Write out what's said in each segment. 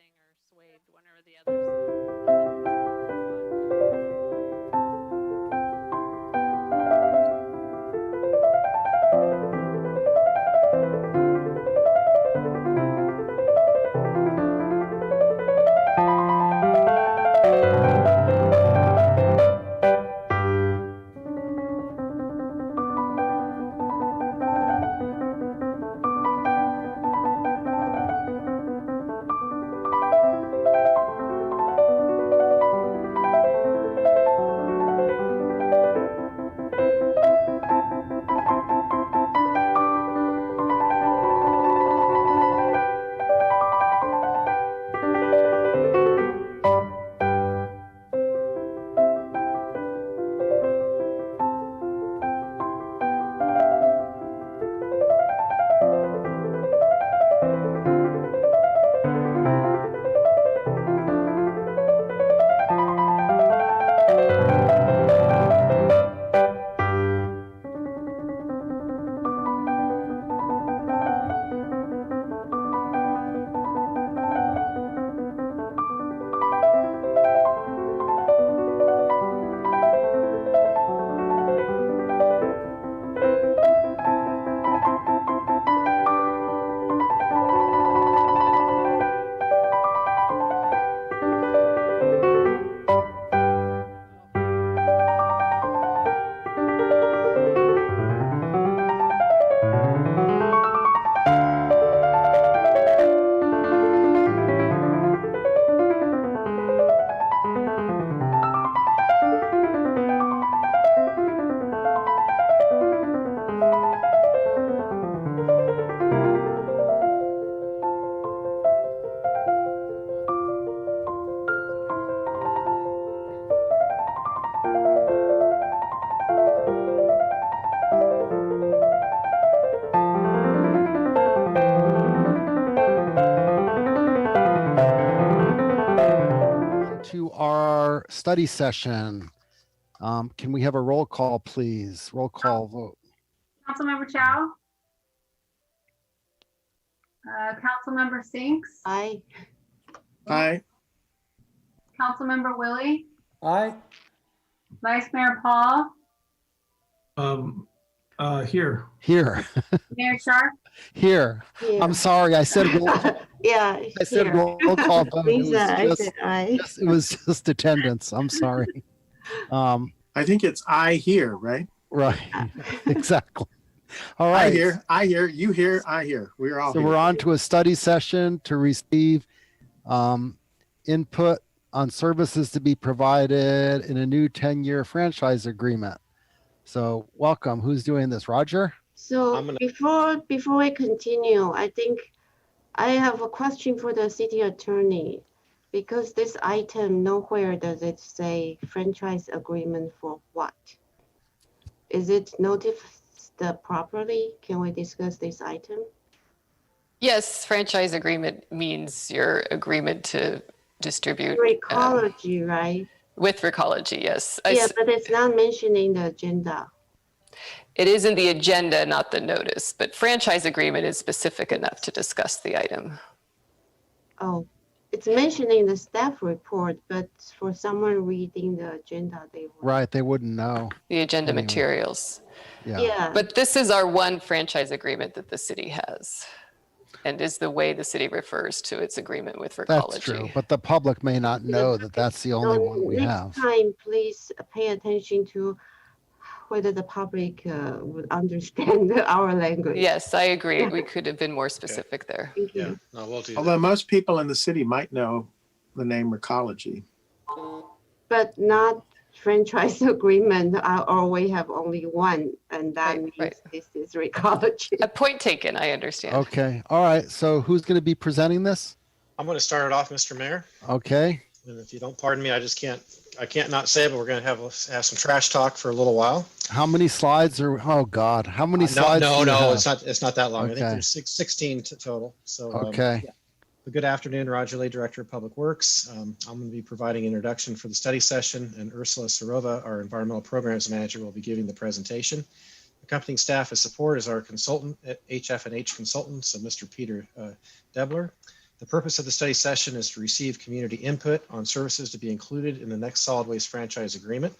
anything or swayed one or the other. To our study session. Can we have a roll call, please? Roll call vote. Councilmember Chow? Councilmember Sinks? Aye. Aye. Councilmember Willie? Aye. Vice Mayor Paul? Here. Here, Mayor Sharp? here. Here. I'm sorry, I said roll, Yeah. I said here. roll call vote. Lisa, I said aye. It was just attendance. I'm sorry. I think it's I hear, right? Right, exactly. All I right. hear, you hear, I hear. We're all So here. we're on to a study session to receive input on services to be provided in a new 10-year franchise agreement. So welcome. Who's doing this? Roger? So before we continue, I think I have a question for the city attorney, because this item, nowhere does it say franchise agreement for what? Is it noticed properly? Can we discuss this item? Yes, franchise agreement means your agreement to distribute Recology, right? with Recology, yes. Yeah, but it's not mentioned in the agenda. It is in the agenda, not the notice, but franchise agreement is specific enough to discuss the item. Oh, it's mentioned in the staff report, but for someone reading the agenda, they would. Right, they wouldn't know. The agenda Anyway. materials. Yeah. But this is our one franchise agreement that the city has, and is the way the city refers to its agreement with Recology. That's true, but the public may not know that that's the only one we have. Next time, please pay attention to whether the public would understand our language. Yes, I agree. We could have been more specific there. Thank you. Yeah, no, we'll do Although that. most people in the city might know the name Recology. But not franchise agreement, or we have only one, and that Right, means right. this is Recology. A point taken, I understand. Okay, all right. So who's going to be presenting this? I'm going to start it off, Mr. Mayor. Okay, And if you don't pardon me, I can't not say it, but we're going to have some trash talk for a little while. how many slides are, oh God, how many slides? No, do you have? it's not that long. I think Okay. there's 16 total. So, Okay, yeah. Good afternoon, Roger Lee, Director of Public Works. I'm going to be providing introduction for the study session, and Ursula Sarova, our Environmental Programs Manager, will be giving the presentation. Accompanying staff as support is our consultant at HF&H Consultants, so Mr. Peter Debler. The purpose of the study session is to receive community input on services to be included in the next solid waste franchise agreement.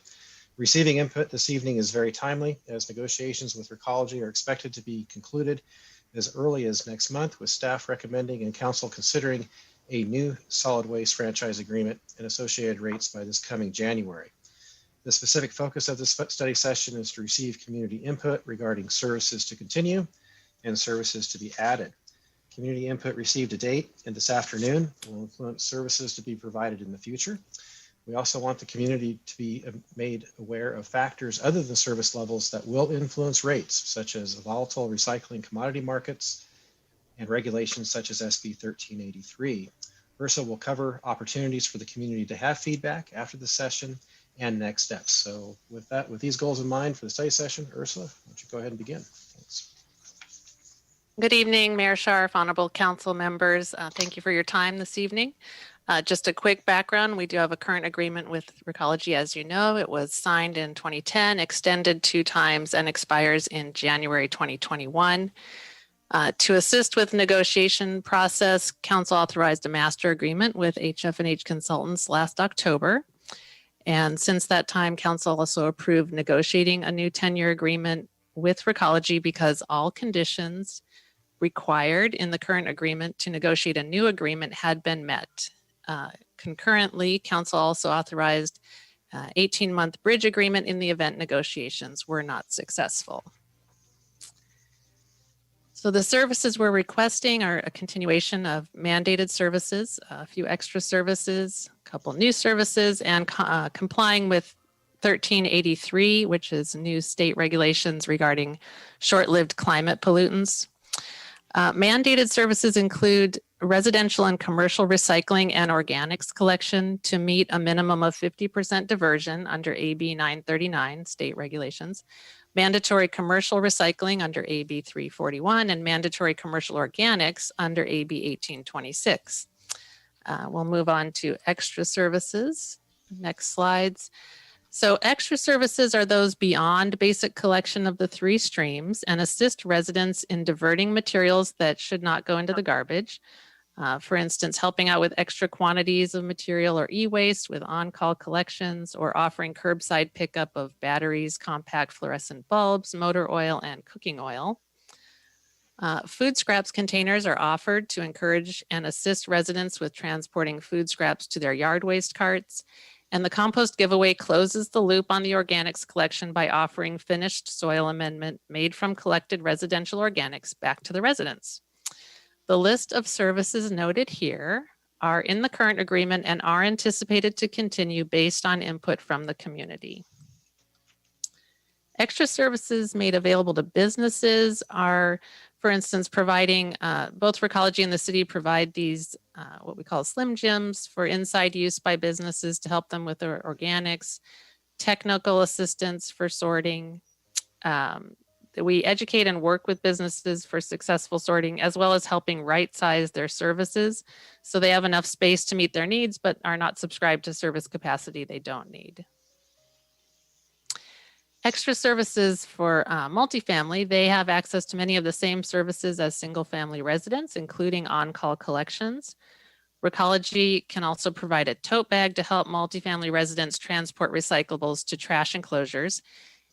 Receiving input this evening is very timely, as negotiations with Recology are expected to be concluded as early as next month, with staff recommending and council considering a new solid waste franchise agreement and associated rates by this coming January. The specific focus of this study session is to receive community input regarding services to continue and services to be added. Community input received to date and this afternoon will influence services to be provided in the future. We also want the community to be made aware of factors other than service levels that will influence rates, such as volatile recycling commodity markets and regulations such as SB 1383. Ursula will cover opportunities for the community to have feedback after the session and next steps. So with that, with these goals in mind for the study session, Ursula, why don't you go ahead and begin? Thanks. Good evening, Mayor Scharf, honorable council members. Thank you for your time this evening. Just a quick background, we do have a current agreement with Recology, as you know. It was signed in 2010, extended 2 times, and expires in January 2021. To assist with negotiation process, council authorized a master agreement with HF&H Consultants last October. And since that time, council also approved negotiating a new 10-year agreement with Recology because all conditions required in the current agreement to negotiate a new agreement had been met. Concurrently, council also authorized 18-month bridge agreement in the event negotiations were not successful. So the services we're requesting are a continuation of mandated services, a few extra services, a couple new services, and complying with 1383, which is new state regulations regarding short-lived climate pollutants. Mandated services include residential and commercial recycling and organics collection to meet a minimum of 50% diversion under AB 939 state regulations, mandatory commercial recycling under AB 341, and mandatory commercial organics under AB 1826. We'll move on to extra services. Next slides. So extra services are those beyond basic collection of the 3 streams and assist residents in diverting materials that should not go into the garbage. For instance, helping out with extra quantities of material or e-waste with on-call collections, or offering curbside pickup of batteries, compact fluorescent bulbs, motor oil, and cooking oil. Food scraps containers are offered to encourage and assist residents with transporting food scraps to their yard waste carts. And the compost giveaway closes the loop on the organics collection by offering finished soil amendment made from collected residential organics back to the residents. The list of services noted here are in the current agreement and are anticipated to continue based on input from the community. Extra services made available to businesses are, for instance, providing, both Recology and the city provide these what we call slim gyms for inside use by businesses to help them with their organics, technical assistance for sorting. We educate and work with businesses for successful sorting, as well as helping right size their services so they have enough space to meet their needs, but are not subscribed to service capacity they don't need. Extra services for multifamily, they have access to many of the same services as single family residents, including on-call collections. Recology can also provide a tote bag to help multifamily residents transport recyclables to trash enclosures,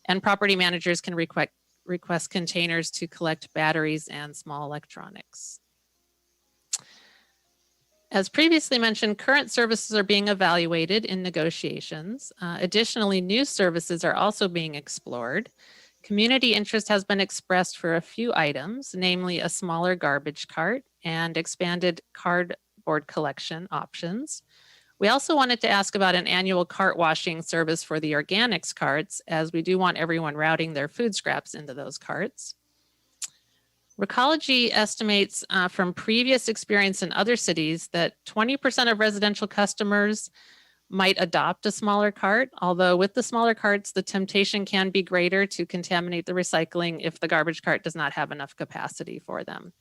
and property managers can request containers to collect batteries and small electronics. As previously mentioned, current services are being evaluated in negotiations. Additionally, new services are also being explored. Community interest has been expressed for a few items, namely a smaller garbage cart and expanded cardboard collection options. We also wanted to ask about an annual cart washing service for the organics carts, as we do want everyone routing their food scraps into those carts. Recology estimates from previous experience in other cities that 20% of residential customers might adopt a smaller cart, although with the smaller carts, the temptation can be greater to contaminate the recycling if the garbage cart does not have enough capacity for them.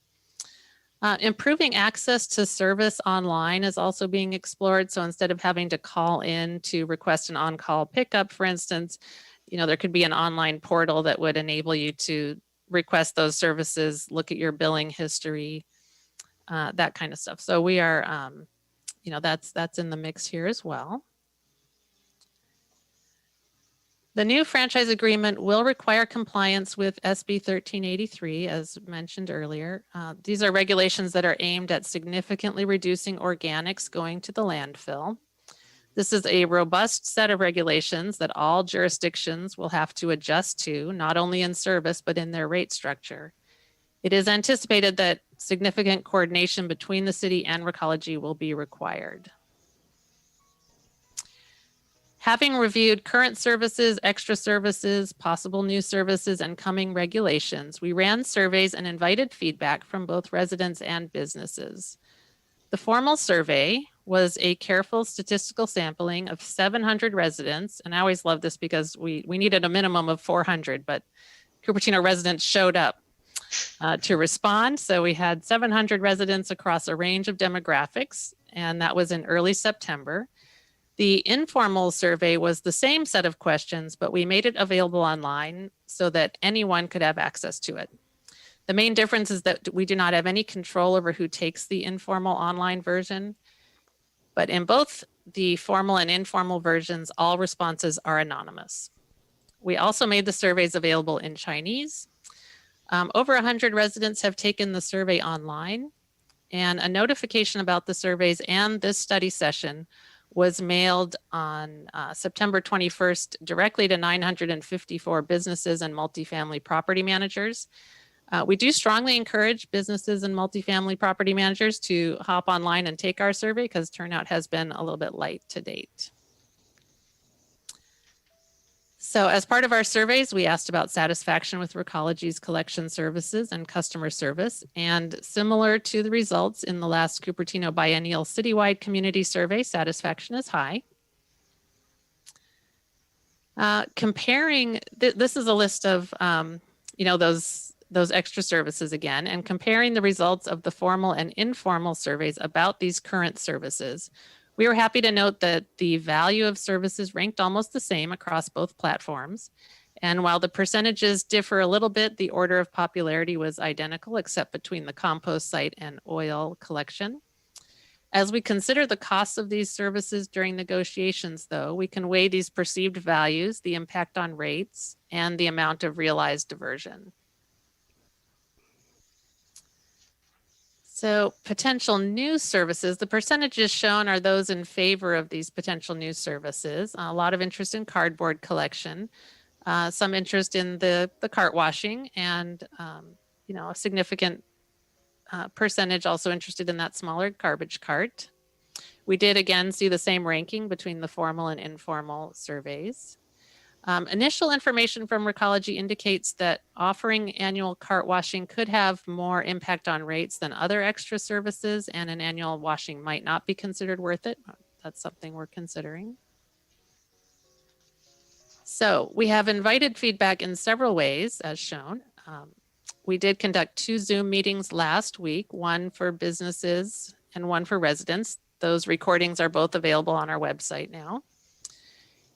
Improving access to service online is also being explored. So instead of having to call in to request an on-call pickup, for instance, there could be an online portal that would enable you to request those services, look at your billing history, that kind of stuff. So we are, that's in the mix here as well. The new franchise agreement will require compliance with SB 1383, as mentioned earlier. These are regulations that are aimed at significantly reducing organics going to the landfill. This is a robust set of regulations that all jurisdictions will have to adjust to, not only in service, but in their rate structure. It is anticipated that significant coordination between the city and Recology will be required. Having reviewed current services, extra services, possible new services, and coming regulations, we ran surveys and invited feedback from both residents and businesses. The formal survey was a careful statistical sampling of 700 residents, and I always love this because we needed a minimum of 400, but Cupertino residents showed up to respond. So we had 700 residents across a range of demographics, and that was in early September. The informal survey was the same set of questions, but we made it available online so that anyone could have access to it. The main difference is that we do not have any control over who takes the informal online version, but in both the formal and informal versions, all responses are anonymous. We also made the surveys available in Chinese. Over 100 residents have taken the survey online, and a notification about the surveys and this study session was mailed on September 21st directly to 954 businesses and multifamily property managers. We do strongly encourage businesses and multifamily property managers to hop online and take our survey because turnout has been a little bit light to date. So as part of our surveys, we asked about satisfaction with Recology's collection services and customer service. And similar to the results in the last Cupertino biennial citywide community survey, satisfaction is high. Comparing, this is a list of, those extra services again, and comparing the results of the formal and informal surveys about these current services. We were happy to note that the value of services ranked almost the same across both platforms. And while the percentages differ a little bit, the order of popularity was identical except between the compost site and oil collection. As we consider the costs of these services during negotiations, though, we can weigh these perceived values, the impact on rates, and the amount of realized diversion. So potential new services, the percentages shown are those in favor of these potential new services. A lot of interest in cardboard collection, some interest in the cart washing, and a significant percentage also interested in that smaller garbage cart. We did again see the same ranking between the formal and informal surveys. Initial information from Recology indicates that offering annual cart washing could have more impact on rates than other extra services, and an annual washing might not be considered worth it. That's something we're considering. So we have invited feedback in several ways, as shown. We did conduct 2 Zoom meetings last week, one for businesses and one for residents. Those recordings are both available on our website now.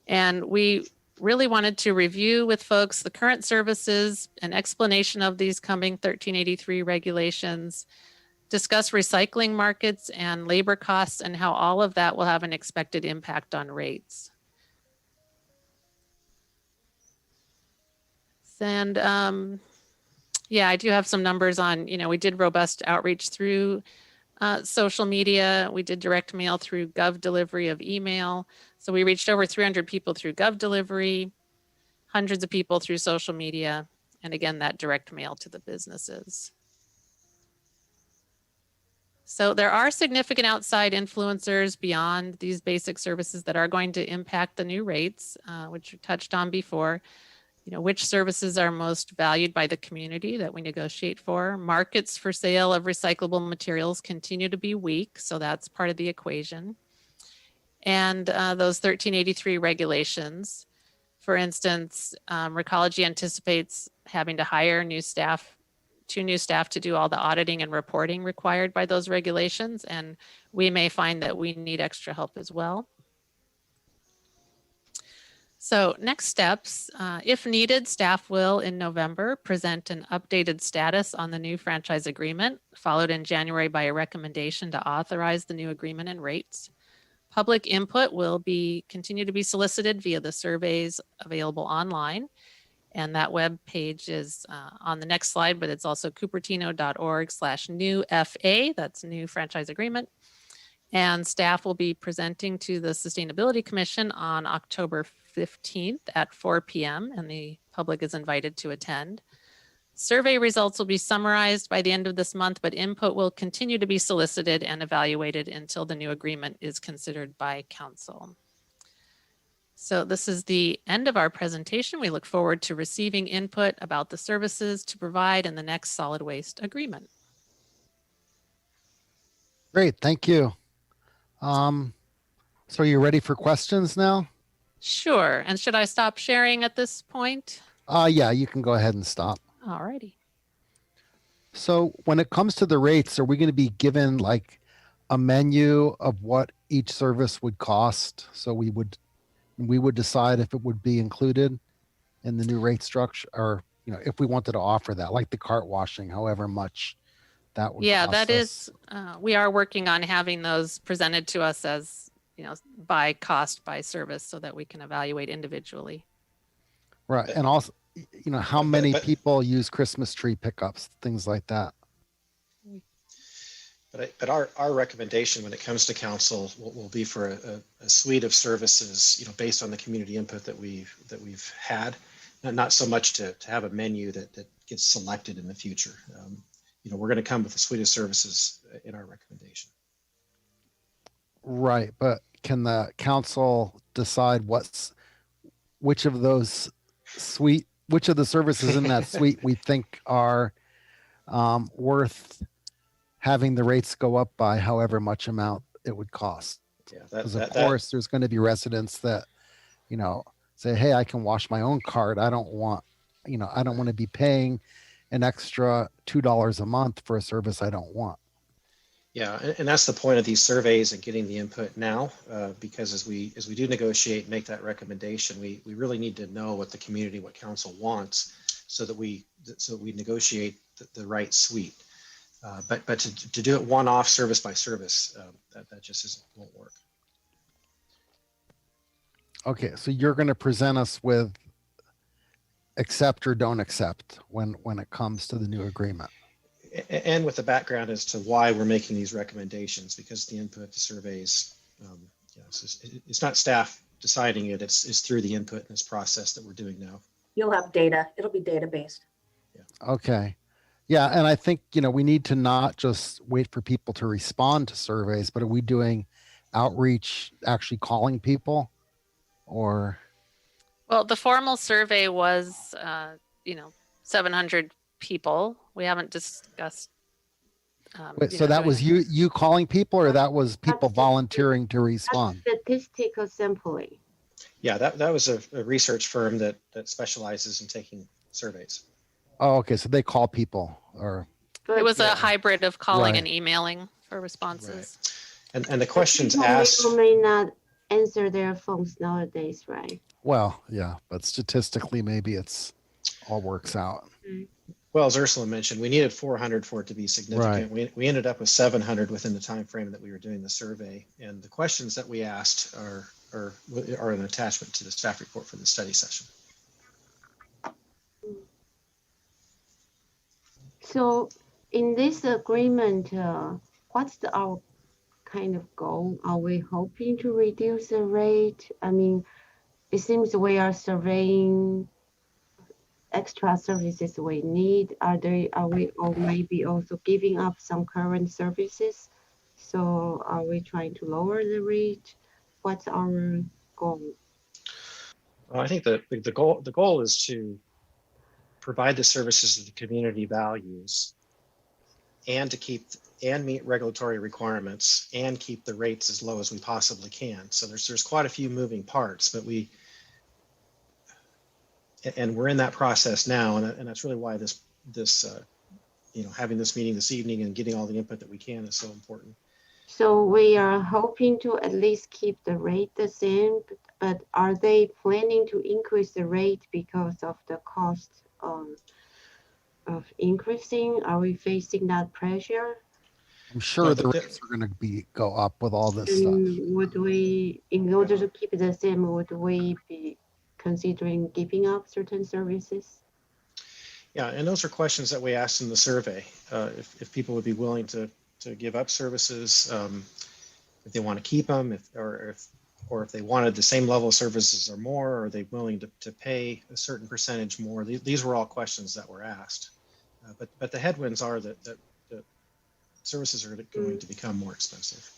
And we really wanted to review with folks the current services, an explanation of these coming 1383 regulations, discuss recycling markets and labor costs and how all of that will have an expected impact on rates. And yeah, I do have some numbers on, we did robust outreach through social media. We did direct mail through Gov delivery of email. So we reached over 300 people through Gov delivery, hundreds of people through social media, and again, that direct mail to the businesses. So there are significant outside influencers beyond these basic services that are going to impact the new rates, which we touched on before. Which services are most valued by the community that we negotiate for. Markets for sale of recyclable materials continue to be weak, so that's part of the equation. And those 1383 regulations, for instance, Recology anticipates having to hire 2 new staff to do all the auditing and reporting required by those regulations, and we may find that we need extra help as well. So next steps, if needed, staff will in November present an updated status on the new franchise agreement, followed in January by a recommendation to authorize the new agreement and rates. Public input will continue to be solicited via the surveys available online. And that web page is on the next slide, but it's also cupertino.org/new-FA, that's new franchise agreement. And staff will be presenting to the Sustainability Commission on October 15th at 4 p.m. and the public is invited to attend. Survey results will be summarized by the end of this month, but input will continue to be solicited and evaluated until the new agreement is considered by council. So this is the end of our presentation. We look forward to receiving input about the services to provide in the next solid waste agreement. Great, thank you. So are you ready for questions now? Sure. And should I stop sharing at this point? Yeah, you can go ahead and stop. All righty. So when it comes to the rates, are we going to be given like a menu of what each service would cost? So we would decide if it would be included in the new rate structure, or if we wanted to offer that, like the cart washing, however much that would Yeah, cost that us. is, we are working on having those presented to us as, by cost, by service, so that we can evaluate individually. Right. And also, how many but- people use Christmas tree pickups, things like that. But our recommendation when it comes to council will be for a suite of services, based on the community input that we've had, not so much to have a menu that gets selected in the future. We're going to come with a suite of services in our recommendation. Right. But can the council decide which of the services in that suite we think are worth having the rates go up by however much amount it would cost? Yeah, Because of course there's going to be residents that, say, hey, I can wash my own cart. I don't want to be paying an extra $2 a month for a service I don't want. Yeah, and that's the point of these surveys and getting the input now, because as we do negotiate and make that recommendation, we really need to know what the community, what council wants, so that we negotiate the right suite. But to do it one-off service by service, that just won't work. Okay, so you're going to present us with accept or don't accept when it comes to the new agreement. And with the background as to why we're making these recommendations, because the input to surveys, it's not staff deciding it, it's through the input in this process that we're doing now. You'll have data. It'll be data-based. Okay. Yeah, and I think, we need to not just wait for people to respond to surveys, but are we doing outreach, actually calling people, or? Well, the formal survey was, 700 people. We haven't discussed. Wait, so that was you calling people, or that was people volunteering to respond? Statistical sampling. Yeah, that was a research firm that specializes in taking surveys. Oh, okay. So they call people, or? It was a Yeah. hybrid of calling Right. and emailing for responses. Right. And the questions People asked. may not answer their phones nowadays, right? Well, yeah, but statistically, maybe it's all works out. Well, as Ursula mentioned, we needed 400 for it to be significant. We ended up with 700 within the time frame that we were doing the survey. And the questions that we asked are an attachment to the staff report for the study session. So in this agreement, what's our kind of goal? Are we hoping to reduce the rate? I mean, it seems we are surveying extra services we need. Are we or maybe also giving up some current services? So are we trying to lower the rate? What's our goal? Well, I think the goal is to provide the services that the community values, and to meet regulatory requirements and keep the rates as low as we possibly can. So there's quite a few moving parts, but we're in that process now, and that's really why this having this meeting this evening and getting all the input that we can is so important. So we are hoping to at least keep the rate the same, but are they planning to increase the rate because of the cost of increasing? Are we facing that pressure? I'm sure Well, the rates are going to go up with all this stuff. And would we, in order to keep it the same, would we be considering giving up certain services? Yeah, and those are questions that we asked in the survey. If people would be willing to give up services, if they want to keep them, or if they wanted the same level of services or more, are they willing to pay a certain percentage more? These were all questions that were asked. But the headwinds are that services are going to become more expensive.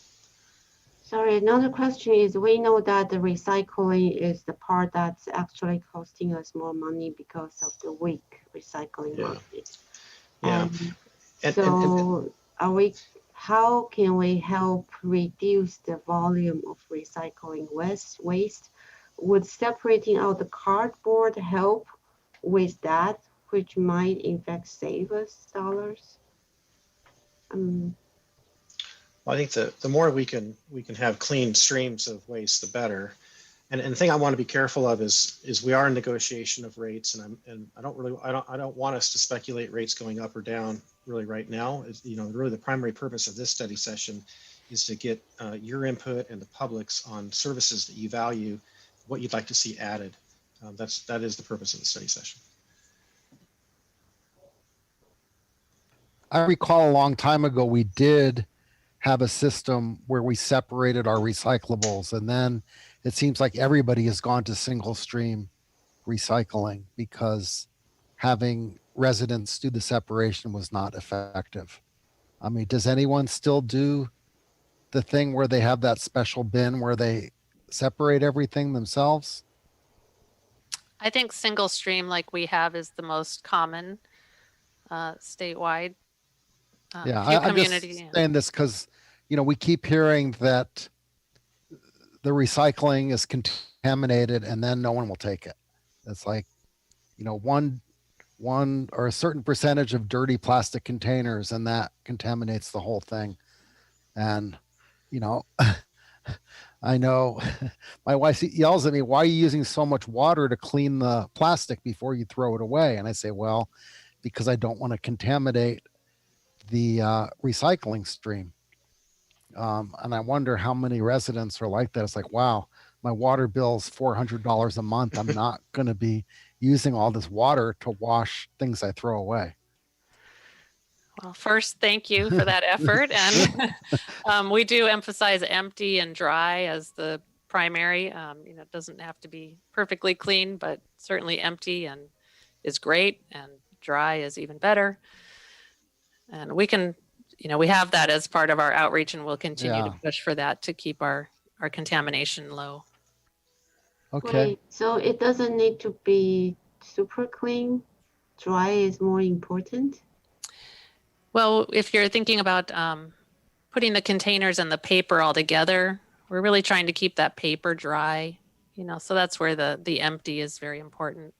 Sorry, another question is, we know that the recycling is the part that's actually costing us more money because of the weak recycling Yeah. market. Yeah. And- So how can we help reduce the volume of recycling waste? Would separating out the cardboard help with that, which might in fact save us dollars? I think the more we can have clean streams of waste, the better. And the thing I want to be careful of is we are in negotiation of rates, and I don't want us to speculate rates going up or down really right now. Really the primary purpose of this study session is to get your input and the public's on services that you value, what you'd like to see added. That is the purpose of the study session. I recall a long time ago, we did have a system where we separated our recyclables, and then it seems like everybody has gone to single stream recycling because having residents do the separation was not effective. I mean, does anyone still do the thing where they have that special bin where they separate everything themselves? I think single stream like we have is the most common statewide. Yeah, Few I'm just communities, yeah. saying this because, we keep hearing that the recycling is contaminated and then no one will take it. It's like, one or a certain percentage of dirty plastic containers, and that contaminates the whole thing. And, I know my wife yells at me, "Why are you using so much water to clean the plastic before you throw it away?" And I say, well, because I don't want to contaminate the recycling stream. And I wonder how many residents are like that. It's like, wow, my water bill's $400 a month. I'm not going to be using all this water to wash things I throw away. Well, first, thank you for that effort. And we do emphasize empty and dry as the primary. It doesn't have to be perfectly clean, but certainly empty and is great, and dry is even better. And we can, we have that as part of our outreach, and we'll continue to push for that to keep our contamination low. Okay. Wait, so it doesn't need to be super clean? Dry is more important? Well, if you're thinking about putting the containers and the paper all together, we're really trying to keep that paper dry, so that's where the empty is very important,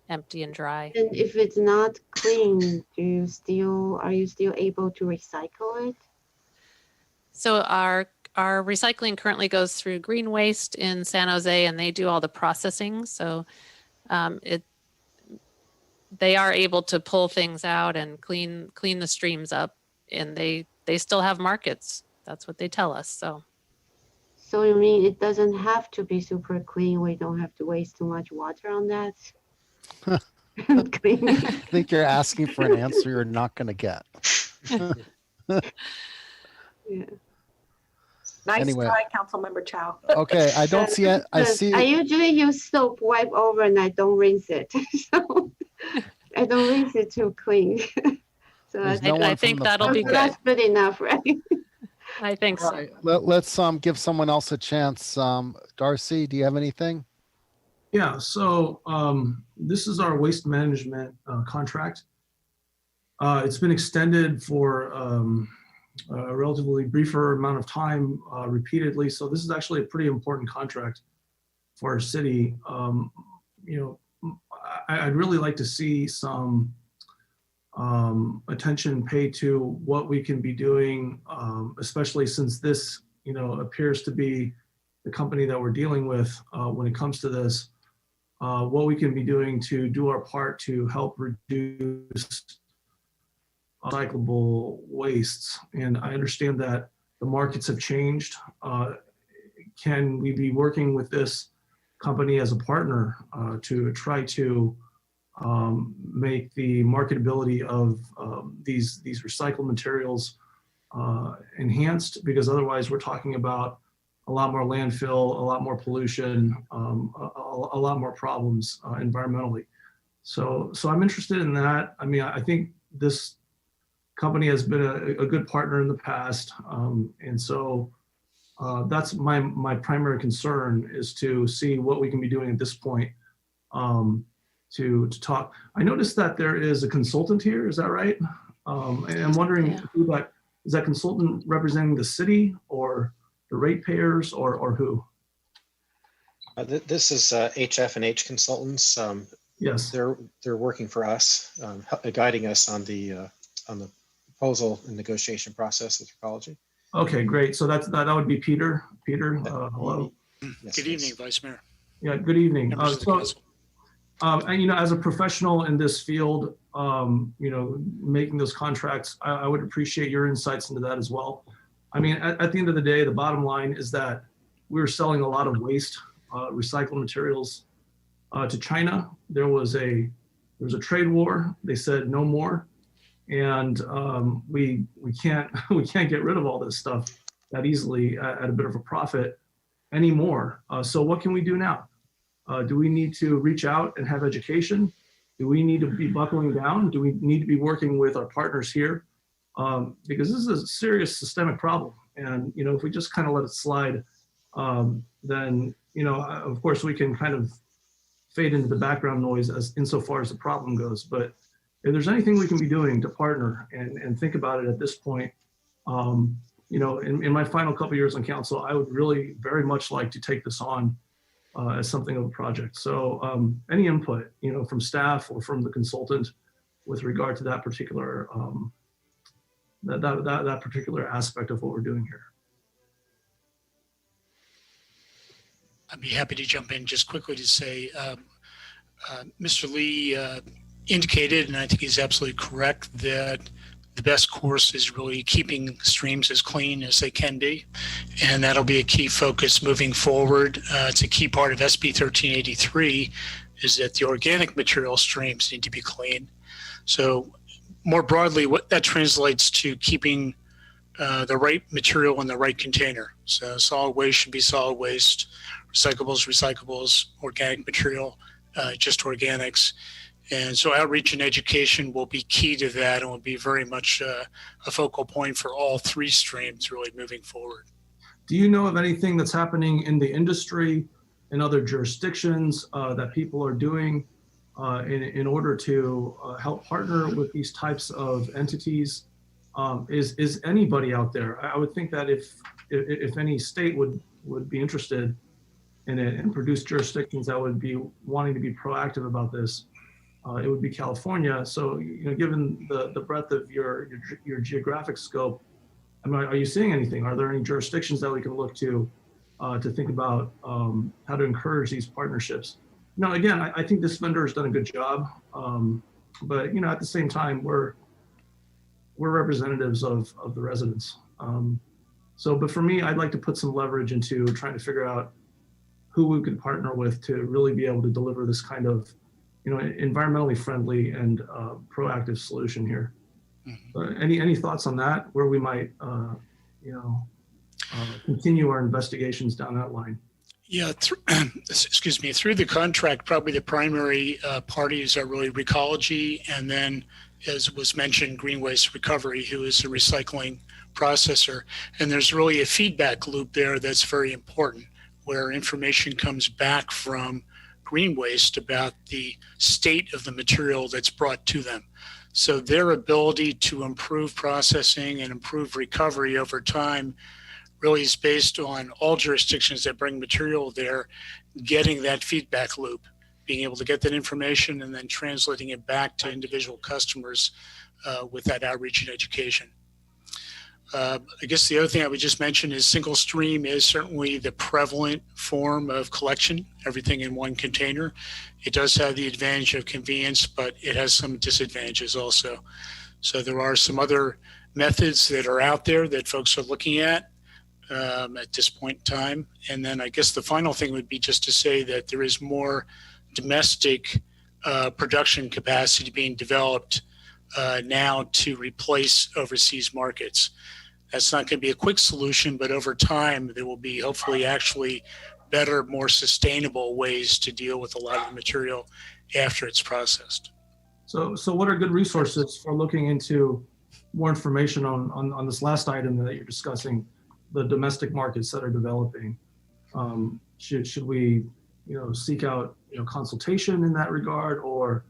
empty and dry. And if it's not clean, are you still able to recycle it? So our recycling currently goes through Green Waste in San Jose, and they do all the processing. So they are able to pull things out and clean the streams up, and they still have markets. That's what they tell us. So you mean it doesn't have to be super clean? We don't have to waste too much water on that? Clean. I think you're asking for an answer you're not going to get. Yeah. Nice Anyway. try, Councilmember Chow. Okay, I don't see it. I see. I usually use soap, wipe over, and I don't rinse it. So I don't rinse it too clean. So There's no one I from think the that'll be public. good. that's good enough, right? I think so. Right. Let's give someone else a chance. Darcy, do you have anything? Yeah, so this is our waste management contract. It's been extended for a relatively briefer amount of time repeatedly. So this is actually a pretty important contract for our city. I'd really like to see some attention paid to what we can be doing, especially since this, appears to be the company that we're dealing with when it comes to this, what we can be doing to do our part to help reduce recyclable wastes. And I understand that the markets have changed. Can we be working with this company as a partner to try to make the marketability of these recycled materials enhanced? Because otherwise we're talking about a lot more landfill, a lot more pollution, a lot more problems environmentally. So I'm interested in that. I mean, I think this company has been a good partner in the past. And so that's my primary concern, is to see what we can be doing at this point to talk. I noticed that there is a consultant here, is that right? And I'm wondering, who that is, that consultant representing the city or the ratepayers, or who? This is HF&H Consultants. Yes. They're working for us, guiding us on the proposal and negotiation process with Recology. Okay, great. So that would be Peter. Peter, hello. Yes, Good evening, Vice Mayor. Yeah, good evening. Members of the council. And as a professional in this field, making those contracts, I would appreciate your insights into that as well. I mean, at the end of the day, the bottom line is that we're selling a lot of waste, recycled materials to China. There was a trade war. They said no more, and we can't get rid of all this stuff that easily at a bit of a profit anymore. So what can we do now? Do we need to reach out and have education? Do we need to be buckling down? Do we need to be working with our partners here? Because this is a serious systemic problem. And, if we just kind of let it slide, then, of course we can kind of fade into the background noise insofar as the problem goes. But if there's anything we can be doing to partner and think about it at this point, in my final couple years on council, I would really very much like to take this on as something of a project. So any input, from staff or from the consultant with regard to that particular that particular aspect of what we're doing here. I'd be happy to jump in just quickly to say, Mr. Lee indicated, and I think he's absolutely correct, that the best course is really keeping streams as clean as they can be. And that'll be a key focus moving forward. It's a key part of SB 1383 is that the organic material streams need to be clean. So more broadly, what that translates to keeping the right material in the right container. So solid waste should be solid waste, recyclables, organic material, just organics. And so outreach and education will be key to that and will be very much a focal point for all three streams really moving forward. Do you know of anything that's happening in the industry, in other jurisdictions that people are doing in order to help partner with these types of entities? Is anybody out there? I would think that if any state would be interested in it and produce jurisdictions that would be wanting to be proactive about this, it would be California. So, given the breadth of your geographic scope, I mean, are you seeing anything? Are there any jurisdictions that we can look to think about how to encourage these partnerships? Now, again, I think this vendor has done a good job, but at the same time, we're representatives of the residents. But for me, I'd like to put some leverage into trying to figure out who we could partner with to really be able to deliver this kind of environmentally friendly and proactive solution here. Mm-hmm. Any thoughts on that, where we might, continue our investigations down that line? Yeah, through the contract, probably the primary parties are really Recology, and then, as was mentioned, Green Waste Recovery, who is a recycling processor. And there's really a feedback loop there that's very important, where information comes back from Green Waste about the state of the material that's brought to them. So their ability to improve processing and improve recovery over time really is based on all jurisdictions that bring material there, getting that feedback loop, being able to get that information and then translating it back to individual customers with that outreach and education. I guess the other thing I would just mention is single stream is certainly the prevalent form of collection, everything in one container. It does have the advantage of convenience, but it has some disadvantages also. So there are some other methods that are out there that folks are looking at this point in time. And then I guess the final thing would be just to say that there is more domestic production capacity being developed now to replace overseas markets. That's not going to be a quick solution, but over time, there will be hopefully actually better, more sustainable ways to deal with a lot of the material after it's processed. So what are good resources for looking into more information on this last item that you're discussing, the domestic markets that are developing? Should we, seek out, consultation in that regard, or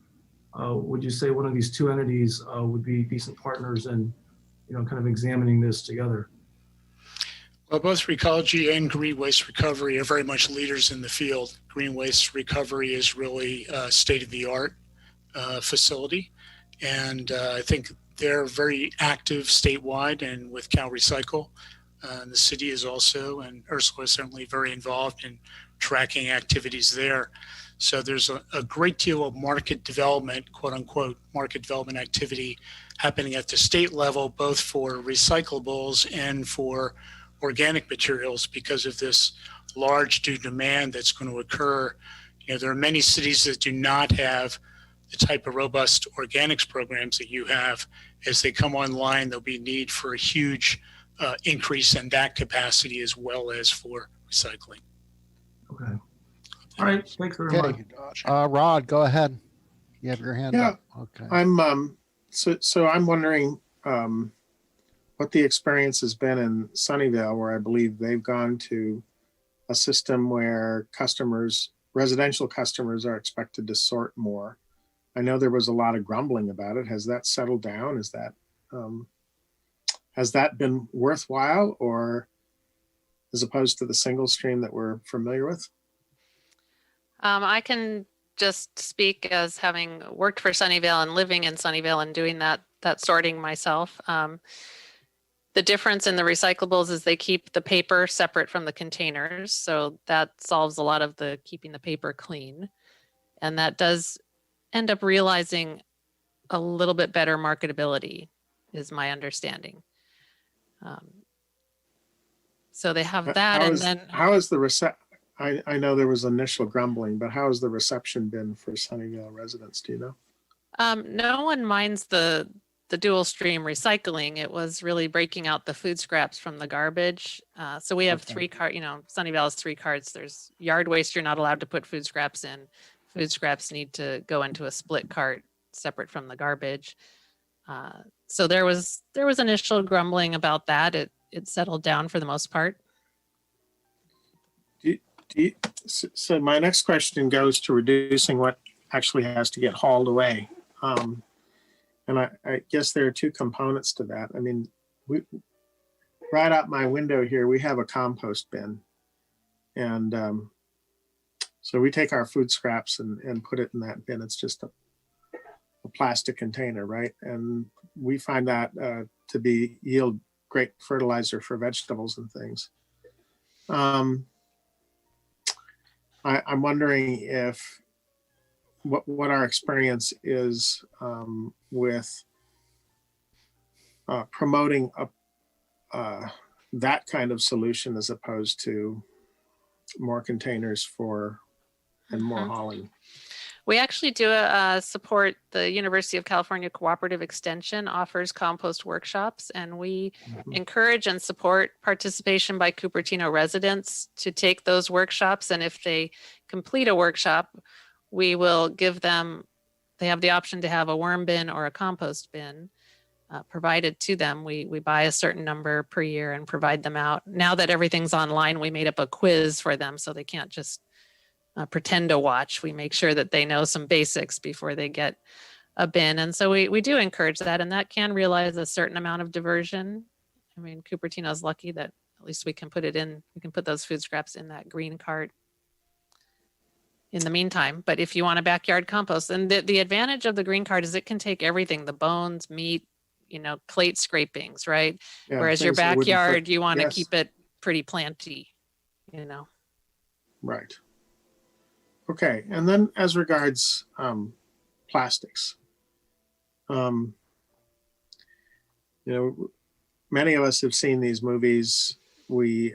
would you say one of these two entities would be decent partners in, kind of examining this together? Well, both Recology and Green Waste Recovery are very much leaders in the field. Green Waste Recovery is really a state-of-the-art facility, and I think they're very active statewide and with Cal Recycle. The city is also, and Ursula is certainly very involved in tracking activities there. So there's a great deal of market development, quote unquote, market development activity happening at the state level, both for recyclables and for organic materials because of this large due demand that's going to occur. There are many cities that do not have the type of robust organics programs that you have. As they come online, there'll be need for a huge increase in that capacity as well as for recycling. Okay. All right. Thanks very much. Rod, go ahead. You have your hand up. Okay. I'm so I'm wondering what the experience has been in Sunnyvale, where I believe they've gone to a system where residential customers are expected to sort more. I know there was a lot of grumbling about it. Has that settled down? Has that been worthwhile, or as opposed to the single stream that we're familiar with? I can just speak as having worked for Sunnyvale and living in Sunnyvale and doing that sorting myself. The difference in the recyclables is they keep the paper separate from the containers. So that solves a lot of the keeping the paper clean. And that does end up realizing a little bit better marketability, is my understanding. So they have that. How is the reception? I know there was initial grumbling, but how has the reception been for Sunnyvale residents? Do you know? No one minds the dual stream recycling. It was really breaking out the food scraps from the garbage. So we have 3 carts, Sunnyvale has 3 carts. There's yard waste you're not allowed to put food scraps in. Food scraps need to go into a split cart separate from the garbage. So there was initial grumbling about that. It settled down for the most part. So my next question goes to reducing what actually has to get hauled away. And I guess there are 2 components to that. I mean, right out my window here, we have a compost bin. And so we take our food scraps and put it in that bin. It's just a plastic container, right? And we find that to yield great fertilizer for vegetables and things. I'm wondering if what our experience is with promoting that kind of solution as opposed to more containers and more hauling. We actually do support the University of California Cooperative Extension offers compost workshops, and we encourage and support participation by Cupertino residents to take those workshops. And if they complete a workshop, we will give them, they have the option to have a worm bin or a compost bin provided to them. We buy a certain number per year and provide them out. Now that everything's online, we made up a quiz for them so they can't just pretend to watch. We make sure that they know some basics before they get a bin. And so we do encourage that, and that can realize a certain amount of diversion. I mean, Cupertino is lucky that at least we can put those food scraps in that green cart. in the meantime. But if you want a backyard compost, and the advantage of the green card is it can take everything, the bones, meat, plate scrapings, right? Yeah, Whereas your things that wouldn't backyard, fit- you want to yes, keep it pretty planty, right. Okay, and then as regards plastics, many of us have seen these movies. We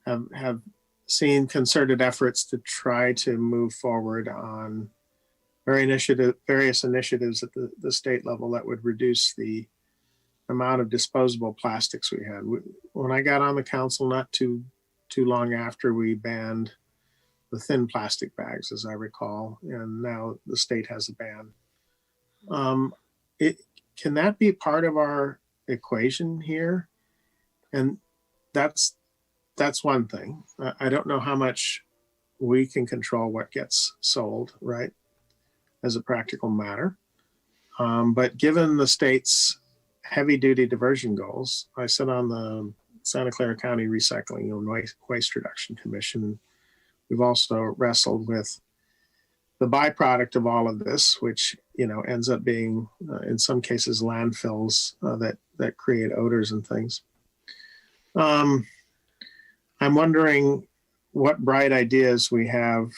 have seen concerted efforts to try to move forward on various initiatives at the state level that would reduce the amount of disposable plastics we had. When I got on the council, not too long after, we banned the thin plastic bags, as I recall, and now the state has a ban. Can that be part of our equation here? And that's one thing. I don't know how much we can control what gets sold, right, as a practical matter. But given the state's heavy-duty diversion goals, I sit on the Santa Clara County Recycling and Waste Reduction Commission. We've also wrestled with the byproduct of all of this, which ends up being, in some cases, landfills that create odors and things. I'm wondering what bright ideas we have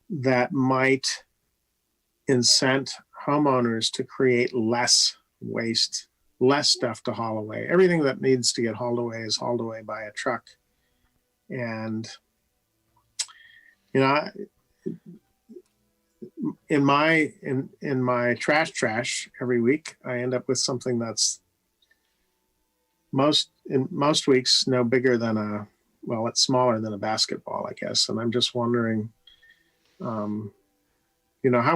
that might incent homeowners to create less waste, less stuff to haul away. Everything that needs to get hauled away is hauled away by a truck. And, in my trash every week, I end up with something that's most weeks no bigger than it's smaller than a basketball, I guess. And I'm just wondering, how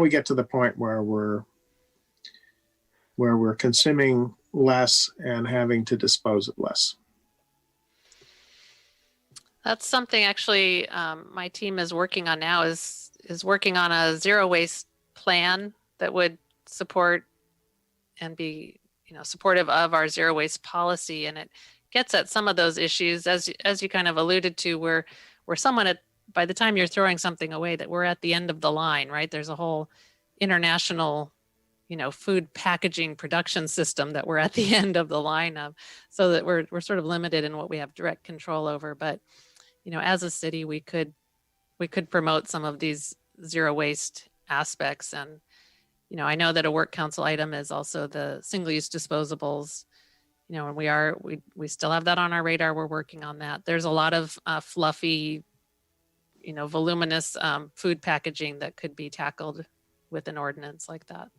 we get to the point where we're consuming less and having to dispose of less. That's something actually my team is working on now, is working on a zero waste plan that would support and be supportive of our zero waste policy. And it gets at some of those issues, as you kind of alluded to, where someone by the time you're throwing something away, that we're at the end of the line, right? There's a whole international food packaging production system that we're at the end of the line of, so that we're sort of limited in what we have direct control over. But as a city, we could promote some of these zero waste aspects. And I know that a work council item is also the single-use disposables. And we still have that on our radar. We're working on that. There's a lot of fluffy, voluminous food packaging that could be tackled with an ordinance like that.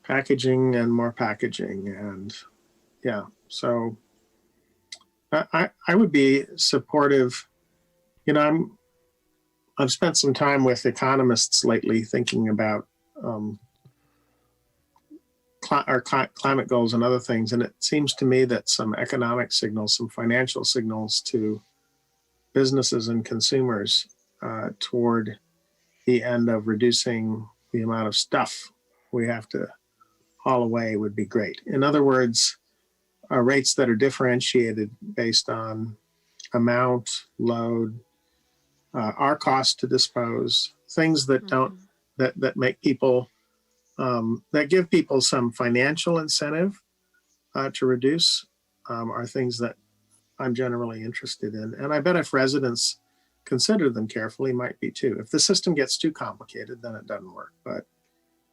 Packaging and more packaging, and so I would be supportive. I've spent some time with economists lately thinking about our climate goals and other things, and it seems to me that some economic signals, some financial signals to businesses and consumers toward the end of reducing the amount of stuff we have to haul away would be great. In other words, rates that are differentiated based on amount, load, our cost to dispose, things that don't, that make people, that give people some financial incentive to reduce, are things that I'm generally interested in. And I bet if residents consider them carefully, might be too. If the system gets too complicated, then it doesn't work. But it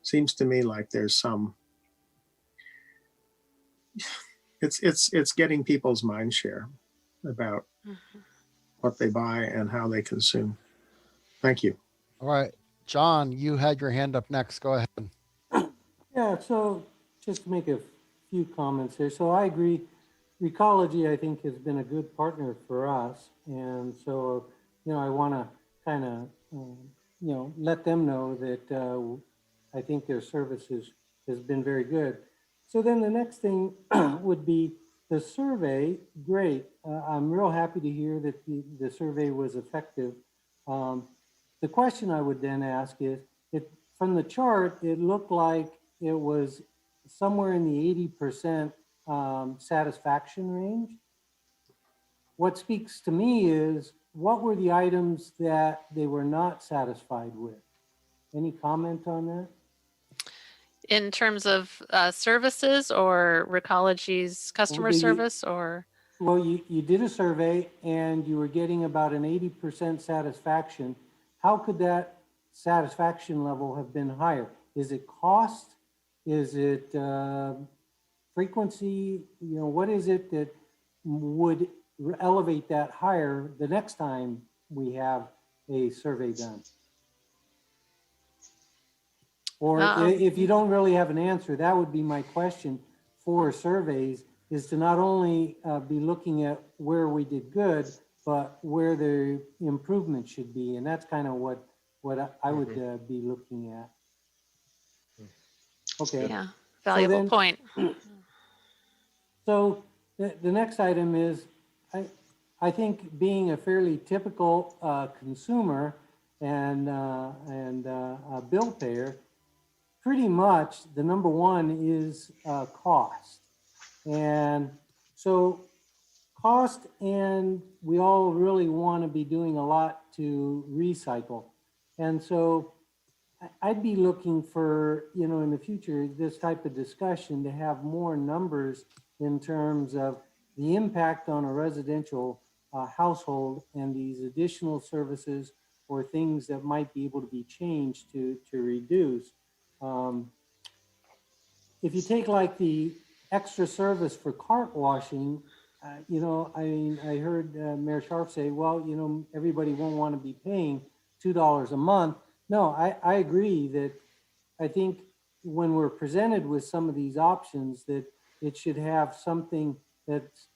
seems to me like there's some, it's getting people's mind share about what they buy and how they consume. Thank you. All right, John, you had your hand up next. Go ahead. Yeah, so just to make a few comments here. So I agree. Recology, I think, has been a good partner for us. And so, I want to kind of, let them know that I think their services has been very good. So then the next thing would be the survey. Great. I'm real happy to hear that the survey was effective. The question I would then ask is, from the chart, it looked like it was somewhere in the 80% satisfaction range. What speaks to me is what were the items that they were not satisfied with? Any comment on that? In terms of services or Recology's customer the- service or? Well, you did a survey and you were getting about an 80% satisfaction. How could that satisfaction level have been higher? Is it cost? Is it frequency? You know, what is it that would elevate that higher the next time we have a survey done? Or if you don't really have an answer, that would be my question for surveys, is to not only be looking at where we did good, but where the improvement should be. And that's kind of what I would be looking at. Okay. Yeah, valuable point. So the next item is, I think being a fairly typical consumer and a bill payer, pretty much the number one is cost. And so cost, and we all really want to be doing a lot to recycle. And so I'd be looking for, you know, in the future, this type of discussion to have more numbers in terms of the impact on a residential household and these additional services or things that might be able to be changed to reduce. If you take like the extra service for cart washing, you know, I mean, I heard Mayor Sharp say, well, you know, everybody won't want to be paying $2 a month. No, I agree that I think when we're presented with some of these options, that it should have something that's,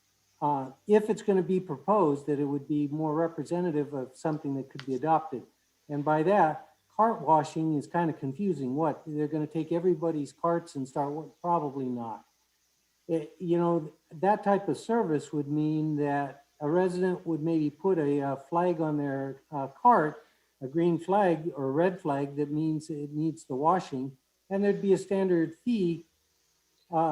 if it's going to be proposed, that it would be more representative of something that could be adopted. And by that, cart washing is kind of confusing. What, they're going to take everybody's carts and start? Probably not. You know, that type of service would mean that a resident would maybe put a flag on their cart, a green flag or a red flag that means it needs the washing, and there'd be a standard fee,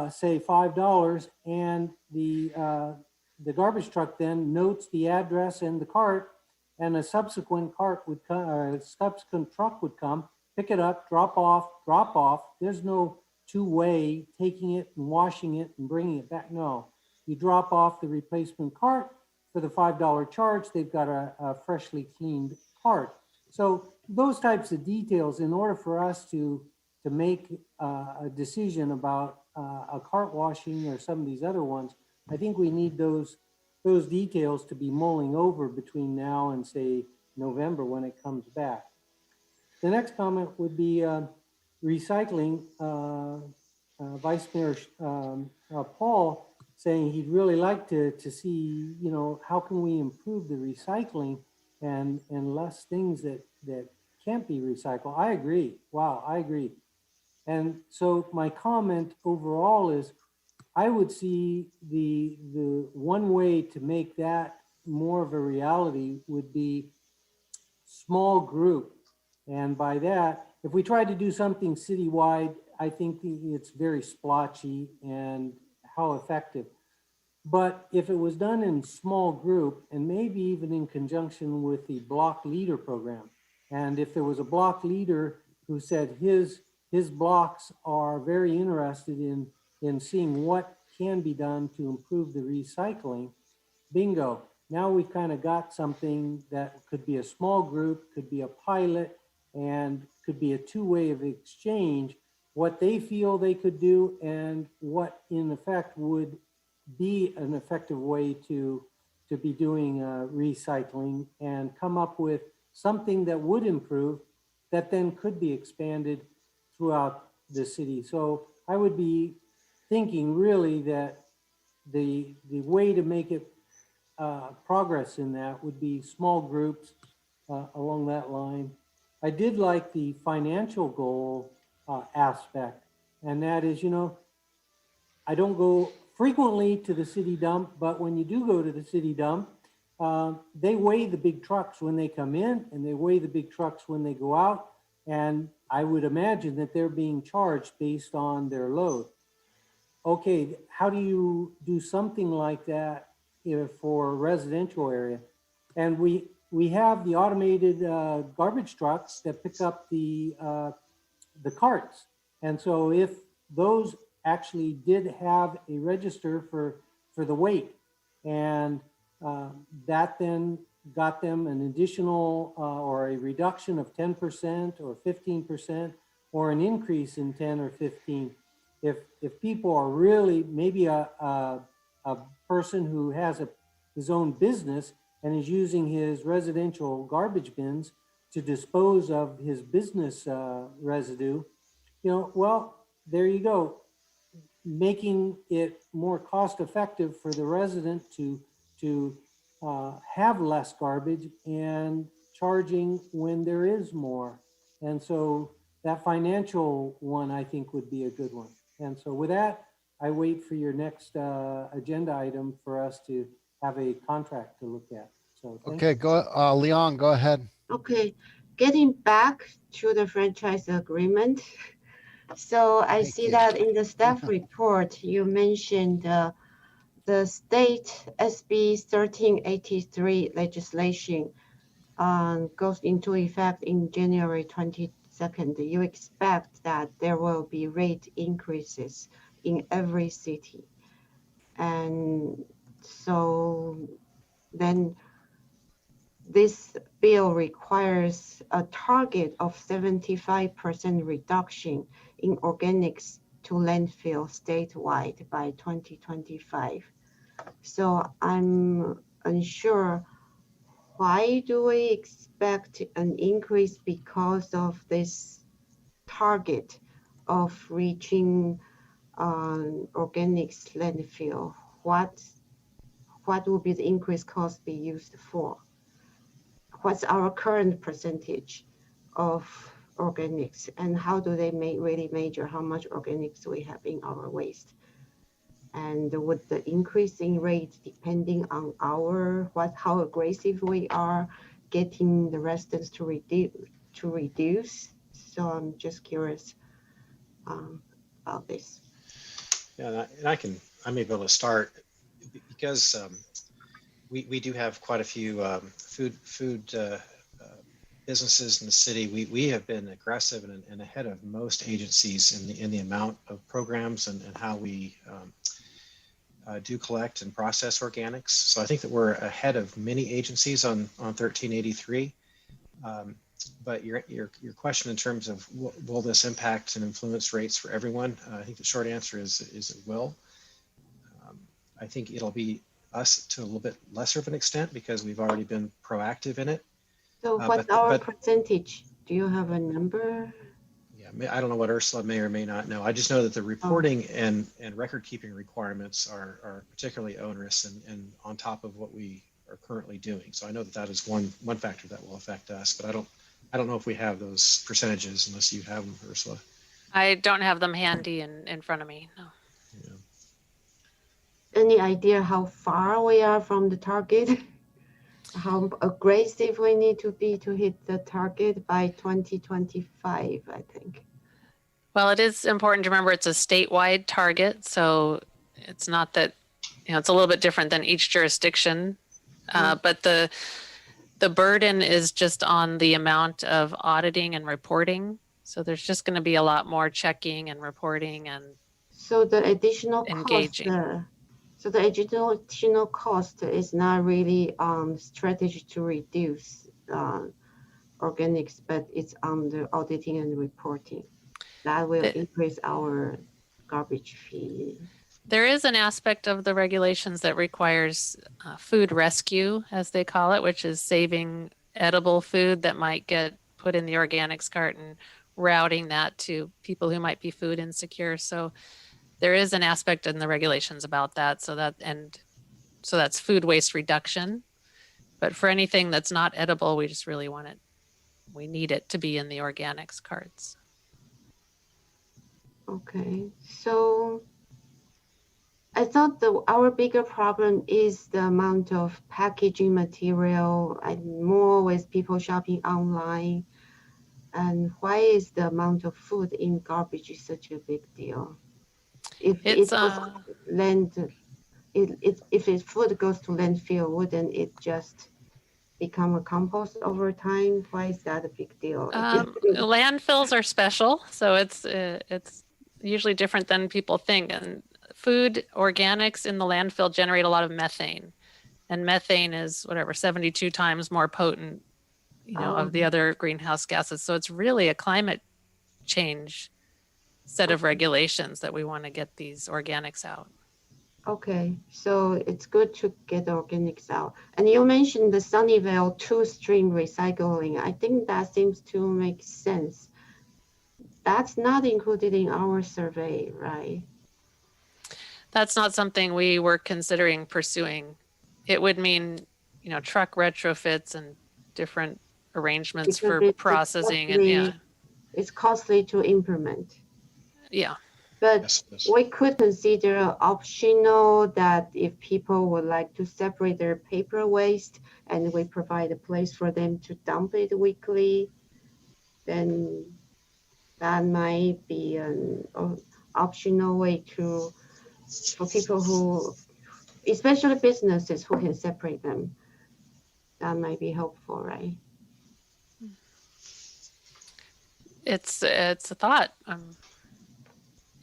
say $5, and the garbage truck then notes the address and the cart, and a subsequent cart would come, or a subsequent truck would come, pick it up, drop off. There's no two-way taking it and washing it and bringing it back. No, you drop off the replacement cart for the $5 charge. They've got a freshly cleaned cart. So those types of details, in order for us to make a decision about a cart washing or some of these other ones, I think we need those details to be mulling over between now and say November when it comes back. The next comment would be recycling. Vice Mayor Paul saying he'd really like to see, you know, how can we improve the recycling and less things that can't be recycled. I agree. Wow, I agree. And so my comment overall is, I would see the one way to make that more of a reality would be small group. And by that, if we tried to do something citywide, I think it's very splotchy and how effective. But if it was done in small group and maybe even in conjunction with the block leader program, and if there was a block leader who said his blocks are very interested in seeing what can be done to improve the recycling, bingo. Now we've kind of got something that could be a small group, could be a pilot, and could be a two-way of exchange, what they feel they could do and what in effect would be an effective way to be doing recycling, and come up with something that would improve that then could be expanded throughout the city. So I would be thinking really that the way to make it progress in that would be small groups along that line. I did like the financial goal aspect, and that is, you know, I don't go frequently to the city dump, but when you do go to the city dump, they weigh the big trucks when they come in and they weigh the big trucks when they go out. And I would imagine that they're being charged based on their load. Okay, how do you do something like that for a residential area? And we have the automated garbage trucks that pick up the carts. And so if those actually did have a register for the weight, and that then got them an additional or a reduction of 10% or 15% or an increase in 10 or 15. If people are really, maybe a person who has his own business and is using his residential garbage bins to dispose of his business residue, well, there you go, making it more cost effective for the resident to have less garbage and charging when there is more. And so that financial one, I think, would be a good one. And so with that, I wait for your next agenda item for us to have a contract to look at. So thank Okay, you. go, Leon, go ahead. Okay, getting back to the franchise agreement. So I Thank see you. that in the staff report, you mentioned the state SB 1383 legislation goes into effect in January 22nd. You expect that there will be rate increases in every city. And so then this bill requires a target of 75% reduction in organics to landfill statewide by 2025. So I'm unsure, why do we expect an increase because of this target of reaching organics landfill? What will be the increased cost be used for? What's our current percentage of organics, and how do they really measure how much organics we have in our waste? And would the increasing rate depending on how aggressive we are getting the residents to reduce? So I'm just curious about this. Yeah, and I may be able to start because we do have quite a few food businesses in the city. We have been aggressive and ahead of most agencies in the amount of programs and how we do collect and process organics. So I think that we're ahead of many agencies on 1383. But your question in terms of will this impact and influence rates for everyone? I think the short answer is it will. I think it'll be us to a little bit lesser of an extent because we've already been proactive in it. So what's our percentage? Do you have a number? Yeah, I don't know what Ursula may or may not know. I just know that the reporting and record keeping requirements are particularly onerous and on top of what we are currently doing. So I know that is one factor that will affect us, but I don't know if we have those percentages unless you have them, Ursula. I don't have them handy in front of me. No. Yeah. Any idea how far we are from the target? How aggressive we need to be to hit the target by 2025, I think. Well, it is important to remember it's a statewide target, so it's not that, it's a little bit different than each jurisdiction, but the burden is just on the amount of auditing and reporting. So there's just going to be a lot more checking and reporting and so the additional engaging. Cost, so the additional cost is not really strategy to reduce organics, but it's on the auditing and reporting. That will increase our garbage fee. There is an aspect of the regulations that requires food rescue, as they call it, which is saving edible food that might get put in the organics cart and routing that to people who might be food insecure. So there is an aspect in the regulations about that. So that's food waste reduction. But for anything that's not edible, we just really we need it to be in the organics carts. Okay, so I thought our bigger problem is the amount of packaging material and more with people shopping online. And why is the amount of food in garbage is such a big deal? If food goes to landfill, wouldn't it just become a compost over time? Why is that a big deal? Landfills are special, so it's usually different than people think. And food organics in the landfill generate a lot of methane, and methane is whatever 72 times more potent, of the other greenhouse gases. So it's really a climate change set of regulations that we want to get these organics out. Okay, so it's good to get the organics out. And you mentioned the Sunnyvale two-stream recycling. I think that seems to make sense. That's not included in our survey, right? That's not something we were considering pursuing. It would mean, truck retrofits and different arrangements Because for it's processing it's costly to implement. Yeah. But Yes, yes. we could consider optional that if people would like to separate their paper waste and we provide a place for them to dump it weekly, then that might be an optional way for people who, especially businesses who can separate them. That might be helpful, right? It's a thought.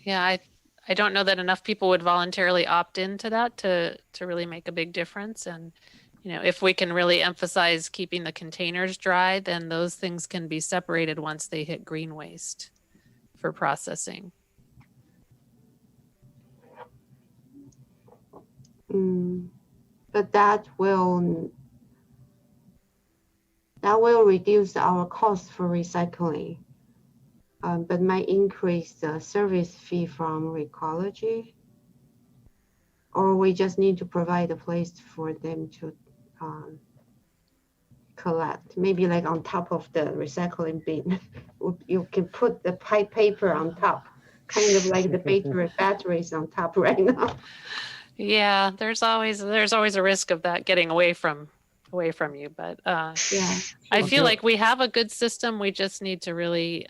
I don't know that enough people would voluntarily opt into that to really make a big difference. And if we can really emphasize keeping the containers dry, then those things can be separated once they hit green waste for processing. But that will reduce our cost for recycling, but might increase the service fee from Recology. Or we just need to provide a place for them to collect, maybe like on top of the recycling bin. You can put the paper on top, kind of like the batteries on top right now. Yeah, there's always a risk of that getting away from you, but Yeah, I feel like we have a good system. We just need to really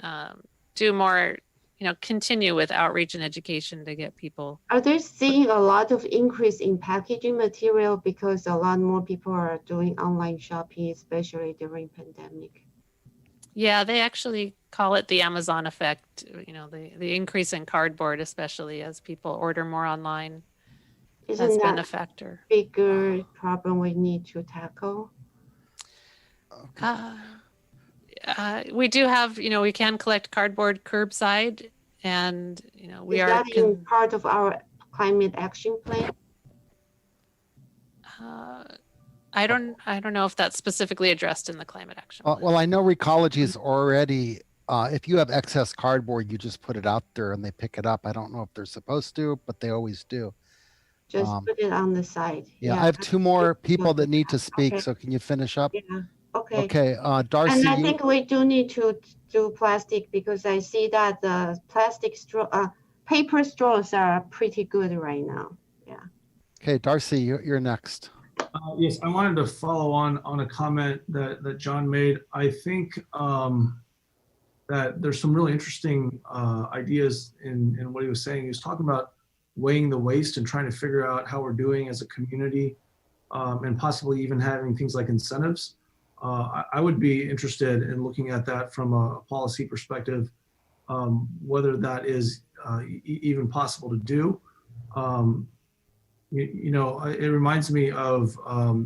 do more, continue with outreach and education to get people. Are they seeing a lot of increase in packaging material because a lot more people are doing online shopping, especially during pandemic? Yeah, they actually call it the Amazon effect, the increase in cardboard, especially as people order more online. Isn't has been that a factor. Bigger problem we need to tackle? We do have, we can collect cardboard curbside, and we Is are. that in part of our climate action plan? I don't know if that's specifically addressed in the climate action plan. Well, I know Recology is already. If you have excess cardboard, you just put it out there and they pick it up. I don't know if they're supposed to, but they always do. Just put it on the side. Yeah, I have two more people that need to speak. Okay. So can you finish up? Yeah, okay. Okay, Darcy. And I think we do need to do plastic because I see that the paper straws are pretty good right now. Yeah. Okay, Darcy, you're next. Yes, I wanted to follow on a comment that John made. I think that there's some really interesting ideas in what he was saying. He was talking about weighing the waste and trying to figure out how we're doing as a community, and possibly even having things like incentives. I would be interested in looking at that from a policy perspective, whether that is even possible to do. It reminds me of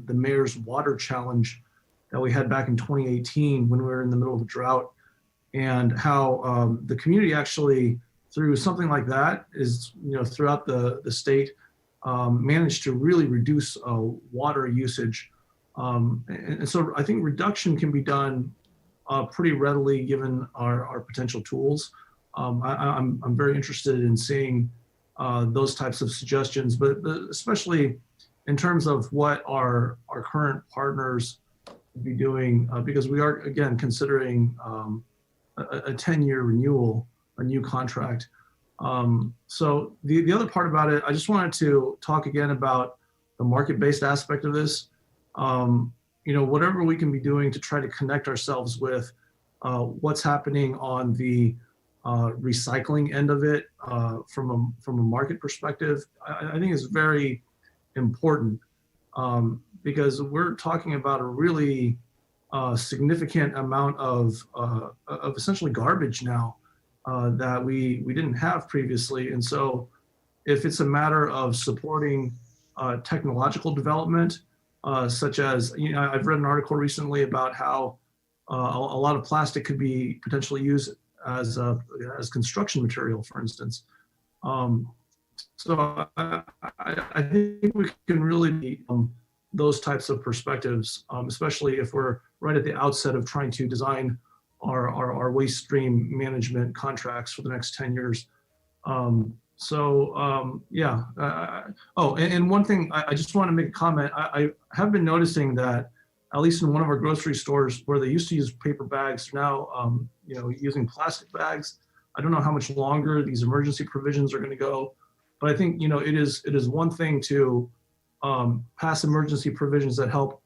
the mayor's water challenge that we had back in 2018 when we were in the middle of a drought, and how the community actually, through something like that, is throughout the state, managed to really reduce water usage. And so I think reduction can be done pretty readily given our potential tools. I'm very interested in seeing those types of suggestions, but especially in terms of what our current partners would be doing, because we are, again, considering a 10-year renewal, a new contract. So the other part about it, I just wanted to talk again about the market-based aspect of this. Whatever we can be doing to try to connect ourselves with what's happening on the recycling end of it from a market perspective, I think is very important, because we're talking about a really significant amount of essentially garbage now that we didn't have previously. And so if it's a matter of supporting technological development, such as, I've read an article recently about how a lot of plastic could be potentially used as construction material, for instance. So I think we can really be those types of perspectives, especially if we're right at the outset of trying to design our waste stream management contracts for the next 10 years. Yeah. And one thing, I just want to make a comment. I have been noticing that, at least in one of our grocery stores where they used to use paper bags, now, using plastic bags. I don't know how much longer these emergency provisions are going to go, but I think, it is one thing to pass emergency provisions that help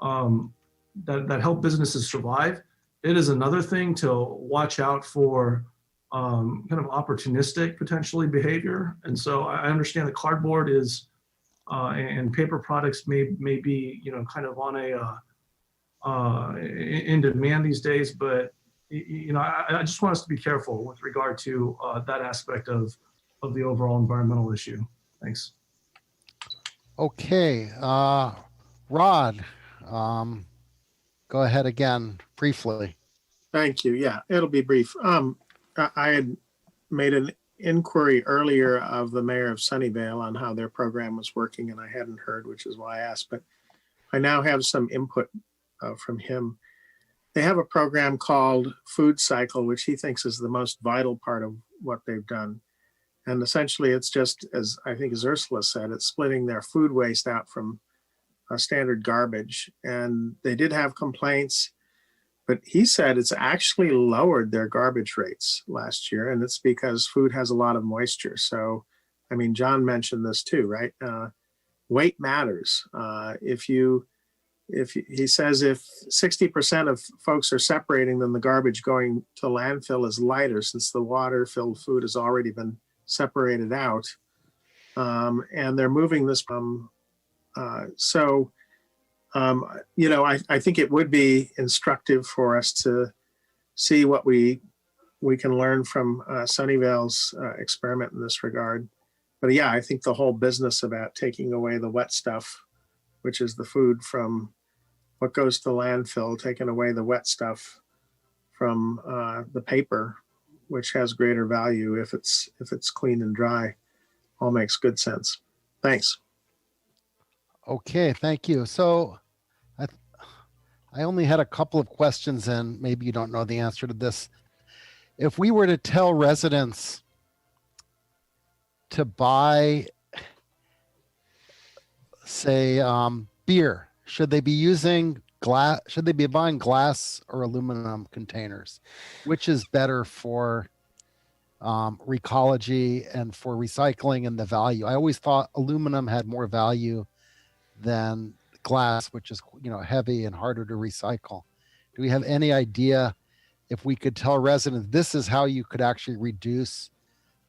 that help businesses survive. It is another thing to watch out for kind of opportunistic potentially behavior. And so I understand the cardboard is and paper products may be kind of on in demand these days, but I just want us to be careful with regard to that aspect of the overall environmental issue. Thanks. Okay, Rod, go ahead again briefly. Thank you. Yeah, it'll be brief. I had made an inquiry earlier of the mayor of Sunnyvale on how their program was working, and I hadn't heard, which is why I asked, but I now have some input from him. They have a program called Food Cycle, which he thinks is the most vital part of what they've done. And essentially it's just, as I think as Ursula said, it's splitting their food waste out from standard garbage. And they did have complaints, but he said it's actually lowered their garbage rates last year. And it's because food has a lot of moisture. So, I mean, John mentioned this too, right? Weight matters. He says if 60% of folks are separating, then the garbage going to landfill is lighter since the water-filled food has already been separated out. And they're moving this from, I think it would be instructive for us to see what we can learn from Sunnyvale's experiment in this regard. But yeah, I think the whole business about taking away the wet stuff, which is the food from what goes to landfill, taking away the wet stuff from the paper, which has greater value if it's clean and dry, all makes good sense. Thanks. Okay, thank you. So I only had a couple of questions, and maybe you don't know the answer to this. If we were to tell residents to buy, say, beer, should they be using glass? Should they be buying glass or aluminum containers? Which is better for ecology and for recycling and the value? I always thought aluminum had more value than glass, which is heavy and harder to recycle. Do we have any idea if we could tell residents this is how you could actually reduce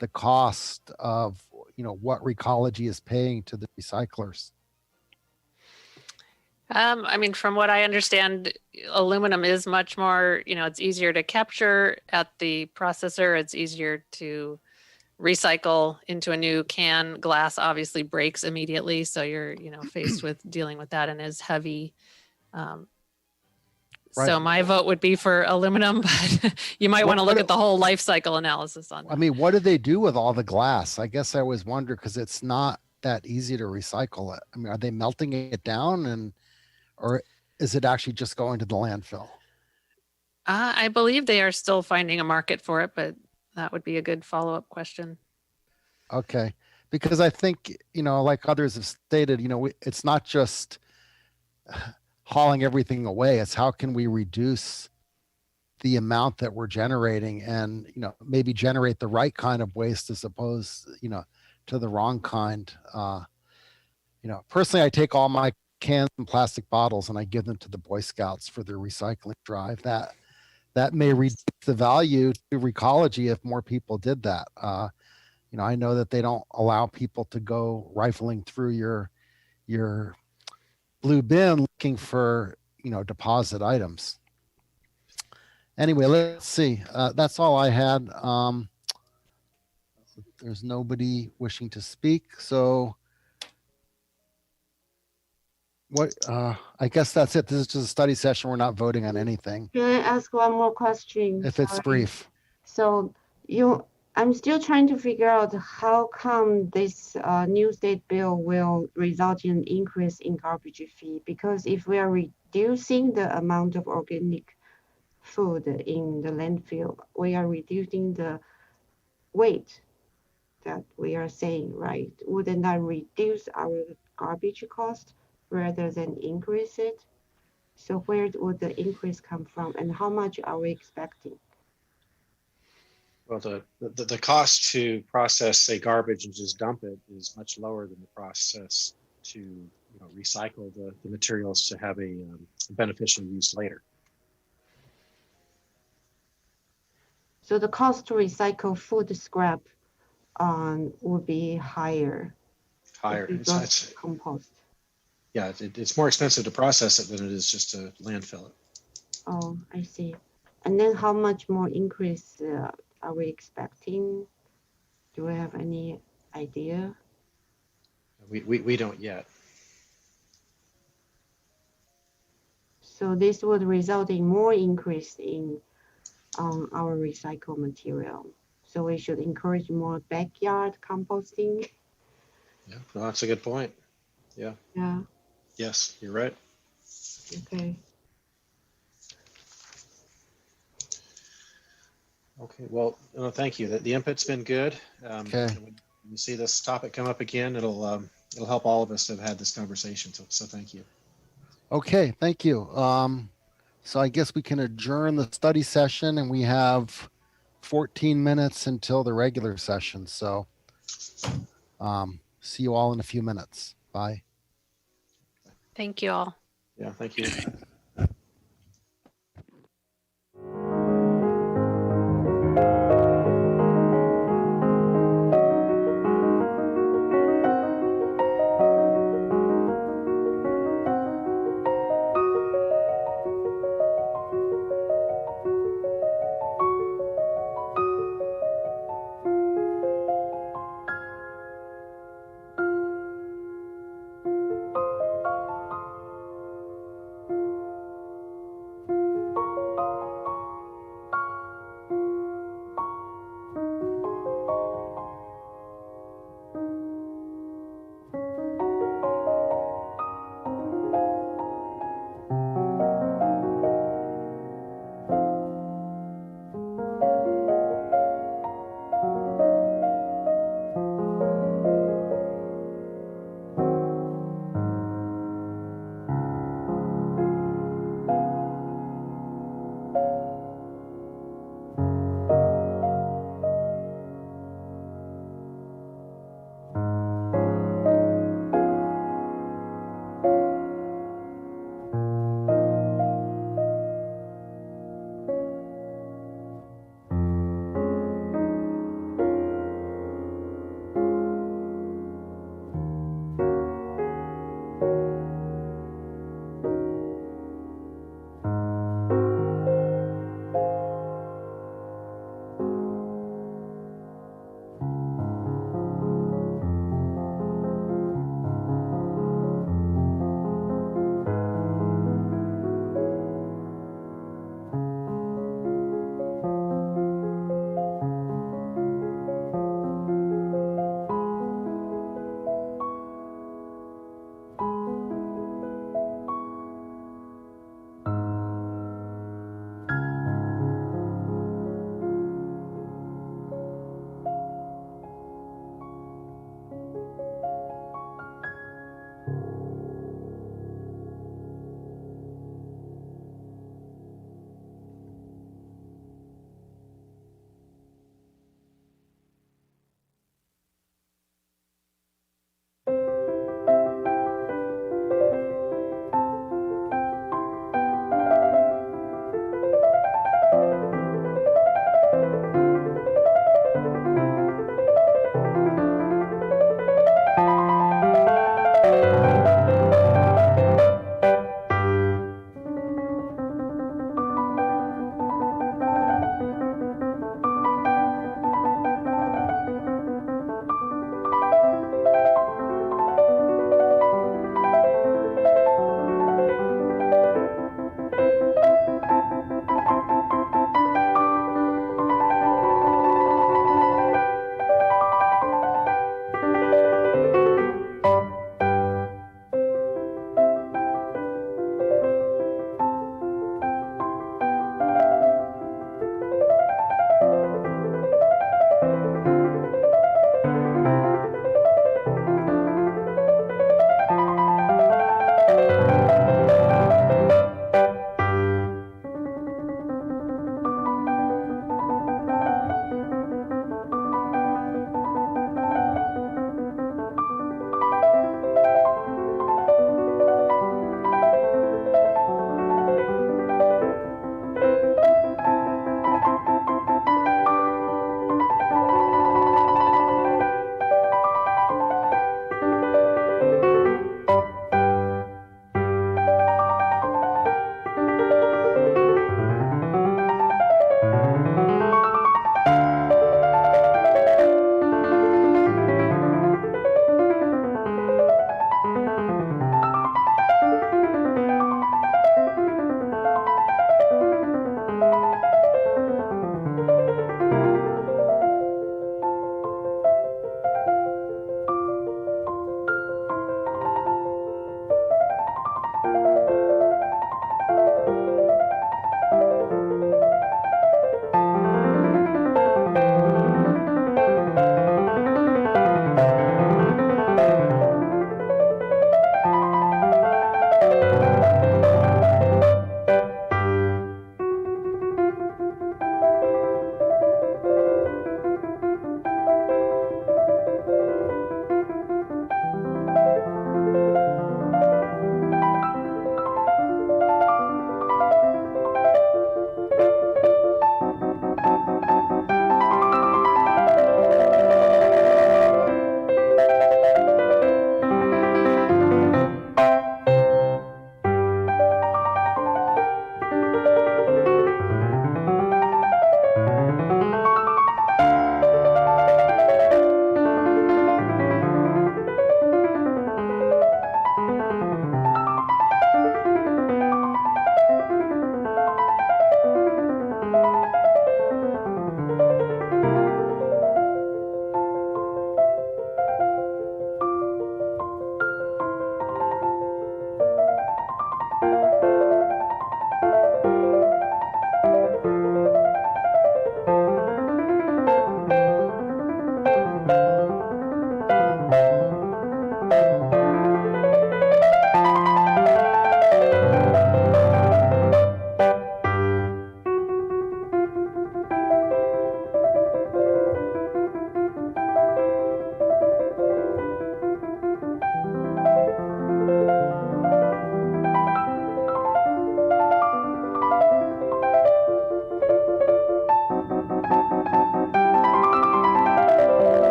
the cost of what Recology is paying to the recyclers? I mean, from what I understand, aluminum is much more, it's easier to capture at the processor. It's easier to recycle into a new can. Glass obviously breaks immediately. So you're, faced with dealing with that and is heavy. So my vote would be for aluminum, but you might want to look at the whole life cycle analysis on that. I mean, what do they do with all the glass? I guess I always wonder, because it's not that easy to recycle it. I mean, are they melting it down or is it actually just going to the landfill? I believe they are still finding a market for it, but that would be a good follow-up question. Okay. Because I think, like others have stated, it's not just hauling everything away. It's how can we reduce the amount that we're generating and, maybe generate the right kind of waste as opposed, to the wrong kind. Personally, I take all my cans and plastic bottles and I give them to the Boy Scouts for their recycling drive. That may reduce the value to Recology if more people did that. I know that they don't allow people to go rifling through your blue bin looking for, deposit items. Anyway, let's see. That's all I had. There's nobody wishing to speak. So I guess that's it. This is just a study session. We're not voting on anything Can I ask one more question? if it's Sorry. brief. So I'm still trying to figure out how come this new state bill will result in increase in garbage fee? Because if we are reducing the amount of organic food in the landfill, we are reducing the weight that we are saying, right? Wouldn't that reduce our garbage cost rather than increase it? So where would the increase come from, and how much are we expecting? Well, the cost to process, say, garbage and just dump it is much lower than the process to recycle the materials to have a beneficial use later. So the cost to recycle food scrap would be higher. Higher. if we go to compost. Yeah, it's more expensive to process it than it is just to landfill it. Oh, I see. And then how much more increase are we expecting? Do we have any idea? We don't yet. So this would result in more increase in our recycled material. So we should encourage more backyard composting. Yeah, well, that's a good point. Yeah. Yeah, Yes, you're right. okay. Okay, well, thank you. The input's been good. Okay. When you see this topic come up again, it'll help all of us to have had this conversation. So thank you. Okay, thank you. So I guess we can adjourn the study session, and we have 14 minutes until the regular session. So see you all in a few minutes. Bye. Thank you all. Yeah, thank you.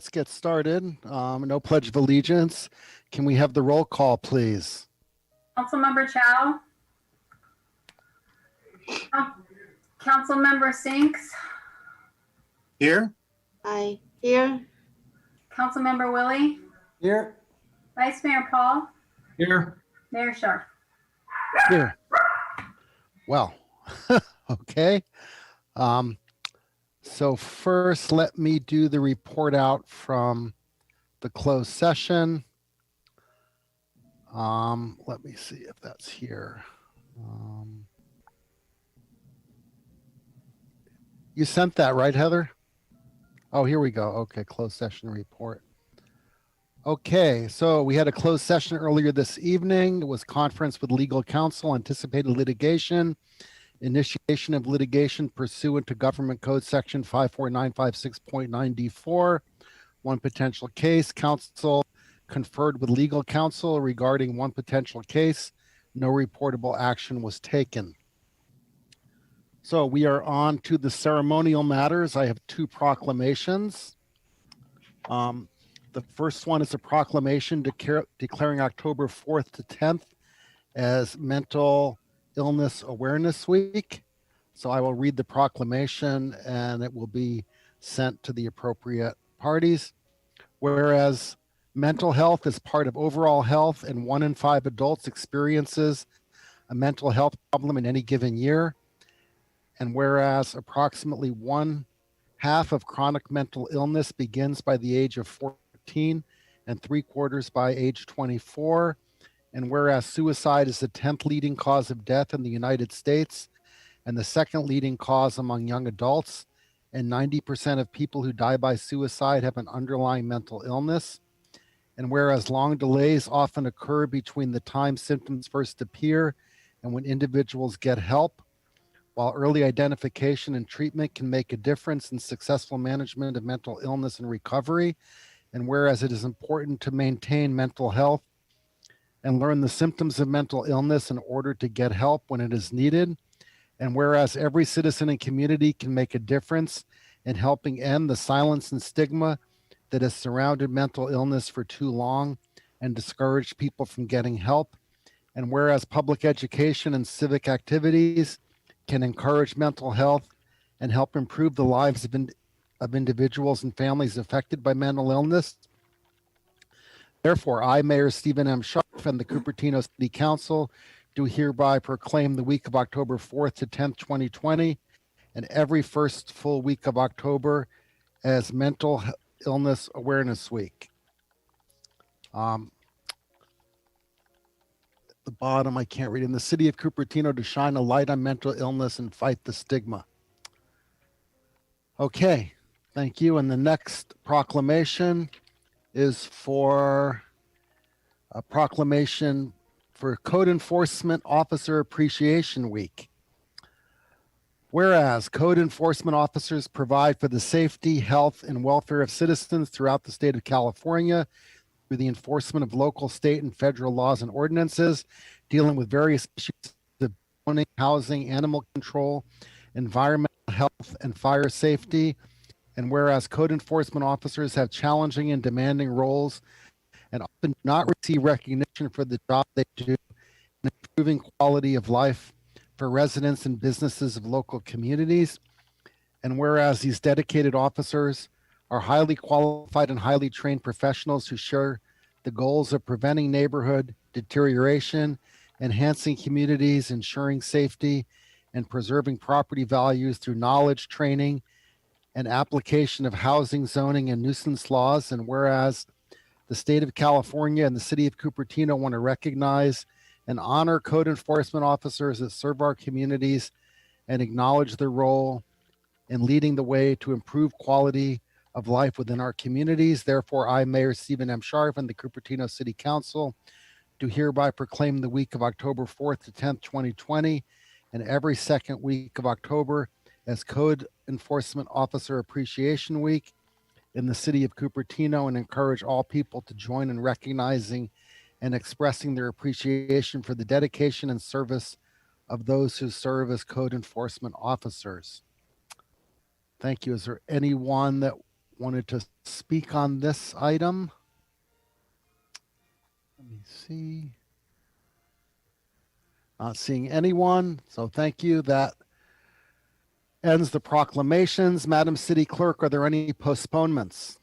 let's get started. No pledge of allegiance. Can we have the roll call, please? Councilmember Chow. Councilmember Sinks. Here? Aye. Here. Councilmember Willie. Here. Vice Mayor Paul. Here. Mayor Sharp. Here. Well, okay. So first, let me do the report out from the closed session. Let me see if that's here. You sent that, right, Heather? Oh, here we go. Okay, closed session report. Okay, so we had a closed session earlier this evening. It was conference with legal counsel, anticipated litigation, initiation of litigation pursuant to Government Code Section 54956.9D4. One potential case. Counsel conferred with legal counsel regarding one potential case. No reportable action was taken. So we are on to the ceremonial matters. I have two proclamations. The first one is a proclamation declaring October 4th to 10th as Mental Illness Awareness Week. So I will read the proclamation and it will be sent to the appropriate parties. Whereas mental health is part of overall health and 1 in 5 adults experiences a mental health problem in any given year. And whereas approximately 1/2 of chronic mental illness begins by the age of 14 and 3/4 by age 24. And whereas suicide is the 10th leading cause of death in the United States and the 2nd leading cause among young adults, and 90% of people who die by suicide have an underlying mental illness. And whereas long delays often occur between the time symptoms first appear and when individuals get help, while early identification and treatment can make a difference in successful management of mental illness and recovery, and whereas it is important to maintain mental health and learn the symptoms of mental illness in order to get help when it is needed, and whereas every citizen and community can make a difference in helping end the silence and stigma that has surrounded mental illness for too long and discouraged people from getting help, and whereas public education and civic activities can encourage mental health and help improve the lives of individuals and families affected by mental illness. Therefore, I, Mayor Stephen M. Sharp, and the Cupertino City Council do hereby proclaim the week of October 4th to 10th, 2020, and every first full week of October as Mental Illness Awareness Week. The bottom, I can't read. In the city of Cupertino to shine a light on mental illness and fight the stigma. Okay, thank you. And the next proclamation is for a proclamation for Code Enforcement Officer Appreciation Week. Whereas code enforcement officers provide for the safety, health, and welfare of citizens throughout the state of California through the enforcement of local, state, and federal laws and ordinances dealing with various issues of zoning, housing, animal control, environmental health, and fire safety. And whereas code enforcement officers have challenging and demanding roles and often do not receive recognition for the job they do in improving quality of life for residents and businesses of local communities. And whereas these dedicated officers are highly qualified and highly trained professionals who share the goals of preventing neighborhood deterioration, enhancing communities, ensuring safety, and preserving property values through knowledge, training, and application of housing, zoning, and nuisance laws. And whereas the state of California and the city of Cupertino want to recognize and honor code enforcement officers that serve our communities and acknowledge their role in leading the way to improve quality of life within our communities. Therefore, I, Mayor Stephen M. Sharp, and the Cupertino City Council do hereby proclaim the week of October 4th to 10th, 2020, and every second week of October as Code Enforcement Officer Appreciation Week in the city of Cupertino, and encourage all people to join in recognizing and expressing their appreciation for the dedication and service of those who serve as code enforcement officers. Thank you. Is there anyone that wanted to speak on this item? Let me see. Not seeing anyone, so thank you. That ends the proclamations. Madam City Clerk, are there any postponements?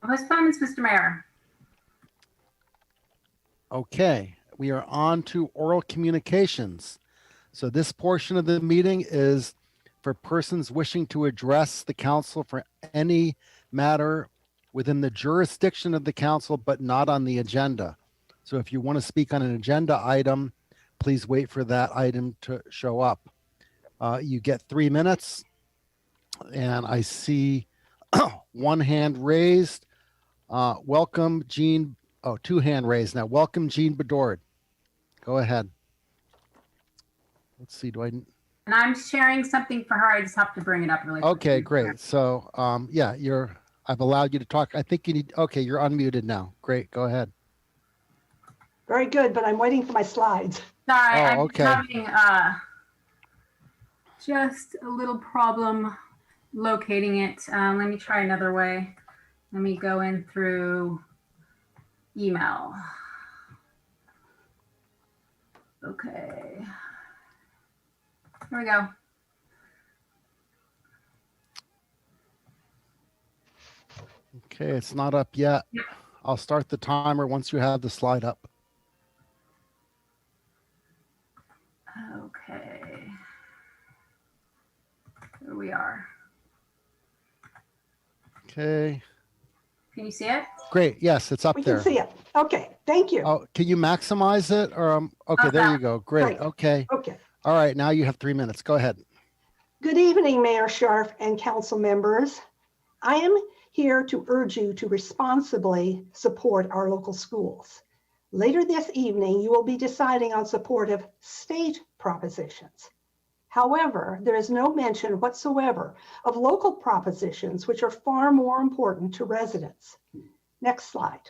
Postponements, Mr. Mayor. Okay, we are on to oral communications. So this portion of the meeting is for persons wishing to address the council for any matter within the jurisdiction of the council, but not on the agenda. So if you want to speak on an agenda item, please wait for that item to show up. You get 3 minutes, and I see one hand raised. Welcome, Jean. Oh, 2 hand raised now. Welcome, Jean Bedord. Go ahead. Let's see, do I? And I'm sharing something for her. I just have to bring it up really quick. Okay, great. So, yeah, I've allowed you to talk. I think you need, okay, you're unmuted now. Great, go ahead. Very good, but I'm waiting for my slides. Sorry, Oh, I'm okay. having just a little problem locating it. Let me try another way. Let me go in through email. Okay. Here we go. Okay, it's not up yet. Yep. I'll start the timer once you have the slide up. Okay. Here we are. Okay, Can you see it? great. Yes, it's up We there. can see it. Okay, thank you. Oh, can you maximize it or, okay, there you go. Great. Great. Okay. Okay. All right, now you have 3 minutes. Go ahead. Good evening, Mayor Scharf and council members. I am here to urge you to responsibly support our local schools. Later this evening, you will be deciding on support of state propositions. However, there is no mention whatsoever of local propositions, which are far more important to residents. Next slide.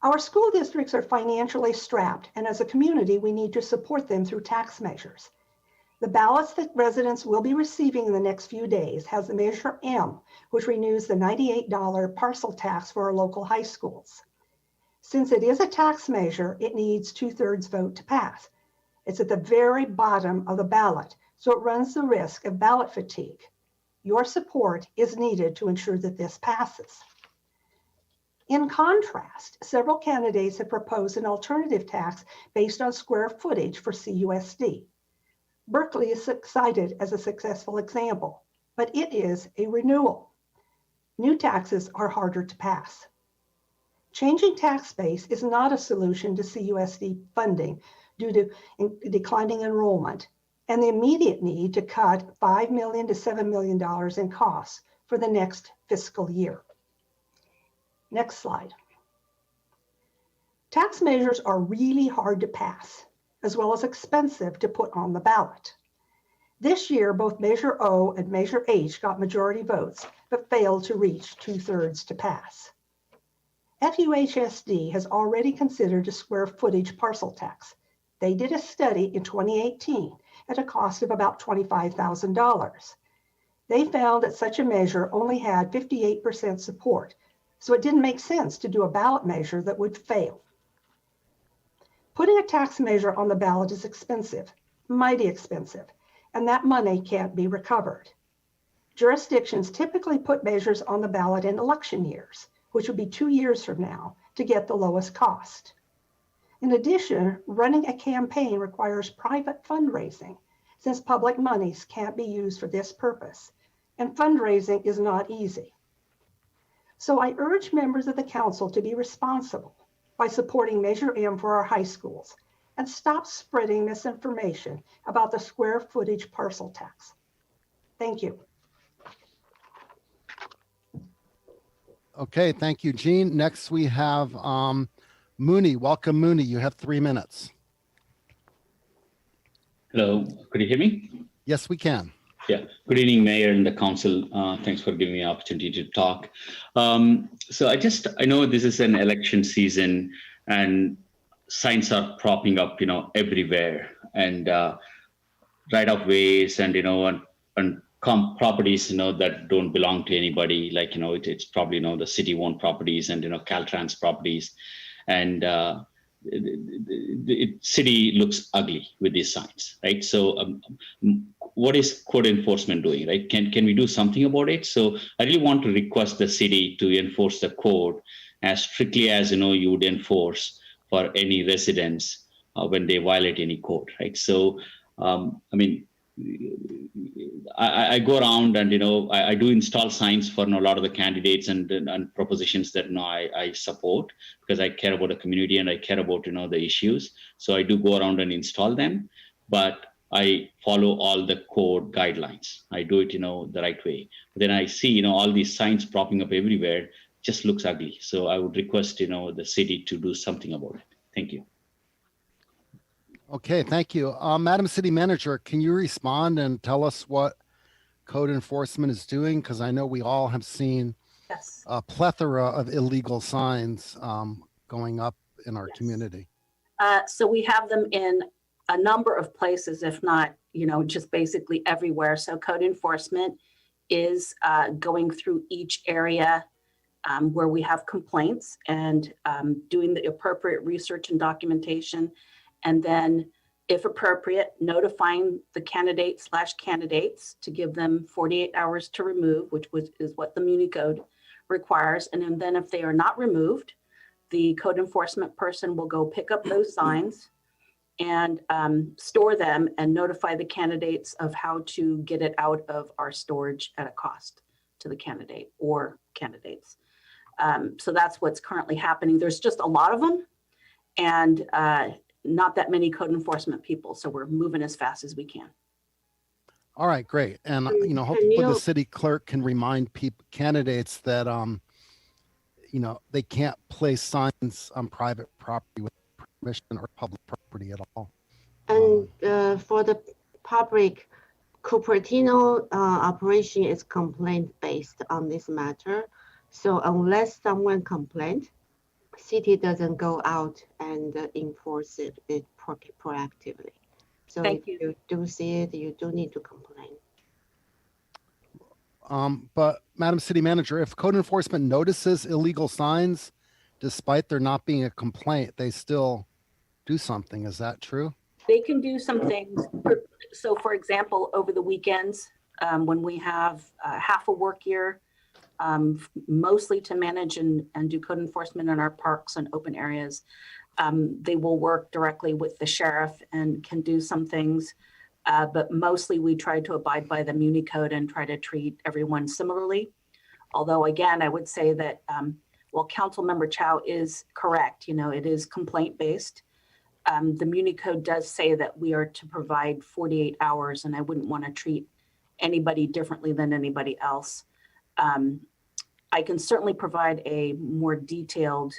Our school districts are financially strapped, and as a community, we need to support them through tax measures. The ballots that residents will be receiving in the next few days has the Measure M, which renews the $98 parcel tax for our local high schools. Since it is a tax measure, it needs 2/3 vote to pass. It's at the very bottom of the ballot, so it runs the risk of ballot fatigue. Your support is needed to ensure that this passes. In contrast, several candidates have proposed an alternative tax based on square footage for CUSD. Berkeley is cited as a successful example, but it is a renewal. New taxes are harder to pass. Changing tax base is not a solution to CUSD funding due to declining enrollment and the immediate need to cut $5 million to $7 million in costs for the next fiscal year. Next slide. Tax measures are really hard to pass, as well as expensive to put on the ballot. This year, both Measure O and Measure H got majority votes, but failed to reach 2/3 to pass. FUHSD has already considered a square footage parcel tax. They did a study in 2018 at a cost of about $25,000. They found that such a measure only had 58% support, so it didn't make sense to do a ballot measure that would fail. Putting a tax measure on the ballot is expensive, mighty expensive, and that money can't be recovered. Jurisdictions typically put measures on the ballot in election years, which would be 2 years from now, to get the lowest cost. In addition, running a campaign requires private fundraising, since public monies can't be used for this purpose, and fundraising is not easy. So I urge members of the council to be responsible by supporting Measure M for our high schools and stop spreading misinformation about the square footage parcel tax. Thank you. Okay, thank you, Jean. Next we have Mooney. Welcome, Mooney. You have 3 minutes. Hello, could you hear me? Yes, we can. Yeah, good evening, Mayor and the Council. Thanks for giving me the opportunity to talk. So I know this is an election season and signs are propping up, everywhere. And right of ways and, and properties, that don't belong to anybody. Like, it's probably, the city owned properties and, Caltrans properties. And the city looks ugly with these signs, right? So what is code enforcement doing, right? Can we do something about it? So I really want to request the city to enforce the code as strictly as, you would enforce for any residents when they violate any code, right? So, I go around and, I do install signs for a lot of the candidates and propositions that I support, because I care about the community and I care about, the issues. So I do go around and install them, but I follow all the code guidelines. I do it, the right way. But then I see, all these signs popping up everywhere, just looks ugly. So I would request, the city to do something about it. Thank you. Okay, thank you. Madam City Manager, can you respond and tell us what code enforcement is doing? Because I know we all have seen Yes. a plethora of illegal signs going up in our Yes. community. So we have them in a number of places, if not, just basically everywhere. So code enforcement is going through each area where we have complaints and doing the appropriate research and documentation. And then, if appropriate, notifying the candidates to give them 48 hours to remove, which is what the Muni Code requires. And then if they are not removed, the code enforcement person will go pick up those signs and store them and notify the candidates of how to get it out of our storage at a cost to the candidate or candidates. So that's what's currently happening. There's just a lot of them. And not that many code enforcement people, so we're moving as fast as we can. All right, great. And Can hopefully you- the city clerk can remind candidates that they can't place signs on private property with permission or public property at all. And for the public, Cupertino operation is complaint based on this matter. So unless someone complained, city doesn't go out and enforce it proactively. So Thank if you do see it, you do need to complain. But Madam City Manager, if code enforcement notices illegal signs, despite there not being a complaint, they still do something. Is that true? They can do some things. So for example, over the weekends, when we have half a work year, mostly to manage and do code enforcement in our parks and open areas, they will work directly with the sheriff and can do some things. But mostly we try to abide by the Muni Code and try to treat everyone similarly. Although again, I would say that while Councilmember Chow is correct, it is complaint based. The Muni Code does say that we are to provide 48 hours, and I wouldn't want to treat anybody differently than anybody else. I can certainly provide a more detailed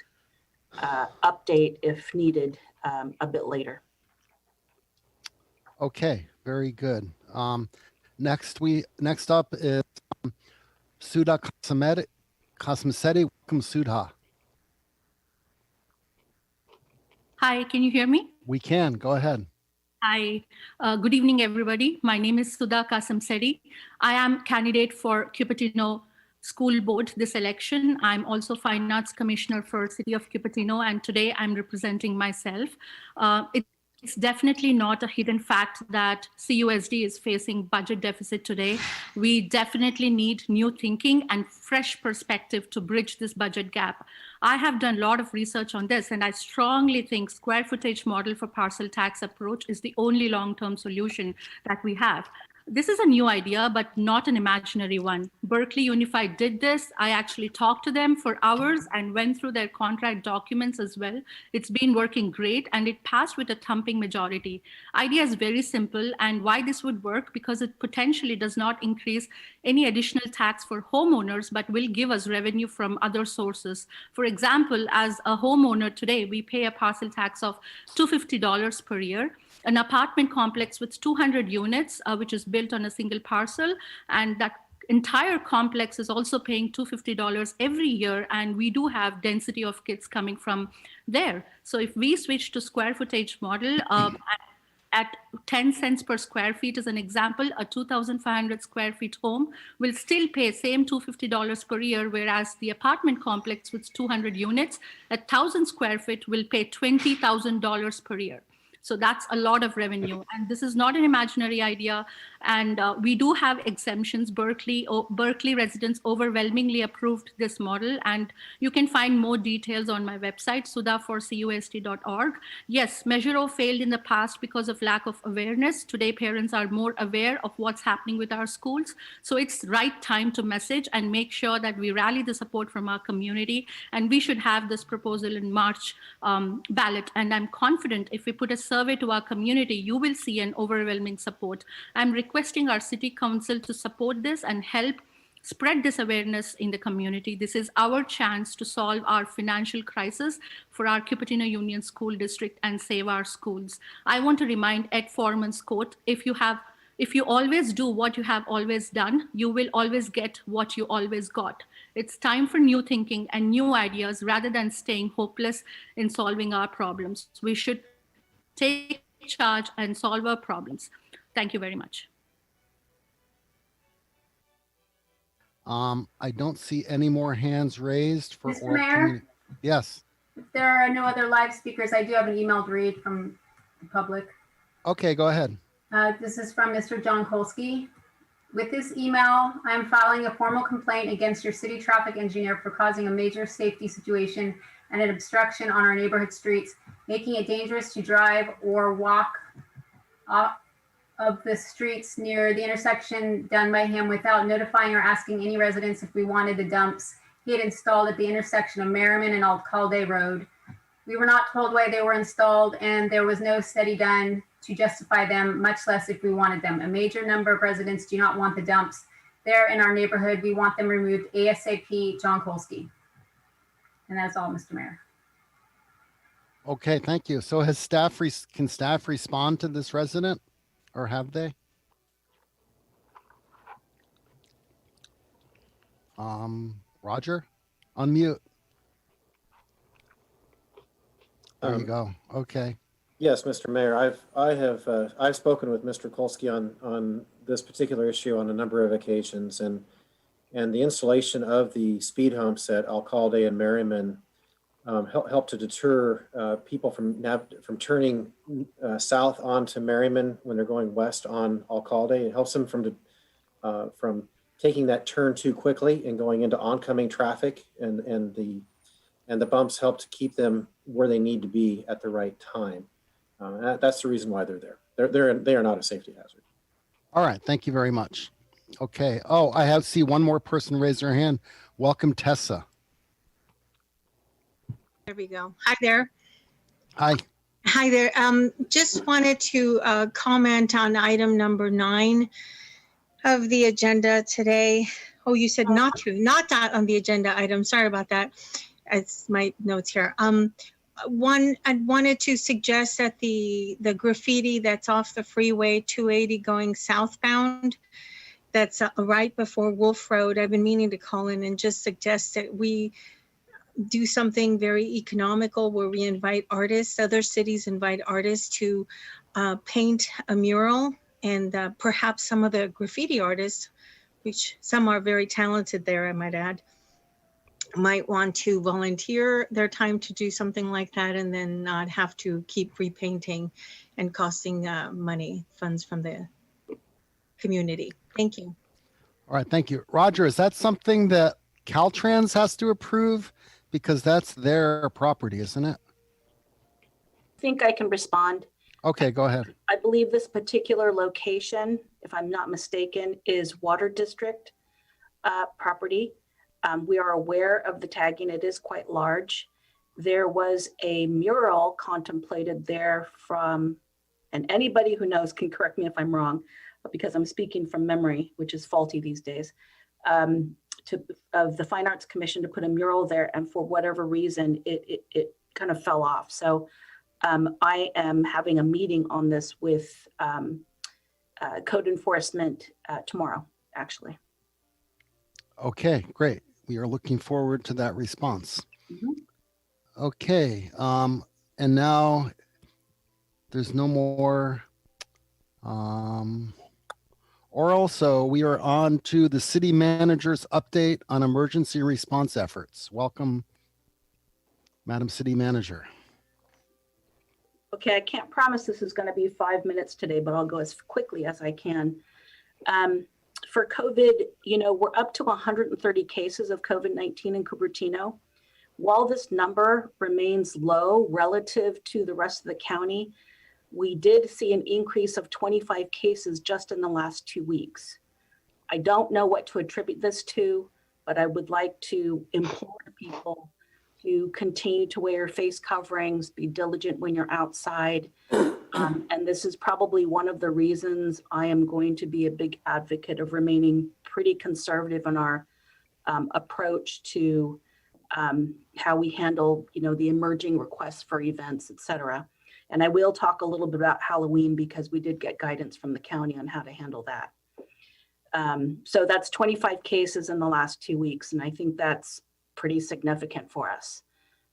update if needed a bit later. Okay, very good. Next up is Sudha Kasamseti. Welcome, Sudha. Hi, can you hear me? We can. Go ahead. Hi, good evening, everybody. My name is Sudha Kasamseti. I am candidate for Cupertino School Board this election. I'm also Fine Arts Commissioner for City of Cupertino, and today I'm representing myself. It's definitely not a hidden fact that CUSD is facing budget deficit today. We definitely need new thinking and fresh perspective to bridge this budget gap. I have done a lot of research on this, and I strongly think square footage model for parcel tax approach is the only long-term solution that we have. This is a new idea, but not an imaginary one. Berkeley Unified did this. I actually talked to them for hours and went through their contract documents as well. It's been working great, and it passed with a thumping majority. Idea is very simple, and why this would work, because it potentially does not increase any additional tax for homeowners, but will give us revenue from other sources. For example, as a homeowner today, we pay a parcel tax of $250 per year. An apartment complex with 200 units, which is built on a single parcel, and that entire complex is also paying $250 every year, and we do have density of kids coming from there. So if we switch to square footage model, At 10 cents per square feet, as an example, a 2,500 square feet home will still pay same $250 per year, whereas the apartment complex with 200 units at 1,000 square feet will pay $20,000 per year. So that's a lot of revenue. And this is not an imaginary idea. And we do have exemptions. Berkeley residents overwhelmingly approved this model. And you can find more details on my website, suda4cust.org. Yes, Measure O failed in the past because of lack of awareness. Today, parents are more aware of what's happening with our schools. So it's right time to message and make sure that we rally the support from our community. And we should have this proposal in March ballot. And I'm confident if we put a survey to our community, you will see an overwhelming support. I'm requesting our city council to support this and help spread this awareness in the community. This is our chance to solve our financial crisis for our Cupertino Union School District and save our schools. I want to remind Ed Foreman's quote, if you always do what you have always done, you will always get what you always got. It's time for new thinking and new ideas rather than staying hopeless in solving our problems. We should take charge and solve our problems. Thank you very much. I don't see any more hands raised for Mr. oral Mayor? communi- Yes. If there are no other live speakers, I do have an email to read from the public. Okay, go ahead. This is from Mr. John Kolsky. With this email, I am filing a formal complaint against your city traffic engineer for causing a major safety situation and an obstruction on our neighborhood streets, making it dangerous to drive or walk off of the streets near the intersection done by him without notifying or asking any residents if we wanted the dumps he had installed at the intersection of Merriman and Alcalde Road. We were not told why they were installed, and there was no study done to justify them, much less if we wanted them. A major number of residents do not want the dumps there in our neighborhood. We want them removed ASAP. John Kolsky. And that's all, Mr. Mayor. Okay, thank you. So has can staff respond to this resident, or have they? Roger, unmute. There you go. Okay. Yes, Mr. Mayor, I've spoken with Mr. Kolsky on this particular issue on a number of occasions, and the installation of the speed humps at Alcalde and Merriman helped to deter people from turning south onto Merriman when they're going west on Alcalde. It helps them from taking that turn too quickly and going into oncoming traffic, and the bumps help to keep them where they need to be at the right time. That's the reason why they're there. They are not a safety hazard. All right. Thank you very much. Okay. Oh, I see one more person raise their hand. Welcome, Tessa. There we go. Hi there. Hi. Hi there. Just wanted to comment on item number 9 of the agenda today. Oh, you said not that on the agenda item. Sorry about that. It's my notes here. I wanted to suggest that the graffiti that's off the freeway 280 going southbound, that's right before Wolf Road. I've been meaning to call in and just suggest that we do something very economical where we invite artists, other cities invite artists to paint a mural, and perhaps some of the graffiti artists, which some are very talented there, I might add, might want to volunteer their time to do something like that and then not have to keep repainting and costing funds from the community. Thank you. All right. Thank you. Roger, is that something that Caltrans has to approve? Because that's their property, isn't it? I think I can respond. Okay, go ahead. I believe this particular location, if I'm not mistaken, is Water District property. We are aware of the tagging. It is quite large. There was a mural contemplated there from, and anybody who knows can correct me if I'm wrong, but because I'm speaking from memory, which is faulty these days, of the Fine Arts Commission to put a mural there, and for whatever reason, it kind of fell off. So I am having a meeting on this with code enforcement tomorrow, actually. Okay, great. We are looking forward to that response. Okay, and now there's no more Or also, we are on to the city manager's update on emergency response efforts. Welcome, Madam City Manager. Okay, I can't promise this is going to be 5 minutes today, but I'll go as quickly as I can. For COVID, we're up to 130 cases of COVID-19 in Cupertino. While this number remains low relative to the rest of the county, we did see an increase of 25 cases just in the last 2 weeks. I don't know what to attribute this to, but I would like to implore people to continue to wear face coverings, be diligent when you're outside. And this is probably one of the reasons I am going to be a big advocate of remaining pretty conservative in our approach to how we handle, the emerging requests for events, et cetera. And I will talk a little bit about Halloween because we did get guidance from the county on how to handle that. So that's 25 cases in the last 2 weeks. And I think that's pretty significant for us.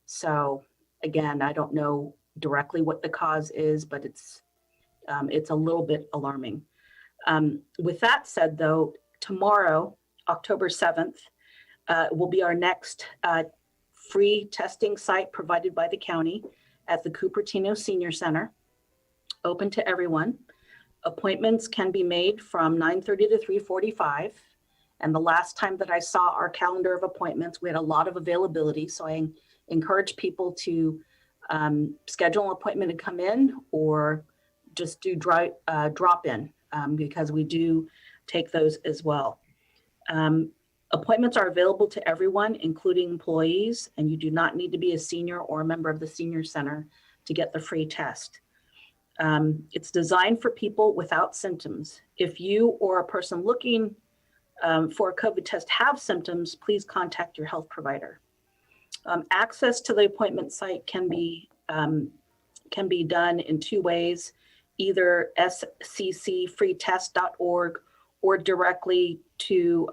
So again, I don't know directly what the cause is, but it's a little bit alarming. With that said, though, tomorrow, October 7th, will be our next free testing site provided by the county at the Cupertino Senior Center, open to everyone. Appointments can be made from 9:30 to 3:45. And the last time that I saw our calendar of appointments, we had a lot of availability. So I encourage people to schedule an appointment to come in or just do drop in because we do take those as well. Appointments are available to everyone, including employees, and you do not need to be a senior or a member of the senior center to get the free test. It's designed for people without symptoms. If you or a person looking for a COVID test have symptoms, please contact your health provider. Access to the appointment site can be done in 2 ways, either sccfreetest.org or directly to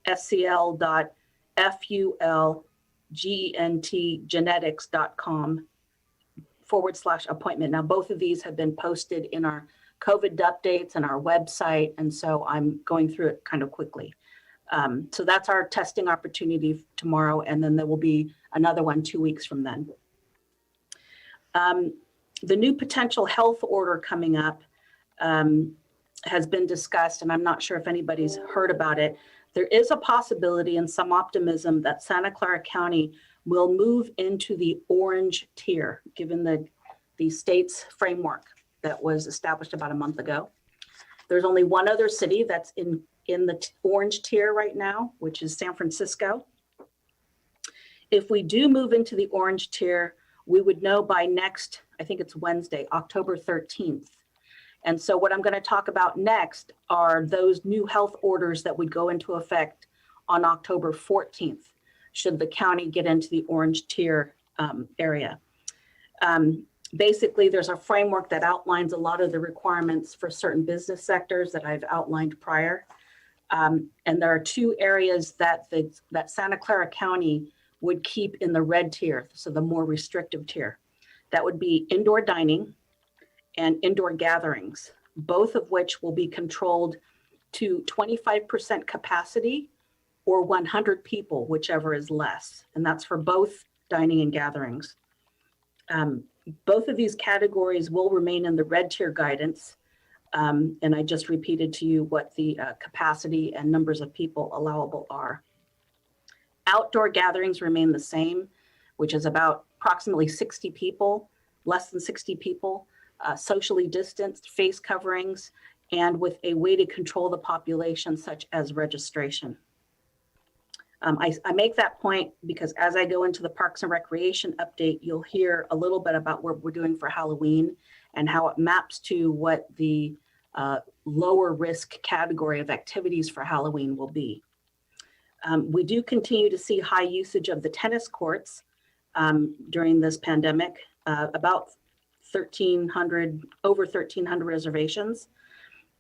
scl.fulgentgenetics.com/appointment. Now, both of these have been posted in our COVID updates and our website, and so I'm going through it kind of quickly. So that's our testing opportunity tomorrow, and then there will be another one 2 weeks from then. The new potential health order coming up has been discussed, and I'm not sure if anybody's heard about it. There is a possibility and some optimism that Santa Clara County will move into the orange tier, given the state's framework that was established about a month ago. There's only one other city that's in the orange tier right now, which is San Francisco. If we do move into the orange tier, we would know by next, I think it's Wednesday, October 13th. And so what I'm going to talk about next are those new health orders that would go into effect on October 14th, should the county get into the orange tier area. Basically, there's a framework that outlines a lot of the requirements for certain business sectors that I've outlined prior. And there are 2 areas that Santa Clara County would keep in the red tier, so the more restrictive tier. That would be indoor dining and indoor gatherings, both of which will be controlled to 25% capacity or 100 people, whichever is less. And that's for both dining and gatherings. Both of these categories will remain in the red tier guidance. And I just repeated to you what the capacity and numbers of people allowable are. Outdoor gatherings remain the same, which is about approximately 60 people, less than 60 people, socially distanced, face coverings, and with a way to control the population, such as registration. I make that point because as I go into the Parks and Recreation update, you'll hear a little bit about what we're doing for Halloween and how it maps to what the lower risk category of activities for Halloween will be. We do continue to see high usage of the tennis courts during this pandemic, about over 1,300 reservations,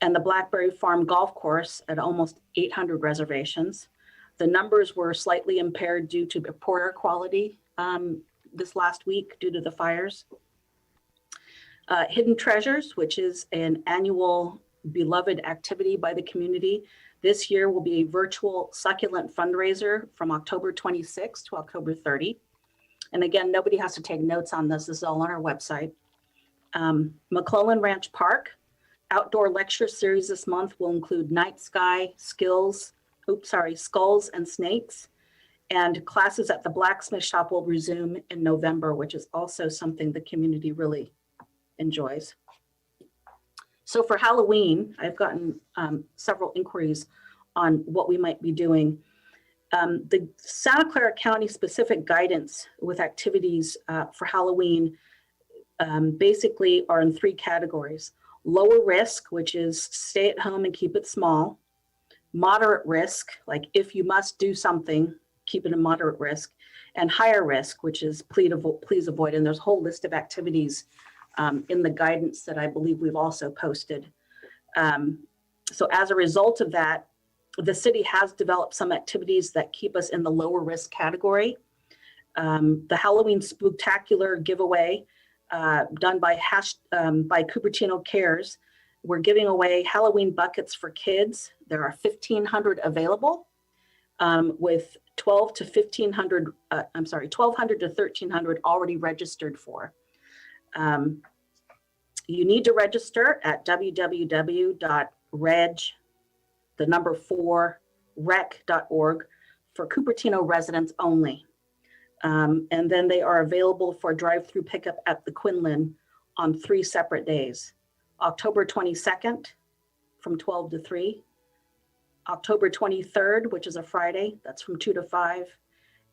and the Blackberry Farm Golf Course at almost 800 reservations. The numbers were slightly impaired due to poor air quality this last week due to the fires. Hidden Treasures, which is an annual beloved activity by the community. This year will be a virtual succulent fundraiser from October 26th to October 30. And again, nobody has to take notes on this. This is all on our website. McClellan Ranch Park outdoor lecture series this month will include Night Sky, Skulls and Snakes. And classes at the blacksmith shop will resume in November, which is also something the community really enjoys. So for Halloween, I've gotten several inquiries on what we might be doing. The Santa Clara County specific guidance with activities for Halloween basically are in 3 categories. Lower risk, which is stay at home and keep it small. Moderate risk, like if you must do something, keep it a moderate risk. And higher risk, which is please avoid. And there's a whole list of activities in the guidance that I believe we've also posted. So as a result of that, the city has developed some activities that keep us in the lower risk category. The Halloween Spooktacular giveaway done by Cupertino Cares. We're giving away Halloween buckets for kids. There are 1,500 available with 1,200 to 1,300 already registered for. You need to register at www.rec.org for Cupertino residents only. And then they are available for drive-through pickup at the Quinlan on 3 separate days. October 22nd from 12 to 3. October 23rd, which is a Friday, that's from 2 to 5.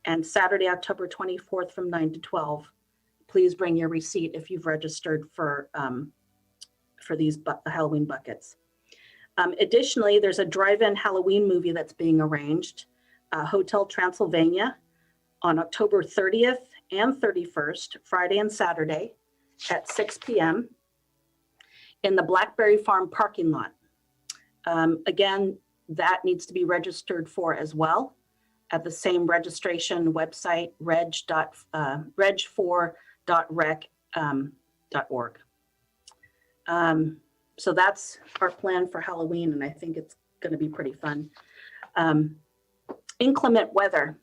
And Saturday, October 24th from 9 to 12. Please bring your receipt if you've registered for these Halloween buckets. Additionally, there's a drive-in Halloween movie that's being arranged, Hotel Transylvania, on October 30th and 31st, Friday and Saturday at 6 p.m. in the Blackberry Farm parking lot. Again, that needs to be registered for as well at the same registration website, reg4.rec.org. So that's our plan for Halloween, and I think it's going to be pretty fun. Inclement weather,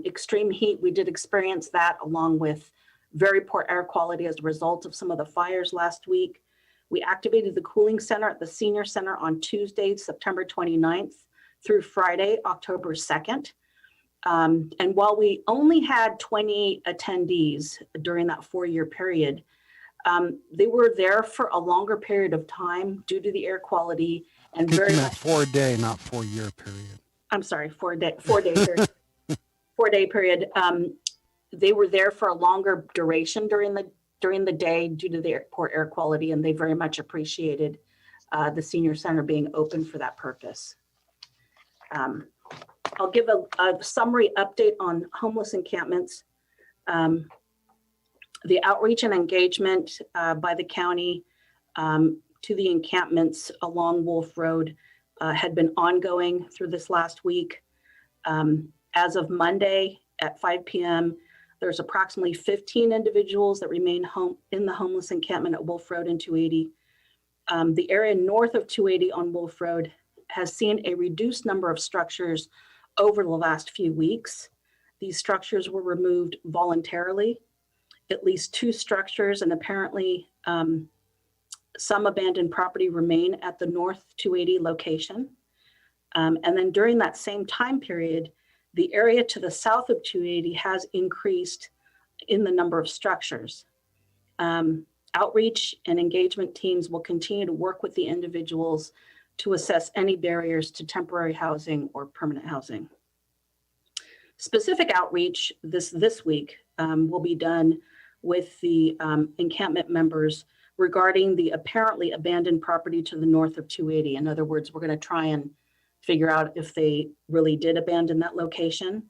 extreme heat, we did experience that along with very poor air quality as a result of some of the fires last week. We activated the cooling center at the senior center on Tuesday, September 29th through Friday, October 2nd. And while we only had 20 attendees during that 4-year period, they were there for a longer period of time due to the air quality and I think very you much, meant 4-day, not 4-year period. I'm sorry, 4-day period. 4-day period. They were there for a longer duration during the day due to the poor air quality, and they very much appreciated the senior center being open for that purpose. I'll give a summary update on homeless encampments. The outreach and engagement by the county to the encampments along Wolf Road had been ongoing through this last week. As of Monday at 5 p.m., there's approximately 15 individuals that remain in the homeless encampment at Wolf Road and 280. The area north of 280 on Wolf Road has seen a reduced number of structures over the last few weeks. These structures were removed voluntarily. At least 2 structures and apparently some abandoned property remain at the north 280 location. And then during that same time period, the area to the south of 280 has increased in the number of structures. Outreach and engagement teams will continue to work with the individuals to assess any barriers to temporary housing or permanent housing. Specific outreach this week will be done with the encampment members regarding the apparently abandoned property to the north of 280. In other words, we're going to try and figure out if they really did abandon that location.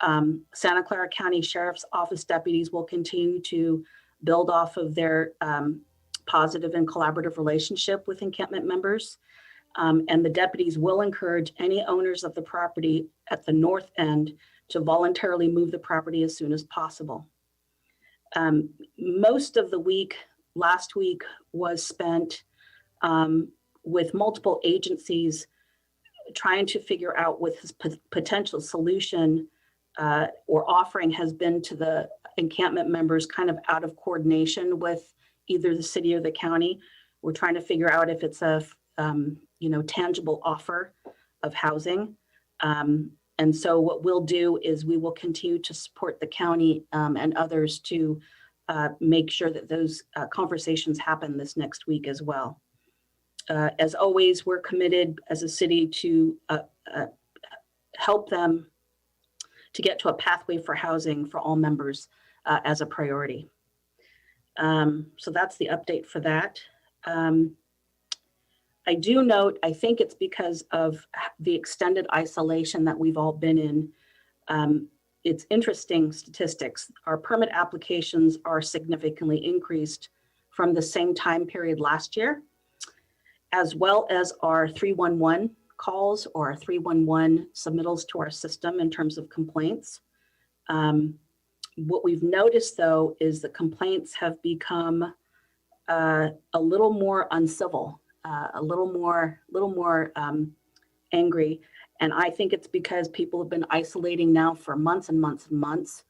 Santa Clara County Sheriff's Office deputies will continue to build off of their positive and collaborative relationship with encampment members. And the deputies will encourage any owners of the property at the north end to voluntarily move the property as soon as possible. Most of the week, last week was spent with multiple agencies trying to figure out what his potential solution or offering has been to the encampment members, kind of out of coordination with either the city or the county. We're trying to figure out if it's a tangible offer of housing. And so what we'll do is we will continue to support the county and others to make sure that those conversations happen this next week as well. As always, we're committed as a city to help them to get to a pathway for housing for all members as a priority. So that's the update for that. I do note, I think it's because of the extended isolation that we've all been in. It's interesting statistics. Our permit applications are significantly increased from the same time period last year, as well as our 311 calls or our 311 submittals to our system in terms of complaints. What we've noticed though is the complaints have become a little more uncivil, a little more angry. And I think it's because people have been isolating now for months and months and months.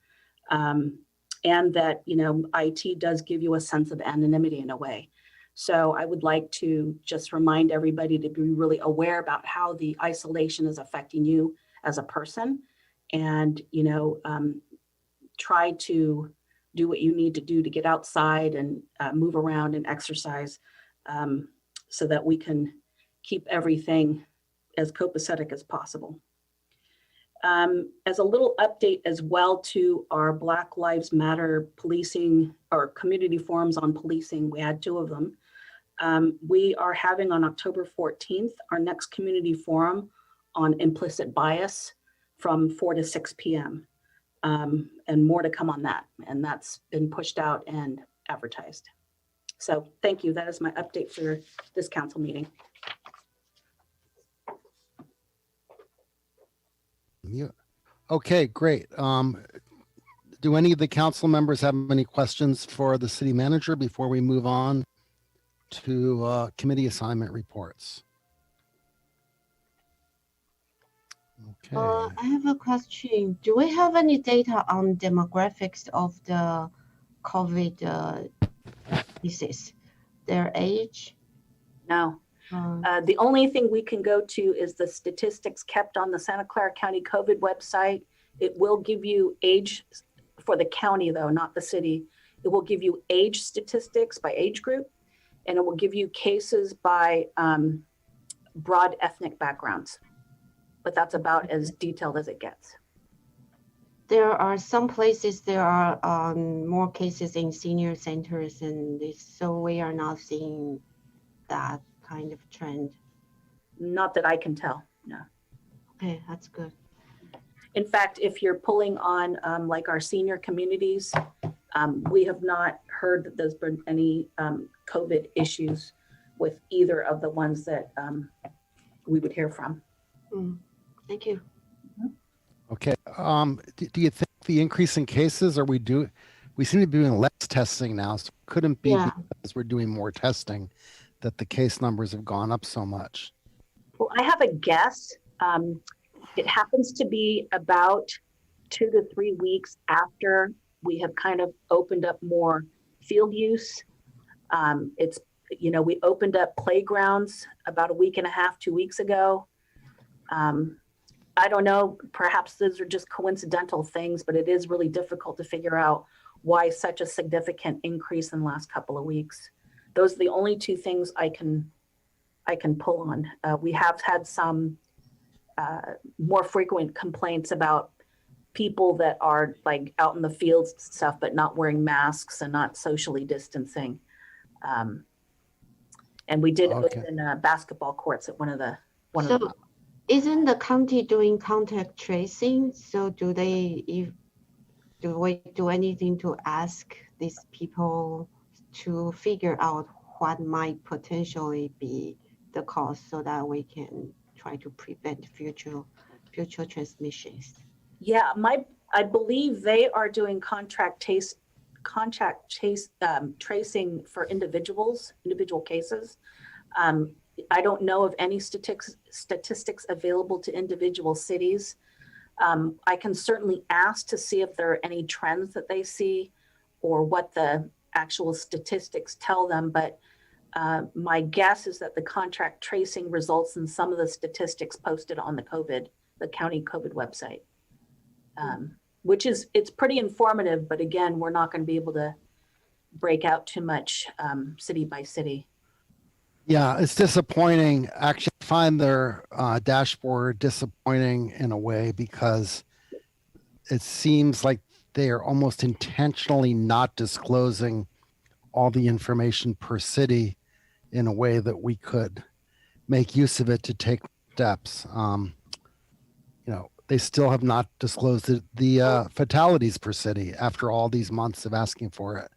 And that, IT does give you a sense of anonymity in a way. So I would like to just remind everybody to be really aware about how the isolation is affecting you as a person, and, try to do what you need to do to get outside and move around and exercise so that we can keep everything as copacetic as possible. As a little update as well to our Black Lives Matter policing or community forums on policing, we had 2 of them. We are having on October 14th, our next community forum on implicit bias from 4 to 6 p.m. And more to come on that. And that's been pushed out and advertised. So thank you. That is my update for this council meeting. Yeah. Okay, great. Do any of the council members have any questions for the city manager before we move on to committee assignment reports? Okay. I have a question. Do we have any data on demographics of the COVID cases, their age? No. The only thing we can go to is the statistics kept on the Santa Clara County COVID website. It will give you age for the county though, not the city. It will give you age statistics by age group, and it will give you cases by broad ethnic backgrounds. But that's about as detailed as it gets. There are some places there are more cases in senior centers, and so we are not seeing that kind of trend. Not that I can tell, no. Okay, that's good. In fact, if you're pulling on like our senior communities, we have not heard that there's been any COVID issues with either of the ones that we would hear from. Thank you. Okay. Do you think the increase in cases, we seem to be doing less testing now, so it couldn't be because we're doing more testing that the case numbers have gone up so much? Well, I have a guess. It happens to be about 2 to 3 weeks after we have kind of opened up more field use. We opened up playgrounds about a week and a half, 2 weeks ago. I don't know, perhaps those are just coincidental things, but it is really difficult to figure out why such a significant increase in the last couple of weeks. Those are the only 2 things I can pull on. We have had some more frequent complaints about people that are like out in the fields and stuff, but not wearing masks and not socially distancing. And we did open basketball courts at one of them. Isn't the county doing contact tracing? So do we do anything to ask these people to figure out what might potentially be the cause so that we can try to prevent future transmissions? Yeah, I believe they are doing contact contact tracing for individual cases. I don't know of any statistics available to individual cities. I can certainly ask to see if there are any trends that they see or what the actual statistics tell them, but my guess is that the contact tracing results in some of the statistics posted on the county COVID website, which it's pretty informative, but again, we're not going to be able to break out too much city by city. Yeah, it's disappointing. Actually, I find their dashboard disappointing in a way because it seems like they are almost intentionally not disclosing all the information per city in a way that we could make use of it to take steps. They still have not disclosed the fatalities per city after all these months of asking for it.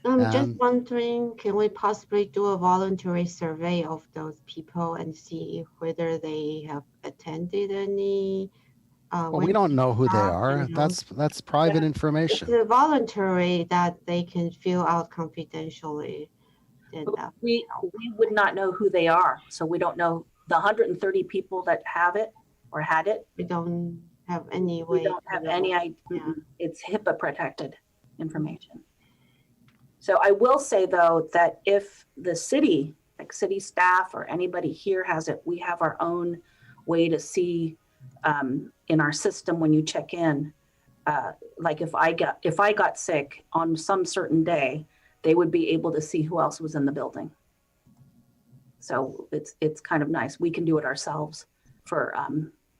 I'm just wondering, can we possibly do a voluntary survey of those people and see whether they have attended any? Well, we don't know who they are. That's private information. It's voluntary that they can fill out confidentially. We would not know who they are, so we don't know the 130 people that have it or had it. We don't have any way. We don't have any idea. It's HIPAA protected information. So I will say though that if the city, like city staff or anybody here has it, we have our own way to see in our system when you check in. Like if I got sick on some certain day, they would be able to see who else was in the building. So it's kind of nice. We can do it ourselves for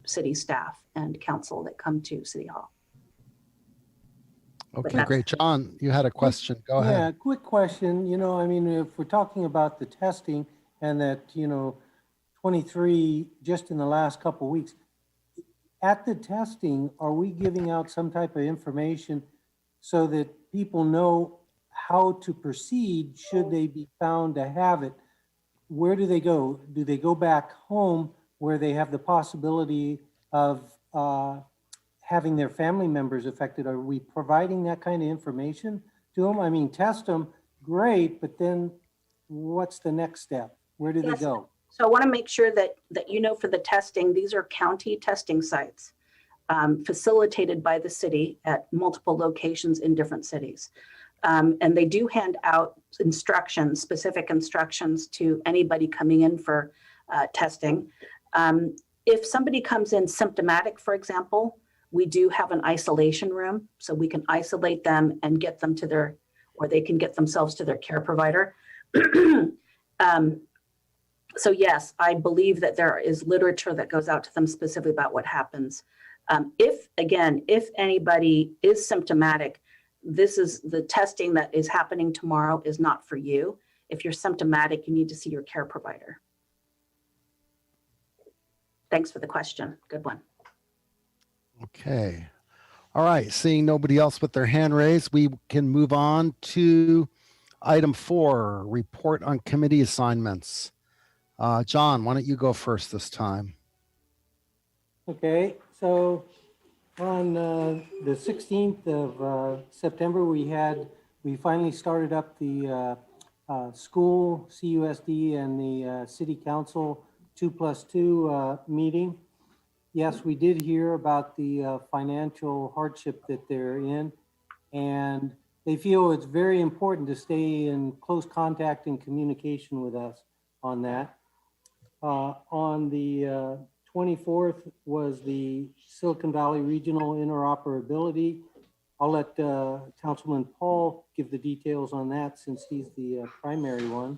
city staff and council that come to City Hall. Okay, great. John, you had a question. Go ahead. Yeah, quick question. I mean, if we're talking about the testing and that, 23 just in the last couple of weeks, at the testing, are we giving out some type of information so that people know how to proceed should they be found to have it? Where do they go? Do they go back home where they have the possibility of having their family members affected? Are we providing that kind of information to them? I mean, test them, great, but then what's the next step? Where do they go? So I want to make sure that for the testing, these are county testing sites facilitated by the city at multiple locations in different cities. And they do hand out instructions, specific instructions to anybody coming in for testing. If somebody comes in symptomatic, for example, we do have an isolation room, so we can isolate them and get them to or they can get themselves to their care provider. So yes, I believe that there is literature that goes out to them specifically about what happens. If anybody is symptomatic, this is the testing that is happening tomorrow is not for you. If you're symptomatic, you need to see your care provider. Thanks for the question. Good one. Okay. All right. Seeing nobody else with their hand raised, we can move on to item 4, report on committee assignments. John, why don't you go first this time? Okay, so on the 16th of September, we finally started up the school, CUSD, and the city council 2+2 meeting. Yes, we did hear about the financial hardship that they're in, and they feel it's very important to stay in close contact and communication with us on that. On the 24th was the Silicon Valley Regional Interoperability. I'll let Councilman Paul give the details on that since he's the primary one.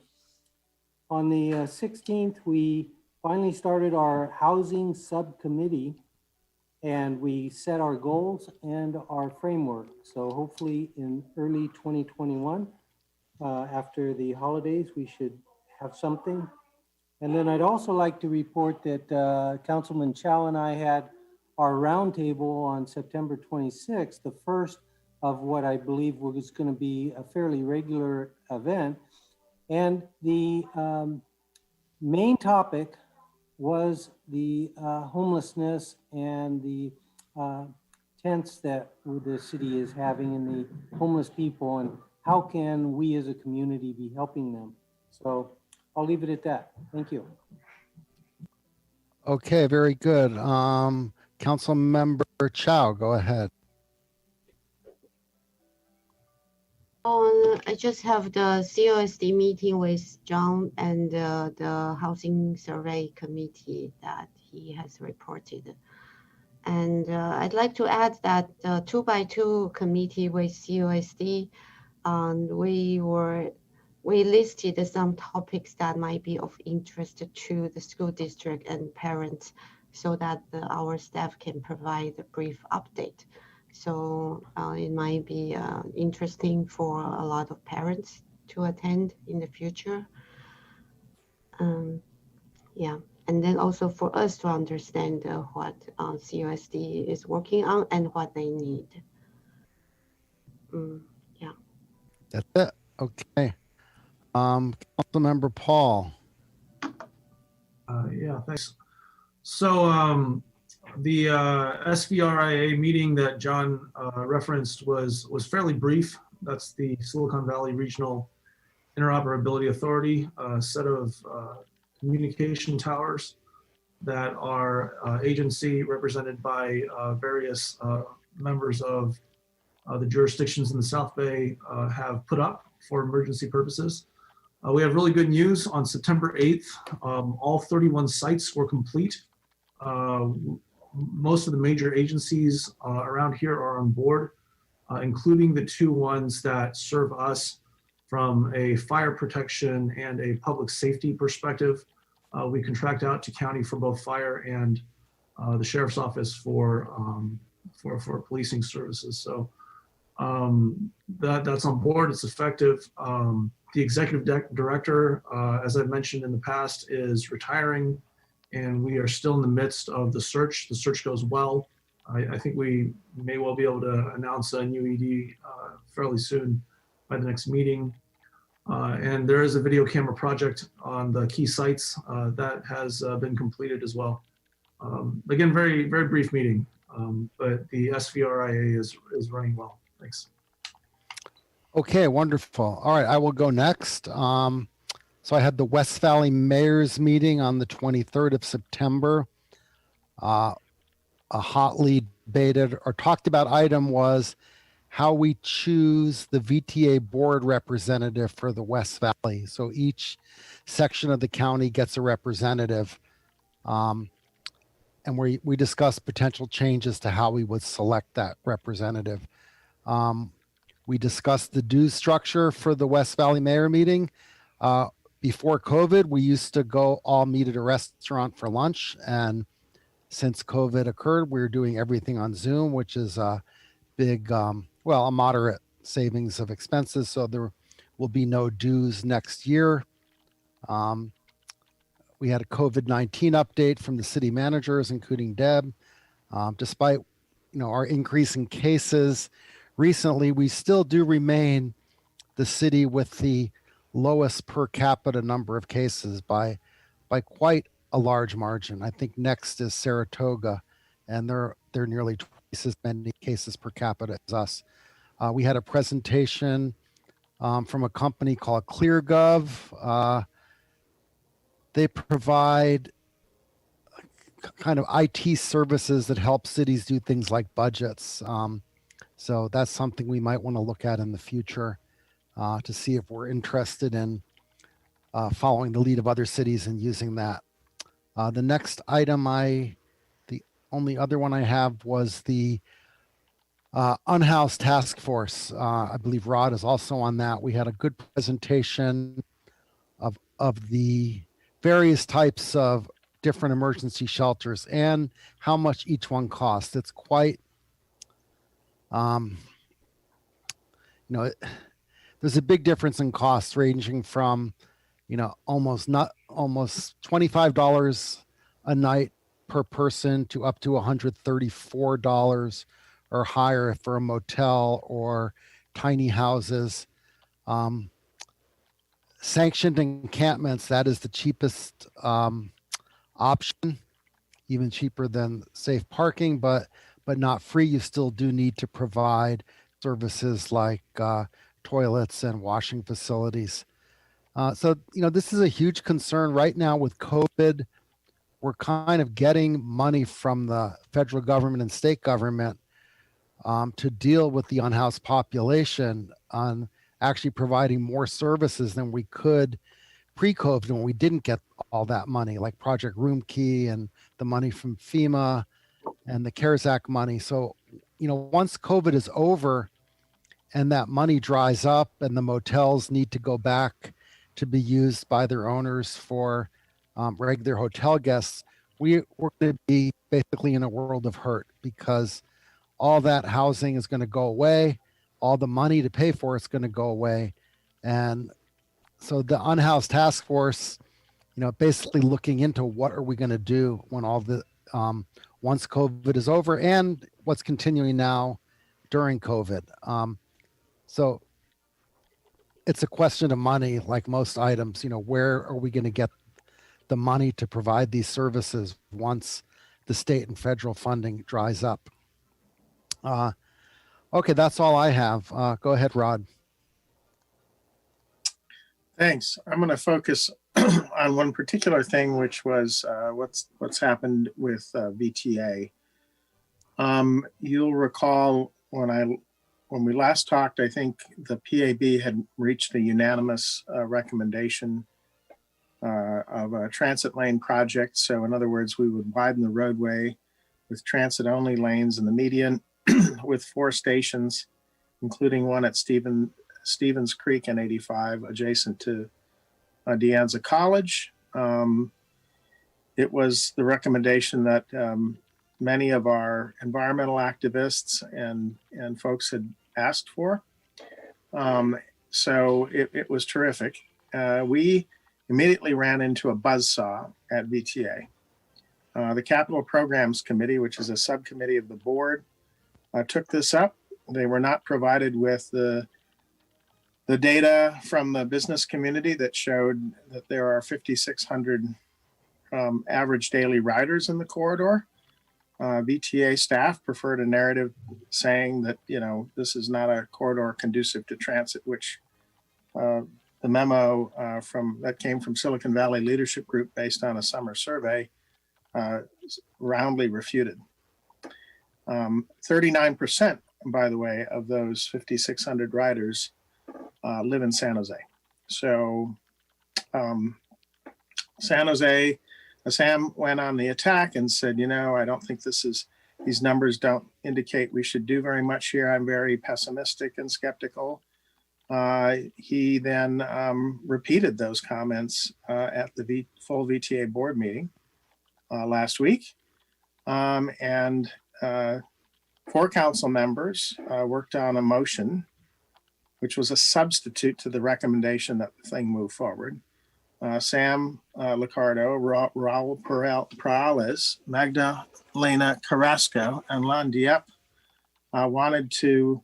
On the 16th, we finally started our housing subcommittee and we set our goals and our framework. So hopefully in early 2021, after the holidays, we should have something. And then I'd also like to report that Councilman Chow and I had our roundtable on September 26th, the first of what I believe was going to be a fairly regular event. And the main topic was the homelessness and the tents that the city is having and the homeless people, and how can we as a community be helping them? So I'll leave it at that. Thank you. Okay, very good. Council Member Chow, go ahead. I just have the COSD meeting with John and the Housing Survey Committee that he has reported. And I'd like to add that the 2x2 committee with COSD, we listed some topics that might be of interest to the school district and parents so that our staff can provide a brief update. So it might be interesting for a lot of parents to attend in the future. Yeah, and then also for us to understand what COSD is working on and what they need. Yeah. That's it. Okay. Councilmember Paul. Yeah, thanks. So the SVRIA meeting that John referenced was fairly brief. That's the Silicon Valley Regional Interoperability Authority, a set of communication towers that our agency, represented by various members of the jurisdictions in the South Bay, have put up for emergency purposes. We have really good news. On September 8th, all 31 sites were complete. Most of the major agencies around here are on board, including the two ones that serve us from a fire protection and a public safety perspective. We contract out to county for both fire and the sheriff's office for policing services. So that's on board. It's effective. The executive director, as I've mentioned in the past, is retiring, and we are still in the midst of the search. The search goes well. I think we may well be able to announce a new ED fairly soon by the next meeting. And there is a video camera project on the key sites that has been completed as well. Again, very, very brief meeting, but the SVRIA is running well. Thanks. Okay, wonderful. All right, I will go next. So I had the West Valley Mayor's meeting on the 23rd of September. A hotly debated or talked about item was how we choose the VTA board representative for the West Valley. So each section of the county gets a representative. And we discussed potential changes to how we would select that representative. We discussed the dues structure for the West Valley Mayor meeting. Before COVID, we used to go all meet at a restaurant for lunch. And since COVID occurred, we're doing everything on Zoom, which is a big, a moderate savings of expenses. So there will be no dues next year. We had a COVID-19 update from the city managers, including Deb. Despite our increase in cases recently, we still do remain the city with the lowest per capita number of cases by quite a large margin. I think next is Saratoga, and they're nearly twice as many cases per capita as us. We had a presentation from a company called ClearGov. They provide kind of IT services that help cities do things like budgets. So that's something we might want to look at in the future to see if we're interested in following the lead of other cities and using that. The next item the only other one I have was the Unhoused Task Force. I believe Rod is also on that. We had a good presentation of the various types of different emergency shelters and how much each one costs. It's quite, there's a big difference in costs ranging from, almost $25 a night per person to up to $134 or higher for a motel or tiny houses. Sanctioned encampments, that is the cheapest option, even cheaper than safe parking, but but not free. You still do need to provide services like toilets and washing facilities. So, this is a huge concern right now with COVID. We're kind of getting money from the federal government and state government to deal with the unhoused population on actually providing more services than we could pre-COVID when we didn't get all that money, like Project Room Key and the money from FEMA and the CARES Act money. So, once COVID is over and that money dries up and the motels need to go back to be used by their owners for regular hotel guests, we're going to be basically in a world of hurt because all that housing is going to go away. All the money to pay for it's going to go away. And so the Unhoused Task Force, basically looking into what are we going to do when all the, once COVID is over and what's continuing now during COVID. So it's a question of money, like most items, where are we going to get the money to provide these services once the state and federal funding dries up? Okay, that's all I have. Go ahead, Rod. Thanks. I'm going to focus on one particular thing, which was what's happened with VTA. You'll recall when we last talked, I think the PAB had reached a unanimous recommendation of a transit lane project. So in other words, we would widen the roadway with transit only lanes in the median with 4 stations, including one at Stevens Creek and 85 adjacent to De Anza College. It was the recommendation that many of our environmental activists and folks had asked for. So it was terrific. We immediately ran into a buzzsaw at VTA. The Capital Programs Committee, which is a subcommittee of the board, took this up. They were not provided with the data from the business community that showed that there are 5,600 average daily riders in the corridor. VTA staff preferred a narrative saying that, this is not a corridor conducive to transit, which the memo that came from Silicon Valley Leadership Group based on a summer survey roundly refuted. 39%, by the way, of those 5,600 riders live in San Jose. So San Jose, Sam went on the attack and said, I don't think these numbers don't indicate we should do very much here. I'm very pessimistic and skeptical. He then repeated those comments at the full VTA board meeting last week. And 4 council members worked on a motion, which was a substitute to the recommendation that the thing move forward. Sam Liccardo, Raul Perales, Magdalena Carrasco, and Lon Dieppe wanted to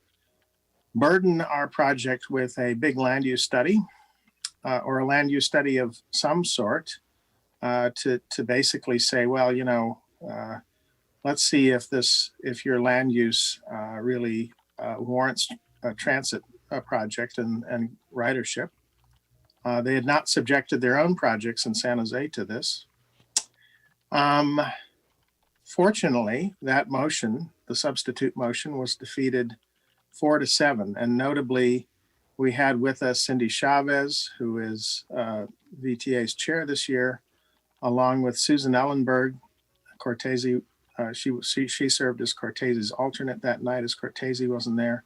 burden our project with a big land use study or a land use study of some sort to basically say, well, let's see if your land use really warrants a transit project and ridership. They had not subjected their own projects in San Jose to this. Fortunately, that motion, the substitute motion, was defeated 4-7. And notably, we had with us Cindy Chavez, who is VTA's chair this year, along with Susan Ellenberg, Cortese. She served as Cortese's alternate that night as Cortese wasn't there,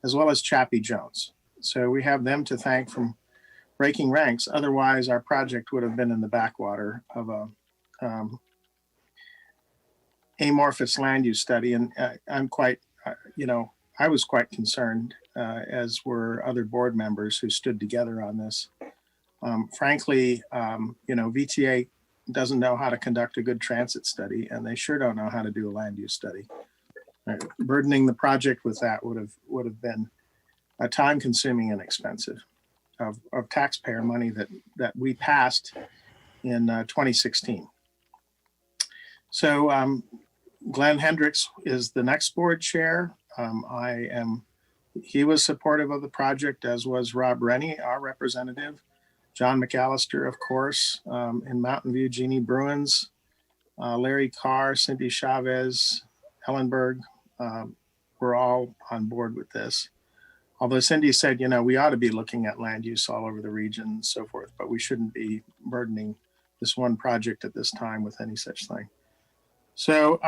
as well as Chappie Jones. So we have them to thank from breaking ranks. Otherwise, our project would have been in the backwater of a amorphous land use study. And I'm quite, I was quite concerned, as were other board members who stood together on this. Frankly, VTA doesn't know how to conduct a good transit study, and they sure don't know how to do a land use study. Burdening the project with that would have been time consuming and expensive of taxpayer money that we passed in 2016. So Glenn Hendricks is the next board chair. He was supportive of the project, as was Rob Rennie, our representative. John McAllister, of course, in Mountain View, Jeannie Bruins, Larry Carr, Cindy Chavez, Ellenberg, were all on board with this. Although Cindy said, we ought to be looking at land use all over the region and so forth, but we shouldn't be burdening this one project at this time with any such thing. So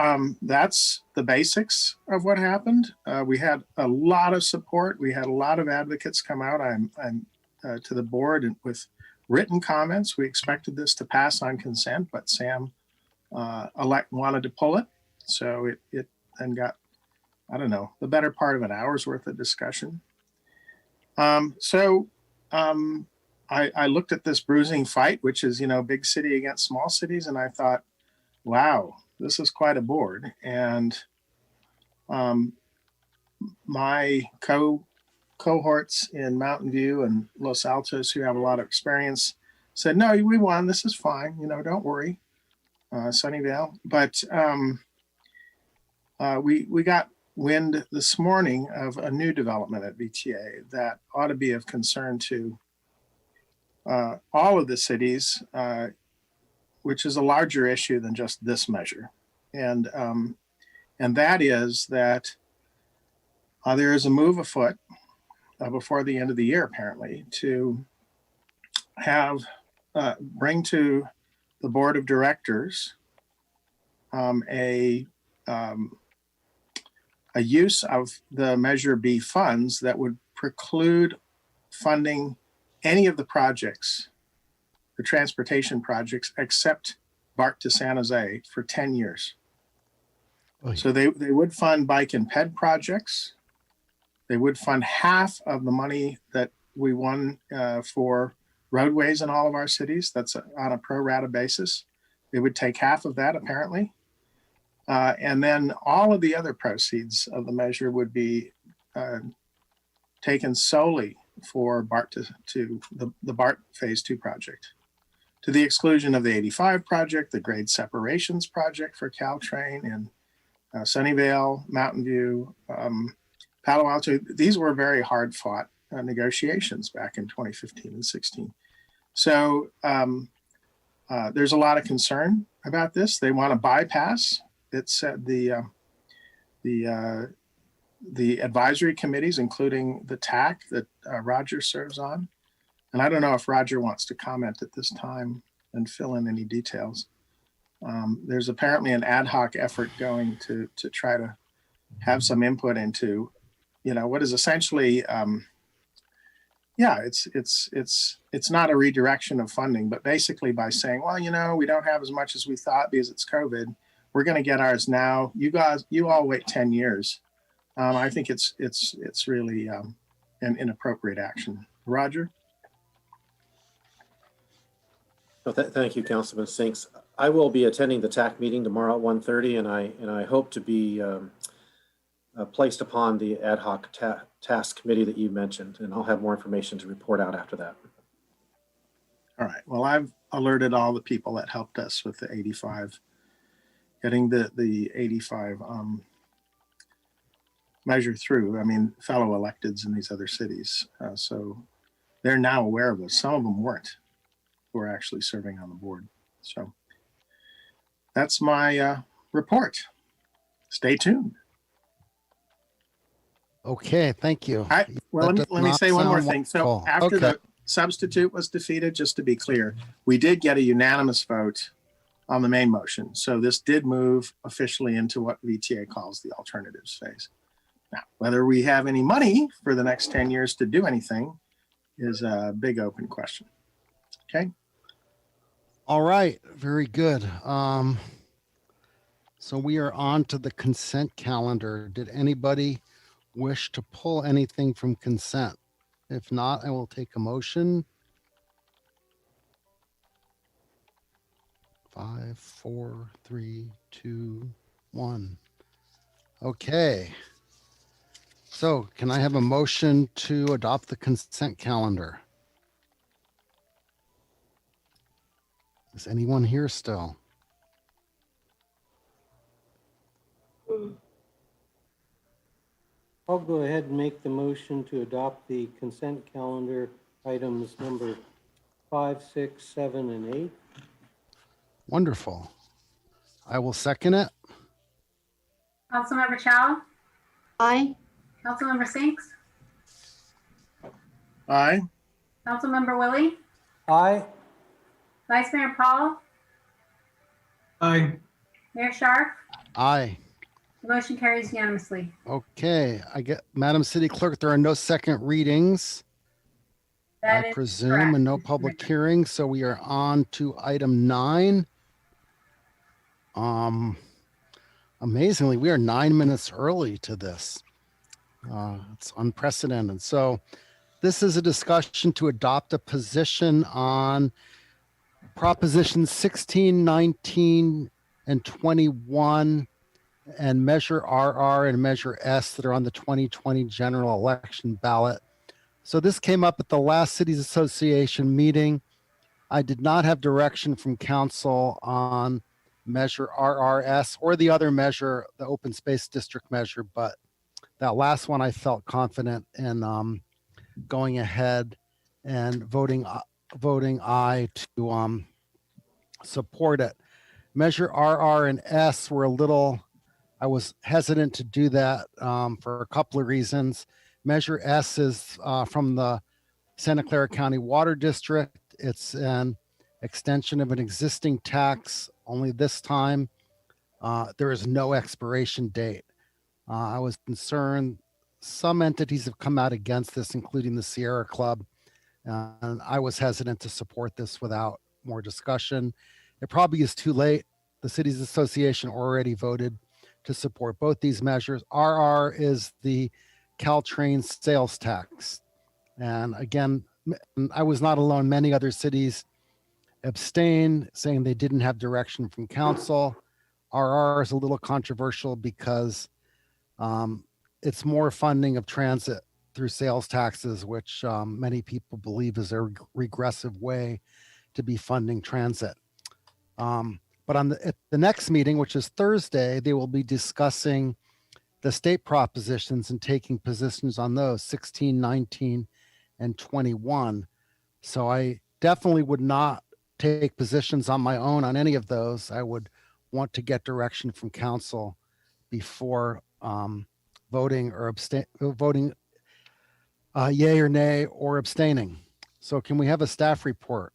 that's the basics of what happened. We had a lot of support. We had a lot of advocates come out. I'm to the board and with written comments. We expected this to pass on consent, but Sam wanted to pull it. So it then got, I don't know, the better part of an hour's worth of discussion. I looked at this bruising fight, which is, big city against small cities. And I thought, wow, this is quite a board. And my cohorts in Mountain View and Los Altos, who have a lot of experience, said, no, we won. This is fine. Don't worry, Sunnyvale. But we got wind this morning of a new development at VTA that ought to be of concern to all of the cities, which is a larger issue than just this measure. And that is that there is a move afoot before the end of the year, apparently, to have bring to the board of directors a use of the Measure B funds that would preclude funding any of the projects, the transportation projects, except BART to San Jose for 10 years. Oh, yeah. So they would fund bike and ped projects. They would fund half of the money that we won for roadways in all of our cities. That's on a pro rata basis. They would take half of that, apparently. And then all of the other proceeds of the measure would be taken solely for BART to the BART Phase 2 project, to the exclusion of the 85 project, the grade separations project for Caltrain in Sunnyvale, Mountain View, Palo Alto. These were very hard fought negotiations back in 2015 and 16. So there's a lot of concern about this. They want to bypass. It said the advisory committees, including the TAC that Roger serves on. And I don't know if Roger wants to comment at this time and fill in any details. There's apparently an ad hoc effort going to try to have some input into, what is essentially, it's not a redirection of funding, but basically by saying, well, we don't have as much as we thought because it's COVID. We're going to get ours now. You all wait 10 years. I think it's really an inappropriate action. Roger? Well, thank you, Councilman Sinks. I will be attending the TAC meeting tomorrow at 1:30, and I hope to be placed upon the ad hoc task committee that you mentioned, and I'll have more information to report out after that. All right. Well, I've alerted all the people that helped us with the 85, getting the 85 measure through. I mean, fellow electeds in these other cities. So they're now aware of this. Some of them weren't, who are actually serving on the board. So that's my report. Stay tuned. Okay, thank you. Let me say one more thing. So wonderful. after the substitute was defeated, just to be clear, we did get a unanimous vote on the main motion. So this did move officially into what VTA calls the alternatives phase. Now, whether we have any money for the next 10 years to do anything is a big open question. Okay. All right, very good. So we are on to the consent calendar. Did anybody wish to pull anything from consent? If not, I will take a motion. 5, 4, 3, 2, 1. Okay. So can I have a motion to adopt the consent calendar? Is anyone here still? I'll go ahead and make the motion to adopt the consent calendar items number 5, 6, 7, and 8. Wonderful. I will second it. Councilmember Chow, Aye. Councilmember Sinks, Aye. Councilmember Willie, Aye. Vice Mayor Paul, Aye. Mayor Sharp. Aye. The motion carries unanimously. Okay, Madam City Clerk, there are no second readings, That I is presume, correct, and no Mr. public Mayor. hearings. So we are on to item 9. Amazingly, we are 9 minutes early to this. It's unprecedented. So this is a discussion to adopt a position on Proposition 16, 19, and 21 and Measure RR and Measure S that are on the 2020 general election ballot. So this came up at the last Cities Association meeting. I did not have direction from council on Measure RRS or the other measure, the open space district measure, but that last one I felt confident in going ahead and voting aye to support it. Measure RR and S were I was hesitant to do that for a couple of reasons. Measure S is from the Santa Clara County Water District. It's an extension of an existing tax, only this time there is no expiration date. I was concerned some entities have come out against this, including the Sierra Club, and I was hesitant to support this without more discussion. It probably is too late. The Cities Association already voted to support both these measures. RR is the Caltrain sales tax. And again, I was not alone. Many other cities abstained, saying they didn't have direction from council. RR is a little controversial because it's more funding of transit through sales taxes, which many people believe is a regressive way to be funding transit. But at the next meeting, which is Thursday, they will be discussing the state propositions and taking positions on those 16, 19, and 21. So I definitely would not take positions on my own on any of those. I would want to get direction from council before voting yay or nay or abstaining. So can we have a staff report?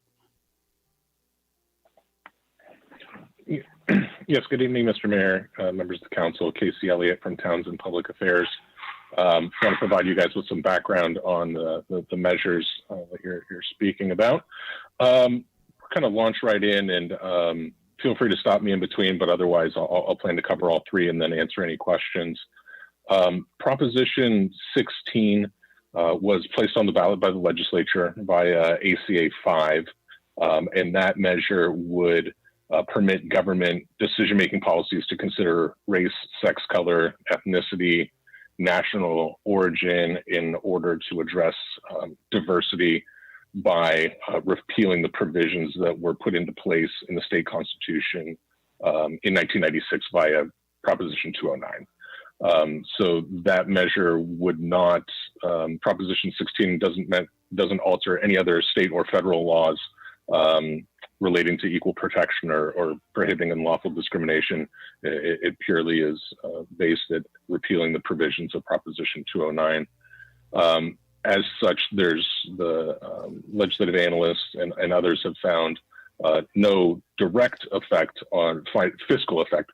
Yes, good evening, Mr. Mayor, members of the council. Casey Elliott from Townsend Public Affairs. I want to provide you guys with some background on the measures that you're speaking about. Kind of launch right in, and feel free to stop me in between, but otherwise I'll plan to cover all three and then answer any questions. Proposition 16 was placed on the ballot by the legislature via ACA 5, and that measure would permit government decision-making policies to consider race, sex, color, ethnicity, national origin in order to address diversity by repealing the provisions that were put into place in the state constitution in 1996 via Proposition 209. So that measure would not, Proposition 16 doesn't alter any other state or federal laws relating to equal protection or prohibiting unlawful discrimination. It purely is based at repealing the provisions of Proposition 209. As such, there's the legislative analysts and others have found no direct effect on fiscal effect,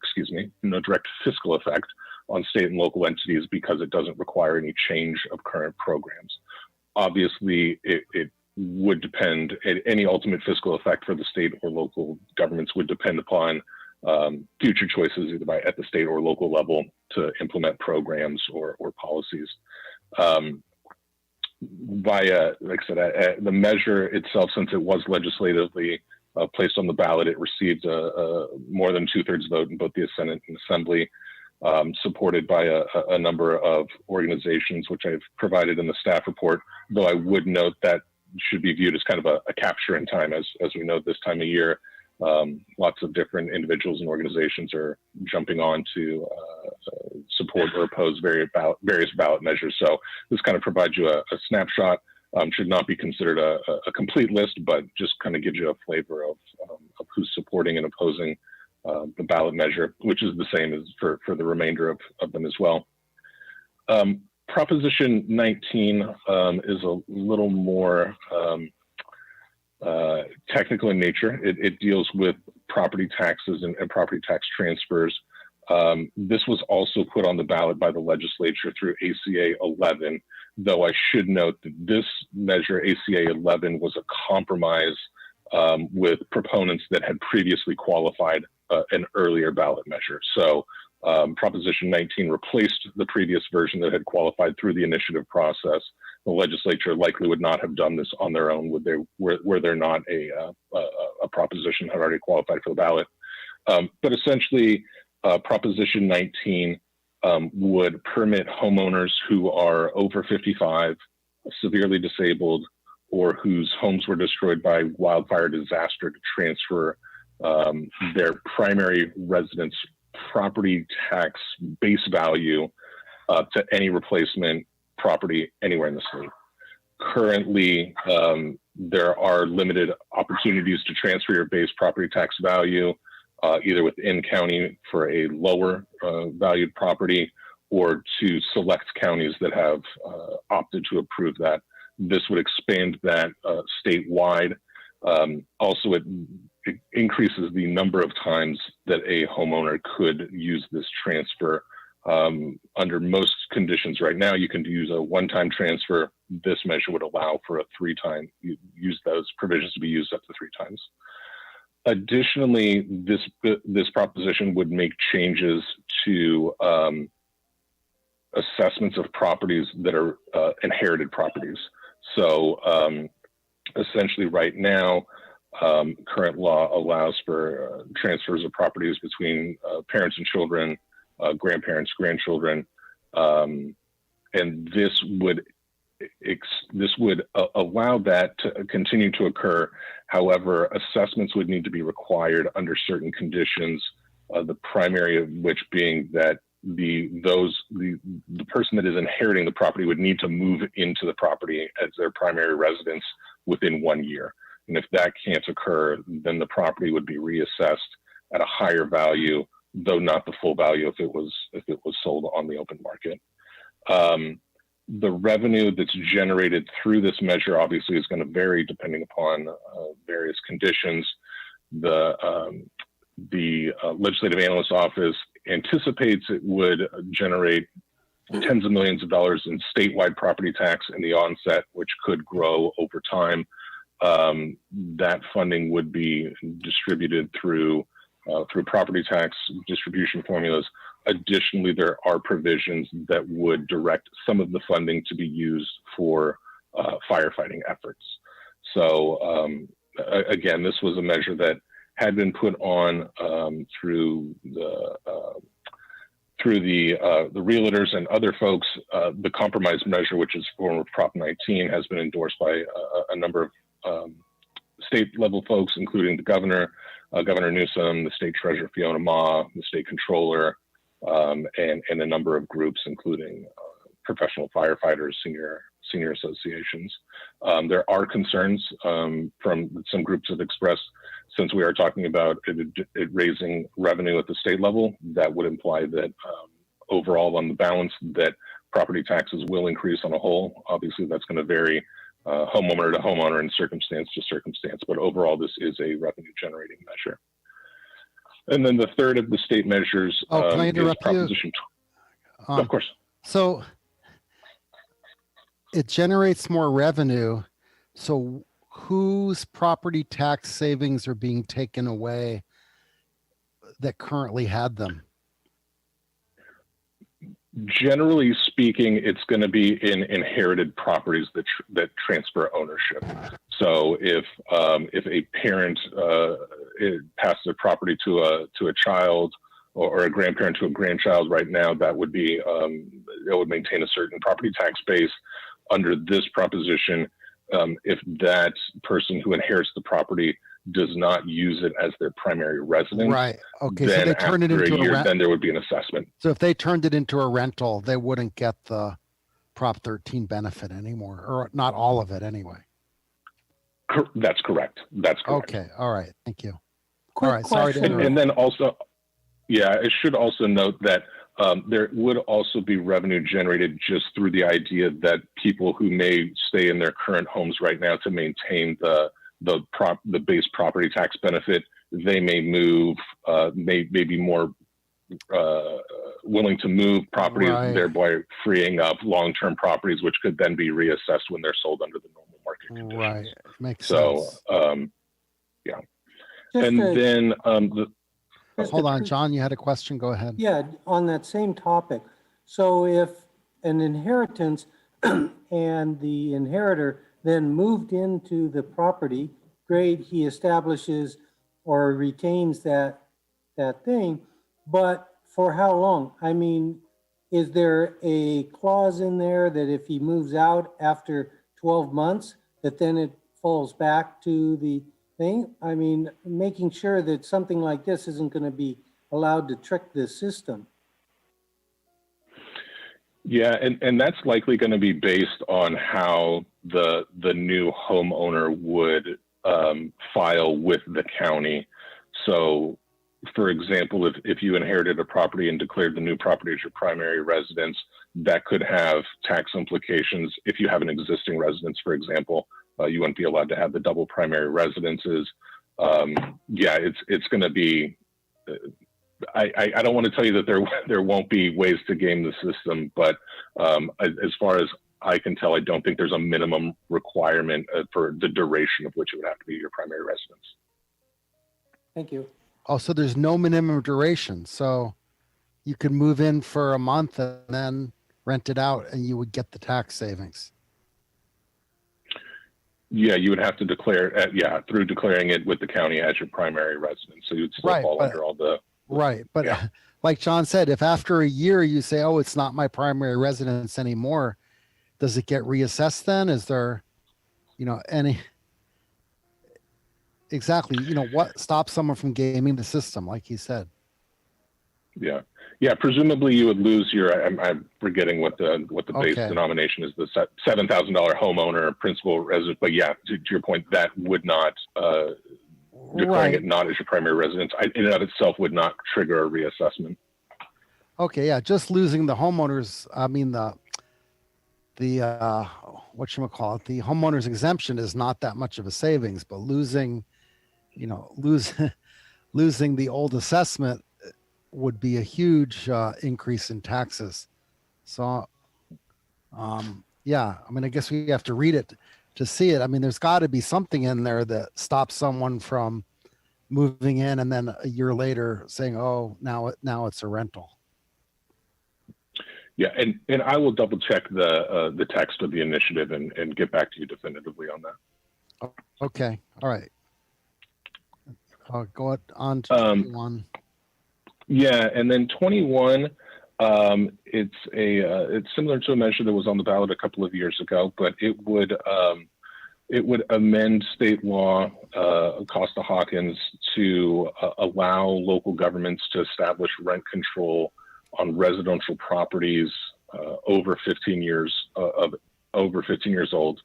no direct fiscal effect on state and local entities because it doesn't require any change of current programs. Obviously, it would depend, any ultimate fiscal effect for the state or local governments would depend upon future choices either at the state or local level to implement programs or policies. Via, like I said, the measure itself, since it was legislatively placed on the ballot, it received a more than 2/3 vote in both the Senate and Assembly, supported by a number of organizations, which I've provided in the staff report, though I would note that should be viewed as kind of a capture in time. As we know, this time of year, Lots of different individuals and organizations are jumping on to support or oppose various ballot measures. So this kind of provides you a snapshot. Should not be considered a complete list, but just kind of gives you a flavor of who's supporting and opposing the ballot measure, which is the same as for the remainder of them as well. Proposition 19 is a little more technical in nature. It deals with property taxes and property tax transfers. This was also put on the ballot by the legislature through ACA 11, though I should note that this measure, ACA 11, was a compromise with proponents that had previously qualified an earlier ballot measure. So Proposition 19 replaced the previous version that had qualified through the initiative process. The legislature likely would not have done this on their own were there not a proposition had already qualified for the ballot. But essentially, Proposition 19 would permit homeowners who are over 55, severely disabled, or whose homes were destroyed by wildfire disaster to transfer their primary residence property tax base value to any replacement property anywhere in the state. Currently, there are limited opportunities to transfer your base property tax value either within county for a lower valued property or to select counties that have opted to approve that. This would expand that statewide. Also, it increases the number of times that a homeowner could use this transfer. Under most conditions right now, you can use a one-time transfer. This measure would allow for a three-time, use those provisions to be used up to 3 times. Additionally, this proposition would make changes to assessments of properties that are inherited properties. So essentially right now, current law allows for transfers of properties between parents and children, grandparents, grandchildren, and this would allow that to continue to occur. However, assessments would need to be required under certain conditions, the primary of which being that the person that is inheriting the property would need to move into the property as their primary residence within 1 year. And if that can't occur, then the property would be reassessed at a higher value, though not the full value if it was sold on the open market. The revenue that's generated through this measure obviously is going to vary depending upon various conditions. The Legislative Analyst's Office anticipates it would generate tens of millions of dollars in statewide property tax in the onset, which could grow over time. That funding would be distributed through property tax distribution formulas. Additionally, there are provisions that would direct some of the funding to be used for firefighting efforts. So again, this was a measure that had been put on through the realtors and other folks. The compromise measure, which is form of Prop 19, has been endorsed by a number of state level folks, including the governor, Governor Newsom, the state treasurer Fiona Ma, the state controller, and a number of groups, including professional firefighters, senior associations. There are concerns from some groups that expressed, since we are talking about it raising revenue at the state level, that would imply that overall on the balance that property taxes will increase on a whole. Obviously, that's going to vary homeowner to homeowner and circumstance to circumstance, but overall this is a revenue generating measure. And then the third of the state measures can I interrupt you? Of course. So it generates more revenue. So whose property tax savings are being taken away that currently had them? Generally speaking, it's going to be in inherited properties that transfer ownership. So if a parent passes a property to a child or a grandparent to a grandchild, right now that would be it would maintain a certain property tax base. Under this proposition, if that person who inherits the property does not use it as their primary residence, Right. Okay. So then they turn it after into a year, rent. then there would be an assessment. So if they turned it into a rental, they wouldn't get the Prop 13 benefit anymore, or not all of it anyway. That's correct. That's correct. Okay. All right. Thank you. Quick All right. Sorry to question. interrupt. And then also, yeah, I should also note that there would also be revenue generated just through the idea that people who may stay in their current homes right now to maintain the base property tax benefit, they may move, may be more willing to move properties, Right. thereby freeing up long-term properties, which could then be reassessed when they're sold under the normal market conditions. Right. Makes So, sense. yeah. Just And a- then just Hold a on, quick- John, you had a question. Go ahead. Yeah, on that same topic. So if an inheritance and the inheritor then moved into the property, great, he establishes or retains that thing, but for how long? I mean, is there a clause in there that if he moves out after 12 months, that then it falls back to the thing? I mean, making sure that something like this isn't going to be allowed to trick the system. yeah, and that's likely going to be based on how the new homeowner would file with the county. So, for example, if you inherited a property and declared the new property as your primary residence, that could have tax implications. If you have an existing residence, for example, you wouldn't be allowed to have the double primary residences. Yeah, it's going to be. I don't want to tell you that there won't be ways to game the system, but as far as I can tell, I don't think there's a minimum requirement for the duration of which it would have to be your primary residence. Thank you. Also, there's no minimum duration. So you could move in for a month and then rent it out and you would get the tax savings. Yeah, you would have to declare, through declaring it with the county as your primary residence. So you'd still Right, fall but- under all the. Right. But Yeah. like John said, if after a year you say, oh, it's not my primary residence anymore, does it get reassessed then? Is there, any, exactly, what stops someone from gaming the system, like he said? Yeah. Yeah. Presumably you would lose your, I'm forgetting what the base Okay. denomination is, the $7,000 homeowner principal residence. But yeah, to your point, that would not, declaring it not as your primary residence, in and of itself would not trigger a reassessment. Okay. Yeah. Just losing the homeowners, the whatchamacallit, the homeowner's exemption is not that much of a savings, but losing the old assessment would be a huge increase in taxes. So, yeah, I guess we have to read it to see it. There's got to be something in there that stops someone from moving in and then a year later saying, oh, now it's a rental. Yeah, and I will double check the text of the initiative and get back to you definitively on that. Okay, all right. I'll go on to 21. Yeah, and then 21, it's similar to a measure that was on the ballot a couple of years ago, but it would amend state law, Costa-Hawkins, to allow local governments to establish rent control on residential properties over 15 years old,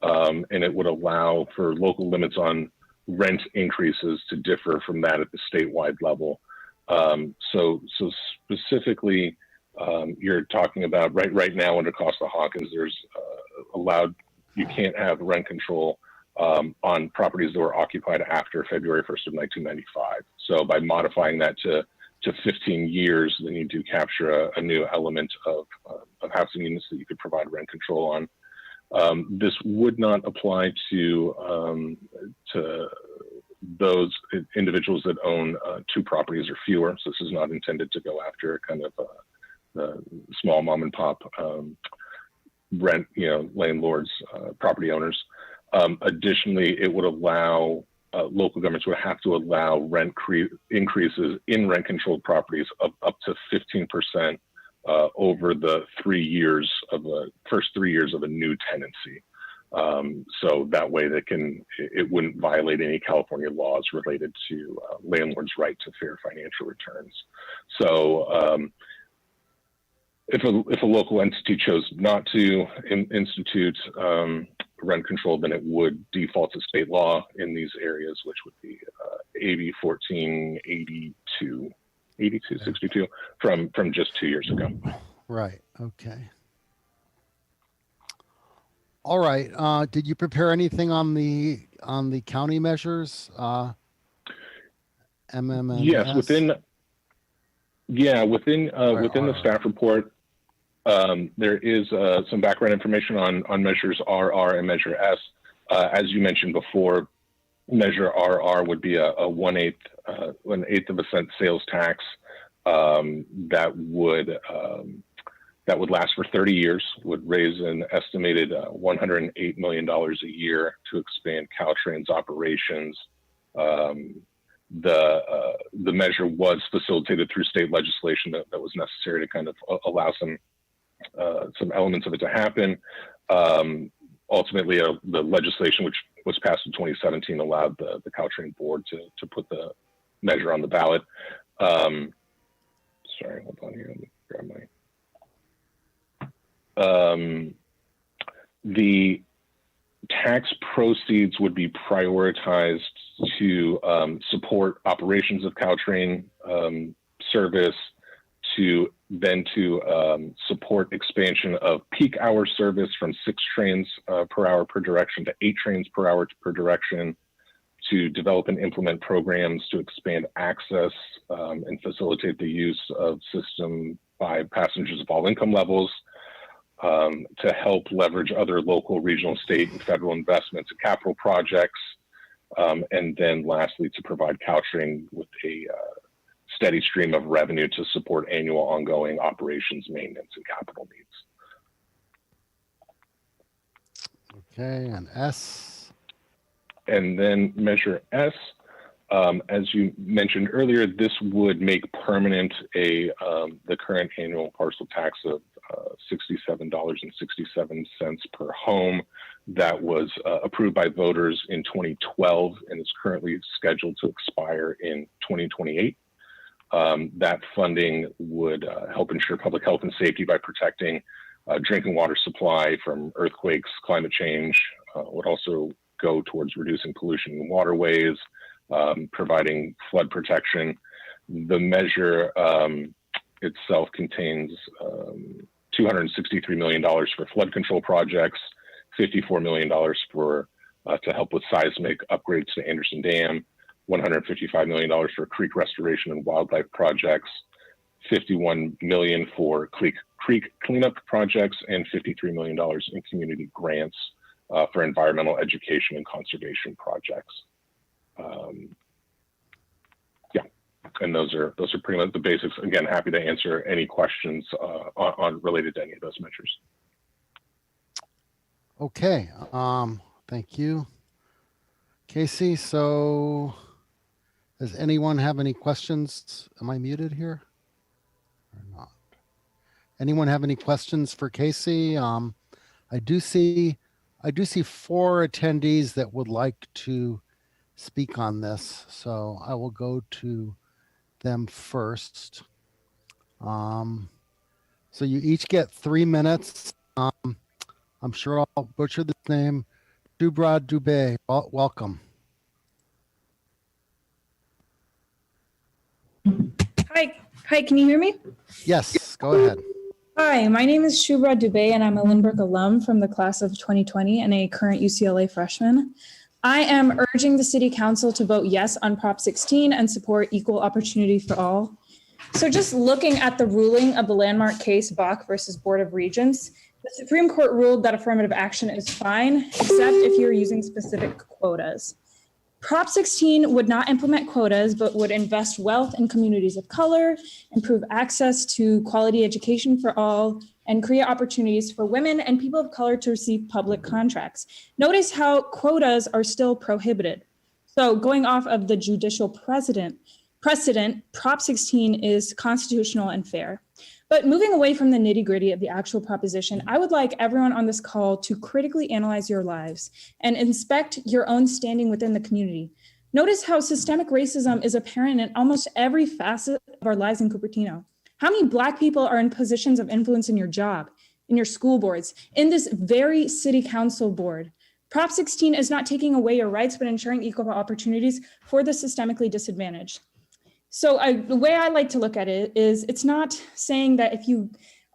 and it would allow for local limits on rent increases to differ from that at the statewide level. So specifically, you're talking about right now under Costa-Hawkins, there's you can't have rent control on properties that were occupied after February 1st of 1995. So by modifying that to 15 years, then you do capture a new element of housing units that you could provide rent control on. This would not apply to those individuals that own two properties or fewer. So this is not intended to go after kind of the small mom and pop rent, landlords, property owners. Additionally, it would allow local governments would have to allow rent increases in rent controlled properties of up to 15% over the first 3 years of a new tenancy. So that way it wouldn't violate any California laws related to landlords' right to fair financial returns. So if a local entity chose not to institute rent control, then it would default to state law in these areas, which would be AB 1482 from just 2 years ago. Right. Okay. All right. Did you prepare anything on the county measures? MMMS? Yes, within the staff report, there is some background information on measures RR and measure S. As you mentioned before, measure RR would be a 1/8 of a cent sales tax that would last for 30 years, would raise an estimated $108 million a year to expand Caltrain's operations. The measure was facilitated through state legislation that was necessary to kind of allow some elements of it to happen. Ultimately, the legislation, which was passed in 2017, allowed the Caltrain board to put the measure on the ballot. Sorry, hold on here. Let me grab my. The tax proceeds would be prioritized to support operations of Caltrain service, to support expansion of peak hour service from 6 trains per hour per direction to 8 trains per hour per direction, to develop and implement programs to expand access and facilitate the use of system by passengers of all income levels, to help leverage other local, regional, state, and federal investments and capital projects, and then lastly, to provide Caltrain with a steady stream of revenue to support annual ongoing operations, maintenance, and capital needs. Okay, and S. And then measure S, as you mentioned earlier, this would make permanent the current annual parcel tax of $67.67 per home that was approved by voters in 2012 and is currently scheduled to expire in 2028. That funding would help ensure public health and safety by protecting drinking water supply from earthquakes, climate change, would also go towards reducing pollution in waterways, providing flood protection. The measure itself contains $263 million for flood control projects, $54 million to help with seismic upgrades to Anderson Dam, $155 million for creek restoration and wildlife projects, $51 million for creek cleanup projects, and $53 million in community grants for environmental education and conservation projects. And those are pretty much the basics. Again, happy to answer any questions on related to any of those measures. Okay, thank you, Casey. So does anyone have any questions? Am I muted here or not? Anyone have any questions for Casey? I do see 4 attendees that would like to speak on this, so I will go to them first. So you each get 3 minutes. I'm sure I'll butcher the name. Shubra Dubey, welcome. Hi, can you hear me? Yes, go ahead. Hi, my name is Shubra Dubey, and I'm a Lindbergh alum from the class of 2020 and a current UCLA freshman. I am urging the City Council to vote yes on Prop 16 and support equal opportunity for all. So just looking at the ruling of the landmark case Bach versus Board of Regents, the Supreme Court ruled that affirmative action is fine, except if you're using specific quotas. Prop 16 would not implement quotas, but would invest wealth in communities of color, improve access to quality education for all, and create opportunities for women and people of color to receive public contracts. Notice how quotas are still prohibited. So going off of the judicial precedent, Prop 16 is constitutional and fair. But moving away from the nitty gritty of the actual proposition, I would like everyone on this call to critically analyze your lives and inspect your own standing within the community. Notice how systemic racism is apparent in almost every facet of our lives in Cupertino. How many Black people are in positions of influence in your job, in your school boards, in this very city council board? Prop 16 is not taking away your rights, but ensuring equal opportunities for the systemically disadvantaged. So the way I like to look at it is it's not saying that if you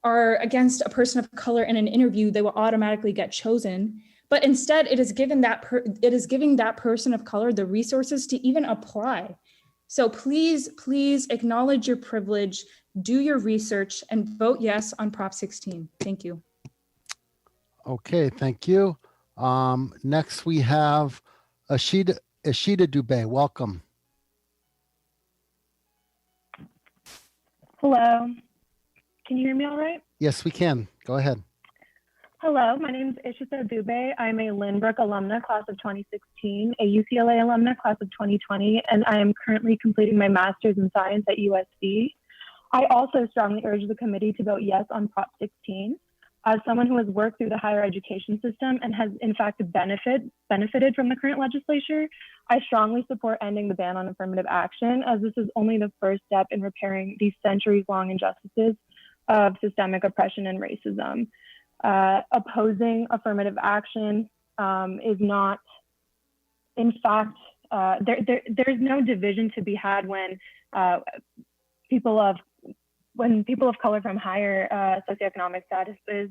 are against a person of color in an interview, they will automatically get chosen. But instead, it is giving that person of color the resources to even apply. So please, please acknowledge your privilege, do your research, and vote yes on Prop 16. Thank you. Okay, thank you. Next we have Ashida Dubé. Welcome. Hello. Can you hear me all right? Yes, we can. Go ahead. Hello, my name is Ishita Dubé. I'm a Lynbrook alumna, class of 2016, a UCLA alumna, class of 2020, and I am currently completing my master's in science at USC. I also strongly urge the committee to vote yes on Prop 16. As someone who has worked through the higher education system and has in fact benefited from the current legislature, I strongly support ending the ban on affirmative action, as this is only the first step in repairing these centuries-long injustices of systemic oppression and racism. Opposing affirmative action is not, in fact, there's no division to be had when people of color from higher socioeconomic statuses,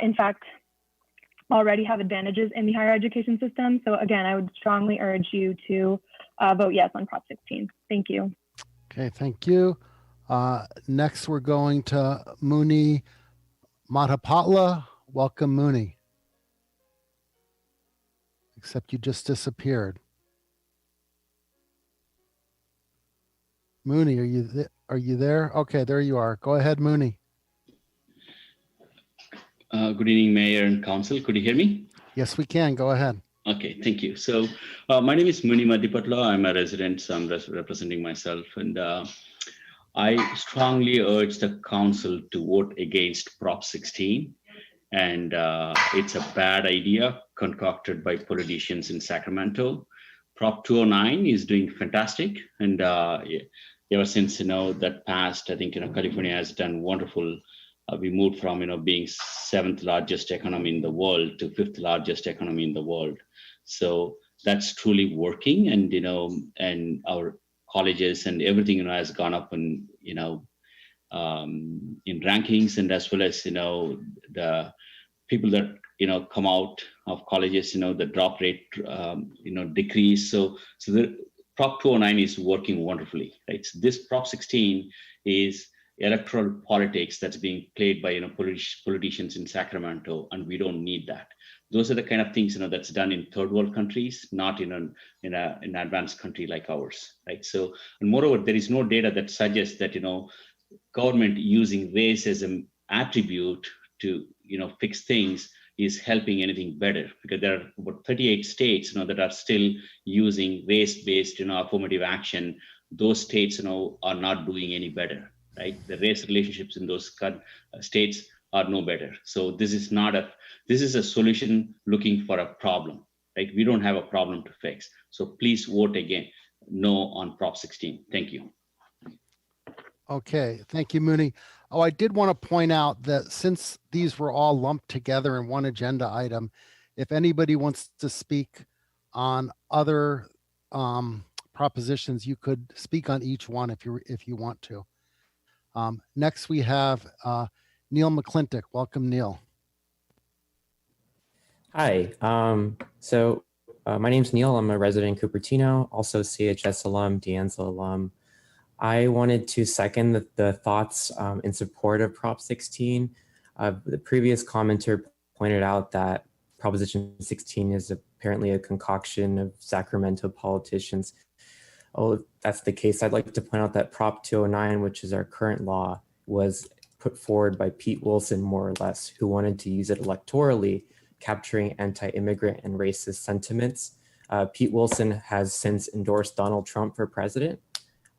in fact, already have advantages in the higher education system. So again, I would strongly urge you to vote yes on Prop 16. Thank you. Okay, thank you. Next, we're going to Muni Madhapatla. Welcome, Muni. Except you just disappeared. Muni, are you there? Okay, there you are. Go ahead, Muni. Good evening, Mayor and Council. Could you hear me? Yes, we can. Go ahead. Okay, thank you. So my name is Muni Madhapatla. I'm a resident, so I'm representing myself. And I strongly urge the council to vote against Prop 16. And it's a bad idea concocted by politicians in Sacramento. Prop 209 is doing fantastic. And ever since, that passed, I think, California has done wonderful. We moved from, being 7th largest economy in the world to 5th largest economy in the world. So that's truly working. And, and our colleges and everything, has gone up and, in rankings, and as well as, the people that, come out of colleges, the drop rate, decrease. So the Prop 209 is working wonderfully, right? So this Prop 16 is electoral politics that's being played by, politicians in Sacramento, and we don't need that. Those are the kind of things, that's done in third world countries, not in an advanced country like ours, right? So, and moreover, there is no data that suggests that, government using race as an attribute to, fix things is helping anything better, because there are about 38 states, that are still using race-based, affirmative action. Those states, are not doing any better, right? The race relationships in those states are no better. So this is a solution looking for a problem, right? We don't have a problem to fix. So please vote again, no on Prop 16. Thank you. Okay, thank you, Muni. Oh, I did want to point out that since these were all lumped together in one agenda item, if anybody wants to speak on other propositions, you could speak on each one if you want to. Next, we have Neil McClintock. Welcome, Neil. Hi. My name's Neil. I'm a resident in Cupertino, also CHS alum, De Anza alum. I wanted to second the thoughts in support of Prop 16. The previous commenter pointed out that Proposition 16 is apparently a concoction of Sacramento politicians. Oh, if that's the case, I'd like to point out that Prop 209, which is our current law, was put forward by Pete Wilson, more or less, who wanted to use it electorally, capturing anti-immigrant and racist sentiments. Pete Wilson has since endorsed Donald Trump for president.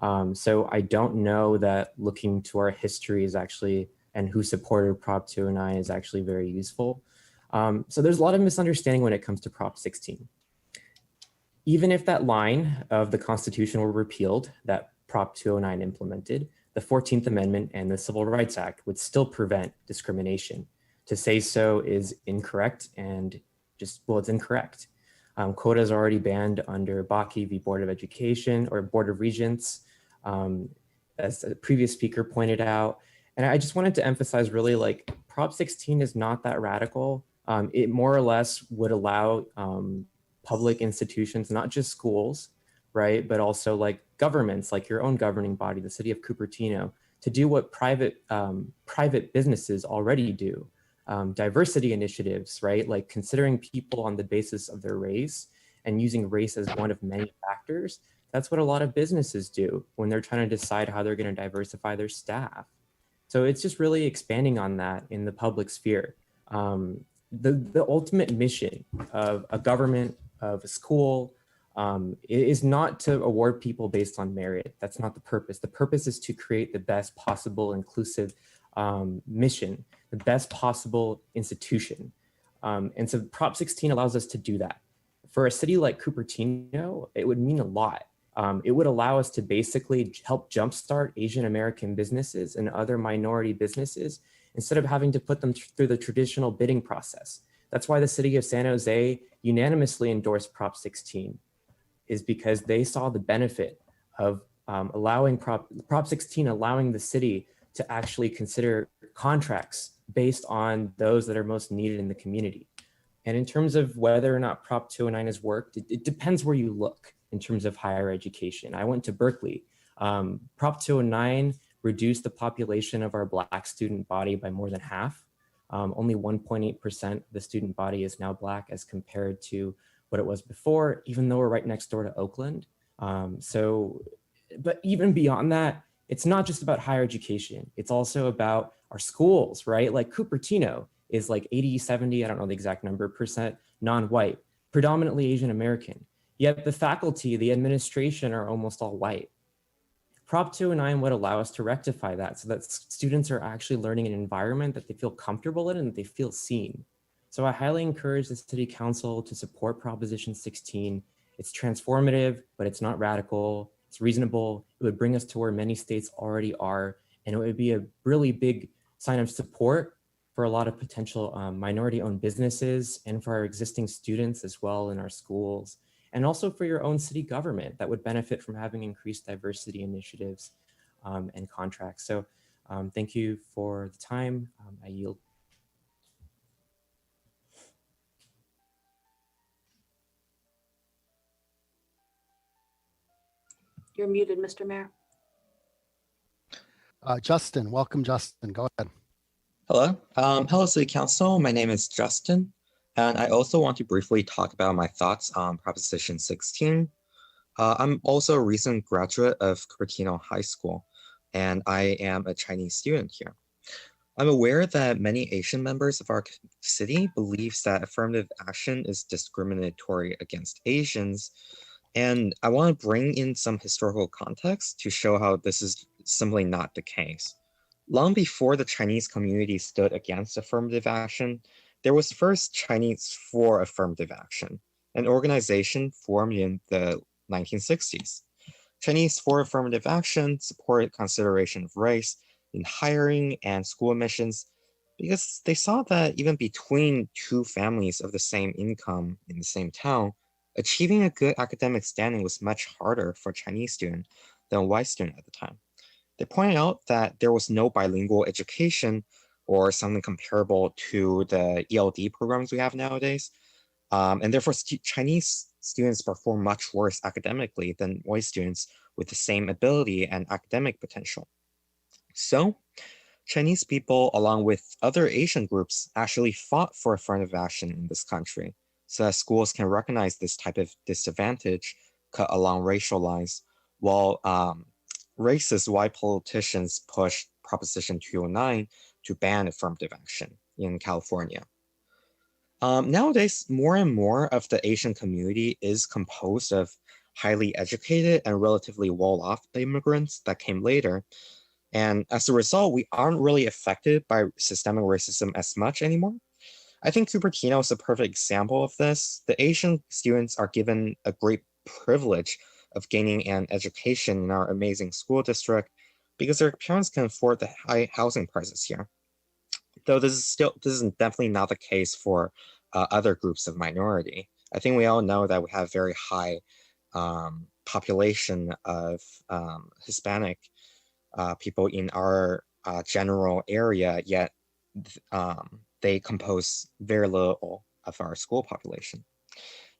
So I don't know that looking to our history is actually, and who supported Prop 209 is actually very useful. So there's a lot of misunderstanding when it comes to Prop 16. Even if that line of the Constitution were repealed, that Prop 209 implemented, the 14th Amendment and the Civil Rights Act would still prevent discrimination. To say so is incorrect and it's incorrect. Quotas are already banned under Bakke v. Board of Education or Board of Regents, as the previous speaker pointed out. And I just wanted to emphasize really like Prop 16 is not that radical. It more or less would allow public institutions, not just schools, right, but also like governments, like your own governing body, the city of Cupertino, to do what private businesses already do. Diversity initiatives, right? Like considering people on the basis of their race and using race as one of many factors. That's what a lot of businesses do when they're trying to decide how they're going to diversify their staff. So it's just really expanding on that in the public sphere. The ultimate mission of a government, of a school, is not to award people based on merit. That's not the purpose. The purpose is to create the best possible inclusive mission, the best possible institution. And so Prop 16 allows us to do that. For a city like Cupertino, it would mean a lot. It would allow us to basically help jumpstart Asian American businesses and other minority businesses instead of having to put them through the traditional bidding process. That's why the city of San Jose unanimously endorsed Prop 16, is because they saw the benefit of allowing Prop 16, allowing the city to actually consider contracts based on those that are most needed in the community. And in terms of whether or not Prop 209 has worked, it depends where you look in terms of higher education. I went to Berkeley. Prop 209 reduced the population of our Black student body by more than half. Only 1.8% of the student body is now Black as compared to what it was before, even though we're right next door to Oakland. But even beyond that, it's not just about higher education. It's also about our schools, right? Like Cupertino is like 80, 70, I don't know the exact number, percent non-white, predominantly Asian American. Yet the faculty, the administration are almost all white. Prop 209 would allow us to rectify that so that students are actually learning in an environment that they feel comfortable in and that they feel seen. So I highly encourage the City Council to support Proposition 16. It's transformative, but it's not radical. It's reasonable. It would bring us to where many states already are, and it would be a really big sign of support for a lot of potential minority-owned businesses and for our existing students as well in our schools, and also for your own city government that would benefit from having increased diversity initiatives and contracts. So thank you for the time. I yield. You're muted, Mr. Mayor. Justin, welcome, Justin. Go ahead. Hello. Hello, City Council. My name is Justin, and I also want to briefly talk about my thoughts on Proposition 16. I'm also a recent graduate of Cupertino High School, and I am a Chinese student here. I'm aware that many Asian members of our city believes that affirmative action is discriminatory against Asians, and I want to bring in some historical context to show how this is simply not the case. Long before the Chinese community stood against affirmative action, there was first Chinese for Affirmative Action, an organization formed in the 1960s. Chinese for Affirmative Action supported consideration of race in hiring and school admissions because they saw that even between two families of the same income in the same town, achieving a good academic standing was much harder for a Chinese student than a white student at the time. They pointed out that there was no bilingual education or something comparable to the ELD programs we have nowadays. And therefore, Chinese students perform much worse academically than white students with the same ability and academic potential. So, Chinese people, along with other Asian groups, actually fought for affirmative action in this country so that schools can recognize this type of disadvantage cut along racial lines, while racist white politicians pushed Proposition 209 to ban affirmative action in California. Nowadays, more and more of the Asian community is composed of highly educated and relatively well-off immigrants that came later. And as a result, we aren't really affected by systemic racism as much anymore. I think Cupertino is a perfect example of this. The Asian students are given a great privilege of gaining an education in our amazing school district because their parents can afford the high housing prices here. Though this is definitely not the case for other groups of minority. I think we all know that we have very high population of Hispanic people in our general area, yet they compose very little of our school population.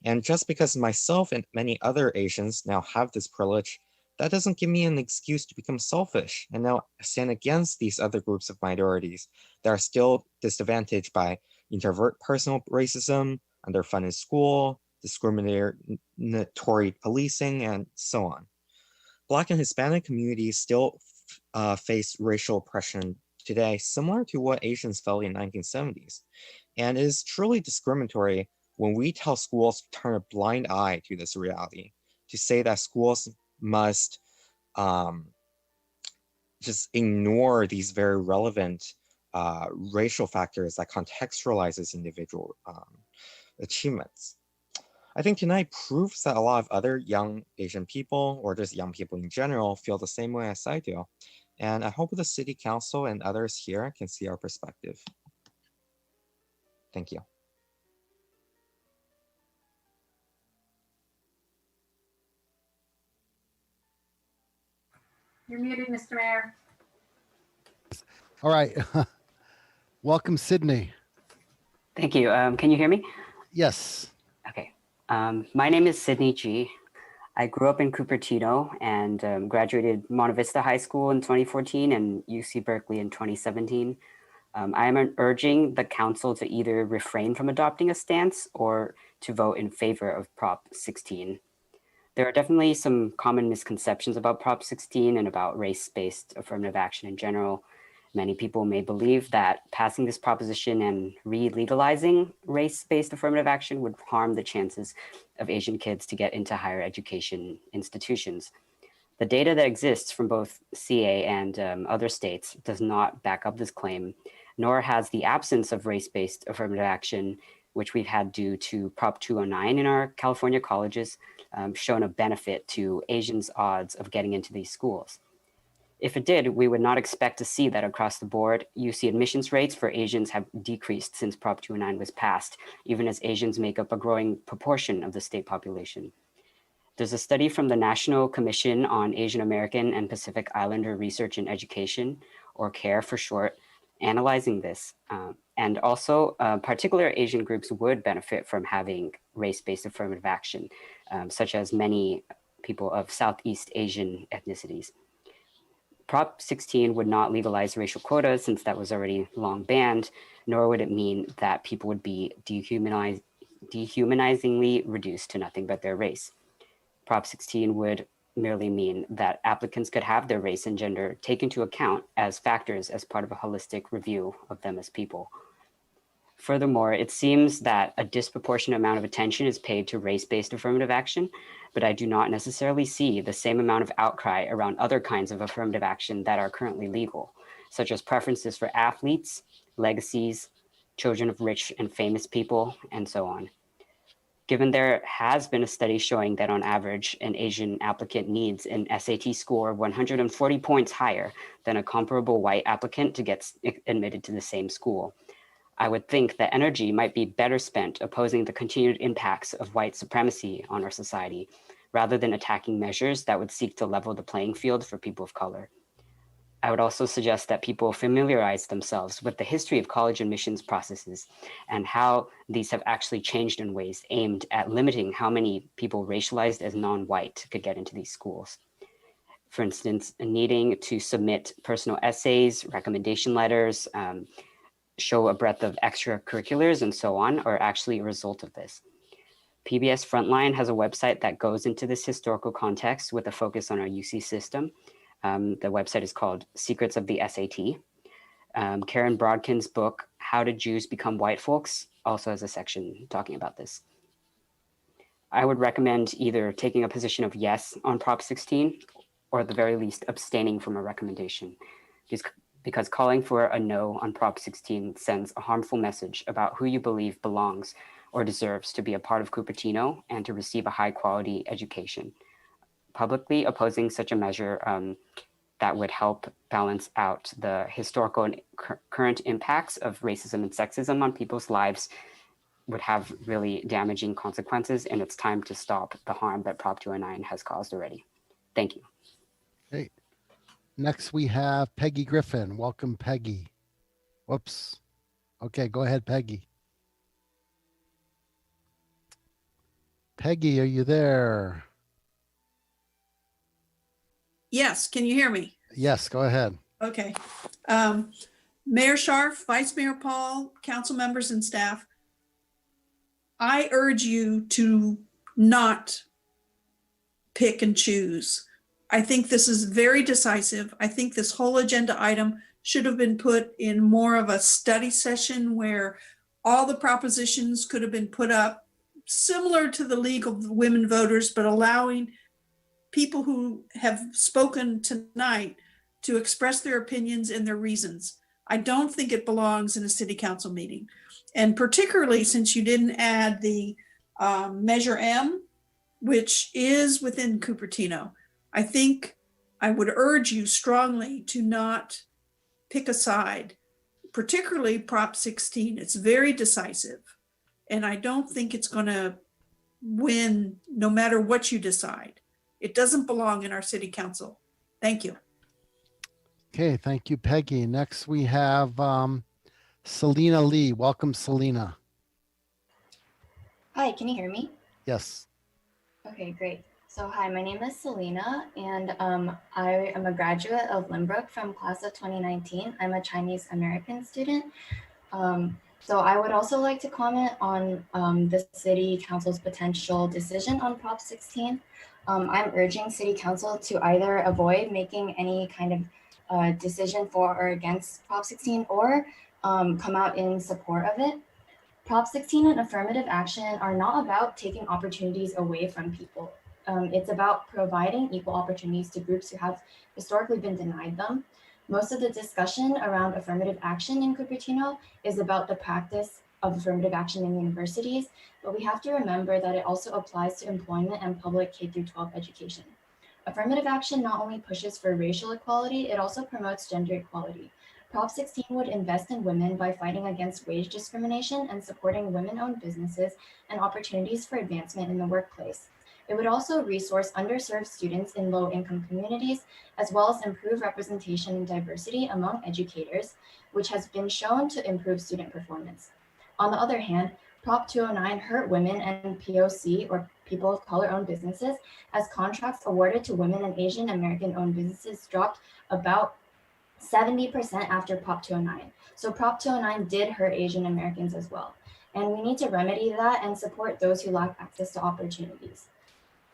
And just because myself and many other Asians now have this privilege, that doesn't give me an excuse to become selfish and now stand against these other groups of minorities that are still disadvantaged by interpersonal racism, underfunded school, discriminatory policing, and so on. Black and Hispanic communities still face racial oppression today, similar to what Asians felt in the 1970s. And it is truly discriminatory when we tell schools to turn a blind eye to this reality, to say that schools must just ignore these very relevant racial factors that contextualizes individual achievements. I think tonight proves that a lot of other young Asian people, or just young people in general, feel the same way as I do. And I hope the City Council and others here can see our perspective. Thank you. You're muted, Mr. Mayor. All right. Welcome, Sydney. Thank you. Can you hear me? Yes. Okay. My name is Sydney G. I grew up in Cupertino and graduated Monte Vista High School in 2014 and UC Berkeley in 2017. I am urging the council to either refrain from adopting a stance or to vote in favor of Prop 16. There are definitely some common misconceptions about Prop 16 and about race-based affirmative action in general. Many people may believe that passing this proposition and re-legalizing race-based affirmative action would harm the chances of Asian kids to get into higher education institutions. The data that exists from both CA and other states does not back up this claim, nor has the absence of race-based affirmative action, which we've had due to Prop 209 in our California colleges, shown a benefit to Asians' odds of getting into these schools. If it did, we would not expect to see that across the board. UC admissions rates for Asians have decreased since Prop 209 was passed, even as Asians make up a growing proportion of the state population. There's a study from the National Commission on Asian American and Pacific Islander Research and Education, or CARE for short, analyzing this. And also, particular Asian groups would benefit from having race-based affirmative action, such as many people of Southeast Asian ethnicities. Prop 16 would not legalize racial quotas since that was already long banned, nor would it mean that people would be dehumanizingly reduced to nothing but their race. Prop 16 would merely mean that applicants could have their race and gender taken into account as factors as part of a holistic review of them as people. Furthermore, it seems that a disproportionate amount of attention is paid to race-based affirmative action, but I do not necessarily see the same amount of outcry around other kinds of affirmative action that are currently legal, such as preferences for athletes, legacies, children of rich and famous people, and so on. Given there has been a study showing that on average, an Asian applicant needs an SAT score 140 points higher than a comparable white applicant to get admitted to the same school, I would think that energy might be better spent opposing the continued impacts of white supremacy on our society, rather than attacking measures that would seek to level the playing field for people of color. I would also suggest that people familiarize themselves with the history of college admissions processes and how these have actually changed in ways aimed at limiting how many people racialized as non-white could get into these schools. For instance, needing to submit personal essays, recommendation letters, show a breadth of extracurriculars and so on are actually a result of this. PBS Frontline has a website that goes into this historical context with a focus on our UC system. The website is called Secrets of the SAT. Karen Brodkin's book, How Did Jews Become White Folks, also has a section talking about this. I would recommend either taking a position of yes on Prop 16 or at the very least abstaining from a recommendation. Because calling for a no on Prop 16 sends a harmful message about who you believe belongs or deserves to be a part of Cupertino and to receive a high quality education. Publicly opposing such a measure that would help balance out the historical and current impacts of racism and sexism on people's lives would have really damaging consequences, and it's time to stop the harm that Prop 209 has caused already. Thank you. Okay. Next, we have Peggy Griffin. Welcome, Peggy. Whoops. Okay, go ahead, Peggy. Peggy, are you there? Yes, can you hear me? Yes, go ahead. Okay. Mayor Scharf, Vice Mayor Paul, council members and staff, I urge you to not pick and choose. I think this is very decisive. I think this whole agenda item should have been put in more of a study session where all the propositions could have been put up similar to the League of Women Voters, but allowing people who have spoken tonight to express their opinions and their reasons. I don't think it belongs in a city council meeting. And particularly since you didn't add the Measure M, which is within Cupertino, I think I would urge you strongly to not pick a side, particularly Prop 16. It's very decisive. And I don't think it's going to win no matter what you decide. It doesn't belong in our city council. Thank you. Okay, thank you, Peggy. Next, we have Selena Lee. Welcome, Selena. Hi, can you hear me? Yes. Okay, great. So hi, my name is Selena, and I am a graduate of Lynbrook from class of 2019. I'm a Chinese American student. So I would also like to comment on the City Council's potential decision on Prop 16. I'm urging City Council to either avoid making any kind of decision for or against Prop 16 or come out in support of it. Prop 16 and affirmative action are not about taking opportunities away from people. It's about providing equal opportunities to groups who have historically been denied them. Most of the discussion around affirmative action in Cupertino is about the practice of affirmative action in universities, but we have to remember that it also applies to employment and public K-12 education. Affirmative action not only pushes for racial equality, it also promotes gender equality. Prop 16 would invest in women by fighting against wage discrimination and supporting women-owned businesses and opportunities for advancement in the workplace. It would also resource underserved students in low-income communities, as well as improve representation and diversity among educators, which has been shown to improve student performance. On the other hand, Prop 209 hurt women and POC, or people of color-owned businesses, as contracts awarded to women and Asian American-owned businesses dropped about 70% after Prop 209. So Prop 209 did hurt Asian Americans as well. And we need to remedy that and support those who lack access to opportunities.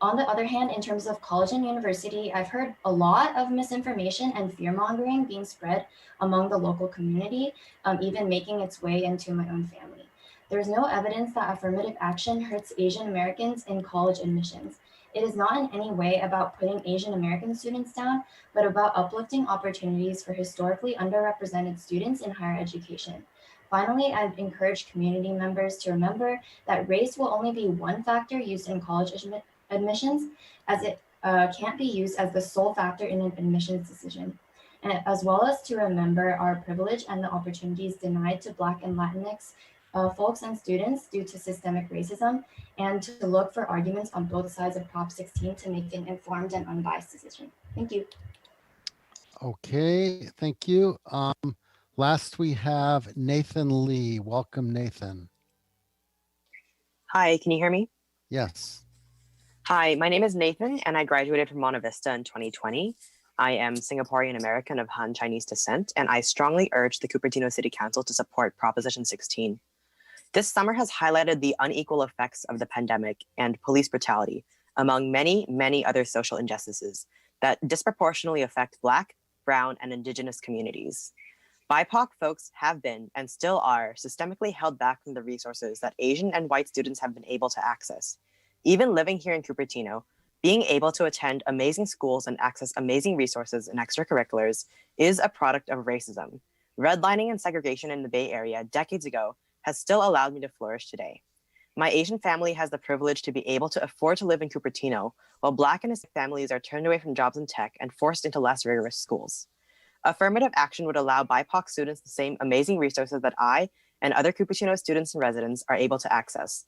On the other hand, in terms of college and university, I've heard a lot of misinformation and fear-mongering being spread among the local community, even making its way into my own family. There's no evidence that affirmative action hurts Asian Americans in college admissions. It is not in any way about putting Asian American students down, but about uplifting opportunities for historically underrepresented students in higher education. Finally, I'd encourage community members to remember that race will only be one factor used in college admissions, as it can't be used as the sole factor in an admissions decision, and as well as to remember our privilege and the opportunities denied to Black and Latinx folks and students due to systemic racism, and to look for arguments on both sides of Prop 16 to make an informed and unbiased decision. Thank you. Okay, thank you. Last, we have Nathan Lee. Welcome, Nathan. Hi, can you hear me? Yes. Hi, my name is Nathan, and I graduated from Monte Vista in 2020. I am Singaporean American of Han Chinese descent, and I strongly urge the Cupertino City Council to support Proposition 16. This summer has highlighted the unequal effects of the pandemic and police brutality, among many, many other social injustices that disproportionately affect Black, Brown, and Indigenous communities. BIPOC folks have been, and still are, systemically held back from the resources that Asian and white students have been able to access. Even living here in Cupertino, being able to attend amazing schools and access amazing resources and extracurriculars is a product of racism. Redlining and segregation in the Bay Area decades ago has still allowed me to flourish today. My Asian family has the privilege to be able to afford to live in Cupertino, while Black and Hispanic families are turned away from jobs in tech and forced into less rigorous schools. Affirmative action would allow BIPOC students the same amazing resources that I and other Cupertino students and residents are able to access.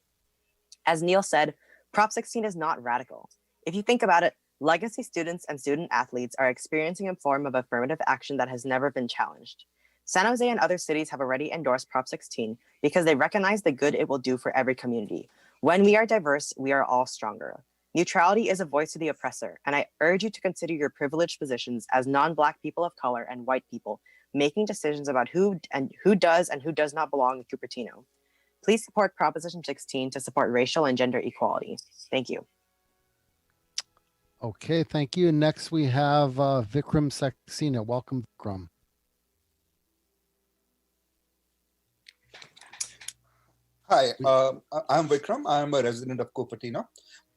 As Neil said, Prop 16 is not radical. If you think about it, legacy students and student athletes are experiencing a form of affirmative action that has never been challenged. San Jose and other cities have already endorsed Prop 16 because they recognize the good it will do for every community. When we are diverse, we are all stronger. Neutrality is a voice to the oppressor, and I urge you to consider your privileged positions as non-Black people of color and white people making decisions about who does and who does not belong in Cupertino. Please support Proposition 16 to support racial and gender equality. Thank you. Okay, thank you. Next we have Vikram Saxena. Welcome, Vikram. Hi, I'm Vikram. I'm a resident of Cupertino.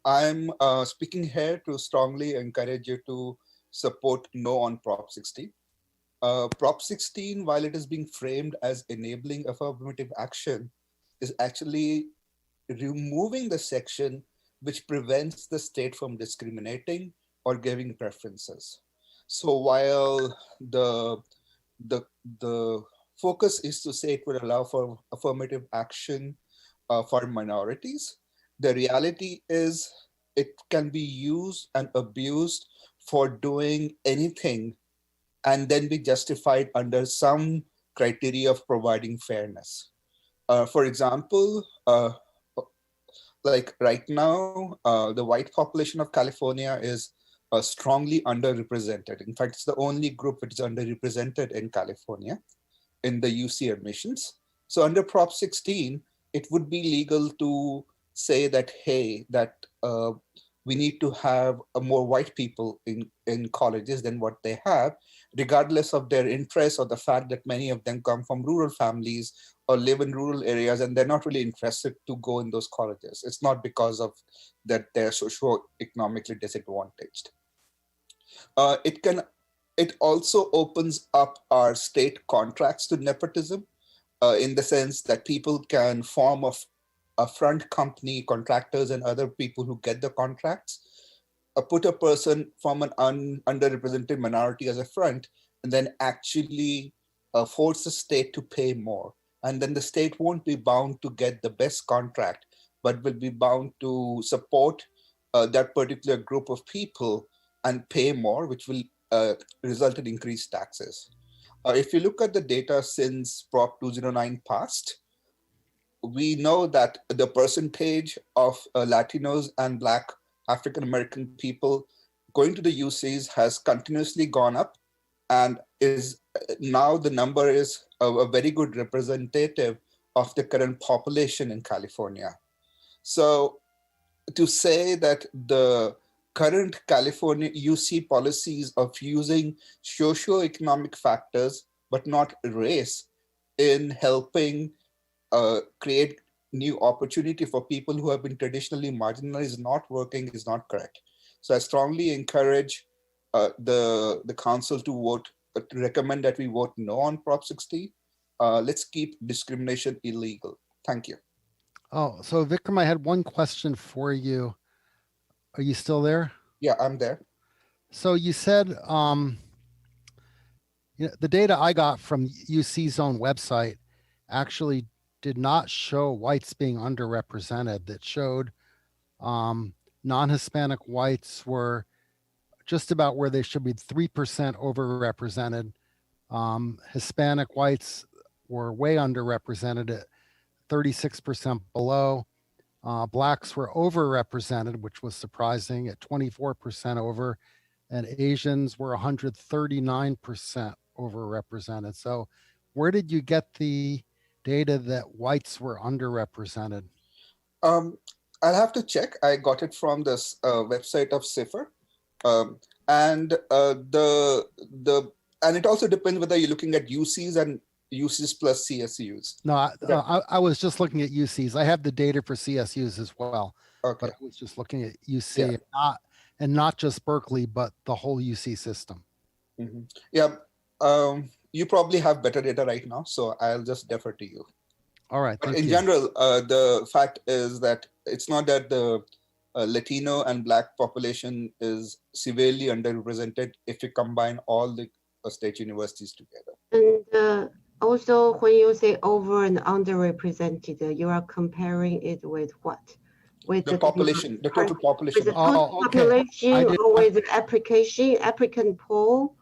I'm speaking here to strongly encourage you to support no on Prop 16. Prop 16, while it is being framed as enabling affirmative action, is actually removing the section which prevents the state from discriminating or giving preferences. So while the focus is to say it would allow for affirmative action for minorities, the reality is it can be used and abused for doing anything and then be justified under some criteria of providing fairness. For example, like right now, the white population of California is strongly underrepresented. In fact, it's the only group which is underrepresented in California in the UC admissions. So under Prop 16, it would be legal to say that, hey, that we need to have more white people in colleges than what they have, regardless of their interests or the fact that many of them come from rural families or live in rural areas and they're not really interested to go in those colleges. It's not because of that they're socio-economically disadvantaged. It also opens up our state contracts to nepotism in the sense that people can form a front company, contractors and other people who get the contracts, put a person from an underrepresented minority as a front, and then actually force the state to pay more. And then the state won't be bound to get the best contract, but will be bound to support that particular group of people and pay more, which will result in increased taxes. If you look at the data since Prop 209 passed, we know that the percentage of Latinos and Black African-American people going to the UCs has continuously gone up, and is now the number is a very good representative of the current population in California. So to say that the current California UC policies of using socioeconomic factors, but not race, in helping create new opportunity for people who have been traditionally marginalized not working is not correct. So I strongly encourage the council to vote, to recommend that we vote no on Prop 16. Let's keep discrimination illegal. Thank you. Oh, so Vikram, I had one question for you. Are you still there? Yeah, I'm there. So you said the data I got from UC's own website actually did not show whites being underrepresented. That showed non-Hispanic whites were just about where they should be, 3% overrepresented. Hispanic whites were way underrepresented at 36% below. Blacks were overrepresented, which was surprising, at 24% over, and Asians were 139% overrepresented. So where did you get the data that whites were underrepresented? I'll have to check. I got it from this website of CIFR. And it also depends whether you're looking at UCs and UCs plus CSUs. No, I was just looking at UCs. I have the data for CSUs as well. Okay. But I was just looking at UC, and not just Berkeley, but the whole UC system. Mm-hmm. Yeah. You probably have better data right now, so I'll just defer to you. All right. But Thank in you. general, the fact is that it's not that the Latino and Black population is severely underrepresented if you combine all the state universities together. And also, when you say over and underrepresented, you are comparing it with what? With the population, the total population. With the total population or with the applicant pool?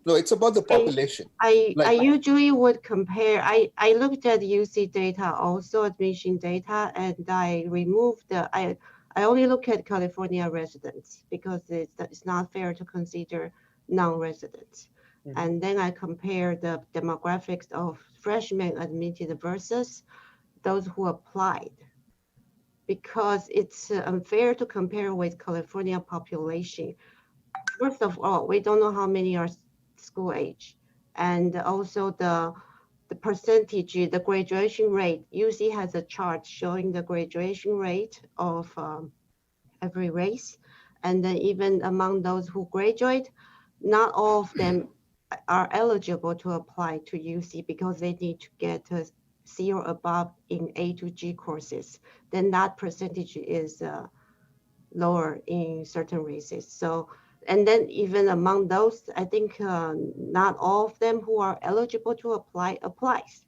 No, it's about the population. I usually would compare, I looked at UC data, also admission data, and I removed I only look at California residents because it's not fair to consider non-residents. Mm-hmm. And then I compare the demographics of freshmen admitted versus those who applied, because it's unfair to compare with California population. First of all, we don't know how many are school age, and also the percentage, the graduation rate. UC has a chart showing the graduation rate of every race, and then even among those who graduate, not all of them are eligible to apply to UC because they need to get a C or above in A to G courses. Then that percentage is lower in certain races. So, and then even among those, I think not all of them who are eligible to apply applies.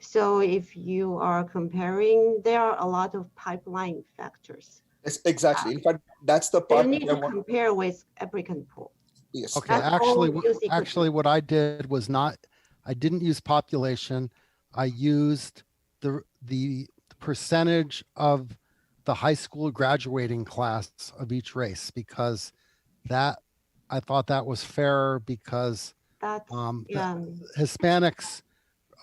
So if you are comparing, there are a lot of pipeline factors. It's exactly. In fact, that's the part you need to compare with applicant pool. Yes. Okay. Actually, what I did was I didn't use population. I used the percentage of the high school graduating class of each race, because that I thought that was fairer, because Hispanics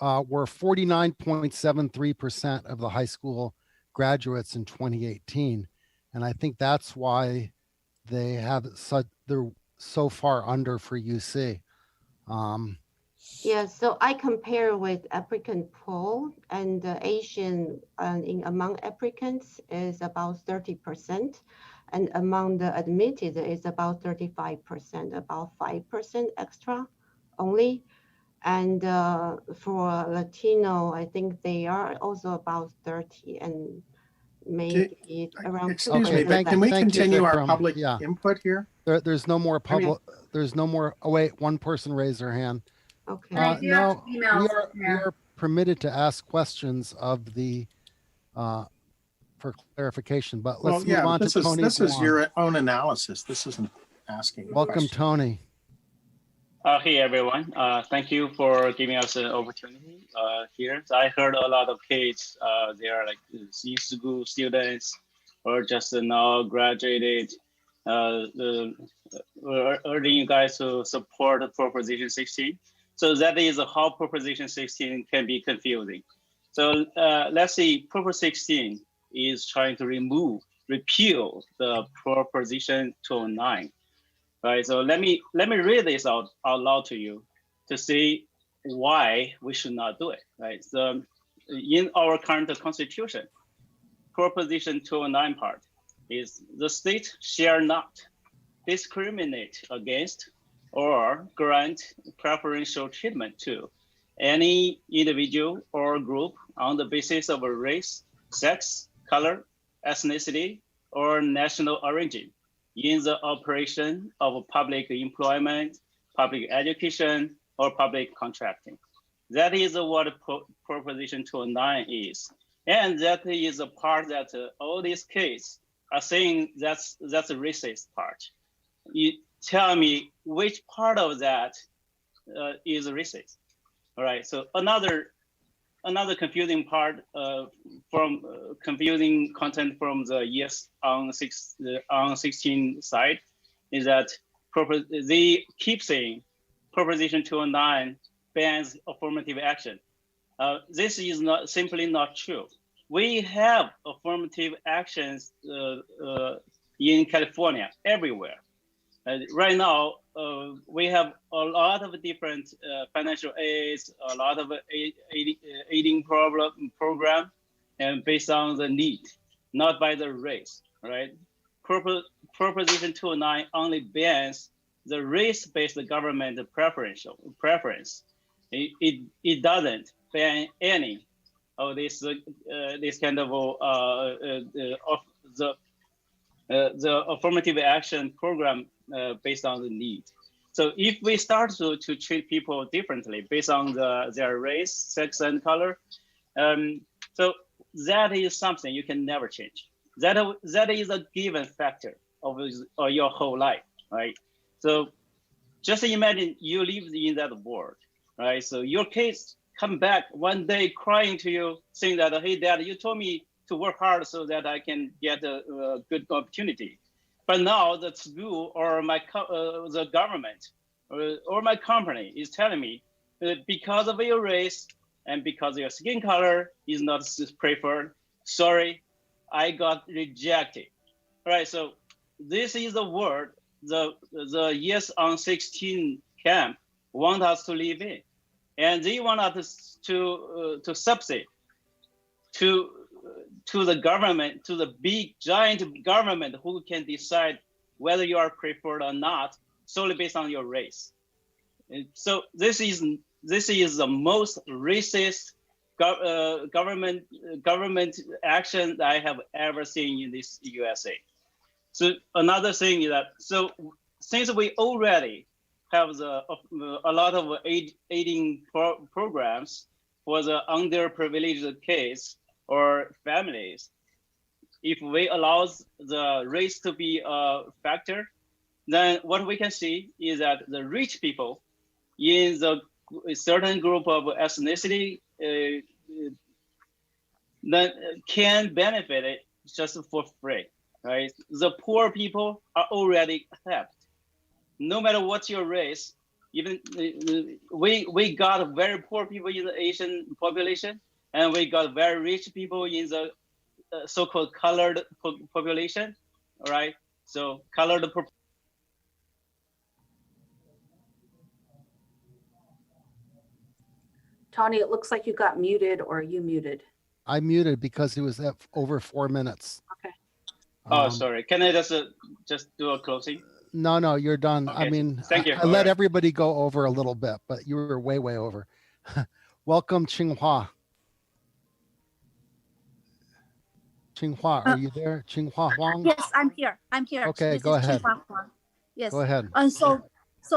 were 49.73% of the high school graduates in 2018. And I think that's why they're so far under for UC. Yeah, so I compare with applicant pool, and Asian among applicants is about 30%, and among the admitted is about 35%, about 5% extra only. And for Latino, I think they are also about 30, and maybe around. Excuse me, but can we continue our public input here? There's no more public. There's no more. Oh wait, one person raised their hand. Okay. No, we are permitted to ask questions of the for clarification, but let's move on to Tony. This is your own analysis. This isn't asking. Welcome, Tony. Hey everyone. Thank you for giving us an opportunity here. So I heard a lot of kids. They are like C school students or just now graduated. Urging you guys to support Proposition 16. So that is how Proposition 16 can be confusing. So let's see, Proposition 16 is trying to repeal the Proposition 209. Right, so let me read this out loud to you to see why we should not do it. Right, so in our current constitution, Proposition 209 part is the state shall not discriminate against or grant preferential treatment to any individual or group on the basis of a race, sex, color, ethnicity, or national origin in the operation of public employment, public education, or public contracting. That is what Proposition 209 is. And that is a part that all these cases are saying that's a racist part. You tell me which part of that is racist. All right, so another confusing part from confusing content from the yes on 16 side is that they keep saying Proposition 209 bans affirmative action. This is simply not true. We have affirmative actions in California everywhere. Right now, we have a lot of different financial aids, a lot of aiding program, and based on the need, not by the race. right? Proposition 209 only bans the race-based government preference. It doesn't ban any of this kind of the affirmative action program based on the need. So if we start to treat people differently based on their race, sex, and color, so that is something you can never change. That is a given factor of your whole life, right? So just imagine you live in that world, right? So your kids come back one day crying to you, saying that, hey, Dad, you told me to work hard so that I can get a good opportunity. But now the school or the government or my company is telling me that because of your race and because your skin color is not preferred, sorry, I got rejected. All right, so this is the world the Yes on 16 camp want us to live in, and they want us to subsidy to the government, to the big giant government who can decide whether you are preferred or not solely based on your race. And so this is the most racist government action that I have ever seen in this USA. So another thing is that, so since we already have a lot of aiding programs for the underprivileged kids or families, if we allow the race to be a factor, then what we can see is that the rich people in the certain group of ethnicity that can benefit it just for free, right? The poor people are already helped. No matter what your race, even we got very poor people in the Asian population, and we got very rich people in the so-called colored population, all right? So colored Tony, it looks like you got muted or you muted. I muted because it was at over 4 minutes. Okay. Oh, sorry. Can I just do a closing? No, you're done. Okay. I mean, Thank you. I let everybody go over a little bit, but you were way over. Welcome, Qinghua. Qinghua, are you there? Qinghua Huang? Yes, I'm here. Okay, This go is ahead. Qinghua Huang. Yes. Go ahead. And so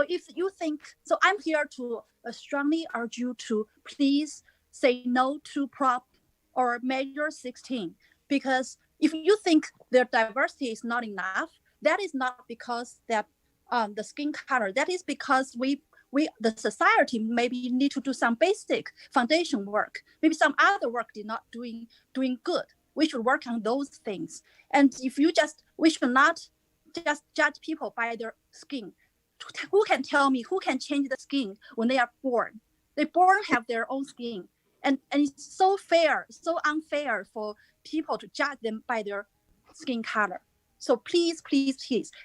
if you think, so I'm here to strongly urge you to please say no to Prop or Measure 16, because if you think their diversity is not enough, that is not because that the skin color. That is because the society maybe need to do some basic foundation work. Maybe some other work did not doing good. We should work on those things. And we should not just judge people by their skin. Who can tell me who can change the skin when they are born? They born have their own skin. And it's so unfair for people to judge them by their skin color. So please,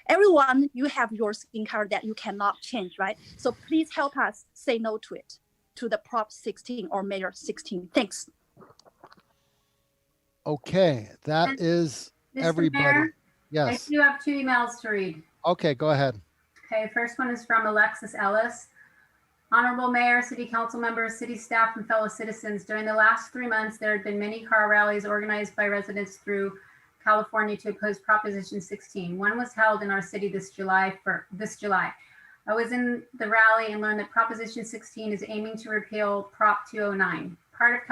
everyone, you have your skin color that you cannot change, right? So please help us say no to it, to the Prop 16 or Measure 16. Thanks. Okay, that is Mr. everybody. Mayor, Yes. I do have 2 emails to read. Okay, go ahead. Okay, first one is from Alexis Ellis. Honorable Mayor, City Council members, city staff, and fellow citizens, during the last 3 months, there have been many car rallies organized by residents through California to oppose Proposition 16. One was held in our city this July. I was in the rally and learned that Proposition 16 is aiming to repeal Prop 209, part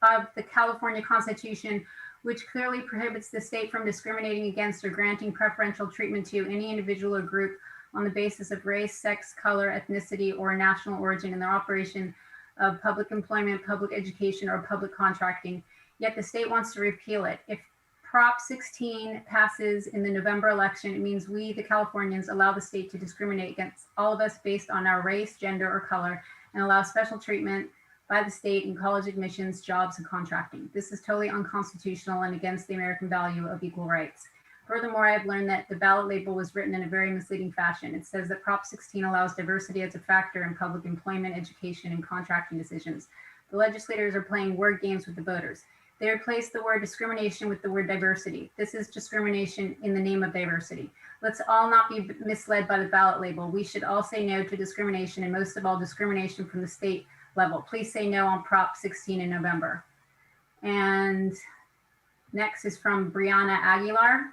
of the California Constitution, which clearly prohibits the state from discriminating against or granting preferential treatment to any individual or group on the basis of race, sex, color, ethnicity, or national origin in their operation of public employment, public education, or public contracting. Yet the state wants to repeal it. If Prop 16 passes in the November election, it means we, the Californians, allow the state to discriminate against all of us based on our race, gender, or color, and allow special treatment by the state in college admissions, jobs, and contracting. This is totally unconstitutional and against the American value of equal rights. Furthermore, I've learned that the ballot label was written in a very misleading fashion. It says that Prop 16 allows diversity as a factor in public employment, education, and contracting decisions. The legislators are playing word games with the voters. They replace the word discrimination with the word diversity. This is discrimination in the name of diversity. Let's all not be misled by the ballot label. We should all say no to discrimination, and most of all, discrimination from the state level. Please say no on Prop 16 in November. And next is from Brianna Aguilar.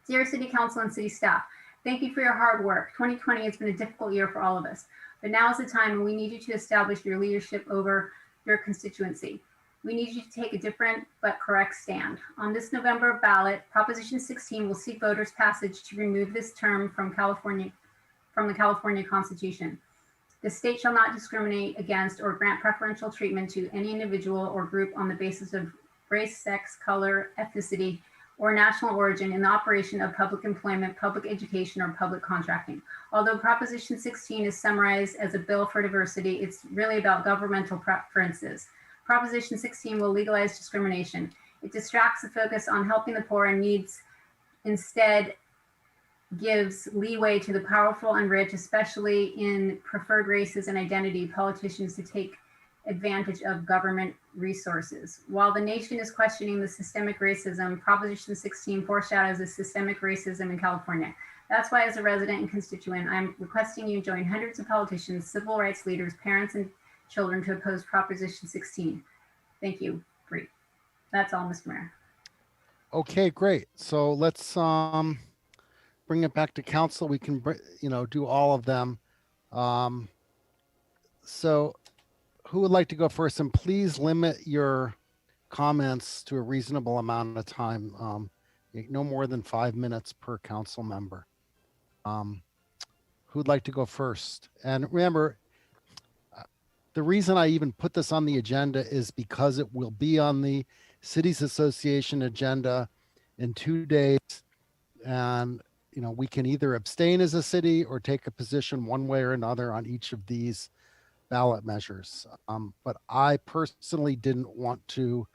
Dear City Council and City staff, thank you for your hard work. 2020 has been a difficult year for all of us, but now is the time when we need you to establish your leadership over your constituency. We need you to take a different but correct stand. On this November ballot, Proposition 16 will seek voters' passage to remove this term from the California Constitution. The state shall not discriminate against or grant preferential treatment to any individual or group on the basis of race, sex, color, ethnicity, or national origin in the operation of public employment, public education, or public contracting. Although Proposition 16 is summarized as a bill for diversity, it's really about governmental preferences. Proposition 16 will legalize discrimination. It distracts the focus on helping the poor and needs, instead gives leeway to the powerful and rich, especially in preferred races and identity, politicians to take advantage of government resources. While the nation is questioning the systemic racism, Proposition 16 foreshadows the systemic racism in California. That's why, as a resident and constituent, I'm requesting you join hundreds of politicians, civil rights leaders, parents, and children to oppose Proposition 16. Thank you. Great. That's all, Mr. Mayor. Okay, great. So let's bring it back to council. We can, do all of them. So who would like to go first? And please limit your comments to a reasonable amount of time. No more than 5 minutes per council member. Who'd like to go first? And remember, the reason I even put this on the agenda is because it will be on the Cities Association agenda in 2 days. And, we can either abstain as a city or take a position one way or another on each of these ballot measures. But I personally didn't want to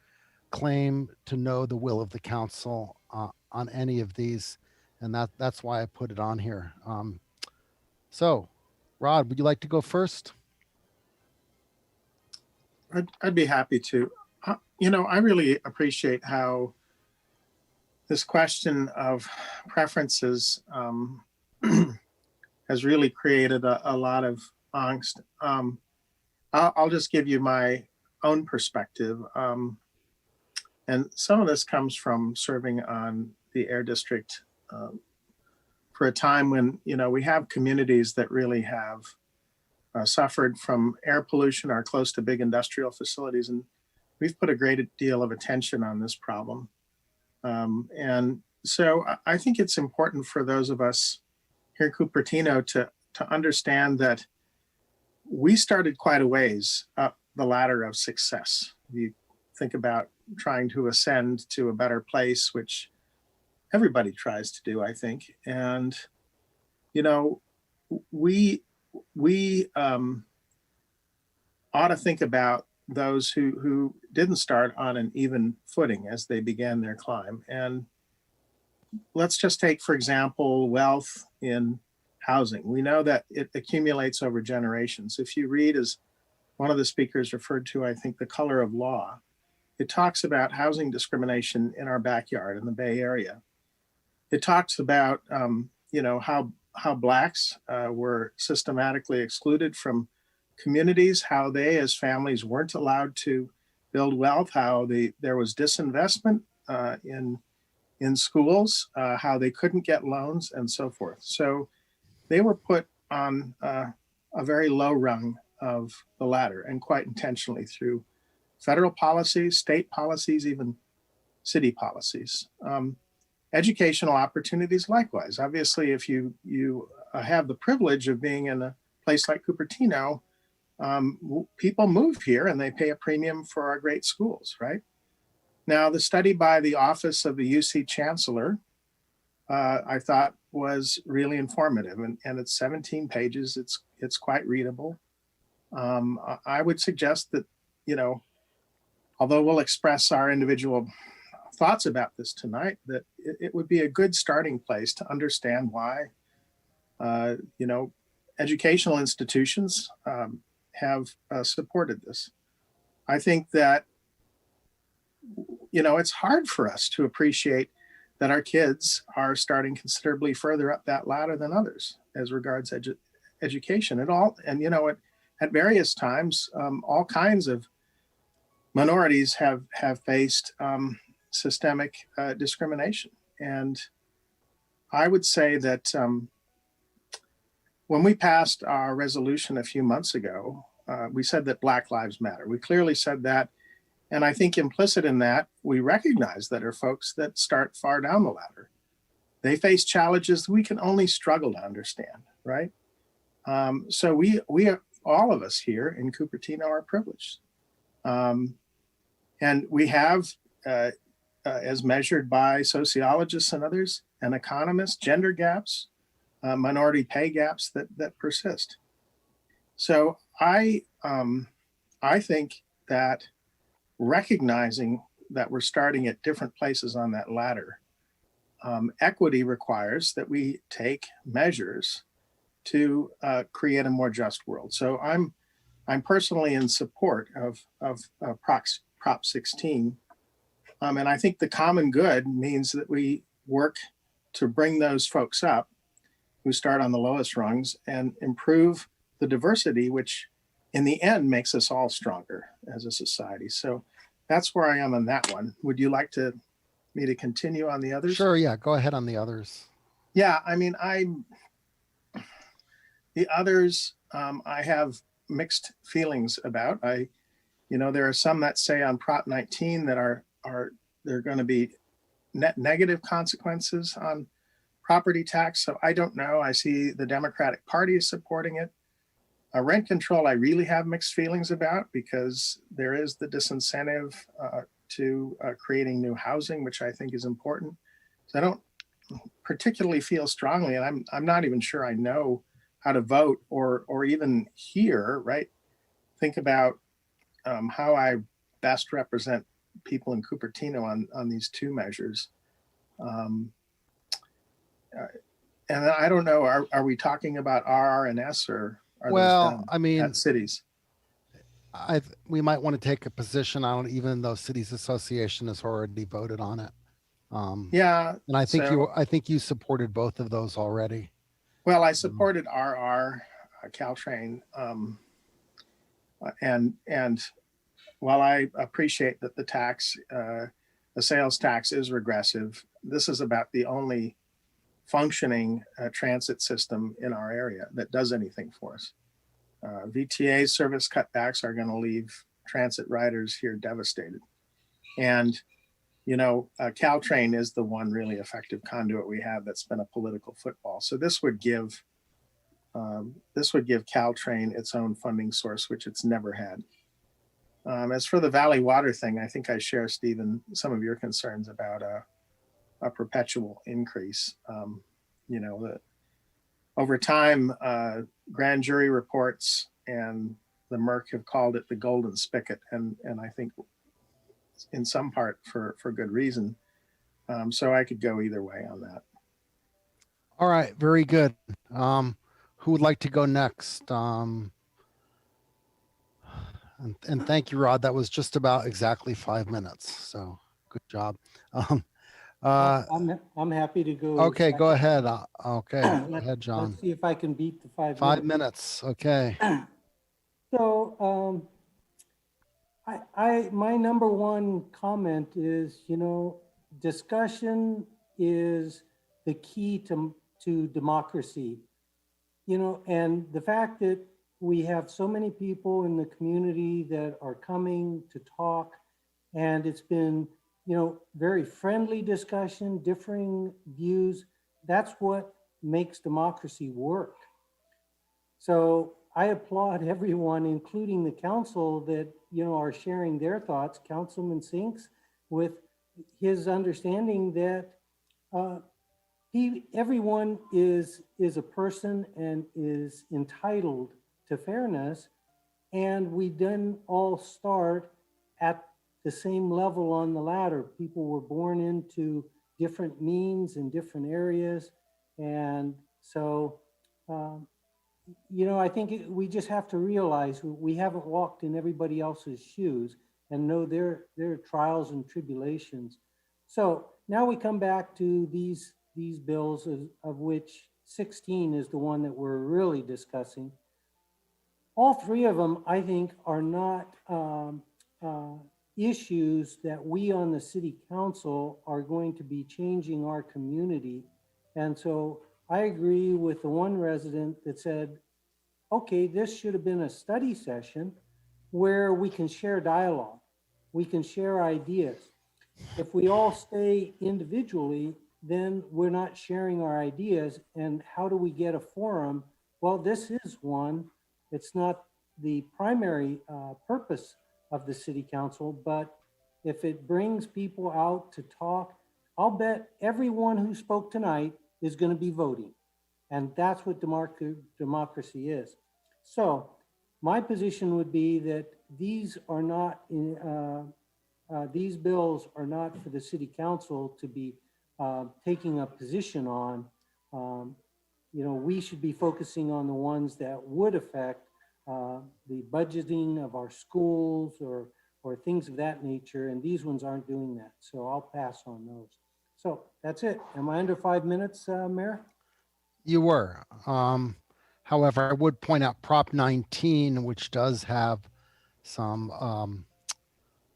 claim to know the will of the council on any of these. And that's why I put it on here. So, Rod, would you like to go first? I'd be happy to. I really appreciate how this question of preferences has really created a lot of angst. I'll just give you my own perspective. And some of this comes from serving on the Air District for a time when, we have communities that really have suffered from air pollution, are close to big industrial facilities, and we've put a great deal of attention on this problem. And so I think it's important for those of us here in Cupertino to understand that we started quite a ways up the ladder of success. You think about trying to ascend to a better place, which everybody tries to do, I think. And, we ought to think about those who didn't start on an even footing as they began their climb. And let's just take, for example, wealth in housing. We know that it accumulates over generations. If you read, as one of the speakers referred to, I think, The Color of Law, it talks about housing discrimination in our backyard in the Bay Area. It talks about, how Blacks were systematically excluded from communities, how they as families weren't allowed to build wealth, how there was disinvestment in schools, how they couldn't get loans, and so forth. So they were put on a very low rung of the ladder, and quite intentionally through federal policies, state policies, even city policies. Educational opportunities likewise. Obviously, if you have the privilege of being in a place like Cupertino, people move here and they pay a premium for our great schools, right? Now, the study by the Office of the UC Chancellor, I thought was really informative, and it's 17 pages. It's quite readable. I would suggest that, although we'll express our individual thoughts about this tonight, that it would be a good starting place to understand why, educational institutions have supported this. I think that you know, it's hard for us to appreciate that our kids are starting considerably further up that ladder than others as regards education at all. And, you know, at various times, all kinds of minorities have faced systemic discrimination. And I would say that when we passed our resolution a few months ago, we said that Black Lives Matter. We clearly said that. And I think implicit in that, we recognize that are folks that start far down the ladder. They face challenges we can only struggle to understand, right? So we are, all of us here in Cupertino are privileged. And we have, as measured by sociologists and others, and economists, gender gaps, minority pay gaps that persist. So I think that recognizing that we're starting at different places on that ladder, equity requires that we take measures to create a more just world. So I'm personally in support of Prop 16. And I think the common good means that we work to bring those folks up who start on the lowest rungs and improve the diversity, which in the end makes us all stronger as a society. So that's where I am on that one. Would you like me to continue on the others? Sure, yeah, go ahead on the others. Yeah, I mean, the others, I have mixed feelings about. You know, there are some that say on Prop 19 that there are going to be net negative consequences on property tax. So I don't know. I see the Democratic Party is supporting it. Rent control, I really have mixed feelings about because there is the disincentive to creating new housing, which I think is important. So I don't particularly feel strongly, and I'm not even sure I know how to vote or even hear, right? Think about how I best represent people in Cupertino on these two measures. And I don't know, are we talking about RR and S or are those done I mean, at cities? We might want to take a position on it, even though Cities Association has already voted on it. Yeah. And I think you supported both of those already. Well, I supported RR, Caltrain, and while I appreciate that the sales tax is regressive, this is about the only functioning transit system in our area that does anything for us. VTA service cutbacks are going to leave transit riders here devastated. And, you know, Caltrain is the one really effective conduit we have that's been a political football. So this would give Caltrain its own funding source, which it's never had. As for the Valley Water thing, I think I share, Stephen, some of your concerns about a perpetual increase. You know, over time, grand jury reports and the Merck have called it the golden spigot, and I think in some part for good reason. So I could go either way on that. All right, very good. Who would like to go next? And thank you, Rod. That was just about exactly 5 minutes. So good job. I'm happy to go. Okay, go ahead. Okay, go Let's ahead, John. see if I can beat the 5 minutes. 5 minutes. Okay. So my number one comment is, you know, discussion is the key to democracy. You know, and the fact that we have so many people in the community that are coming to talk, and it's been, you know, very friendly discussion, differing views. That's what makes democracy work. So I applaud everyone, including the council, that, you know, are sharing their thoughts. Councilman Sinks, with his understanding that everyone is a person and is entitled to fairness, and we then all start at the same level on the ladder. People were born into different means in different areas, and so you know, I think we just have to realize we haven't walked in everybody else's shoes, and know their trials and tribulations. So now we come back to these bills, of which 16 is the one that we're really discussing. All three of them, I think, are not issues that we on the city council are going to be changing our community. And so I agree with the one resident that said, okay, this should have been a study session where we can share dialogue, we can share ideas. If we all stay individually, then we're not sharing our ideas. And how do we get a forum? Well, this is one. It's not the primary purpose of the city council, but if it brings people out to talk, I'll bet everyone who spoke tonight is going to be voting. And that's what democracy is. So my position would be that these are not these bills are not for the city council to be taking a position on. You know, we should be focusing on the ones that would affect the budgeting of our schools or things of that nature. And these ones aren't doing that. So I'll pass on those. So that's it. Am I under 5 minutes, Mayor? You were. However, I would point out Prop 19, which does have some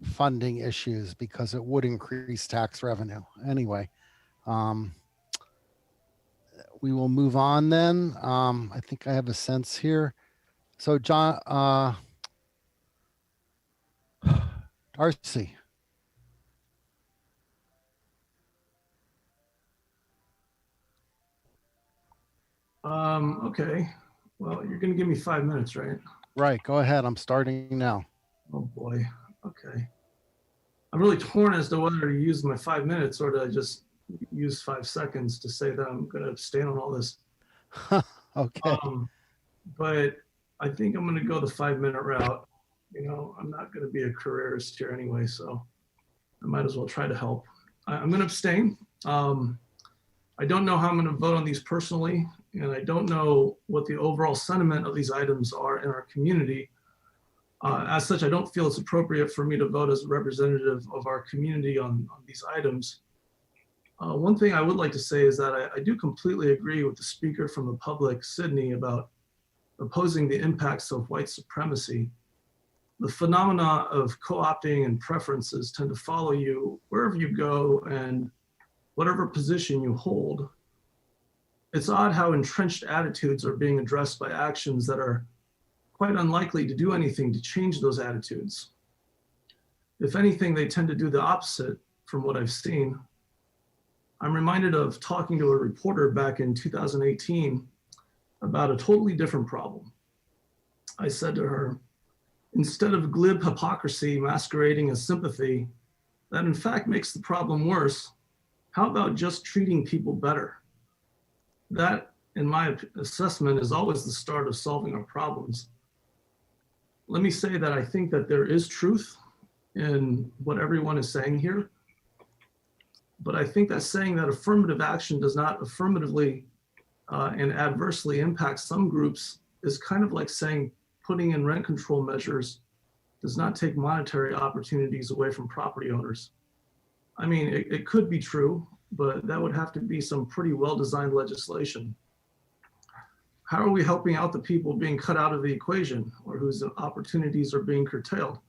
funding issues because it would increase tax revenue. Anyway, we will move on then. I think I have a sense here. So John, Darcy. Okay. Well, you're going to give me 5 minutes, right? Right. Go ahead. I'm starting now. Oh boy. Okay. I'm really torn as to whether to use my 5 minutes or to just use 5 seconds to say that I'm going to abstain on all this. Okay. But I think I'm going to go the 5 minute route. You know, I'm not going to be a careerist here anyway, so I might as well try to help. I'm going to abstain. I don't know how I'm going to vote on these personally, and I don't know what the overall sentiment of these items are in our community. As such, I don't feel it's appropriate for me to vote as a representative of our community on these items. One thing I would like to say is that I do completely agree with the speaker from the public, Sydney, about opposing the impacts of white supremacy. The phenomena of co-opting and preferences tend to follow you wherever you go and whatever position you hold. It's odd how entrenched attitudes are being addressed by actions that are quite unlikely to do anything to change those attitudes. If anything, they tend to do the opposite from what I've seen. I'm reminded of talking to a reporter back in 2018 about a totally different problem. I said to her, instead of glib hypocrisy masquerading as sympathy, that in fact makes the problem worse, how about just treating people better? That, in my assessment, is always the start of solving our problems. Let me say that I think that there is truth in what everyone is saying here, but I think that saying that affirmative action does not affirmatively and adversely impact some groups is kind of like saying putting in rent control measures does not take monetary opportunities away from property owners. I mean, it could be true, but that would have to be some pretty well-designed legislation. How are we helping out the people being cut out of the equation or whose opportunities are being curtailed?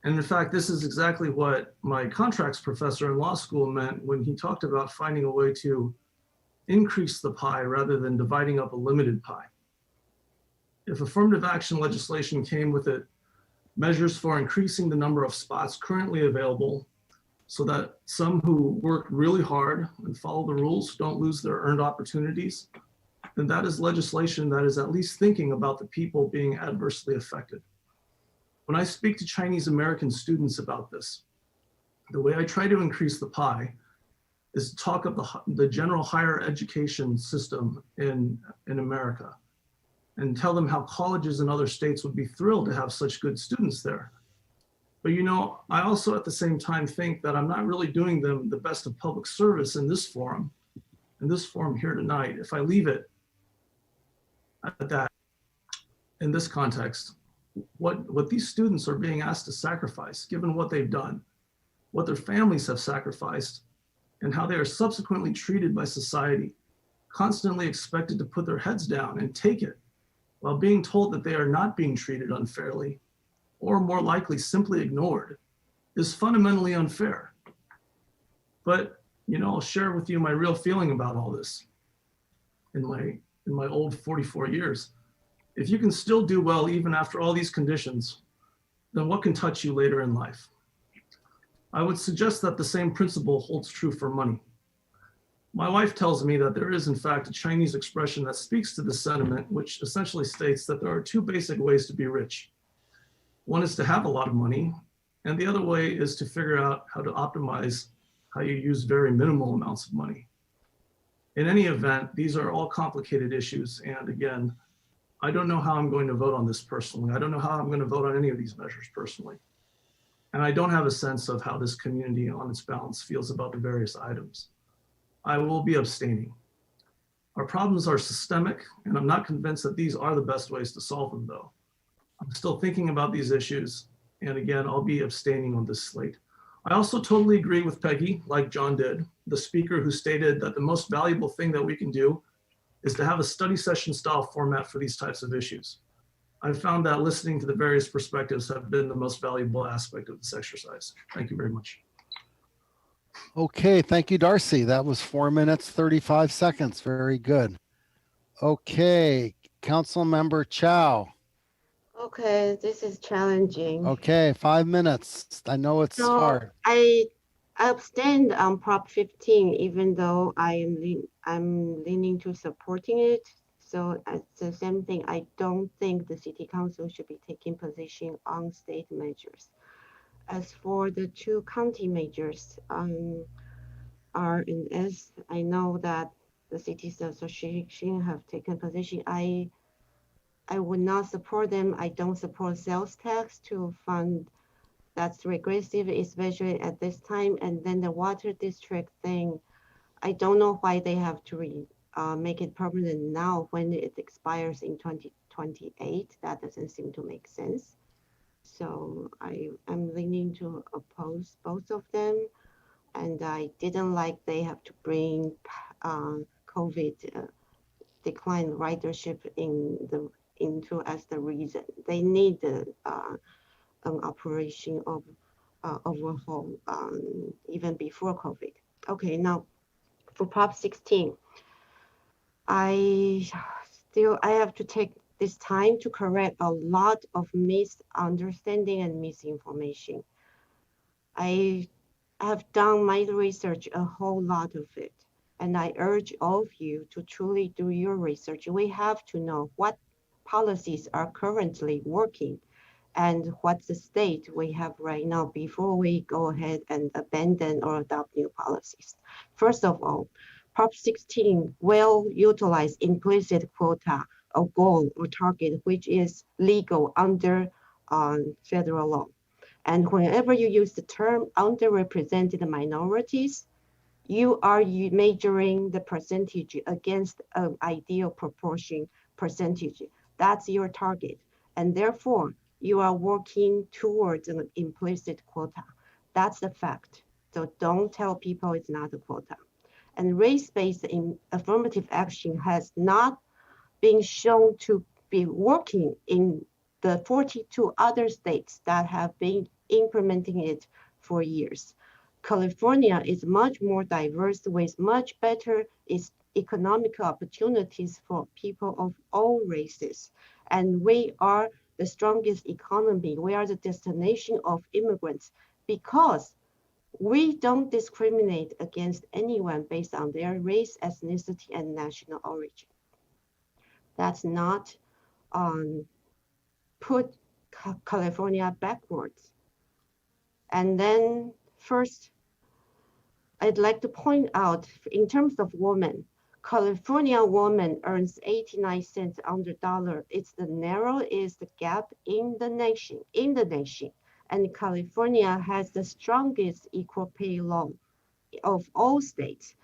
And in fact, this is exactly what my contracts professor in law school meant when he talked about finding a way to increase the pie rather than dividing up a limited pie. If affirmative action legislation came with it measures for increasing the number of spots currently available so that some who work really hard and follow the rules don't lose their earned opportunities, then that is legislation that is at least thinking about the people being adversely affected. When I speak to Chinese American students about this, the way I try to increase the pie is to talk of the general higher education system in America and tell them how colleges in other states would be thrilled to have such good students there. But you know, I also at the same time think that I'm not really doing them the best of public service in this forum here tonight, if I leave it at that in this context. what these students are being asked to sacrifice, given what they've done, what their families have sacrificed, and how they are subsequently treated by society, constantly expected to put their heads down and take it, while being told that they are not being treated unfairly, or more likely simply ignored, is fundamentally unfair. But, you know, I'll share with you my real feeling about all this in my old 44 years. If you can still do well even after all these conditions, then what can touch you later in life? I would suggest that the same principle holds true for money. My wife tells me that there is, in fact, a Chinese expression that speaks to this sentiment, which essentially states that there are two basic ways to be rich. One is to have a lot of money, and the other way is to figure out how to optimize how you use very minimal amounts of money. In any event, these are all complicated issues, and again, I don't know how I'm going to vote on this personally. I don't know how I'm going to vote on any of these measures personally. And I don't have a sense of how this community on its balance feels about the various items. I will be abstaining. Our problems are systemic, and I'm not convinced that these are the best ways to solve them, though. I'm still thinking about these issues, and again, I'll be abstaining on this slate. I also totally agree with Peggy, like John did, the speaker who stated that the most valuable thing that we can do is to have a study session style format for these types of issues. I've found that listening to the various perspectives have been the most valuable aspect of this exercise. Thank you very much. Okay, thank you, Darcy. That was 4 minutes, 35 seconds. Very good. Okay, Council Member Chow. Okay, this is challenging. Okay, 5 minutes. I know it's So hard. I abstained on Prop 15, even though I'm leaning to supporting it. So it's the same thing. I don't think the City Council should be taking position on state measures. As for the two county measures, R and S, I know that the cities association have taken position. I would not support them. I don't support sales tax to fund that's regressive, especially at this time. And then the water district thing, I don't know why they have to make it permanent now when it expires in 2028. That doesn't seem to make sense. So I'm leaning to oppose both of them. And I didn't like they have to bring COVID decline ridership into as the reason. They need an operation of overhaul even before COVID. Okay, now for Prop 16, I have to take this time to correct a lot of misunderstanding and misinformation. I have done my research, a whole lot of it, and I urge all of you to truly do your research. We have to know what policies are currently working and what's the state we have right now before we go ahead and abandon or adopt new policies. First of all, Prop 16 will utilize implicit quota, a goal or target, which is legal under federal law. And whenever you use the term underrepresented minorities, you are measuring the percentage against an ideal proportion percentage. That's your target. And therefore, you are working towards an implicit quota. That's the fact. So don't tell people it's not a quota. And race-based affirmative action has not been shown to be working in the 42 other states that have been implementing it for years. California is much more diverse with much better economic opportunities for people of all races. And we are the strongest economy. We are the destination of immigrants because we don't discriminate against anyone based on their race, ethnicity, and national origin. That's not put California backwards. And then first, I'd like to point out in terms of women, California woman earns 89 cents on the dollar. It's the narrowest gap in the nation. And California has the strongest equal pay law of all states.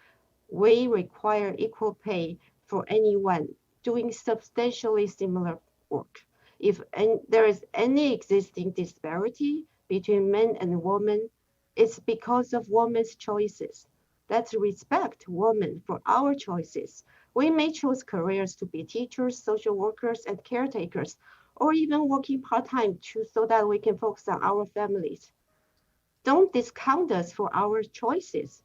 We require equal pay for anyone doing substantially similar work. If there is any existing disparity between men and women, it's because of women's choices. Let's respect women for our choices. We may choose careers to be teachers, social workers, and caretakers, or even working part-time so that we can focus on our families. Don't discount us for our choices.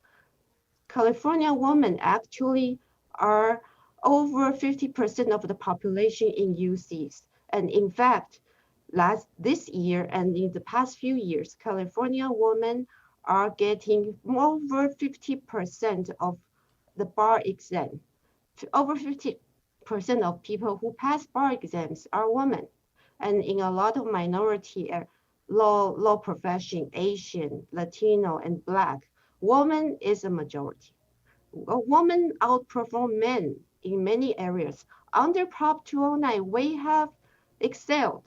California women actually are over 50% of the population in UCs. And in fact, this year and in the past few years, California women are getting over 50% of the bar exam. Over 50% of people who pass bar exams are women. And in a lot of minority law profession, Asian, Latino, and Black, woman is a majority. A woman outperform men in many areas. Under Prop 209, we have excelled.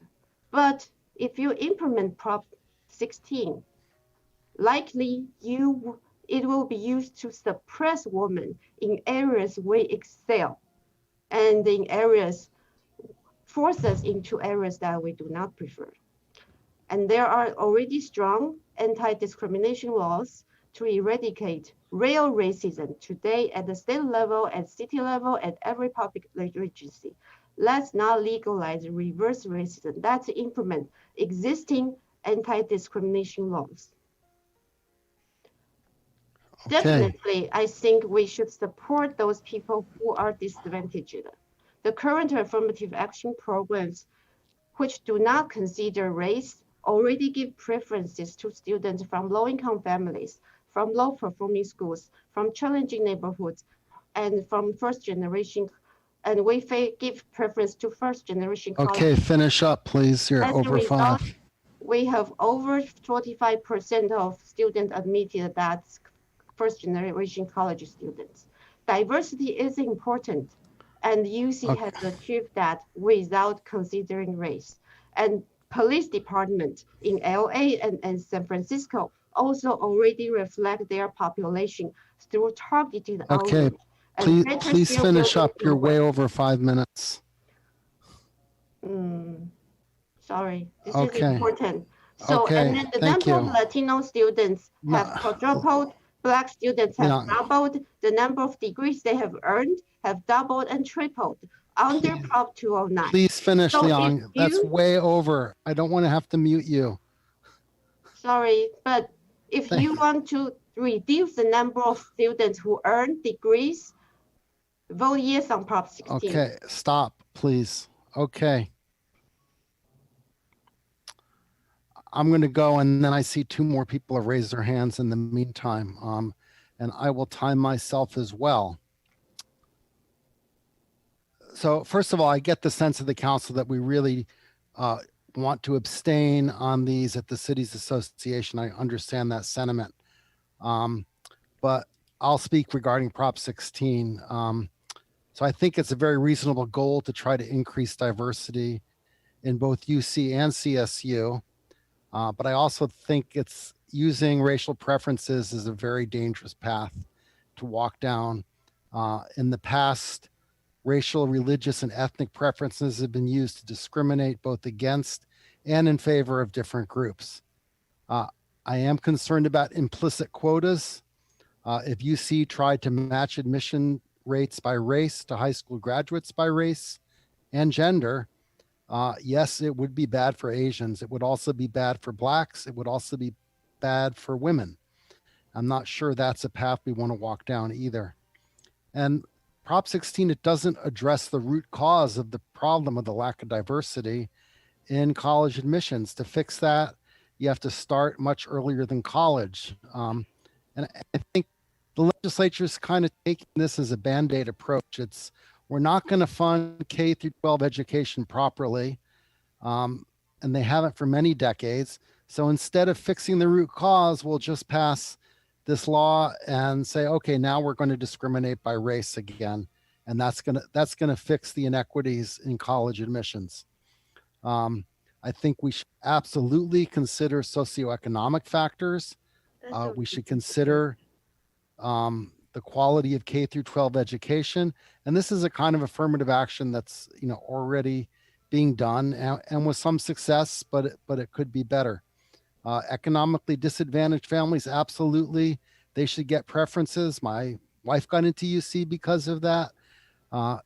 But if you implement Prop 16, likely it will be used to suppress women in areas we excel, and in areas force us into areas that we do not prefer. And there are already strong anti-discrimination laws to eradicate real racism today at the state level, at city level, at every public agency. Let's not legalize reverse racism. Let's implement existing anti-discrimination laws. Okay. Definitely, I think we should support those people who are disadvantaged. The current affirmative action programs, which do not consider race, already give preferences to students from low-income families, from low-performing schools, from challenging neighborhoods, and from first-generation, and we give preference to first-generation college. Okay, finish up, please. You're As a over result, 5. we have over 45% of students admitted that's first-generation college students. Diversity is important, and UC has achieved that without considering race. And police department in LA and San Francisco also already reflect their population through targeted Okay, outreach. And please finish up. You're way over 5 minutes. Sorry, this Okay. is important. So, Okay, and then the thank number of you. Latino students have quadrupled, Black students have doubled, the number of degrees they have earned have doubled and tripled under Prop 209. Please finish, So Leon. That's way over. I don't want to have to mute you. Sorry, but if you want to reduce the number of students who earn degrees, vote yes on Prop 16. Okay, stop, please. Okay. I'm going to go, and then I see 2 more people have raised their hands in the meantime, and I will time myself as well. So first of all, I get the sense of the council that we really want to abstain on these at the Cities Association. I understand that sentiment, but I'll speak regarding Prop 16. So I think it's a very reasonable goal to try to increase diversity in both UC and CSU. But I also think it's using racial preferences is a very dangerous path to walk down. In the past, racial, religious, and ethnic preferences have been used to discriminate both against and in favor of different groups. I am concerned about implicit quotas. If UC tried to match admission rates by race to high school graduates by race and gender, yes, it would be bad for Asians. It would also be bad for Blacks. It would also be bad for women. I'm not sure that's a path we want to walk down either. And Prop 16, it doesn't address the root cause of the problem of the lack of diversity in college admissions. To fix that, you have to start much earlier than college. And I think the legislature is kind of taking this as a Band-Aid approach. We're not going to fund K through 12 education properly, and they haven't for many decades. So instead of fixing the root cause, we'll just pass this law and say, okay, now we're going to discriminate by race again, and that's going to fix the inequities in college admissions. I think we should absolutely consider socioeconomic factors. We should consider the quality of K through 12 education. And this is a kind of affirmative action that's already being done and with some success, but it could be better. Economically disadvantaged families, absolutely, they should get preferences. My wife got into UC because of that.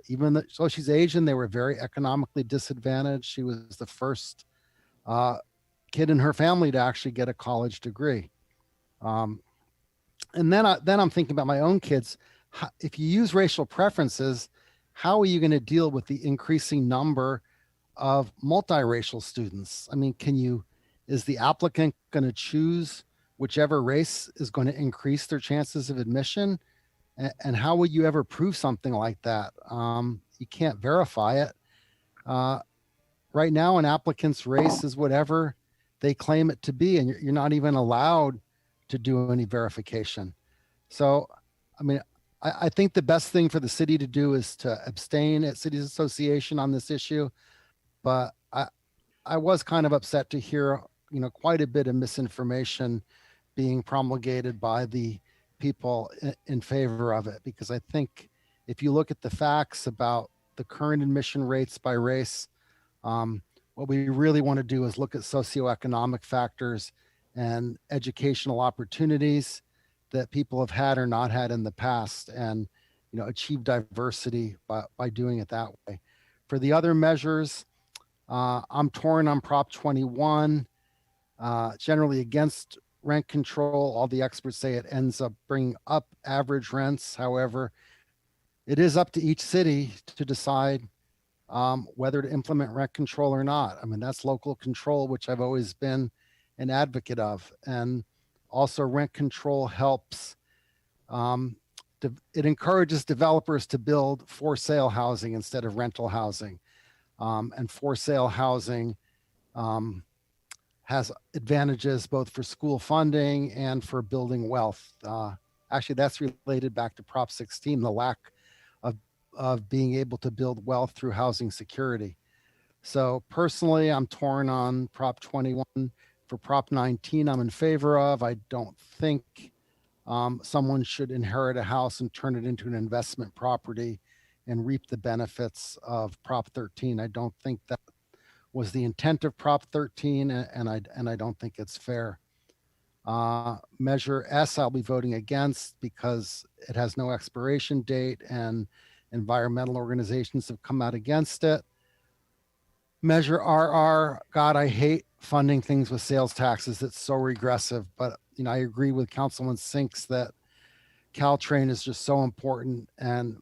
Even though she's Asian, they were very economically disadvantaged. She was the first kid in her family to actually get a college degree. And then I'm thinking about my own kids. If you use racial preferences, how are you going to deal with the increasing number of multiracial students? I mean, is the applicant going to choose whichever race is going to increase their chances of admission? And how would you ever prove something like that? You can't verify it. Right now, an applicant's race is whatever they claim it to be, and you're not even allowed to do any verification. So, I mean, I think the best thing for the city to do is to abstain at Cities Association on this issue. But I was kind of upset to hear, quite a bit of misinformation being promulgated by the people in favor of it, because I think if you look at the facts about the current admission rates by race, what we really want to do is look at socioeconomic factors and educational opportunities that people have had or not had in the past, and achieve diversity by doing it that way. For the other measures, I'm torn on Prop 21, generally against rent control. All the experts say it ends up bringing up average rents. However, it is up to each city to decide whether to implement rent control or not. I mean, that's local control, which I've always been an advocate of. And also rent control helps, it encourages developers to build for sale housing instead of rental housing. And for sale housing has advantages both for school funding and for building wealth. Actually, that's related back to Prop 16, the lack of being able to build wealth through housing security. So personally, I'm torn on Prop 21. For Prop 19, I'm in favor of. I don't think someone should inherit a house and turn it into an investment property and reap the benefits of Prop 13. I don't think that was the intent of Prop 13, and I don't think it's fair. Measure S, I'll be voting against because it has no expiration date and environmental organizations have come out against it. Measure RR, God, I hate funding things with sales taxes. It's so regressive, but I agree with Councilman Sinks that Caltrain is just so important. And,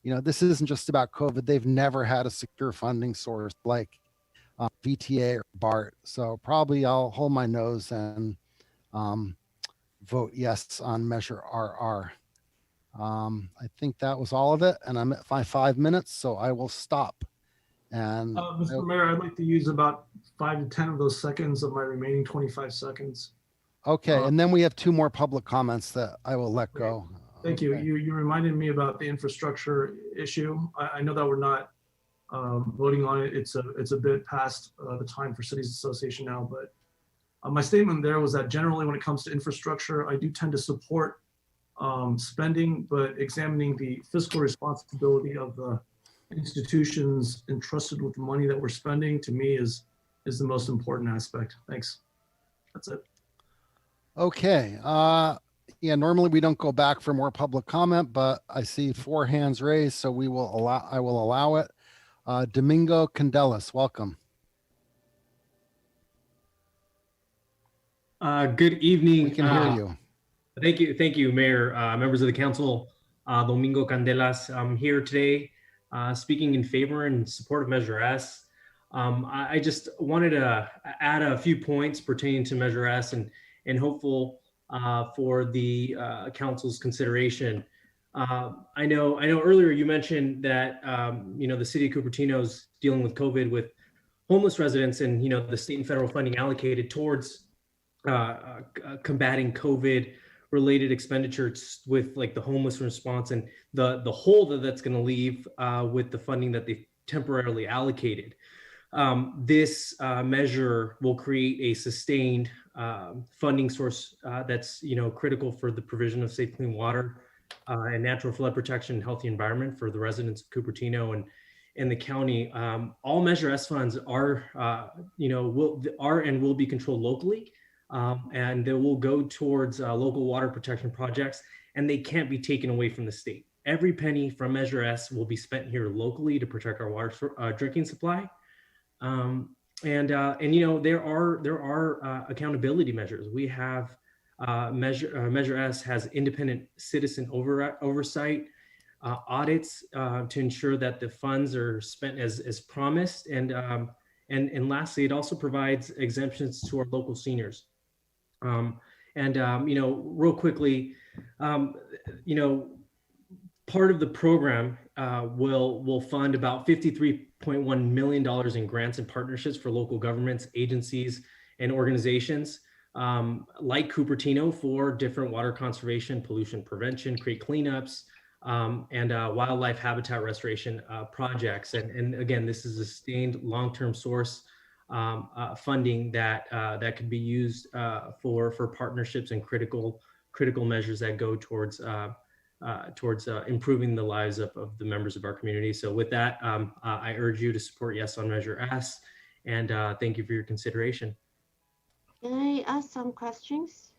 this isn't just about COVID. They've never had a secure funding source like VTA or BART. So probably I'll hold my nose and vote yes on Measure RR. I think that was all of it. And I'm at my 5 minutes, so I will stop. And Mr. Mayor, I'd like to use about 5 to 10 of those seconds of my remaining 25 seconds. Okay, and then we have 2 more public comments that I will let go. Thank you. You reminded me about the infrastructure issue. I know that we're not voting on it. It's a bit past the time for Cities Association now, but my statement there was that generally when it comes to infrastructure, I do tend to support spending, but examining the fiscal responsibility of the institutions entrusted with the money that we're spending, to me, is the most important aspect. Thanks. That's it. Okay. Yeah, normally we don't go back for more public comment, but I see 4 hands raised, so I will allow it. Domingo Candelas, welcome. Good evening. We can hear you. Thank you, Mayor, members of the council. Domingo Candelas, I'm here today speaking in favor and support of Measure S. I just wanted to add a few points pertaining to Measure S and hopeful for the council's consideration. I know earlier you mentioned that the city of Cupertino is dealing with COVID with homeless residents, and the state and federal funding allocated towards combating COVID related expenditures with like the homeless response and the hole that's going to leave with the funding that they've temporarily allocated. This measure will create a sustained funding source that's critical for the provision of safe, clean water and natural flood protection and healthy environment for the residents of Cupertino. in the county. All Measure S funds are, will be controlled locally, and they will go towards local water protection projects, and they can't be taken away from the state. Every penny from Measure S will be spent here locally to protect our water drinking supply. There are accountability measures. We have Measure S has independent citizen oversight, audits to ensure that the funds are spent as promised, and lastly, it also provides exemptions to our local seniors. Real quickly, part of the program will fund about $53.1 million in grants and partnerships for local governments, agencies, and organizations like Cupertino for different water conservation, pollution prevention, creek cleanups, and wildlife habitat restoration projects. And again, this is a sustained long-term source funding that could be used for partnerships and critical measures that go towards improving the lives of the members of our community. So with that, I urge you to support yes on Measure S, and thank you for your consideration. Can I ask some questions?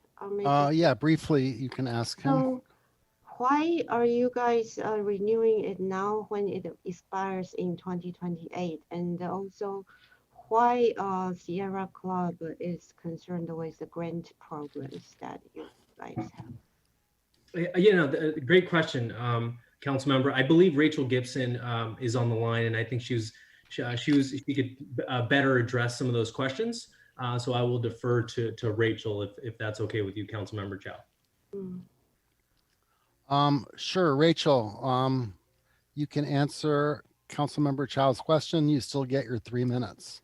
Yeah, briefly, you can ask him. So why are you guys renewing it now when it expires in 2028? And also, why Sierra Club is concerned with the grant programs that you guys have? Great question, council member. I believe Rachel Gibson is on the line, and I think she could better address some of those questions. So I will defer to Rachel if that's okay with you, council member Chow. Sure, Rachel. You can answer council member Chow's question. You still get your 3 minutes.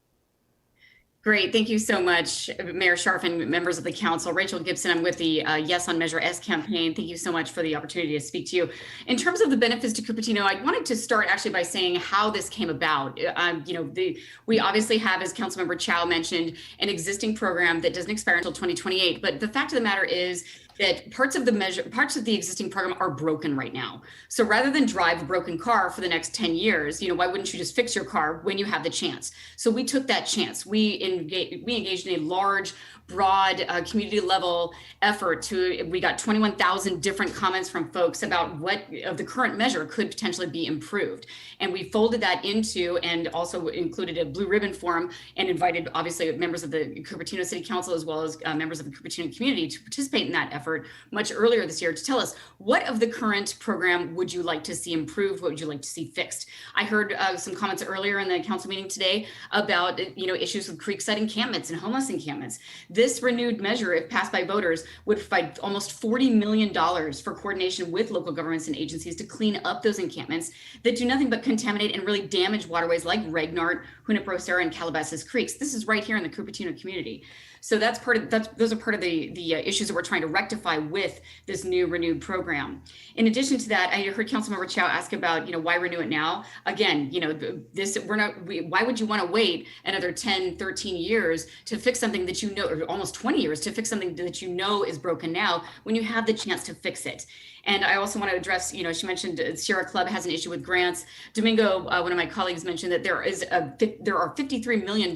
Great. Thank you so much, Mayor Scharf and members of the council. Rachel Gibson, I'm with the Yes on Measure S campaign. Thank you so much for the opportunity to speak to you. In terms of the benefits to Cupertino, I wanted to start actually by saying how this came about. We obviously have, as Councilmember Chow mentioned, an existing program that doesn't expire until 2028. But the fact of the matter is that parts of the existing program are broken right now. So rather than drive a broken car for the next 10 years, why wouldn't you just fix your car when you have the chance? So we took that chance. We engaged in a large, broad community level effort we got 21,000 different comments from folks about what of the current measure could potentially be improved. And we folded that into and also included a blue ribbon forum and invited obviously members of the Cupertino City Council as well as members of the Cupertino community to participate in that effort much earlier this year to tell us what of the current program would you like to see improved, what would you like to see fixed. I heard some comments earlier in the council meeting today about issues with creekside encampments and homeless encampments. This renewed measure, if passed by voters, would provide almost $40 million for coordination with local governments and agencies to clean up those encampments that do nothing but contaminate and really damage waterways like Regnart, Junipero Serra, and Calabasas Creeks. This is right here in the Cupertino community. So those are part of the issues that we're trying to rectify with this new renewed program. In addition to that, I heard Councilmember Chow ask about, why renew it now? Again, why would you want to wait another 10, 13 years to fix something that or almost 20 years to fix something that is broken now when you have the chance to fix it? And I also want to address, she mentioned Sierra Club has an issue with grants. Domingo, one of my colleagues, mentioned that there are $53 million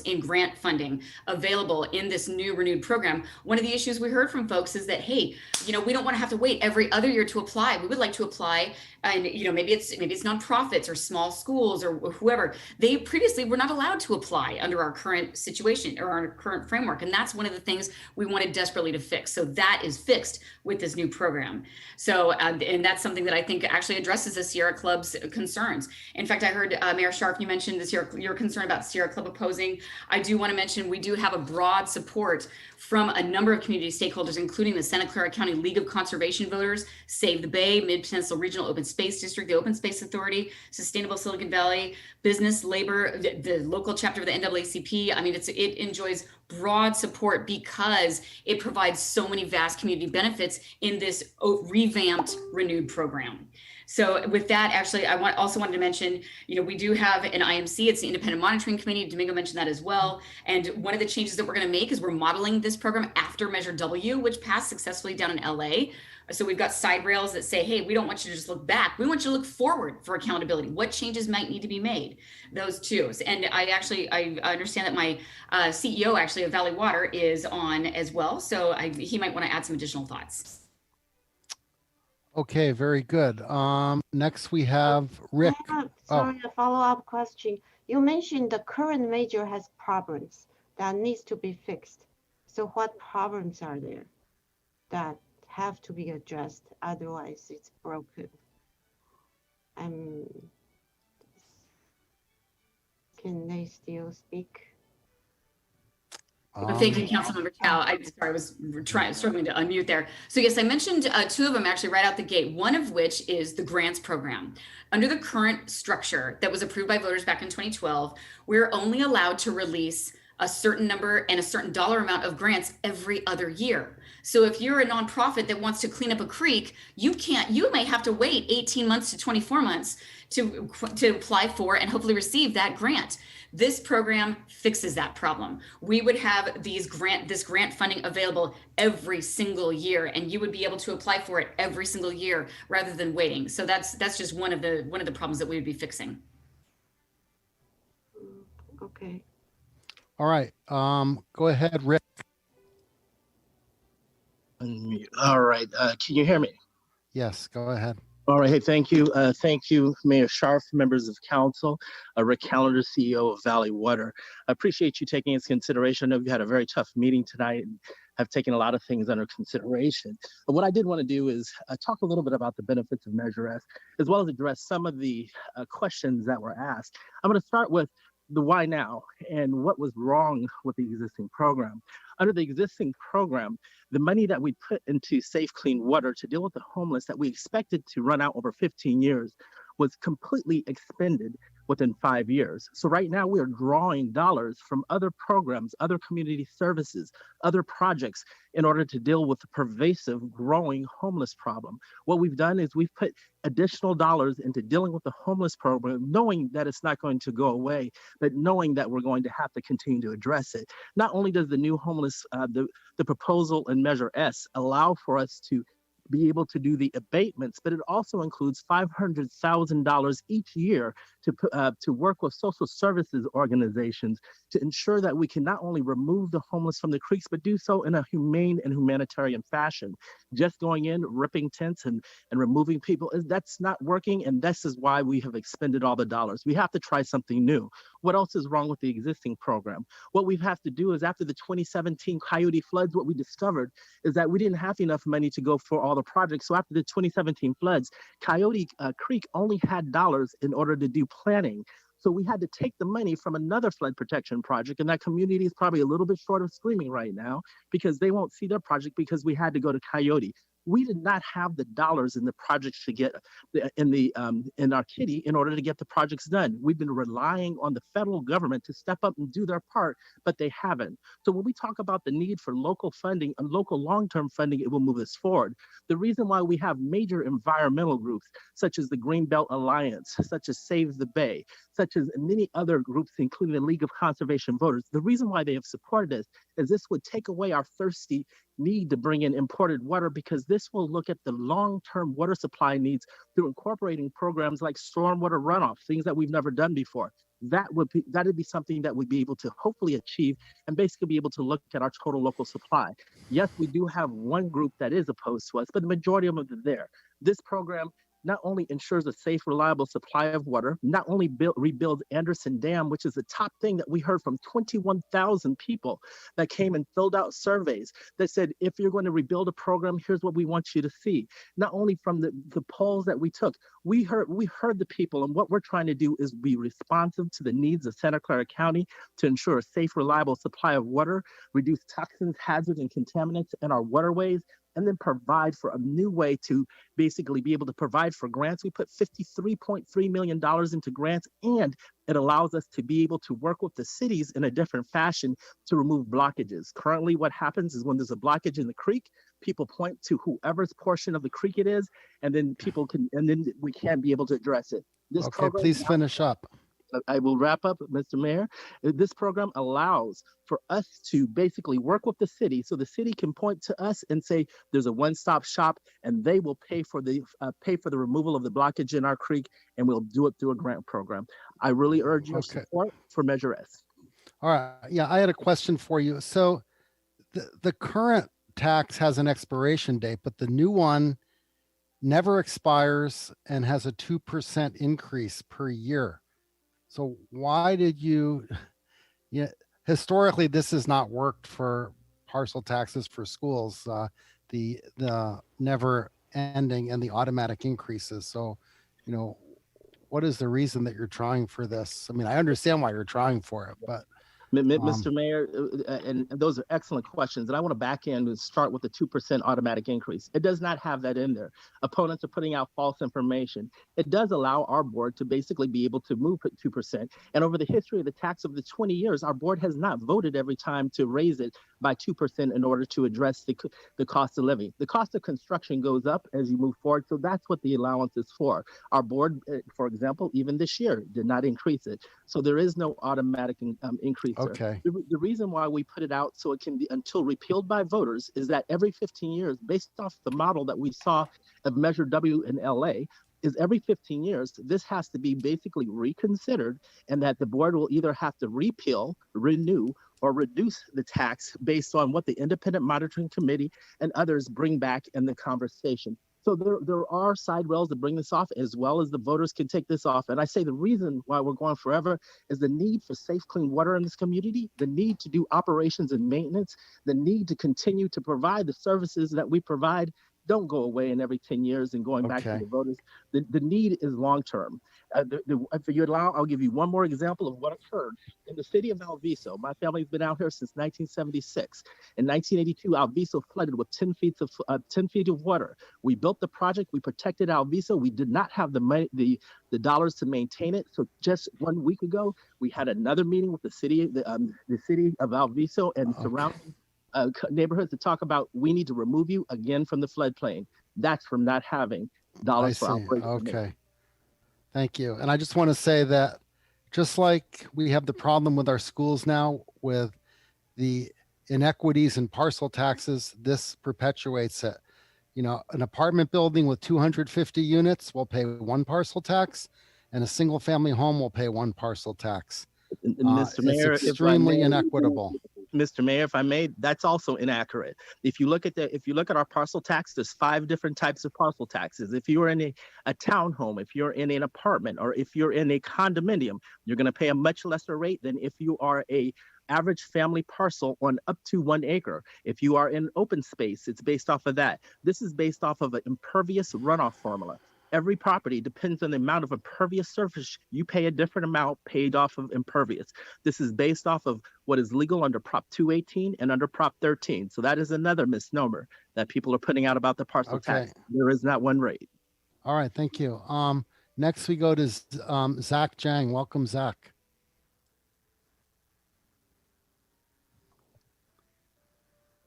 in grant funding available in this new renewed program. One of the issues we heard from folks is that, hey, we don't want to have to wait every other year to apply. We would like to apply, and maybe it's nonprofits or small schools or whoever. They previously were not allowed to apply under our current situation or our current framework, and that's one of the things we wanted desperately to fix. So that is fixed with this new program. So, and that's something that I think actually addresses the Sierra Club's concerns. In fact, I heard Mayor Scharf, you mentioned your concern about Sierra Club opposing. I do want to mention we do have a broad support from a number of community stakeholders, including the Santa Clara County League of Conservation Voters, Save the Bay, Mid-Peninsula Regional Open Space District, the Open Space Authority, Sustainable Silicon Valley, Business, Labor, the local chapter of the NAACP. I mean, it enjoys broad support because it provides so many vast community benefits in this revamped, renewed program. So with that, actually, also wanted to mention, we do have an IMC, it's the Independent Monitoring Committee. Domingo mentioned that as well. And one of the changes that we're going to make is we're modeling this program after Measure W, which passed successfully down in LA. So we've got side rails that say, hey, we don't want you to just look back. We want you to look forward for accountability. What changes might need to be made? Those two. And I understand that my CEO actually of Valley Water is on as well. So he might want to add some additional thoughts. Okay, very good. Next we have Rick. Sorry, a follow-up question. You mentioned the current major has problems that needs to be fixed. So what problems are there that have to be addressed? Otherwise, it's broken. Can they still speak? Thank you, Councilmember Chow. I was struggling to unmute there. So yes, I mentioned two of them actually right out the gate, one of which is the grants program. Under the current structure that was approved by voters back in 2012, we're only allowed to release a certain number and a certain dollar amount of grants every other year. So if you're a nonprofit that wants to clean up a creek, you may have to wait 18 months to 24 months to apply for and hopefully receive that grant. This program fixes that problem. We would have this grant funding available every single year, and you would be able to apply for it every single year rather than waiting. So that's just one of the problems that we would be fixing. Okay. All right. Go ahead, Rick. Unmute. All right. Can you hear me? Yes, go ahead. All right. Hey, thank you. Thank you, Mayor Scharf, members of council, Rick Callender, CEO of Valley Water. I appreciate you taking into consideration. I know you had a very tough meeting tonight and have taken a lot of things under consideration. But what I did want to do is talk a little bit about the benefits of Measure S, as well as address some of the questions that were asked. I'm going to start with the why now and what was wrong with the existing program. Under the existing program, the money that we put into Safe Clean Water to deal with the homeless that we expected to run out over 15 years was completely expended within 5 years. So right now we are drawing dollars from other programs, other community services, other projects in order to deal with the pervasive growing homeless problem. What we've done is we've put additional dollars into dealing with the homeless program, knowing that it's not going to go away, but knowing that we're going to have to continue to address it. Not only does the new homeless, the proposal in Measure S allow for us to be able to do the abatements, but it also includes $500,000 each year to work with social services organizations to ensure that we can not only remove the homeless from the creeks, but do so in a humane and humanitarian fashion. Just going in, ripping tents and removing people, that's not working, and this is why we have expended all the dollars. We have to try something new. What else is wrong with the existing program? What we have to do is after the 2017 Coyote floods, what we discovered is that we didn't have enough money to go for all the projects. So after the 2017 floods, Coyote Creek only had dollars in order to do planning. So we had to take the money from another flood protection project, and that community is probably a little bit short of screaming right now because they won't see their project because we had to go to Coyote. We did not have the dollars in the projects to get in our kitty in order to get the projects done. We've been relying on the federal government to step up and do their part, but they haven't. So when we talk about the need for local funding and local long-term funding, it will move us forward. The reason why we have major environmental groups, such as the Greenbelt Alliance, such as Save the Bay, such as many other groups, including the League of Conservation Voters, the reason why they have supported us is this would take away our thirsty need to bring in imported water, because this will look at the long-term water supply needs through incorporating programs like stormwater runoff, things that we've never done before. That'd be something that we'd be able to hopefully achieve and basically be able to look at our total local supply. Yes, we do have one group that is opposed to us, but the majority of them are there. This program not only ensures a safe, reliable supply of water, not only rebuilds Anderson Dam, which is the top thing that we heard from 21,000 people that came and filled out surveys that said, if you're going to rebuild a program, here's what we want you to see. Not only from the polls that we took, we heard the people, and what we're trying to do is be responsive to the needs of Santa Clara County to ensure a safe, reliable supply of water, reduce toxins, hazards, and contaminants in our waterways, and then provide for a new way to basically be able to provide for grants. We put $53.3 million into grants, and it allows us to be able to work with the cities in a different fashion to remove blockages. Currently, what happens is when there's a blockage in the creek, people point to whoever's portion of the creek it is, and then we can't be able to address it. This Okay, program please finish up. I will wrap up, Mr. Mayor. This program allows for us to basically work with the city, so the city can point to us and say there's a one-stop shop, and they will pay for the removal of the blockage in our creek, and we'll do it through a grant program. I really urge your support for Measure S. All right. Yeah, I had a question for you. So the current tax has an expiration date, but the new one never expires and has a 2% increase per year. So why did you, historically, this has not worked for parcel taxes for schools, the never ending and the automatic increases. So, what is the reason that you're trying for this? I mean, I understand why you're trying for it, but Mr. Mayor, and those are excellent questions. And I want to back in and start with the 2% automatic increase. It does not have that in there. Opponents are putting out false information. It does allow our board to basically be able to move 2%. And over the history of the tax of the 20 years, our board has not voted every time to raise it by 2% in order to address the cost of living. The cost of construction goes up as you move forward. So that's what the allowance is for. Our board, for example, even this year did not increase it. So there is no automatic increase. Okay. The reason why we put it out so it can be until repealed by voters is that every 15 years, based off the model that we saw of Measure W in LA, is every 15 years, this has to be basically reconsidered, and that the board will either have to repeal, renew, or reduce the tax based on what the Independent Monitoring Committee and others bring back in the conversation. So there are side rails to bring this off, as well as the voters can take this off. And I say the reason why we're going forever is the need for safe, clean water in this community, the need to do operations and maintenance, the need to continue to provide the services that we provide don't go away in every 10 years and going back to the voters. The need is long-term. If you allow, I'll give you one more example of what occurred in the city of Alviso. My family's been out here since 1976. In 1982, Alviso flooded with 10 feet of water. We built the project. We protected Alviso. We did not have the money, the dollars to maintain it. So just 1 week ago, we had another meeting with the city of Alviso and surrounding neighborhoods to talk about, we need to remove you again from the floodplain. That's from not having dollars for operations. Okay. Thank you. And I just want to say that just like we have the problem with our schools now with the inequities in parcel taxes, this perpetuates it. An apartment building with 250 units will pay one parcel tax, and a single family home will pay one parcel tax. Mr. Mayor, it's extremely inequitable. Mr. Mayor, if I may, that's also inaccurate. If you look at our parcel tax, there's 5 different types of parcel taxes. If you're in a townhome, if you're in an apartment, or if you're in a condominium, you're going to pay a much lesser rate than if you are a average family parcel on up to 1 acre. If you are in open space, it's based off of that. This is based off of an impervious runoff formula. Every property depends on the amount of impervious surface. You pay a different amount paid off of impervious. This is based off of what is legal under Prop 218 and under Prop 13. So that is another misnomer that people are putting out about the parcel tax. There is not one rate. All right, thank you. Next we go to Zach Jang. Welcome, Zach.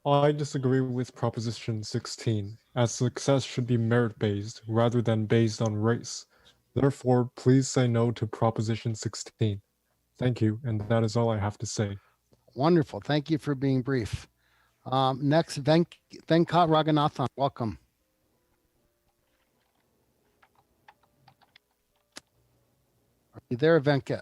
I disagree with Proposition 16, as success should be merit-based rather than based on race. Therefore, please say no to Proposition 16. Thank you, and that is all I have to say. Wonderful. Thank you for being brief. Next, Venkat Raghunathan. Welcome. Are you there, Venkat?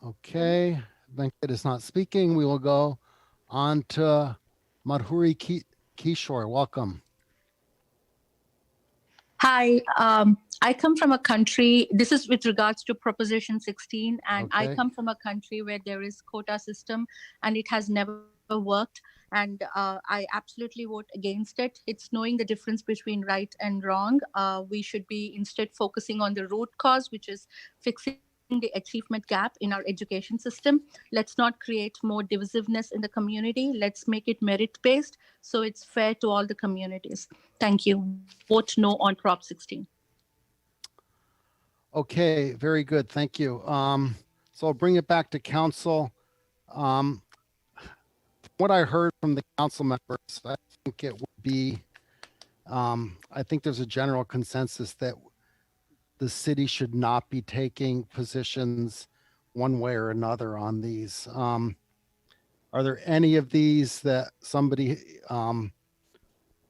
Okay, Venkat is not speaking. We will go on to Madhuri Kishore. Welcome. Hi, I come from a country, this is with regards to Proposition 16, and I come from a country where there is quota system and it has never worked. And I absolutely vote against it. It's knowing the difference between right and wrong. We should be instead focusing on the root cause, which is fixing the achievement gap in our education system. Let's not create more divisiveness in the community. Let's make it merit-based so it's fair to all the communities. Thank you. Vote no on Prop 16. Okay, very good. Thank you. So I'll bring it back to council. What I heard from the council members, I think it would be, I think there's a general consensus that the city should not be taking positions one way or another on these. Are there any of these that somebody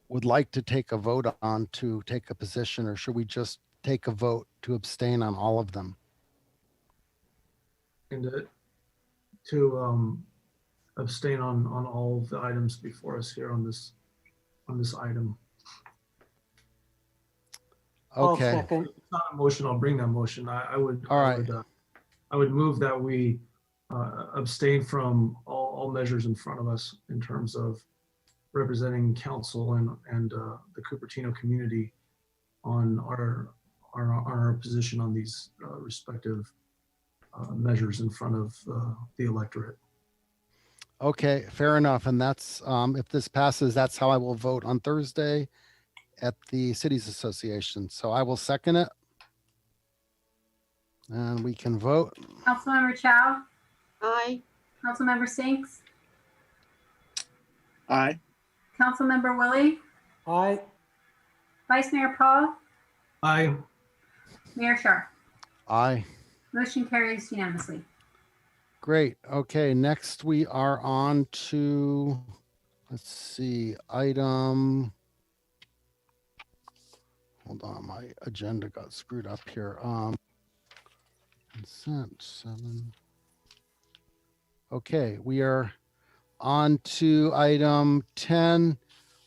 would like to take a vote on to take a position, or should we just take a vote to abstain on all of them? And to abstain on all of the items before us here on this item. Okay. If it's not a motion, I'll bring that motion. I would. All right. I would move that we abstain from all measures in front of us in terms of representing council and the Cupertino community on our position on these respective measures in front of the electorate. Okay, fair enough. And that's, if this passes, that's how I will vote on Thursday at the Cities Association. So I will second it. And we can vote. Councilmember Chow, Aye. Councilmember Sinks, Aye. Councilmember Willie, Aye. Vice Mayor Paul, Aye. Mayor Sharp. Aye. Motion carries unanimously. Great. Okay, next we are on to, let's see, item, hold on, my agenda got screwed up here. Consent 7. Okay, we are on to item 10.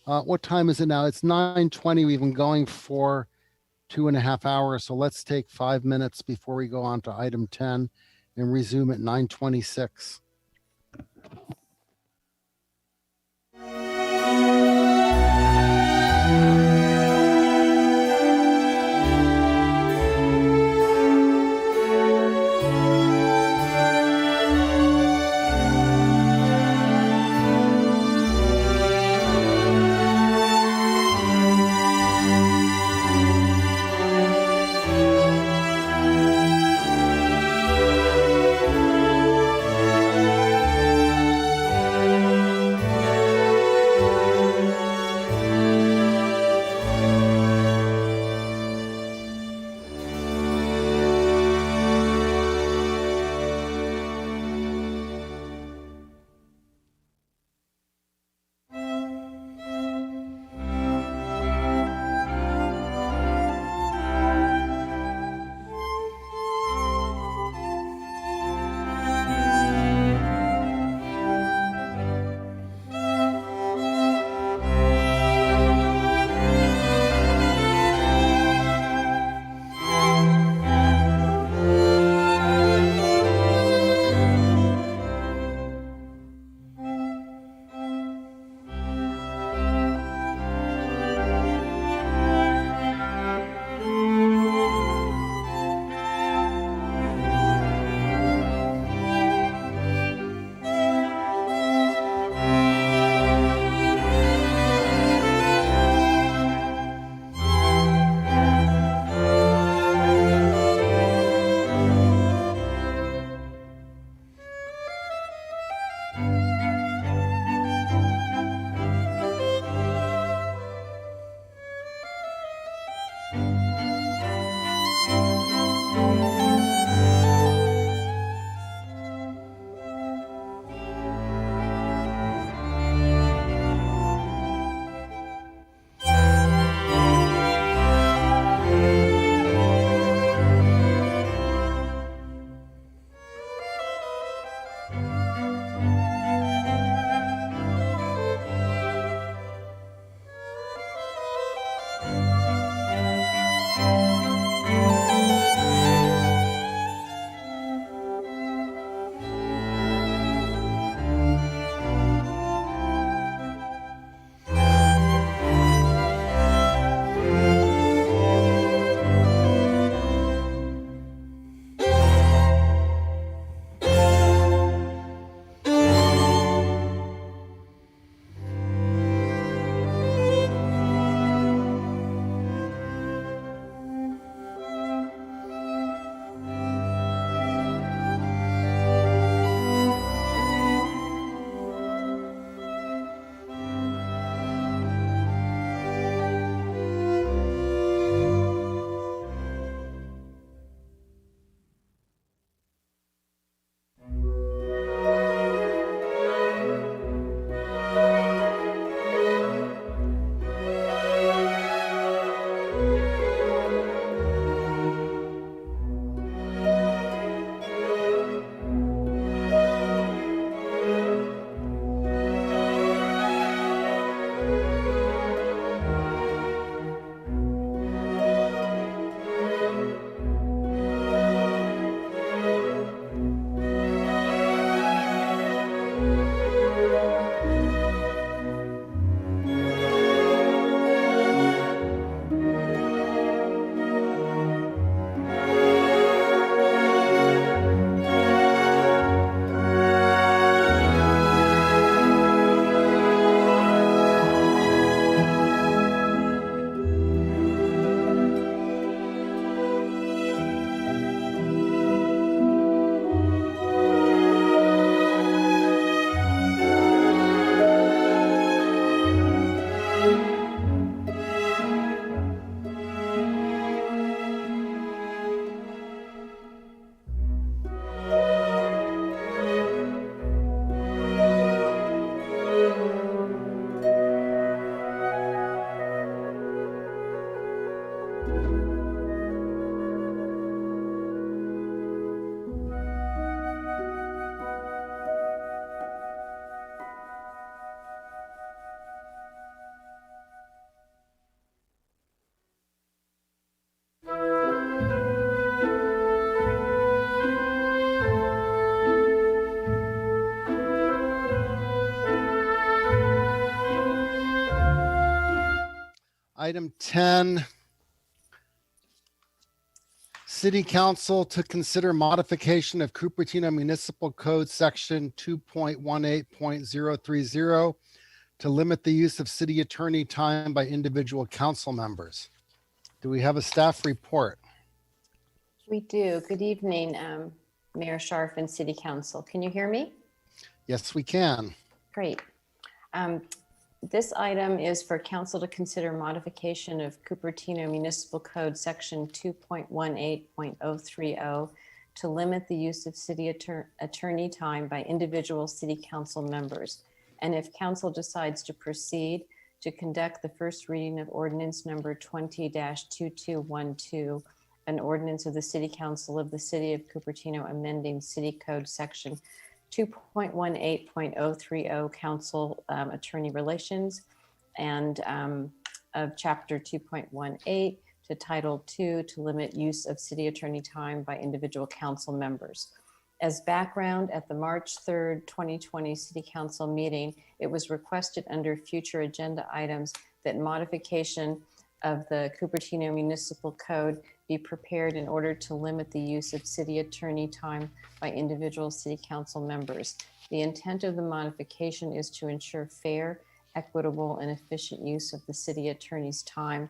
What time is it now? It's 9:20. We've been going for 2.5 hours. So let's take 5 minutes before we go on to item 10 and resume at 9:26. Item 10, City Council to consider modification of Cupertino Municipal Code Section 2.18.030 to limit the use of city attorney time by individual council members. Do we have a staff report? We do. Good evening, Mayor Scharf and City Council. Can you hear me? Yes, we can. Great. This item is for council to consider modification of Cupertino Municipal Code Section 2.18.030 to limit the use of city attorney time by individual city council members. And if council decides to proceed, to conduct the first reading of ordinance number 20-2212, an ordinance of the City Council of the City of Cupertino amending City Code Section 2.18.030 Council Attorney Relations, and of Chapter 2.18 to Title 2 to limit use of city attorney time by individual council members. As background, at the March 3rd, 2020 City Council meeting, it was requested under future agenda items that modification of the Cupertino Municipal Code be prepared in order to limit the use of city attorney time by individual city council members. The intent of the modification is to ensure fair, equitable, and efficient use of the city attorney's time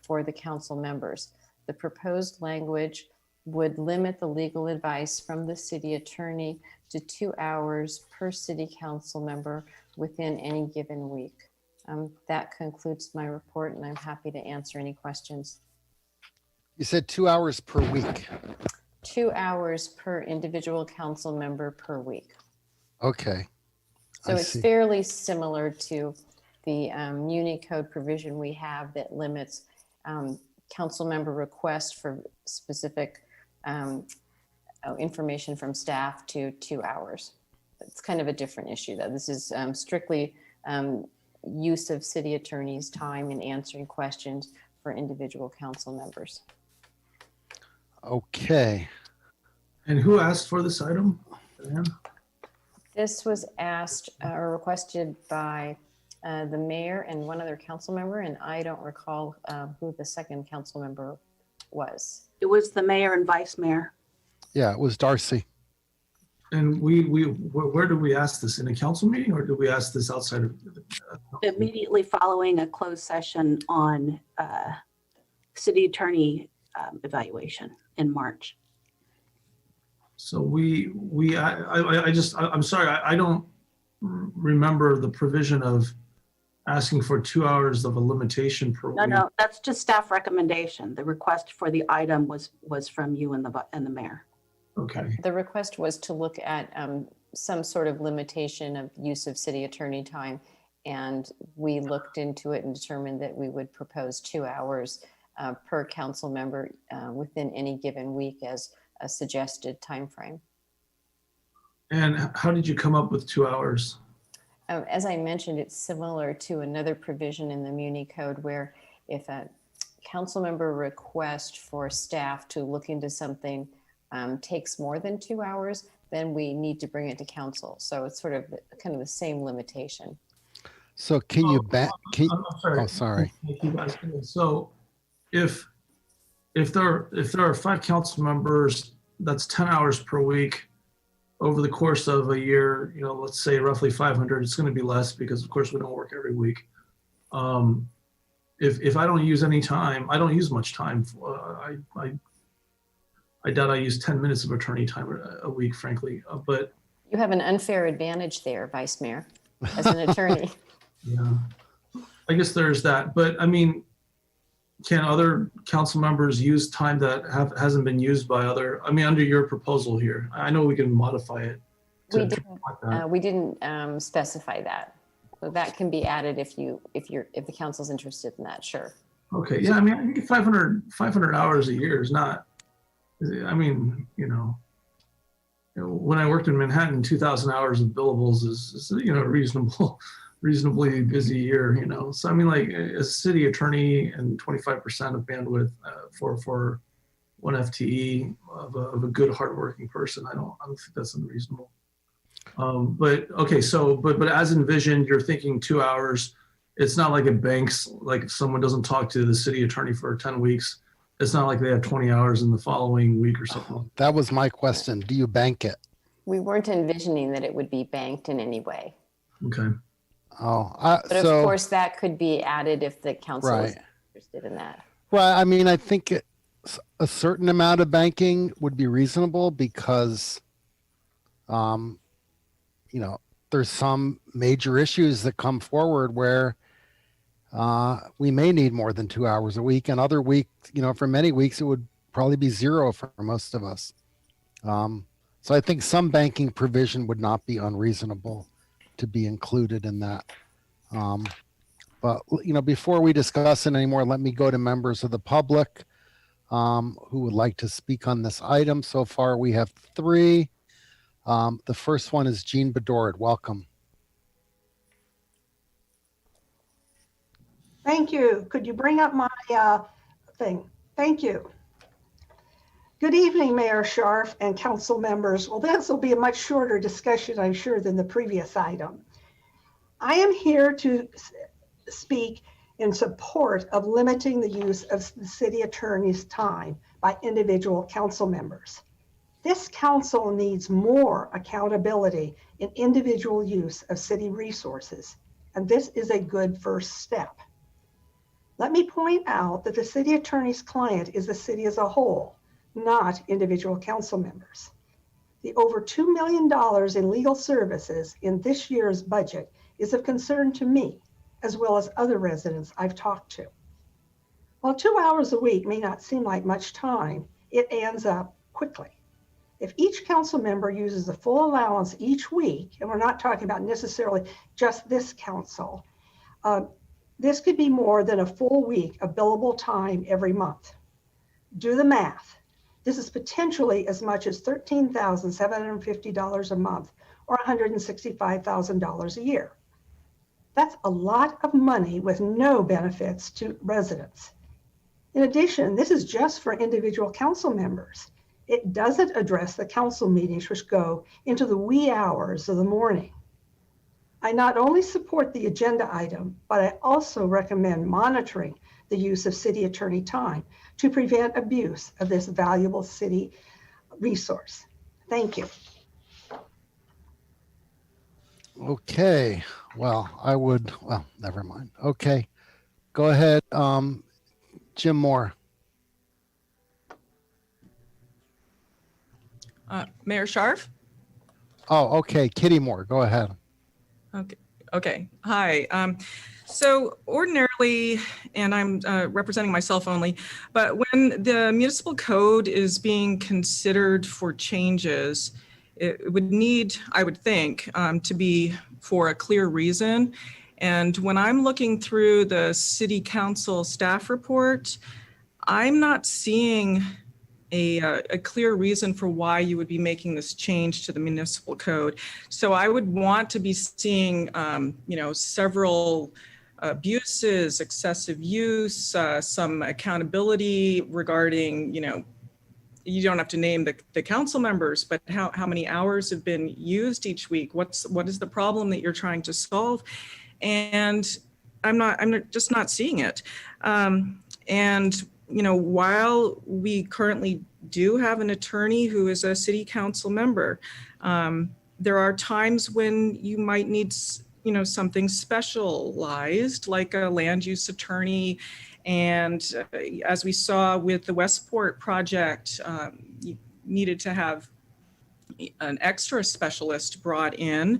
for the council members. The proposed language would limit the legal advice from the city attorney to 2 hours per city council member within any given week. That concludes my report, and I'm happy to answer any questions. You said 2 hours per week. 2 hours per individual council member per week. Okay. So I it's see. fairly similar to the Muni Code provision we have that limits council member requests for specific information from staff to 2 hours. It's kind of a different issue, though. This is strictly use of city attorney's time in answering questions for individual council members. Okay. And who asked for this item? Diane? This was asked or requested by the mayor and one other council member, and I don't recall who the second council member was. It was the mayor and vice mayor. Yeah, it was Darcy. And where do we ask this? In a council meeting, or do we ask this outside of? Immediately following a closed session on city attorney evaluation in March. So I'm sorry, I don't remember the provision of asking for 2 hours of a limitation per week. No, that's just staff recommendation. The request for the item was from you and the mayor. Okay. The request was to look at some sort of limitation of use of city attorney time, and we looked into it and determined that we would propose 2 hours per council member within any given week as a suggested time frame. And how did you come up with 2 hours? As I mentioned, it's similar to another provision in the Muni Code where if a council member request for staff to look into something takes more than 2 hours, then we need to bring it to council. So it's sort of kind of the same limitation. So can you back? I'm sorry. Oh, sorry. So if there are 5 council members, that's 10 hours per week over the course of a year, let's say roughly 500, it's going to be less because of course we don't work every week. If I don't use any time, I don't use much time. I doubt I use 10 minutes of attorney time a week, frankly, but. You have an unfair advantage there, Vice Mayor, as an attorney. Yeah, I guess there's that, but I mean, can other council members use time that hasn't been used by other, under your proposal here? I know we can modify it. We didn't specify that. So that can be added if the council's interested in that, sure. Okay, yeah, I think 500 hours a year is not, when I worked in Manhattan, 2,000 hours of billables is reasonably busy year, So like as a city attorney and 25% of bandwidth for one FTE of a good hardworking person, I don't think that's unreasonable. But okay, so but as envisioned, you're thinking 2 hours It's not like it banks, like if someone doesn't talk to the city attorney for 10 weeks, it's not like they have 20 hours in the following week or something. That was my question. Do you bank it? We weren't envisioning that it would be banked in any way. Okay. Oh, But of course, that could be added if the council is Right. interested in that. Well, I mean, I think a certain amount of banking would be reasonable because, you know, there's some major issues that come forward where we may need more than 2 hours a week, and other weeks, you know, for many weeks, it would probably be zero for most of us. So I think some banking provision would not be unreasonable to be included in that. But, you know, before we discuss it anymore, let me go to members of the public who would like to speak on this item. So far, we have 3. The first one is Jean Bedord. Welcome. Thank you. Could you bring up my thing? Thank you. Good evening, Mayor Scharf and council members. Well, this will be a much shorter discussion, I'm sure, than the previous item. I am here to speak in support of limiting the use of the city attorney's time by individual council members. This council needs more accountability in individual use of city resources, and this is a good first step. Let me point out that the city attorney's client is the city as a whole, not individual council members. The over $2 million in legal services in this year's budget is of concern to me, as well as other residents I've talked to. While 2 hours a week may not seem like much time, it adds up quickly. If each council member uses the full allowance each week, and we're not talking about necessarily just this council, this could be more than a full week of billable time every month. Do the math. This is potentially as much as $13,750 a month or $165,000 a year. That's a lot of money with no benefits to residents. In addition, this is just for individual council members. It doesn't address the council meetings which go into the wee hours of the morning. I not only support the agenda item, but I also recommend monitoring the use of city attorney time to prevent abuse of this valuable city resource. Thank you. Okay. Well, never mind. Okay. Go ahead, Jim Moore. Mayor Scharf? Oh, okay. Kitty Moore, go ahead. Okay. Hi. So ordinarily, and I'm representing myself only, but when the municipal code is being considered for changes, it would need, I would think, to be for a clear reason. And when I'm looking through the city council staff report, I'm not seeing a clear reason for why you would be making this change to the municipal code. So I would want to be seeing, several abuses, excessive use, some accountability regarding, you don't have to name the council members, but how many hours have been used each week? What is the problem that you're trying to solve? And I'm just not seeing it. While we currently do have an attorney who is a city council member, there are times when you might need, something specialized like a land use attorney. And as we saw with the Westport project, you needed to have an extra specialist brought in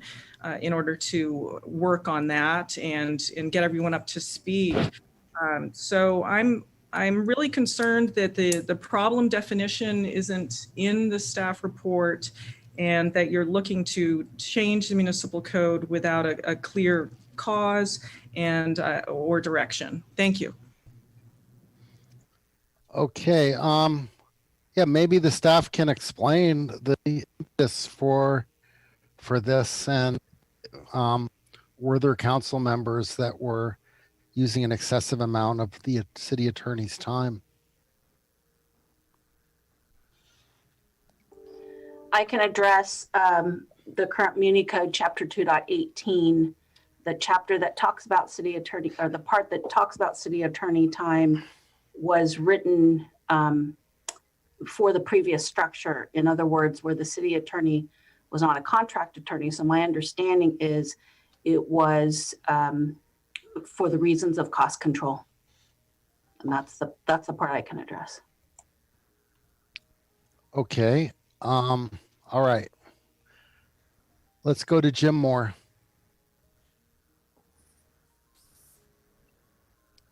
order to work on that and get everyone up to speed. So I'm really concerned that the problem definition isn't in the staff report and that you're looking to change the municipal code without a clear cause and or direction. Thank you. Okay. Yeah, maybe the staff can explain the impetus for this, and were there council members that were using an excessive amount of the city attorney's time? I can address the current Muni Code Chapter 2.18 the chapter that talks about city attorney, or the part that talks about city attorney time was written for the previous structure. In other words, where the city attorney was not a contract attorney. So my understanding is it was for the reasons of cost control. And that's the part I can address. Okay. All right. Let's go to Jim Moore.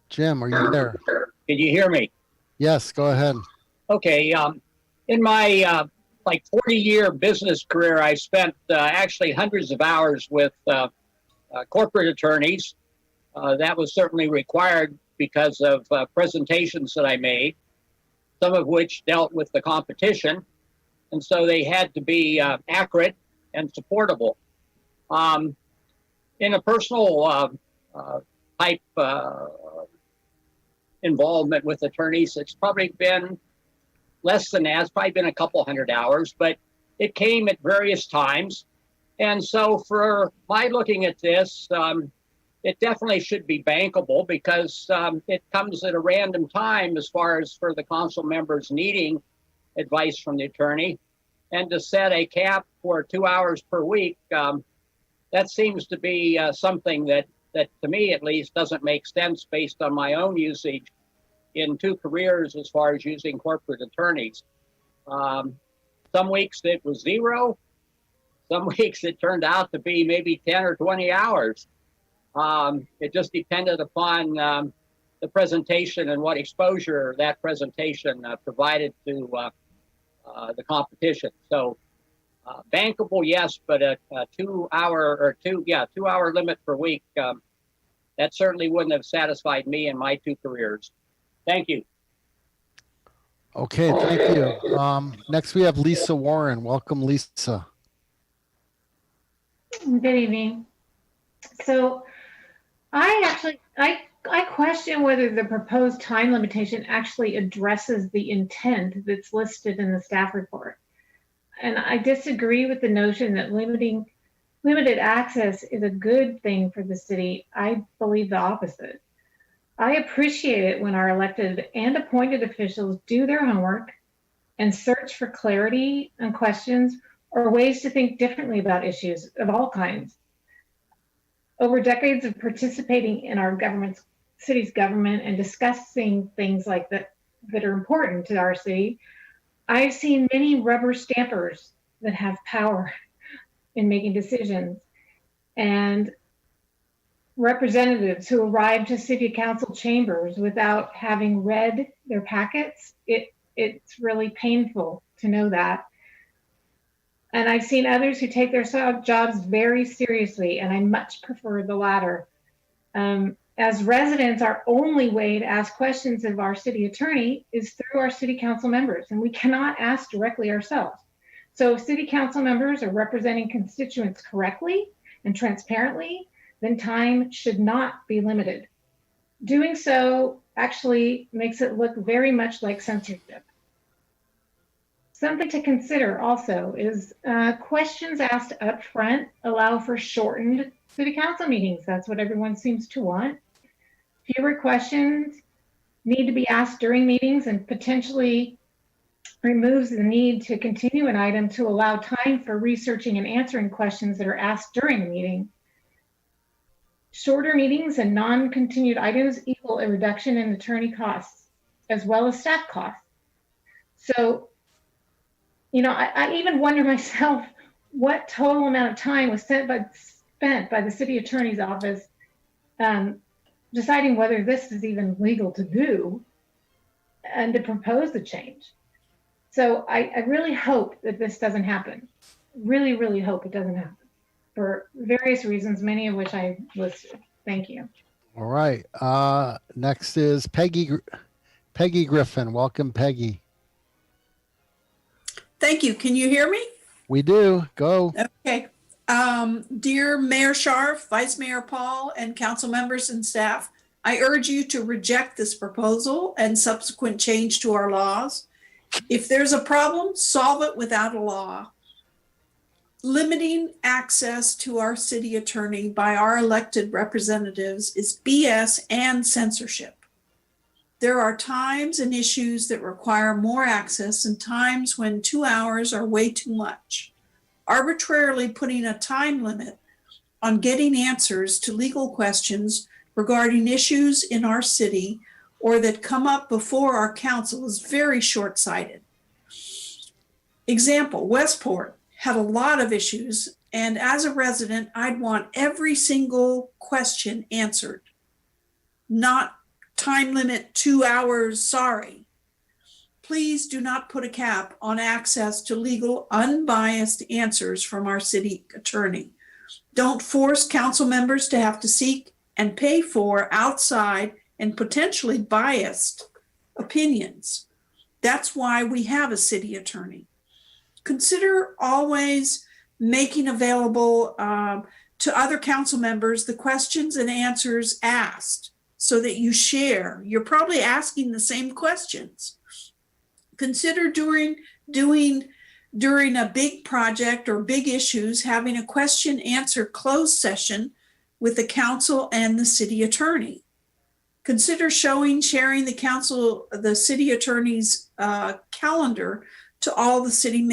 Jim, are you there? Can you hear me? Yes, go ahead. Okay. In my like 40-year business career, I spent actually hundreds of hours with corporate attorneys. That was certainly required because of presentations that I made, some of which dealt with the competition. And so they had to be accurate and supportable. In a personal type involvement with attorneys, it's probably been less than that. It's probably been a couple hundred hours, but it came at various times. And so for my looking at this, it definitely should be bankable because it comes at a random time as far as for the council members needing advice from the attorney. And to set a cap for 2 hours per week, that seems to be something that to me at least doesn't make sense based on my own usage in 2 careers as far as using corporate attorneys. Some weeks it was 0. Some weeks it turned out to be maybe 10 or 20 hours. It just depended upon the presentation and what exposure that presentation provided to the competition. So bankable, yes, but a 2 hour or 2 hour limit per week, that certainly wouldn't have satisfied me in my 2 careers. Thank you. Okay, thank you. Next we have Lisa Warren. Welcome, Lisa. Good evening. So I question whether the proposed time limitation actually addresses the intent that's listed in the staff report. And I disagree with the notion that limited access is a good thing for the city. I believe the opposite. I appreciate it when our elected and appointed officials do their homework and search for clarity on questions or ways to think differently about issues of all kinds. Over decades of participating in our city's government and discussing things like that are important to our city, I've seen many rubber stampers that have power in making decisions, and representatives who arrive to city council chambers without having read their packets. It's really painful to know that. And I've seen others who take their jobs very seriously, and I much prefer the latter. As residents, our only way to ask questions of our city attorney is through our city council members, and we cannot ask directly ourselves. So if city council members are representing constituents correctly and transparently, then time should not be limited. Doing so actually makes it look very much like censorship. Something to consider also is questions asked up front allow for shortened city council meetings. That's what everyone seems to want. Fewer questions need to be asked during meetings and potentially removes the need to continue an item to allow time for researching and answering questions that are asked during the meeting. Shorter meetings and non-continued items equal a reduction in attorney costs as well as staff costs. So, you know, I even wonder myself what total amount of time was spent by the city attorney's office deciding whether this is even legal to do and to propose the change. So I really hope that this doesn't happen. Really, really hope it doesn't happen for various reasons, many of which I listed. Thank you. All right. Next is Peggy Griffin. Welcome, Peggy. Thank you. Can you hear me? We do. Go. Okay. Dear Mayor Scharf, Vice Mayor Paul, and council members and staff, I urge you to reject this proposal and subsequent change to our laws. If there's a problem, solve it without a law. Limiting access to our city attorney by our elected representatives is BS and censorship. There are times and issues that require more access and times when 2 hours are way too much. Arbitrarily putting a time limit on getting answers to legal questions regarding issues in our city or that come up before our council is very short-sighted. Example, Westport had a lot of issues, and as a resident, I'd want every single question answered. Not time limit 2 hours, sorry. Please do not put a cap on access to legal, unbiased answers from our city attorney. Don't force council members to have to seek and pay for outside and potentially biased opinions. That's why we have a city attorney. Consider always making available to other council members the questions and answers asked so that you share. You're probably asking the same questions. Consider during a big project or big issues, having a question answer closed session with the council and the city attorney. Consider sharing the city attorney's calendar to all the city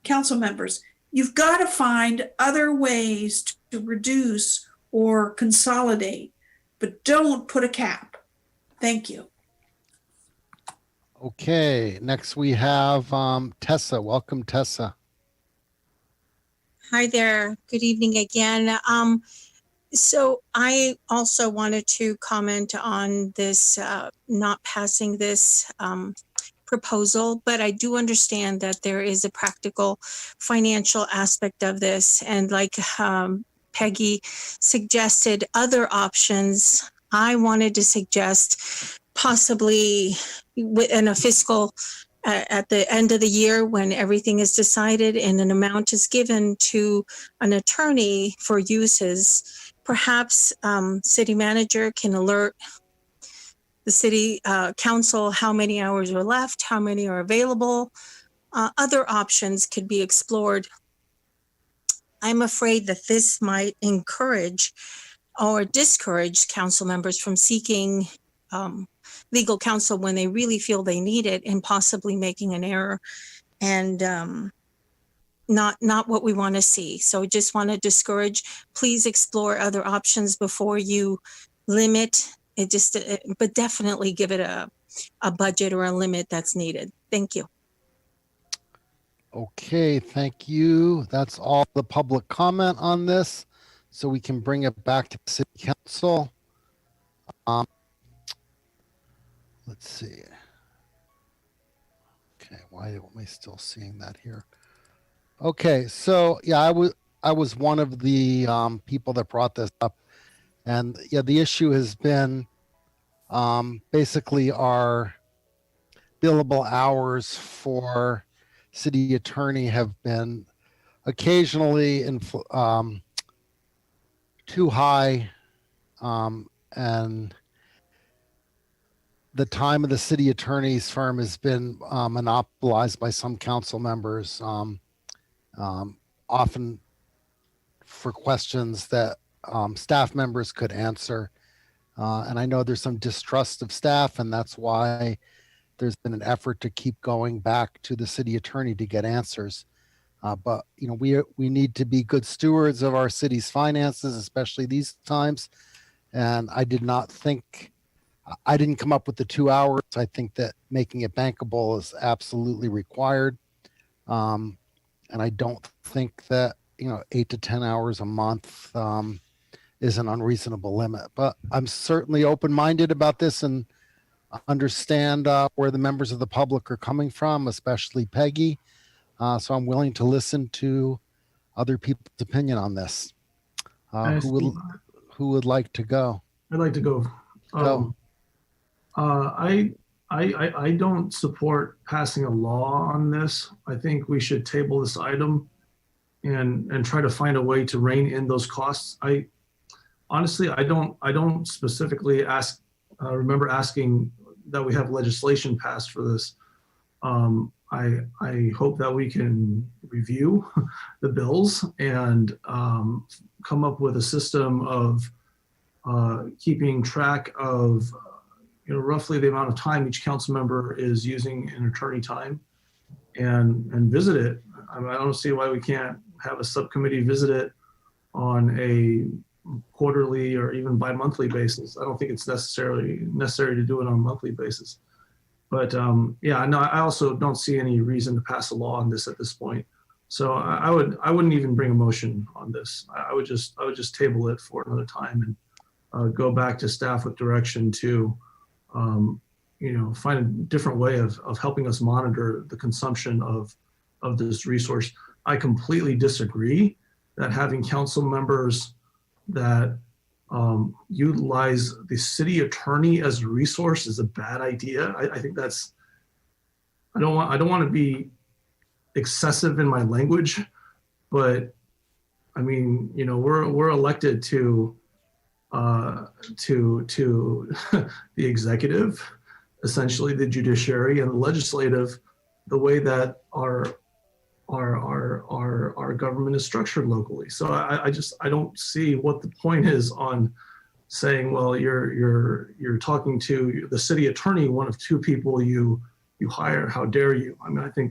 council members. You've got to find other ways to reduce or consolidate, but don't put a cap. Thank you. Okay, next we have Tessa. Welcome, Tessa. Hi there. Good evening again. So I also wanted to comment on this not passing this proposal, but I do understand that there is a practical financial aspect of this. And like Peggy suggested other options, I wanted to suggest possibly in a fiscal at the end of the year when everything is decided and an amount is given to an attorney for uses, perhaps city manager can alert the city council how many hours are left, how many are available. Other options could be explored. I'm afraid that this might encourage or discourage council members from seeking legal counsel when they really feel they need it and possibly making an error and not what we want to see. So just want to discourage, please explore other options before you limit it, but definitely give it a budget or a limit that's needed. Thank you. Okay, thank you. That's all the public comment on this. So we can bring it back to the city council. Let's see. Okay, why am I still seeing that here? Okay, so yeah, I was one of the people that brought this up, and yeah, the issue has been basically our billable hours for city attorney have been occasionally too high, and the time of the city attorney's firm has been monopolized by some council members, often for questions that staff members could answer. And I know there's some distrust of staff, and that's why there's been an effort to keep going back to the city attorney to get answers. But you know, we need to be good stewards of our city's finances, especially these times. And I didn't come up with the 2 hours. I think that making it bankable is absolutely required. And I don't think that 8 to 10 hours a month is an unreasonable limit. But I'm certainly open-minded about this and understand where the members of the public are coming from, especially Peggy. So I'm willing to listen to other people's opinion on this. Who would like to go? I'd like to go. Go. I don't support passing a law on this. I think we should table this item and try to find a way to rein in those costs. Honestly, I don't specifically remember asking that we have legislation passed for this. I hope that we can review the bills and come up with a system of keeping track of roughly the amount of time each council member is using in attorney time and visit it. I mean, I don't see why we can't have a subcommittee visit it on a quarterly or even bi-monthly basis. I don't think it's necessary to do it on a monthly basis. But yeah, no, I also don't see any reason to pass a law on this at this point. So I wouldn't even bring a motion on this. I would just table it for another time and go back to staff with direction to find a different way of helping us monitor the consumption of this resource. I completely disagree that having council members that utilize the city attorney as a resource is a bad idea. I think that's, I don't want to be excessive in my language, but I mean, we're elected to the executive, essentially the judiciary, and the legislative, the way that our government is structured locally. So I don't see what the point is on saying, well, you're talking to the city attorney, one of two people you hire. How dare you? I mean, I think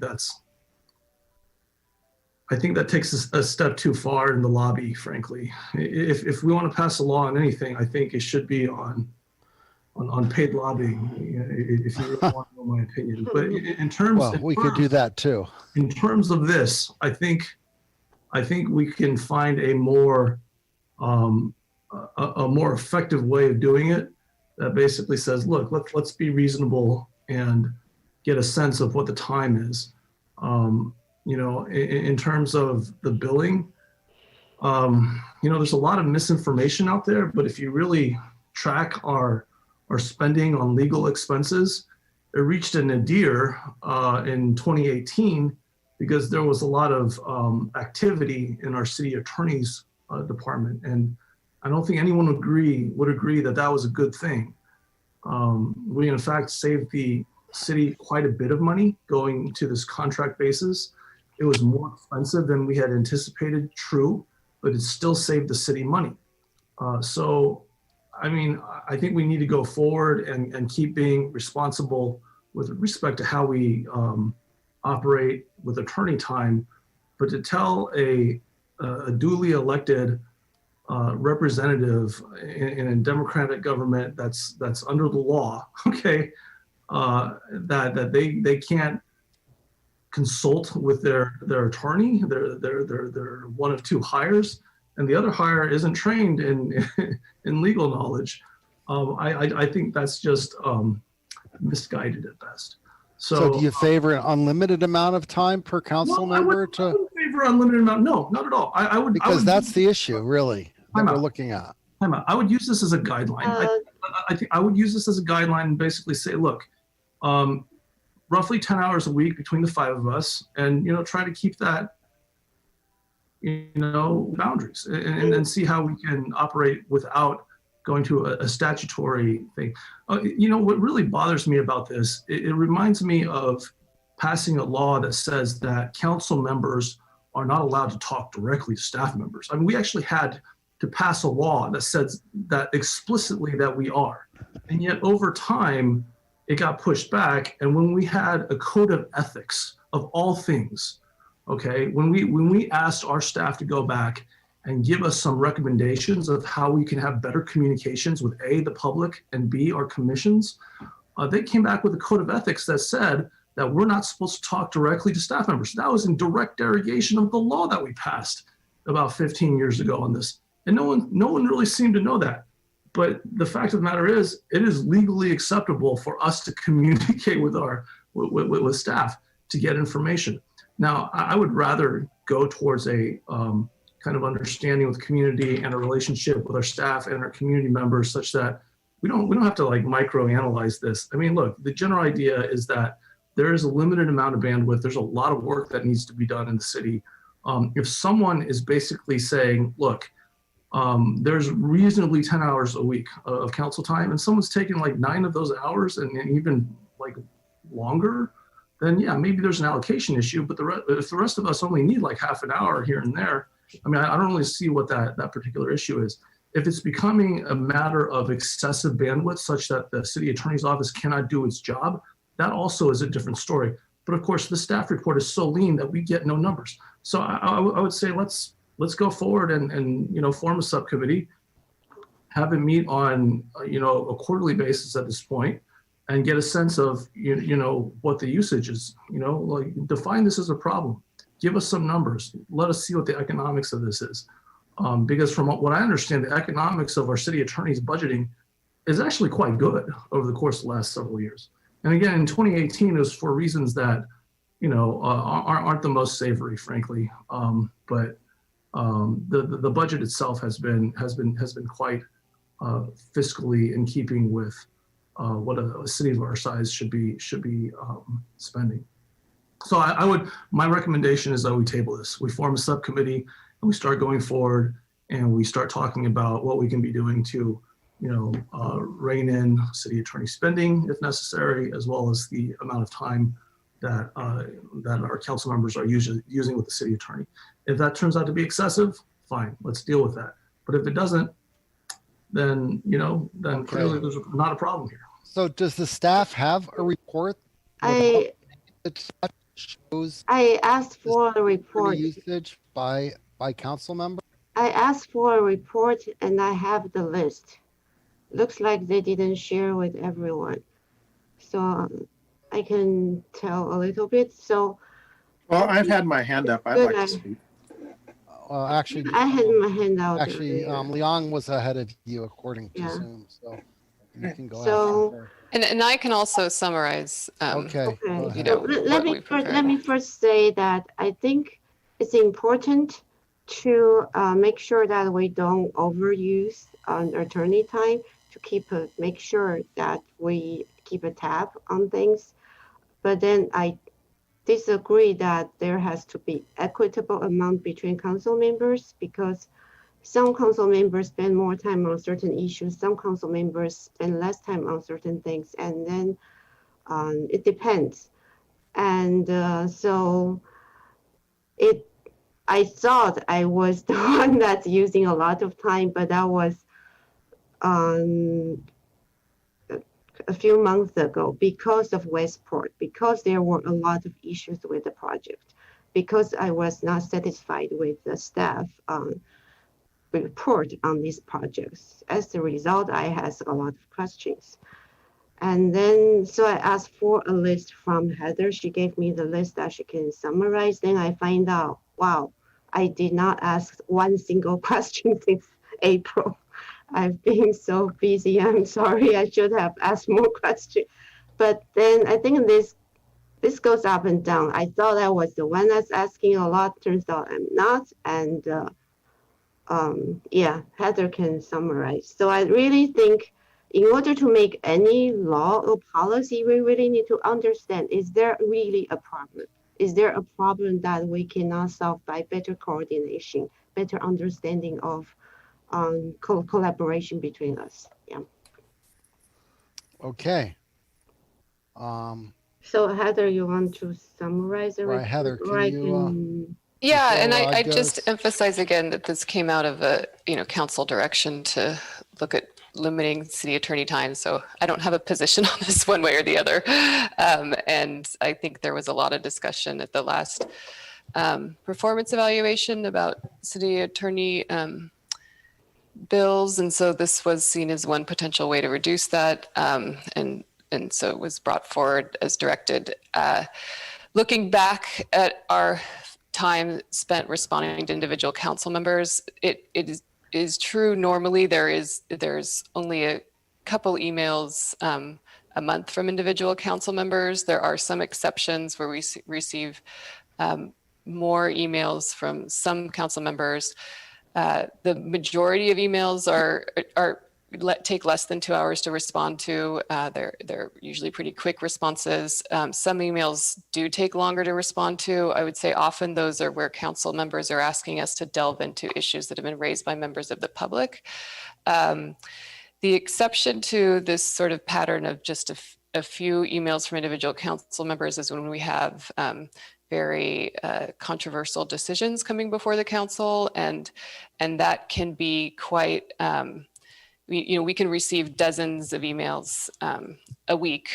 that takes a step too far in the lobby, frankly. If we want to pass a law on anything, I think it should be on paid lobbying, if you really want to know my opinion. But in terms, well, we could do that too. In terms of this, I think we can find a more effective way of doing it that basically says, look, let's be reasonable and get a sense of what the time is. In terms of the billing, there's a lot of misinformation out there, but if you really track our spending on legal expenses, it reached a nadir in 2018 because there was a lot of activity in our city attorney's department. And I don't think anyone would agree that that was a good thing. We in fact saved the city quite a bit of money going to this contract basis. It was more expensive than we had anticipated, true, but it still saved the city money. So, I mean, I think we need to go forward and keep being responsible with respect to how we operate with attorney time, but to tell a duly elected representative in a democratic government that's under the law, okay, that they can't consult with their attorney, they're one of two hires, and the other hire isn't trained in legal knowledge. I think that's just misguided at best. So do you favor an unlimited amount of time per council member? I wouldn't favor unlimited amount. No, not at all. I would, because that's the issue, really, that we're looking at. I would use this as a guideline. I think I would use this as a guideline and basically say, look, roughly 10 hours a week between the five of us, and try to keep that boundaries and see how we can operate without going to a statutory thing. What really bothers me about this, it reminds me of passing a law that says that council members are not allowed to talk directly to staff members. I mean, we actually had to pass a law that says that explicitly that we are, and yet over time it got pushed back. And when we had a code of ethics of all things, okay, when we asked our staff to go back and give us some recommendations of how we can have better communications with A, the public, and B, our commissions, they came back with a code of ethics that said that we're not supposed to talk directly to staff members. That was in direct derogation of the law that we passed about 15 years ago on this. And no one really seemed to know that. But the fact of the matter is, it is legally acceptable for us to communicate with with staff to get information. Now, I would rather go towards a kind of understanding with community and a relationship with our staff and our community members, such that we don't have to like microanalyze this. I mean, look, the general idea is that there is a limited amount of bandwidth. There's a lot of work that needs to be done in the city. If someone is basically saying, look, there's reasonably 10 hours a week of council time, and someone's taking like 9 of those hours and even like longer, then yeah, maybe there's an allocation issue. But if the rest of us only need like half an hour here and there, I mean, I don't really see what that particular issue is. If it's becoming a matter of excessive bandwidth such that the city attorney's office cannot do its job, that also is a different story. But of course, the staff report is so lean that we get no numbers. So I would say let's go forward and form a subcommittee, have it meet on a quarterly basis at this point, and get a sense of what the usage is. Like define this as a problem. Give us some numbers. Let us see what the economics of this is. Because from what I understand, the economics of our city attorney's budgeting is actually quite good over the course of the last several years. And again, in 2018, it was for reasons that aren't the most savory, frankly. But the budget itself has been quite fiscally in keeping with what a city of our size should be spending. So my recommendation is that we table this. We form a subcommittee and we start going forward and we start talking about what we can be doing to, rein in city attorney spending if necessary, as well as the amount of time that our council members are using with the city attorney. If that turns out to be excessive, fine, let's deal with that. But if it doesn't, then clearly there's not a problem here. So does the staff have a report? I shows asked for a report. Usage by council member? I asked for a report and I have the list. Looks like they didn't share with everyone. So I can tell a little bit. So. Well, I've had my hand up. I'd like to speak. Actually, I had my hand out. Actually, Leon was ahead of you according to Zoom. So you can go ahead. And I can also summarize. Okay. Let me first say that I think it's important to make sure that we don't overuse attorney time, to make sure that we keep a tab on things. But then I disagree that there has to be equitable amount between council members, because some council members spend more time on certain issues, some council members spend less time on certain things, and then it depends. And I thought I was the one that's using a lot of time, but that was a few months ago because of Westport, because there were a lot of issues with the project, because I was not satisfied with the staff report on these projects. As a result, I had a lot of questions. And then, so I asked for a list from Heather. She gave me the list that she can summarize. Then I find out, wow, I did not ask one single question since April. I've been so busy. I'm sorry. I should have asked more questions. But then I think this goes up and down. I thought I was the one that's asking a lot. Turns out I'm not. And Heather can summarize. So I really think in order to make any law or policy, we really need to understand, is there really a problem? Is there a problem that we cannot solve by better coordination, better understanding of collaboration between us? Yeah. Okay. So Heather, you want to summarize the right, Heather, Yeah, and I just emphasize again that this came out of a council direction to look at limiting city attorney time. So I don't have a position on this one way or the other. And I think there was a lot of discussion at the last performance evaluation about city attorney bills. And so this was seen as one potential way to reduce that. And so it was brought forward as directed. Looking back at our time spent responding to individual council members, it is true. Normally there's only a couple emails a month from individual council members. There are some exceptions where we receive more emails from some council members. The majority of emails take less than 2 hours to respond to. They're usually pretty quick responses. Some emails do take longer to respond to. I would say often those are where council members are asking us to delve into issues that have been raised by members of the public. The exception to this sort of pattern of just a few emails from individual council members is when we have very controversial decisions coming before the council, and that can be quite. We can receive dozens of emails a week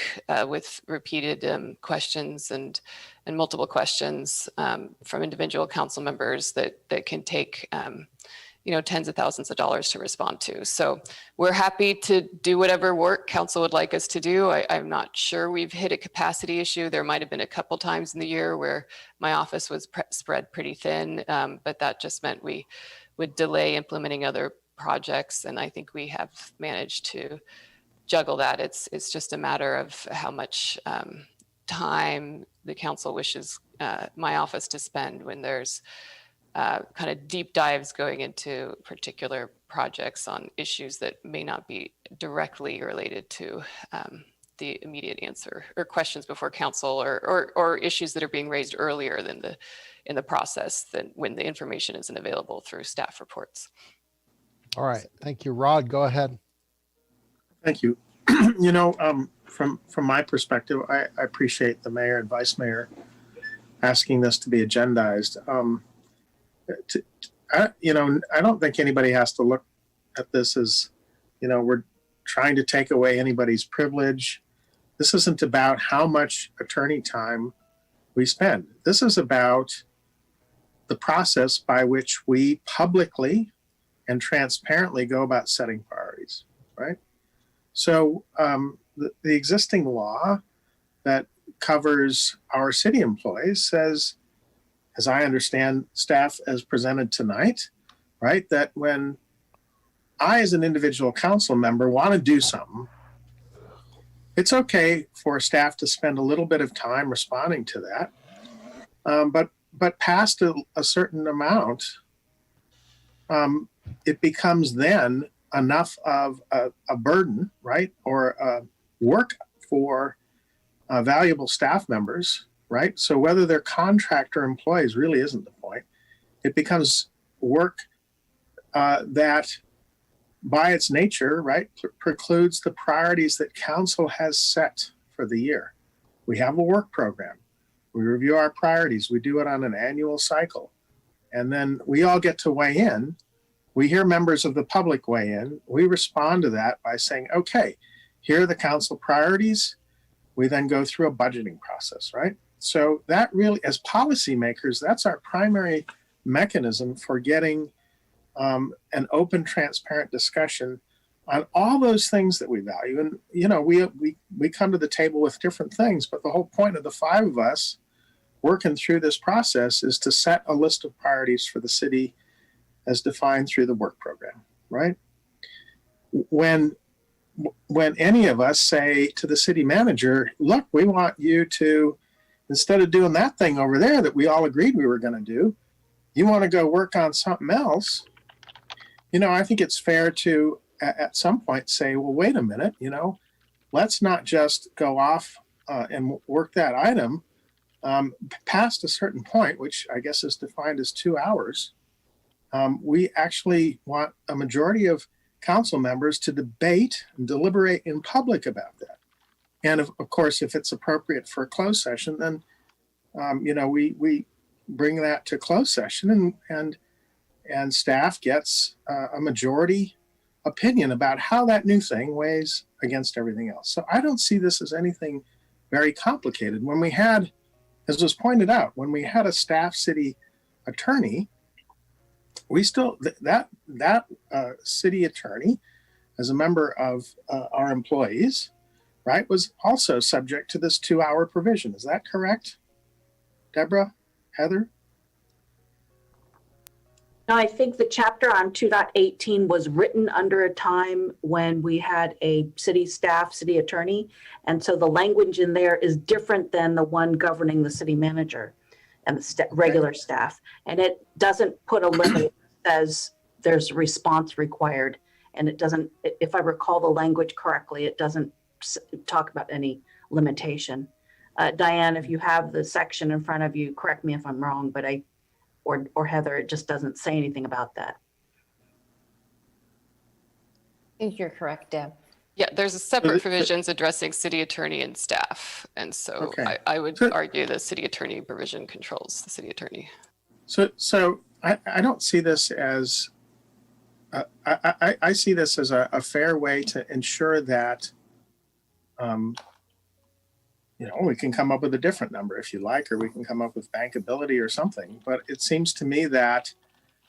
with repeated questions and multiple questions from individual council members that can take tens of thousands of dollars to respond to. So we're happy to do whatever work council would like us to do. I'm not sure we've hit a capacity issue. There might have been a couple times in the year where my office was spread pretty thin, but that just meant we would delay implementing other projects. And I think we have managed to juggle that. It's just a matter of how much time the council wishes my office to spend when there's kind of deep dives going into particular projects on issues that may not be directly related to the immediate answer or questions before council or issues that are being raised earlier than in the process than when the information isn't available through staff reports. All right. Thank you. Rod, go ahead. Thank you. From my perspective, I appreciate the mayor and vice mayor asking this to be agendized. I don't think anybody has to look at this as, we're trying to take away anybody's privilege. This isn't about how much attorney time we spend. This is about the process by which we publicly and transparently go about setting priorities, right? So the existing law that covers our city employees says, as I understand staff as presented tonight, right, that when I, as an individual council member, want to do something, it's okay for staff to spend a little bit of time responding to that. But past a certain amount, it becomes then enough of a burden, right, or work for valuable staff members, right? So whether they're contractor employees really isn't the point. It becomes work that by its nature, right, precludes the priorities that council has set for the year. We have a work program. We review our priorities. We do it on an annual cycle. And then we all get to weigh in. We hear members of the public weigh in. We respond to that by saying, okay, here are the council priorities. We then go through a budgeting process, right? So that really, as policymakers, that's our primary mechanism for getting an open, transparent discussion on all those things that we value. And, we come to the table with different things, but the whole point of the five of us working through this process is to set a list of priorities for the city as defined through the work program, right? When any of us say to the city manager, look, we want you to, instead of doing that thing over there that we all agreed we were going to do, you want to go work on something else. I think it's fair to, at some point, say, well, wait a minute, let's not just go off and work that item past a certain point, which I guess is defined as 2 hours. We actually want a majority of council members to debate and deliberate in public about that. And of course, if it's appropriate for a closed session, then, we bring that to closed session and staff gets a majority opinion about how that new thing weighs against everything else. So I don't see this as anything very complicated. When we had, as was pointed out, when we had a staff city attorney, we still, that city attorney, as a member of our employees, right, was also subject to this 2 hour provision. Is that correct? Deborah, Heather? No, I think the chapter on 2.18 was written under a time when we had a city staff, city attorney. And so the language in there is different than the one governing the city manager and the regular staff. And it doesn't put a limit that says there's a response required. And it doesn't, if I recall the language correctly, it doesn't talk about any limitation. Diane, if you have the section in front of you, correct me if I'm wrong, but or Heather, it just doesn't say anything about that. I think you're correct, Deb. Yeah, there's a separate provisions addressing city attorney and staff. And so Okay. I would argue the city attorney provision controls the city attorney. So I don't see this as, I see this as a fair way to ensure that, we can come up with a different number if you like, or we can come up with bankability or something. But it seems to me that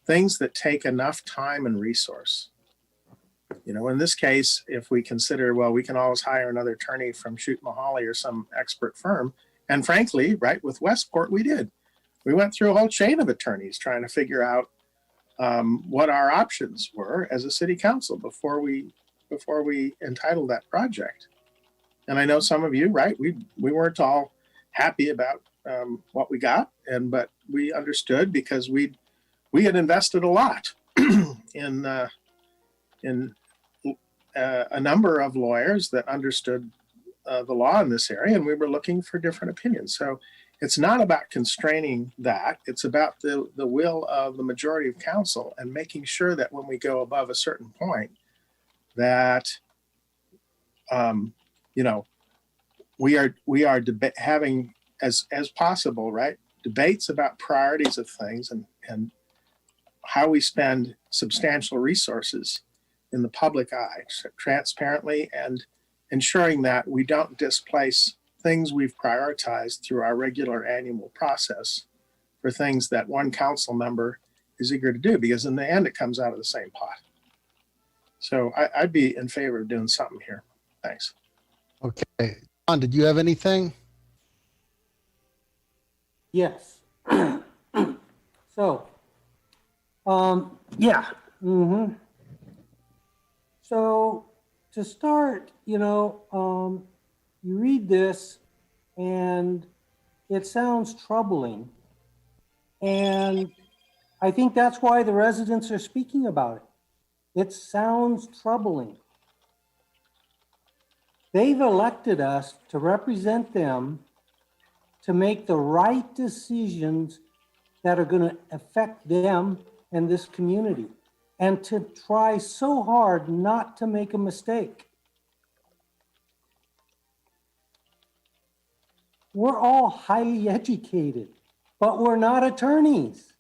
things that take enough time and resource, in this case, if we consider, well, we can always hire another attorney from Shoot Mahali or some expert firm. And frankly, right, with Westport, we did. We went through a whole chain of attorneys trying to figure out what our options were as a city council before we entitled that project. And I know some of you, right, we weren't all happy about what we got, but we understood because we had invested a lot in a number of lawyers that understood the law in this area, and we were looking for different opinions. So it's not about constraining that. It's about the will of the majority of council and making sure that when we go above a certain point, that we are having as possible, right, debates about priorities of things and how we spend substantial resources in the public eye, transparently, and ensuring that we don't displace things we've prioritized through our regular annual process for things that one council member is eager to do, because in the end, it comes out of the same pot. So I'd be in favor of doing something here. Thanks. Okay. John, did you have anything? Yes. So, yeah. So to start, you read this and it sounds troubling. And I think that's why the residents are speaking about it. It sounds troubling. They've elected us to represent them, to make the right decisions that are going to affect them and this community, and to try so hard not to make a mistake. We're all highly educated, but we're not attorneys.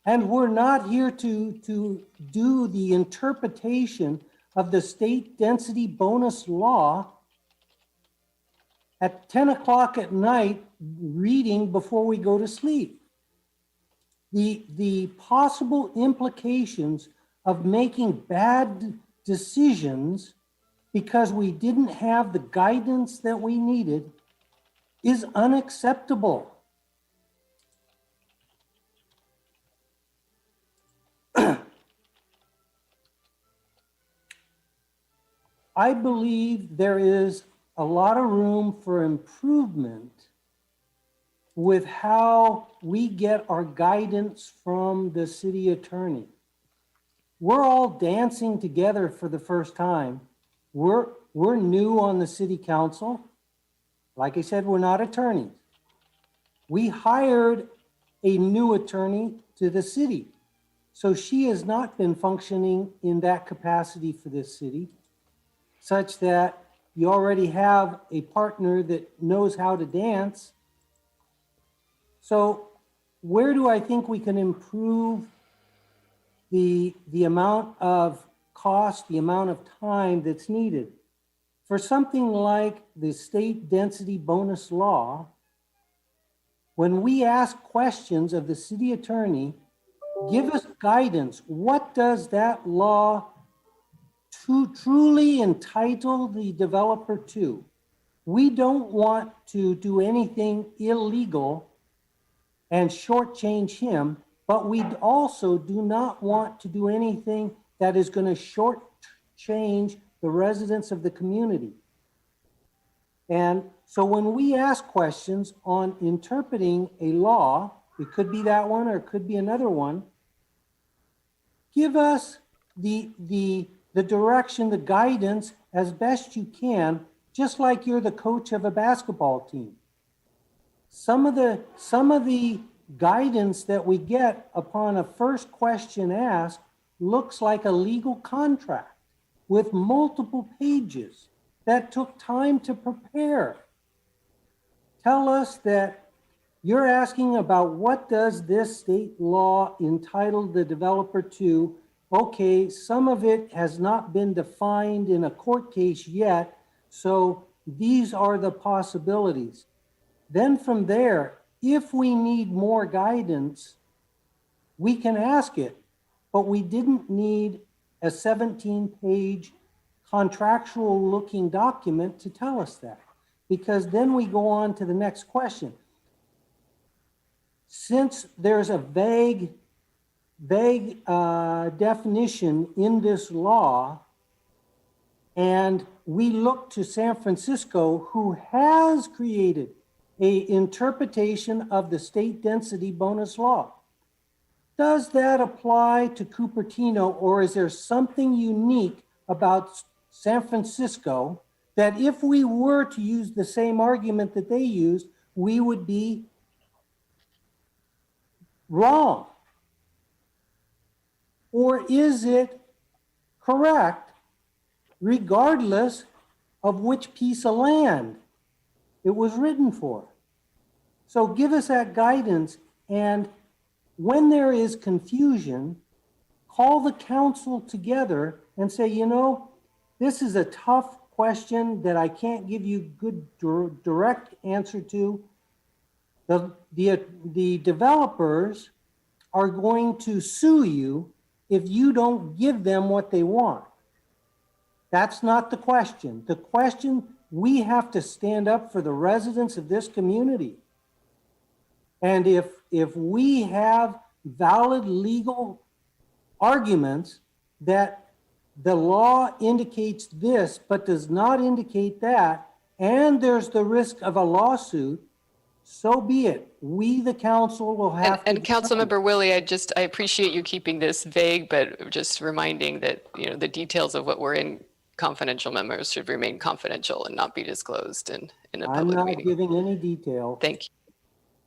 And we're not here to do the interpretation of the state density bonus law at 10 o'clock at night, reading before we go to sleep. The possible implications of making bad decisions because we didn't have the guidance that we needed is unacceptable. I believe there is a lot of room for improvement with how we get our guidance from the city attorney. We're all dancing together for the first time. We're new on the city council. Like I said, we're not attorneys. We hired a new attorney to the city. So she has not been functioning in that capacity for this city, such that you already have a partner that knows how to dance. So where do I think we can improve the amount of cost, the amount of time that's needed? For something like the state density bonus law, when we ask questions of the city attorney, give us guidance. What does that law to truly entitle the developer to? We don't want to do anything illegal and shortchange him, but we also do not want to do anything that is going to shortchange the residents of the community. And so when we ask questions on interpreting a law, it could be that one or it could be another one, give us the direction, the guidance as best you can, just like you're the coach of a basketball team. Some of the guidance that we get upon a first question asked looks like a legal contract. with multiple pages that took time to prepare. Tell us that you're asking about what does this state law entitle the developer to? Okay, some of it has not been defined in a court case yet, so these are the possibilities. Then from there, if we need more guidance, we can ask it, but we didn't need a 17-page contractual looking document to tell us that, because then we go on to the next question. Since there's a vague definition in this law, and we look to San Francisco, who has created an interpretation of the state density bonus law. Does that apply to Cupertino, or is there something unique about San Francisco that if we were to use the same argument that they used, we would be wrong? Or is it correct regardless of which piece of land it was written for? So give us that guidance, and when there is confusion, call the council together and say, you know, this is a tough question that I can't give you good direct answer to. The developers are going to sue you if you don't give them what they want. That's not the question. The question, we have to stand up for the residents of this community. And if we have valid legal arguments that the law indicates this but does not indicate that, and there's the risk of a lawsuit, so be it. We, the council, will have and Councilmember Willie, I appreciate you keeping this vague, but just reminding that, you know, the details of what were in confidential memos should remain confidential and not be disclosed in a public meeting. I'm not giving any detail. Thank you.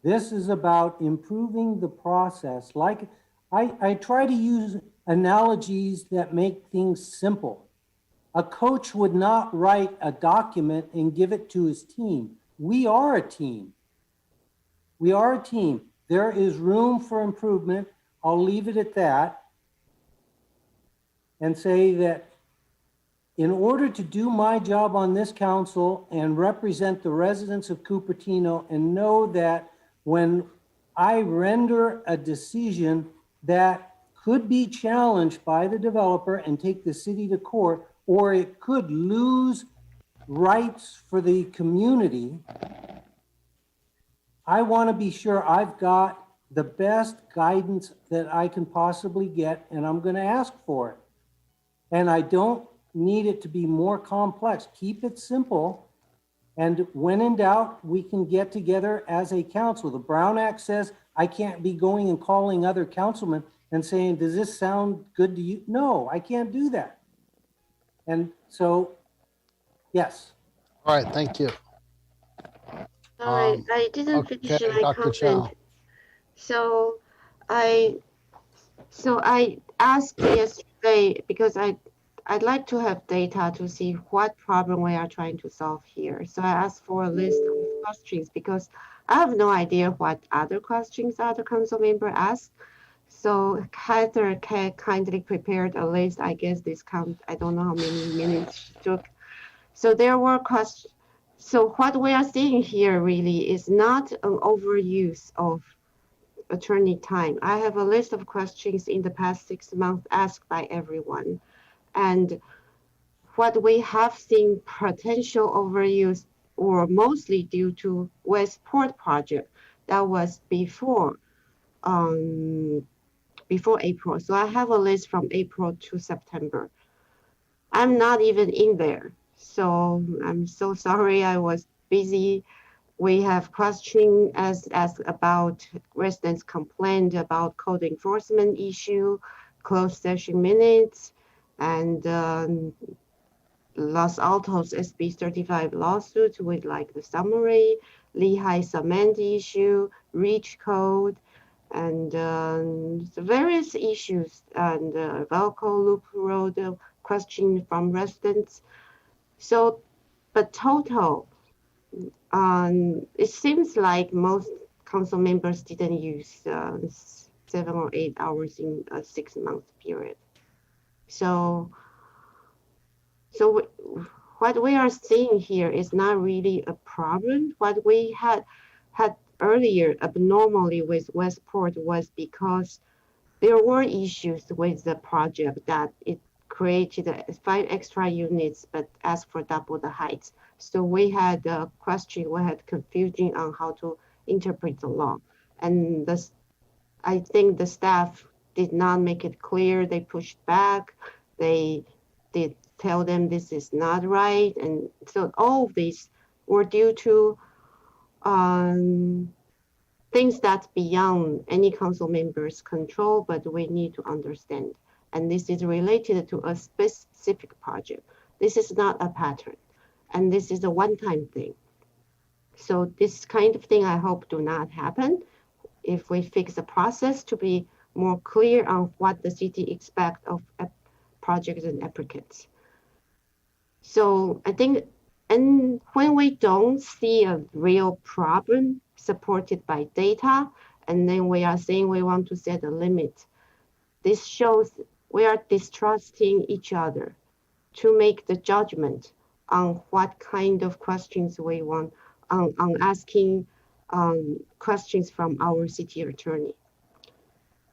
This is about improving the process. Like I try to use analogies that make things simple. A coach would not write a document and give it to his team. We are a team. We are a team. There is room for improvement. I'll leave it at that and say that in order to do my job on this council and represent the residents of Cupertino and know that when I render a decision that could be challenged by the developer and take the city to court, or it could lose rights for the community, I want to be sure I've got the best guidance that I can possibly get, and I'm going to ask for it. And I don't need it to be more complex. Keep it simple. And when in doubt, we can get together as a council. The Brown Act says I can't be going and calling other councilmen and saying, does this sound good to you? No, I can't do that. And so, yes. All right, thank you. All right, I didn't finish my Dr. comment. Chow. So I asked yesterday because I'd like to have data to see what problem we are trying to solve here. So I asked for a list of questions because I have no idea what other questions other council member asked. So Heather kindly prepared a list. I guess this count, I don't know how many minutes it took. So there were questions. So what we are seeing here really is not an overuse of attorney time. I have a list of questions in the past 6 months asked by everyone. And what we have seen potential overuse or mostly due to Westport project that was before April. So I have a list from April to September. I'm not even in there. So I'm so sorry, I was busy. We have questions as about residents complained about code enforcement issue, closed session minutes, and Los Altos SB 35 lawsuit with like the summary, Lehigh cement issue, reach code, and various issues, and Valco Loop Road questions from residents. So, but total, it seems like most council members didn't use 7 or 8 hours in a 6-month period. So what we are seeing here is not really a problem. What we had earlier abnormally with Westport was because there were issues with the project that it created 5 extra units but asked for double the height. So we had a question, we had confusion on how to interpret the law. And I think the staff did not make it clear. They pushed back. They did tell them this is not right. And so all of these were due to things that's beyond any council member's control, but we need to understand. And this is related to a specific project. This is not a pattern. And this is a one-time thing. So this kind of thing I hope do not happen if we fix the process to be more clear on what the city expects of projects and applicants. So I think, and when we don't see a real problem supported by data, and then we are saying we want to set a limit, this shows we are distrusting each other to make the judgment on what kind of questions we want, on asking questions from our city attorney.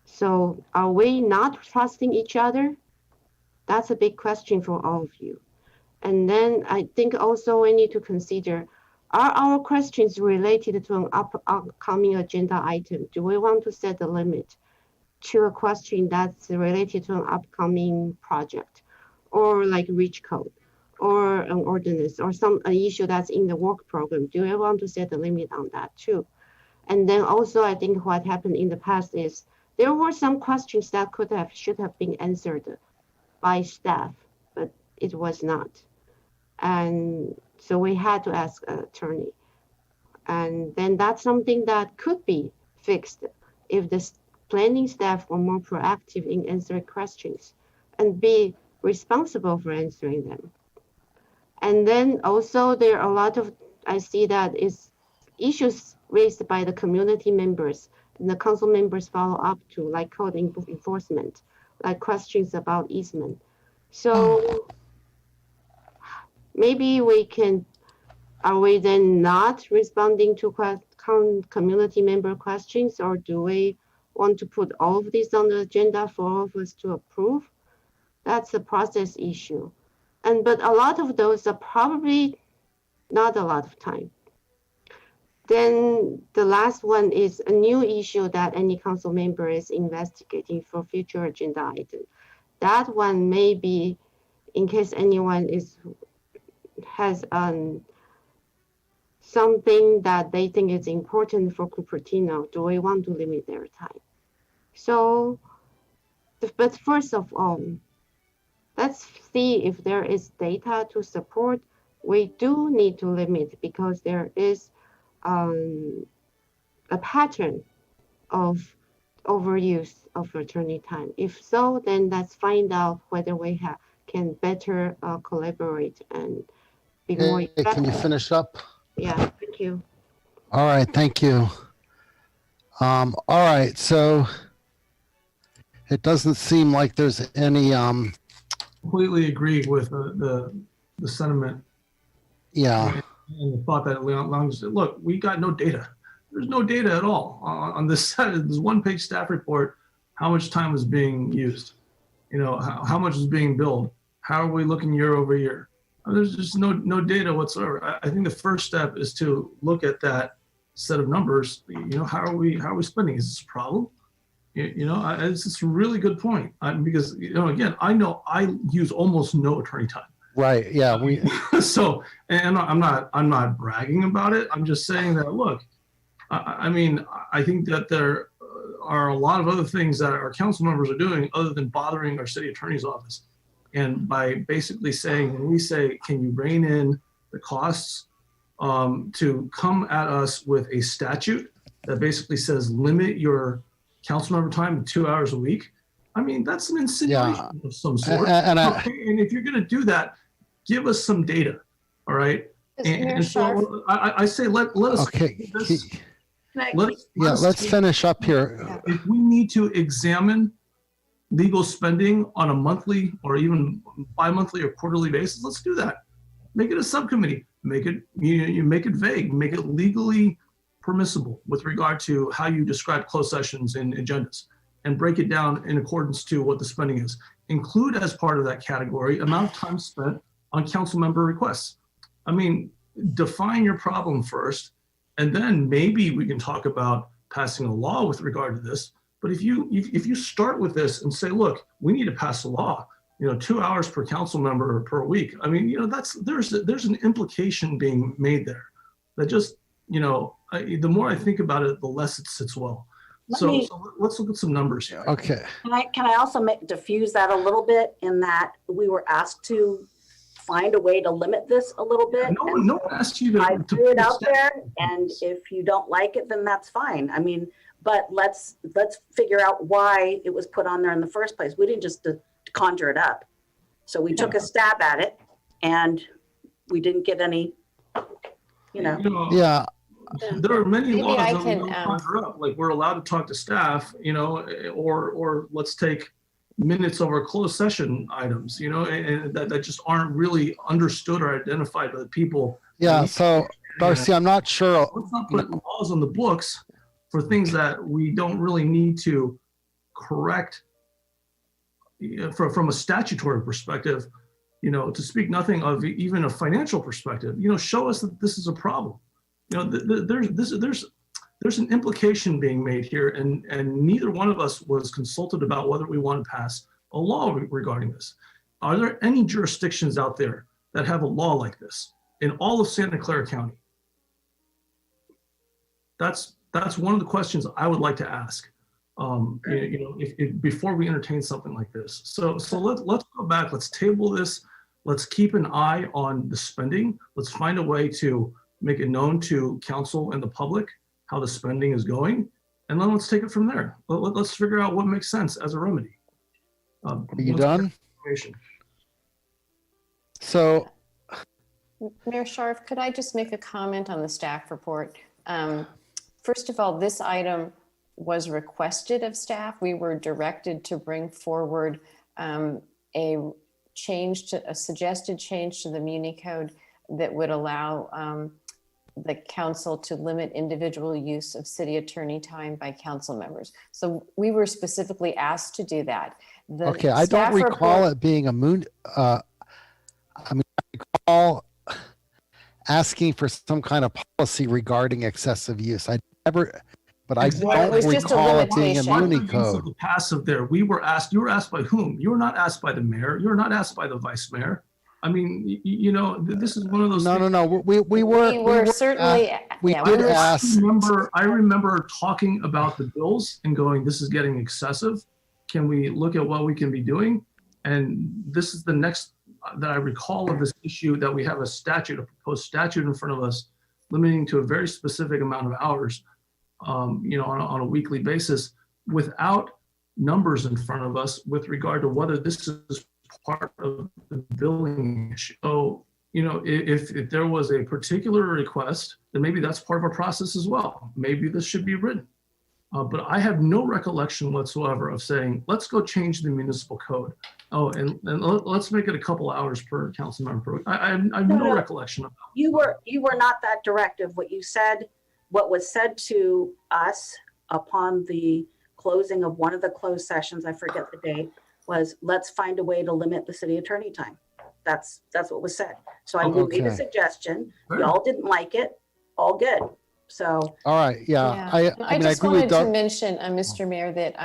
So are we not trusting each other? That's a big question for all of you. And then I think also we need to consider, are our questions related to an upcoming agenda item? Do we want to set a limit to a question that's related to an upcoming project, or like reach code, or an ordinance, or an issue that's in the work program? Do we want to set a limit on that too? And then also I think what happened in the past is there were some questions that should have been answered by staff, but it was not. And so we had to ask an attorney. And then that's something that could be fixed if the planning staff were more proactive in answering questions and be responsible for answering them. And then also there are a lot of, I see that is issues raised by the community members and the council members follow up to, like code enforcement, like questions about easement. So maybe are we then not responding to community member questions, or do we want to put all of this on the agenda for all of us to approve? That's a process issue. But a lot of those are probably not a lot of time. Then the last one is a new issue that any council member is investigating for future agenda item. That one may be, in case anyone has something that they think is important for Cupertino, do we want to limit their time? So, but first of all, let's see if there is data to support. We do need to limit because there is a pattern of overuse of attorney time. If so, then let's find out whether we can better collaborate and be more effective. Can you finish up? Yeah, thank you. All right, thank you. All right, so it doesn't seem like there's any Completely agree with the sentiment. Yeah. And the thought that Leon said, look, we got no data. There's no data at all on this one-page staff report. How much time was being used? How much is being billed? How are we looking year over year? There's just no data whatsoever. I think the first step is to look at that set of numbers. How are we spending? Is this a problem? It's a really good point because again, I know I use almost no attorney time. Right. Yeah. So, and I'm not bragging about it. I'm just saying that, look, I think that there are a lot of other things that our council members are doing other than bothering our city attorney's office. And by basically saying, when we say, can you rein in the costs, to come at us with a statute that basically says limit your council member time to 2 hours a week. I mean, that's an insinuation of some sort. And if you're going to do that, give us some data. All right. And so I say let us. Okay. Let's Let's finish up here. If we need to examine legal spending on a monthly or even bi-monthly or quarterly basis, let's do that. Make it a subcommittee. Make it you make it vague. Make it legally permissible with regard to how you describe closed sessions and agendas, and break it down in accordance to what the spending is. Include as part of that category amount of time spent on council member requests. I mean, define your problem first, and then maybe we can talk about passing a law with regard to this. But if you start with this and say, look, we need to pass a law, 2 hours per council member per week. I mean, there's an implication being made there that just, the more I think about it, the less it sits well. So let's look at some numbers here. Okay. Can I also diffuse that a little bit in that we were asked to find a way to limit this a little bit? No one asked you to. I threw it out there, and if you don't like it, then that's fine. I mean, but let's figure out why it was put on there in the first place. We didn't just conjure it up. So we took a stab at it, and we didn't get any, Yeah. There are many Maybe laws I that can, we don't conjure up. Like we're allowed to talk to staff, or let's take minutes over closed session items, and that just aren't really understood or identified by the people. Yeah. So Darcy, I'm not sure. Let's not put laws on the books for things that we don't really need to correct from a statutory perspective, to speak nothing of even a financial perspective. Show us that this is a problem. There's an implication being made here, and neither one of us was consulted about whether we want to pass a law regarding this. Are there any jurisdictions out there that have a law like this in all of Santa Clara County? That's one of the questions I would like to ask. Before we entertain something like this. So let's go back. Let's table this. Let's keep an eye on the spending. Let's find a way to make it known to council and the public how the spending is going, and then let's take it from there. Let's figure out what makes sense as a remedy. Are you done? So, Mayor Scharf, could I just make a comment on the staff report? First of all, this item was requested of staff. We were directed to bring forward a suggested change to the Muni Code that would allow the council to limit individual use of city attorney time by council members. So we were specifically asked to do that. Okay, I don't recall it being a I recall asking for some kind of policy regarding excessive use. I don't recall it being a Muni Code. The passive there, you were asked by whom? You were not asked by the mayor. You were not asked by the vice mayor. I mean, this is one of those. No. We were certainly. We did ask. I remember talking about the bills and going, "This is getting excessive. Can we look at what we can be doing?" And this is the next that I recall of this issue, that we have a proposed statute in front of us, limiting to a very specific amount of hours, on a weekly basis, without numbers in front of us with regard to whether this is part of the billing issue. So, if there was a particular request, then maybe that's part of our process as well. Maybe this should be written. But I have no recollection whatsoever of saying, let's go change the municipal code. Oh, and let's make it a couple hours per council member. I have no recollection of that. You were not that directive. What was said to us upon the closing of one of the closed sessions, I forget the date, was let's find a way to limit the city attorney time. That's what was said. So I made a suggestion. Y'all didn't like it. All good. So. All right. Yeah. I just wanted to mention, Mr. Mayor, that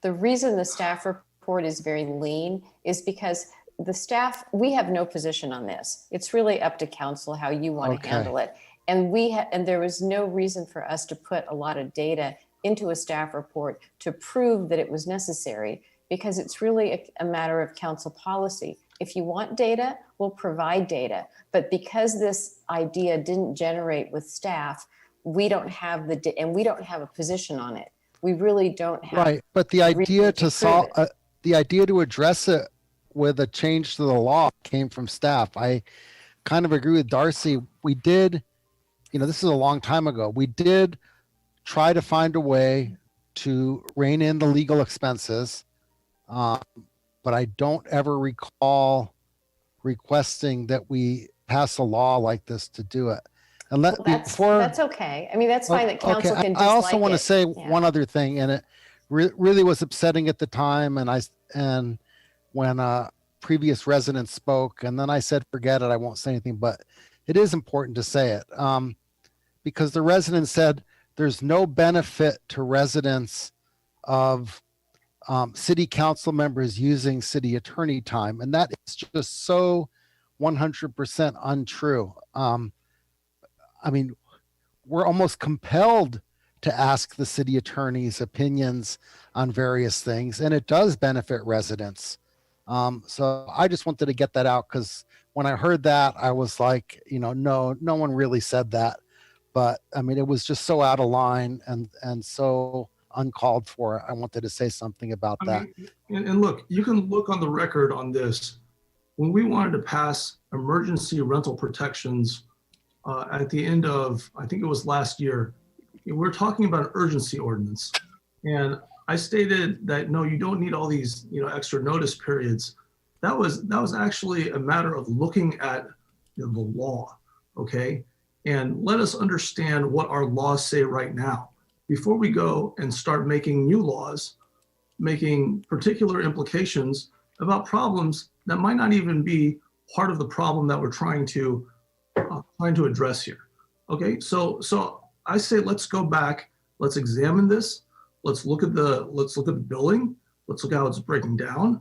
the reason the staff report is very lean is because the staff, we have no position on this. It's really up to council how you want to handle it. And and there was no reason for us to put a lot of data into a staff report to prove that it was necessary, because it's really a matter of council policy. If you want data, we'll provide data. But because this idea didn't generate with staff, we don't have and we don't have a position on it. We really don't have. Right, but the idea to solve the idea to address it with a change to the law came from staff. I kind of agree with Darcy. We did, this is a long time ago. We did try to find a way to rein in the legal expenses, but I don't ever recall requesting that we pass a law like this to do it. And That's okay. I mean, that's fine that council can I also dislike want to it. say Yeah. one other thing, and it really was upsetting at the time. And when previous residents spoke, and then I said, forget it, I won't say anything, but it is important to say it, because the residents said there's no benefit to residents of city council members using city attorney time. And that is just so 100% untrue. I mean, we're almost compelled to ask the city attorney's opinions on various things, and it does benefit residents. So I just wanted to get that out, because when I heard that, I was like, no one really said that. But I mean, it was just so out of line and so uncalled for. I wanted to say something about that. And look, you can look on the record on this. When we wanted to pass emergency rental protections at the end of, I think it was last year, we're talking about an urgency ordinance. And I stated that, no, you don't need all these, extra notice periods. That was actually a matter of looking at the law, okay? And let us understand what our laws say right now before we go and start making new laws, making particular implications about problems that might not even be part of the problem that we're trying to address here. Okay, so I say let's go back, let's examine this, let's look at the billing, let's look at how it's breaking down,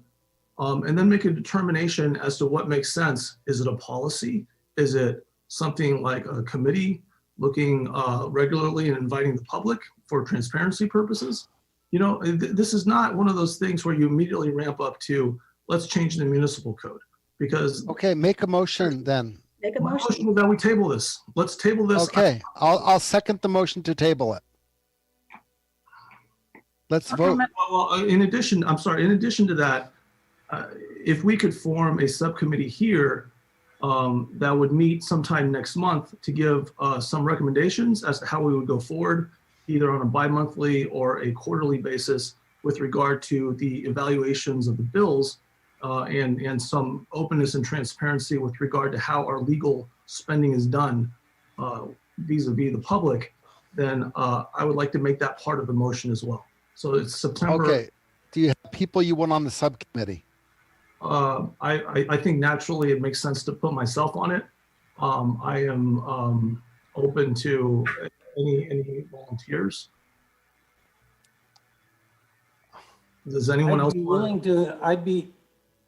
and then make a determination as to what makes sense. Is it a policy? Is it something like a committee looking regularly and inviting the public for transparency purposes? This is not one of those things where you immediately ramp up to, let's change the municipal code, because. Okay, make a motion then. Make a My motion. motion is that we table this. Let's table this. Okay, I'll second the motion to table it. Let's vote. Well, in addition to that, if we could form a subcommittee here that would meet sometime next month to give some recommendations as to how we would go forward, either on a bi-monthly or a quarterly basis with regard to the evaluations of the bills, and some openness and transparency with regard to how our legal spending is done vis-a-vis the public, then I would like to make that part of the motion as well. So it's September. Okay. Do you have people you want on the subcommittee? I think naturally it makes sense to put myself on it. I am open to any volunteers. Does anyone else?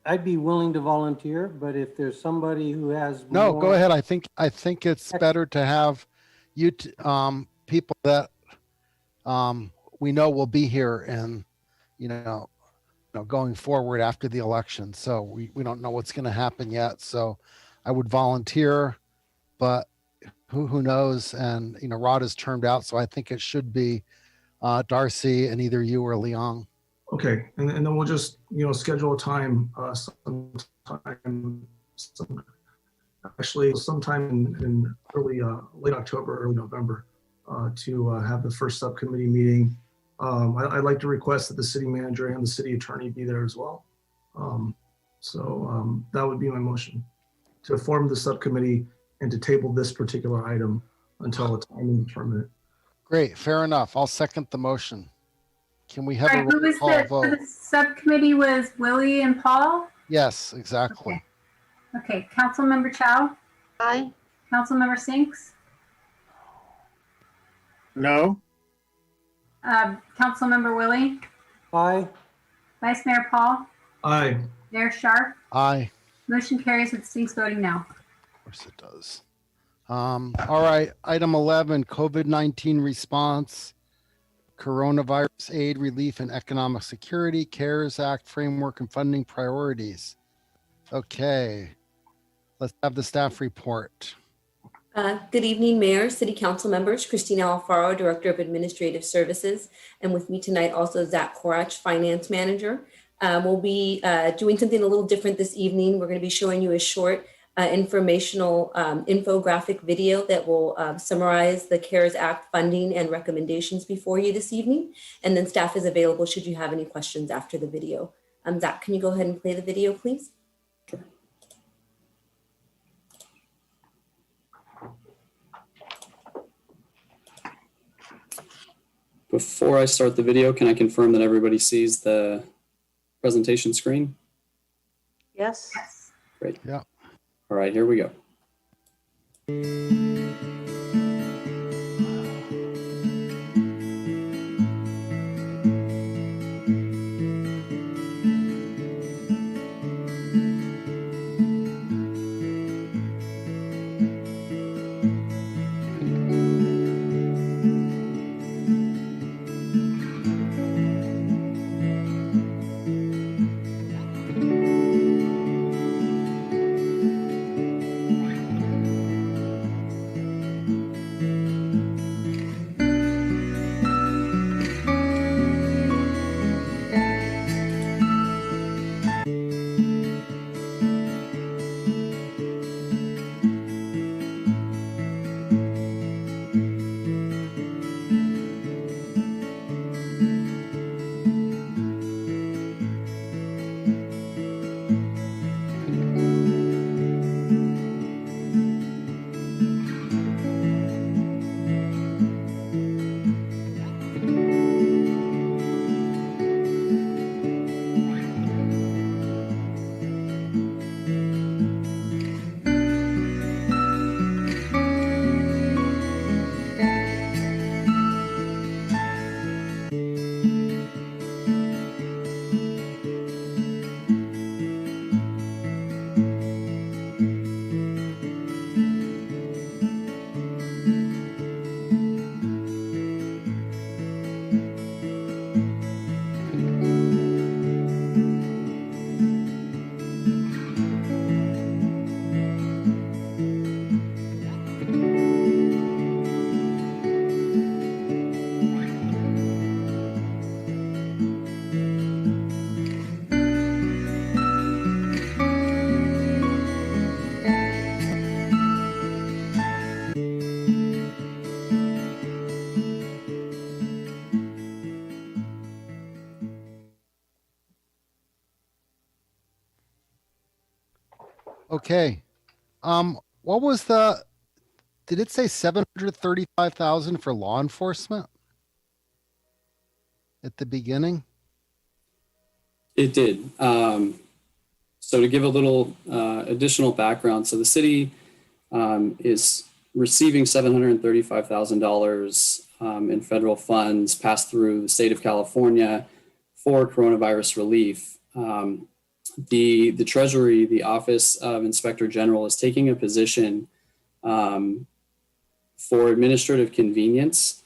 I'd be willing to volunteer, but if there's somebody who has No, more, go ahead. I think it's better to have you people that we know will be here and going forward after the election. So we don't know what's going to happen yet. So I would volunteer, but who knows? And Rod has turned out, so I think it should be Darcy and either you or Leon. Okay, and then we'll just schedule a time sometime in late October, early November to have the first subcommittee meeting. I'd like to request that the city manager and the city attorney be there as well. So that would be my motion, to form the subcommittee and to table this particular item until a time indeterminate. Great, fair enough. I'll second the motion. Can we have All a right, who roll was call the vote? subcommittee was Willie and Paul? Yes, exactly. Okay, Councilmember Chow? Aye. Councilmember Sinks? No. Councilmember Willie? Aye. Vice Mayor Paul? Aye. Mayor Sharp? Aye. Motion carries with Sinks voting no. Of course it does. All right, item 11, COVID-19 response, coronavirus aid, relief, and economic security, CARES Act framework and funding priorities. Okay, let's have the staff report. Good evening, Mayor, City Council members. Christina Alfaro, Director of Administrative Services, and with me tonight also Zach Korach, Finance Manager. We'll be doing something a little different this evening. We're going to be showing you a short informational infographic video that will summarize the CARES Act funding and recommendations before you this evening. And then staff is available should you have any questions after the video. Zach, can you go ahead and play the video, please? Before I start the video, can I confirm that everybody sees the presentation screen? Yes. Great. Yeah. All right, here we go. Okay. What was did it say 735,000 for law enforcement at the beginning? It did. So to give a little additional background, so the city is receiving $735,000 in federal funds passed through the state of California for coronavirus relief. The Treasury, the Office of Inspector General, is taking a position for administrative convenience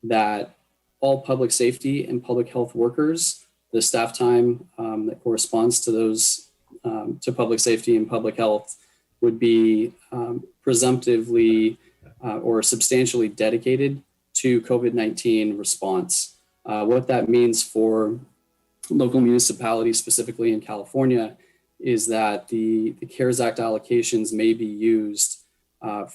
that all public safety and public health workers, the staff time that corresponds to those to public safety and public health would be presumptively or substantially dedicated to COVID-19 response. What that means for local municipalities, specifically in California, is that the CARES Act allocations may be used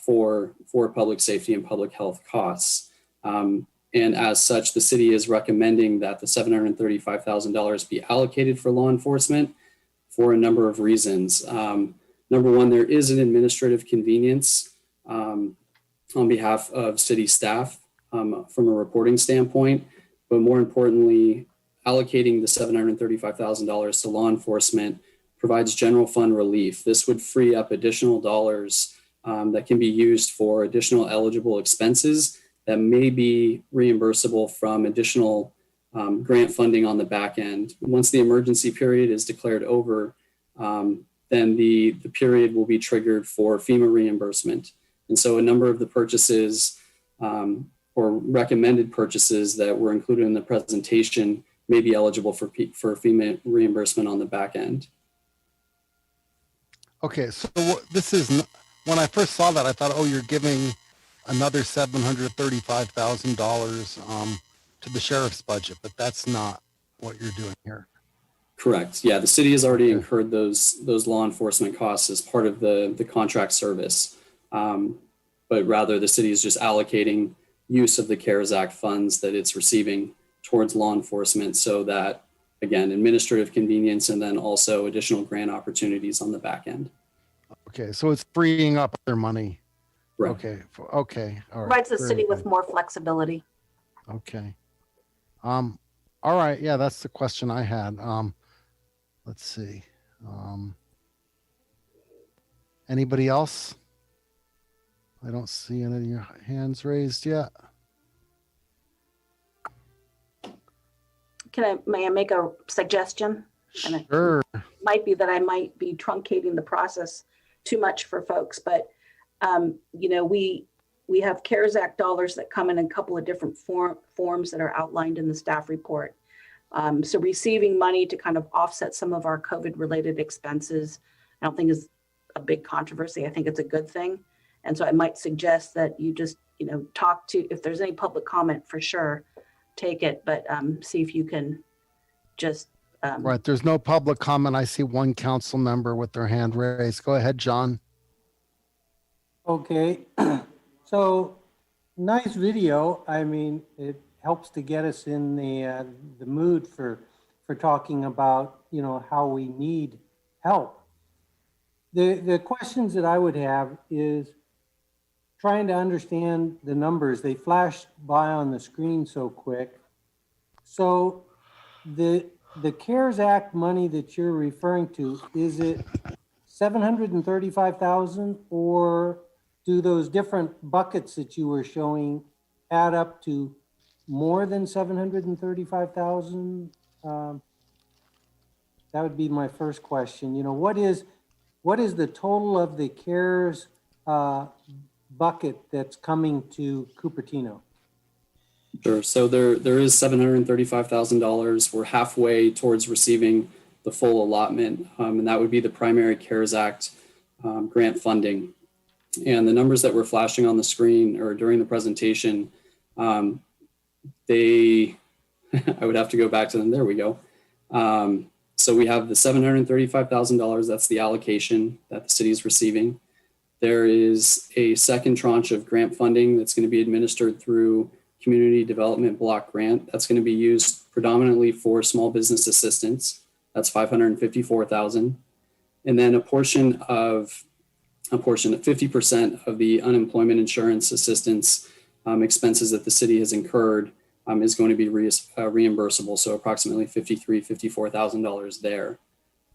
for public safety and public health costs. And as such, the city is recommending that the $735,000 be allocated for law enforcement for a number of reasons. Number one, there is an administrative convenience on behalf of city staff from a reporting standpoint, but more importantly, allocating the $735,000 to law enforcement provides general fund relief. This would free up additional dollars that can be used for additional eligible expenses that may be reimbursable from additional grant funding on the back end. Once the emergency period is declared over, then the period will be triggered for FEMA reimbursement. And so a number of the purchases or recommended purchases that were included in the presentation may be eligible for FEMA reimbursement on the back end. Okay, so this is, when I first saw that, I thought, oh, you're giving another $735,000 to the sheriff's budget, but that's not what you're doing here. Correct. Yeah, the city has already incurred those law enforcement costs as part of the contract service. But rather the city is just allocating use of the CARES Act funds that it's receiving towards law enforcement so that, again, administrative convenience and then also additional grant opportunities on the back end. Okay, so it's freeing up their money. Right. Okay, okay, all right. Provides the very city with good. more flexibility. Okay. All right, yeah, that's the question I had. Let's see. Anybody else? I don't see any of your hands raised yet. May I make a suggestion? And Sure. it might be that I might be truncating the process too much for folks, but you know, we have CARES Act dollars that come in a couple of different forms that are outlined in the staff report. So receiving money to kind of offset some of our COVID related expenses, I don't think is a big controversy. I think it's a good thing. And so I might suggest that you just, you know, talk to, if there's any public comment, for sure, take it, but see if you can just. Right, there's no public comment. I see one council member with their hand raised. Go ahead, John. Okay, so nice video. I mean, it helps to get us in the mood for talking about, you know, how we need help. The questions that I would have is trying to understand the numbers. They flashed by on the screen so quick. So the CARES Act money that you're referring to, is it 735,000, or do those different buckets that you were showing add up to more than 735,000? That would be my first question. You know, what is the total of the CARES bucket that's coming to Cupertino? Sure. So there is $735,000. We're halfway towards receiving the full allotment, and that would be the primary CARES Act grant funding. And the numbers that were flashing on the screen or during the presentation, I would have to go back to them. There we go. So we have the $735,000. That's the allocation that the city is receiving. There is a second tranche of grant funding that's going to be administered through Community Development Block Grant. That's going to be used predominantly for small business assistance. That's $554,000. And then a portion of 50% of the unemployment insurance assistance expenses that the city has incurred is going to be reimbursable. So approximately $54,000 there.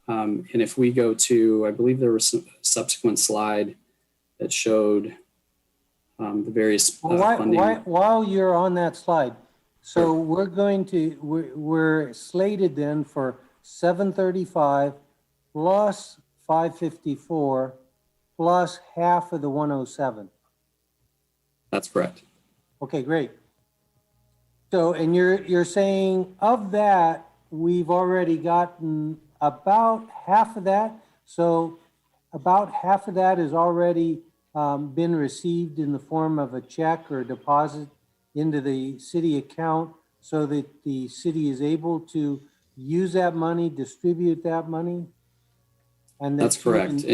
And if we go to, I believe there was a subsequent slide that showed the various funding. While you're on that slide, so we're slated then for 735 plus 554 plus half of the 107. That's correct. Okay, great. So, and you're saying of that, we've already gotten about half of that. So about half of that has already been received in the form of a check or a deposit into the city account so that the city is able to use that money, distribute that money? And that's correct.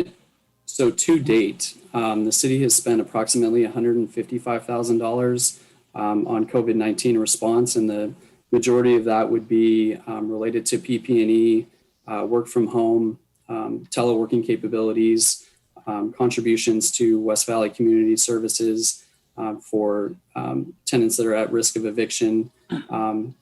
So to date, the city has spent approximately $155,000 on COVID-19 response, and the majority of that would be related to PP&E, work from home, teleworking capabilities, contributions to West Valley Community Services for tenants that are at risk of eviction, a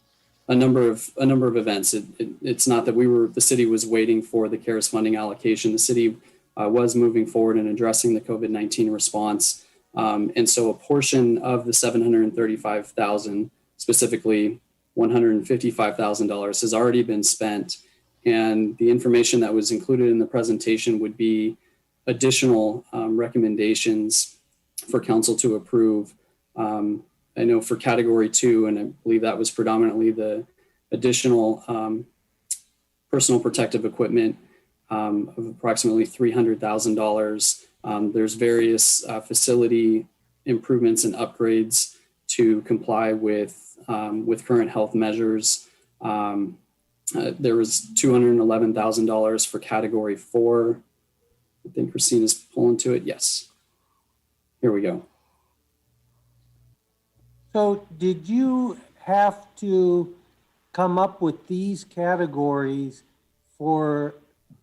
number of events. It's not that the city was waiting for the CARES funding allocation. The city was moving forward and addressing the COVID-19 response. And so a portion of the $735,000, specifically $155,000, has already been spent. And the information that was included in the presentation would be additional recommendations for council to approve. I know for category 2, and I believe that was predominantly the additional personal protective equipment of approximately $300,000. There's various facility improvements and upgrades to comply with current health measures. There was $211,000 for category 4. I think Christina's pulling to it. Yes. Here we go. So did you have to come up with these categories for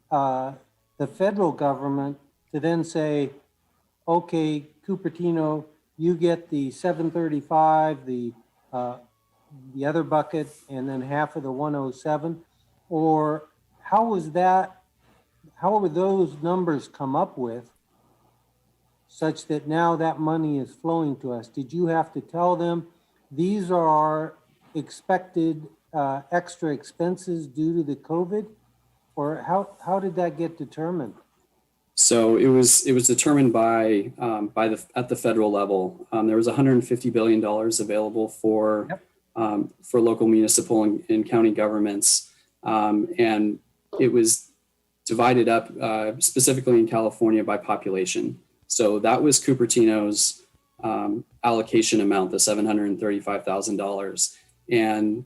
the federal government to then say, okay, Cupertino, you get the 735, the other bucket, and then half of the 107? Or how was that, how were those numbers come up with such that now that money is flowing to us? Did you have to tell them these are expected extra expenses due to the COVID? Or how did that get determined? So it was determined by at the federal level. There was $150 billion available for local, municipal, and county governments, and it was divided up specifically in California by population. So that was Cupertino's allocation amount, the $735,000. And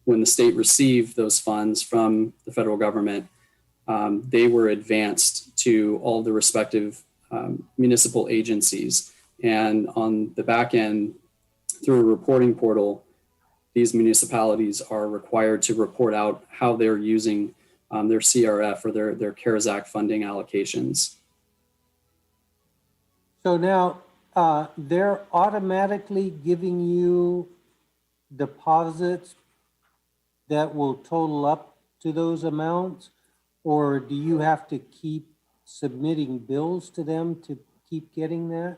when the state received those funds from the federal government, they were advanced to all the respective municipal agencies. And on the back end, through a reporting portal, these municipalities are required to report out how they're using their CRF or their CARES Act funding allocations. So now they're automatically giving you deposits that will total up to those amounts? Or do you have to keep submitting bills to them to keep getting that?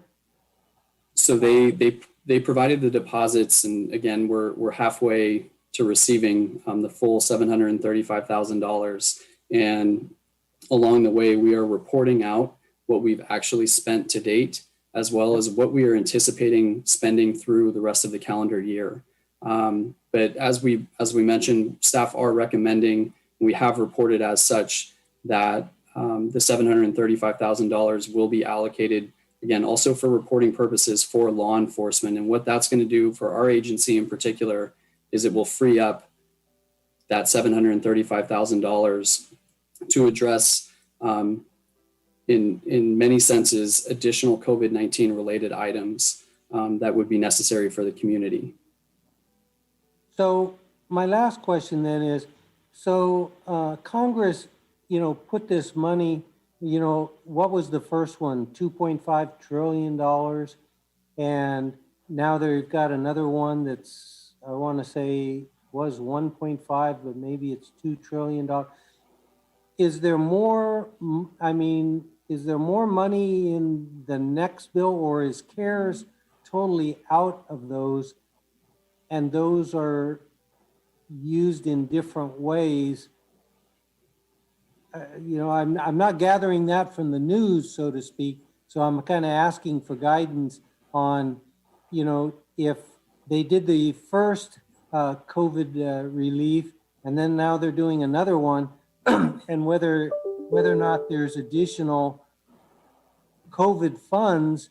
So they provided the deposits, and again, we're halfway to receiving the full $735,000. And along the way, we are reporting out what we've actually spent to date, as well as what we are anticipating spending through the rest of the calendar year. But as we mentioned, staff are recommending, we have reported as such, that the $735,000 will be allocated, again, also for reporting purposes for law enforcement. And what that's going to do for our agency in particular is it will free up that $735,000 to address, in many senses, additional COVID-19 related items that would be necessary for the community. So my last question then is, so Congress, put this money, what was the first one? $2.5 trillion. And now they've got another one that's, I want to say was 1.5, but maybe it's $2 trillion. Is there more, is there more money in the next bill, or is CARES totally out of those and those are used in different ways? I'm not gathering that from the news, so to speak. So I'm kind of asking for guidance on, if they did the first COVID relief and then now they're doing another one, and whether or not there's additional COVID funds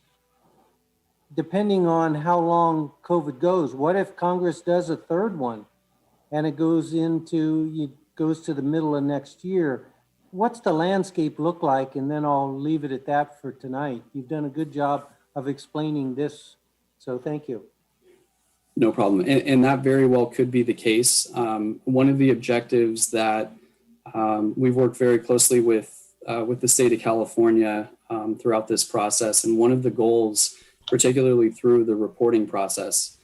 depending on how long COVID goes. What if Congress does a third one and it goes to the middle of next year? What's the landscape look like? And then I'll leave it at that for tonight. You've done a good job of explaining this, so thank you. No problem. And that very well could be the case. One of the objectives that we've worked very closely with the state of California throughout this process, and one of the goals, particularly through the reporting process,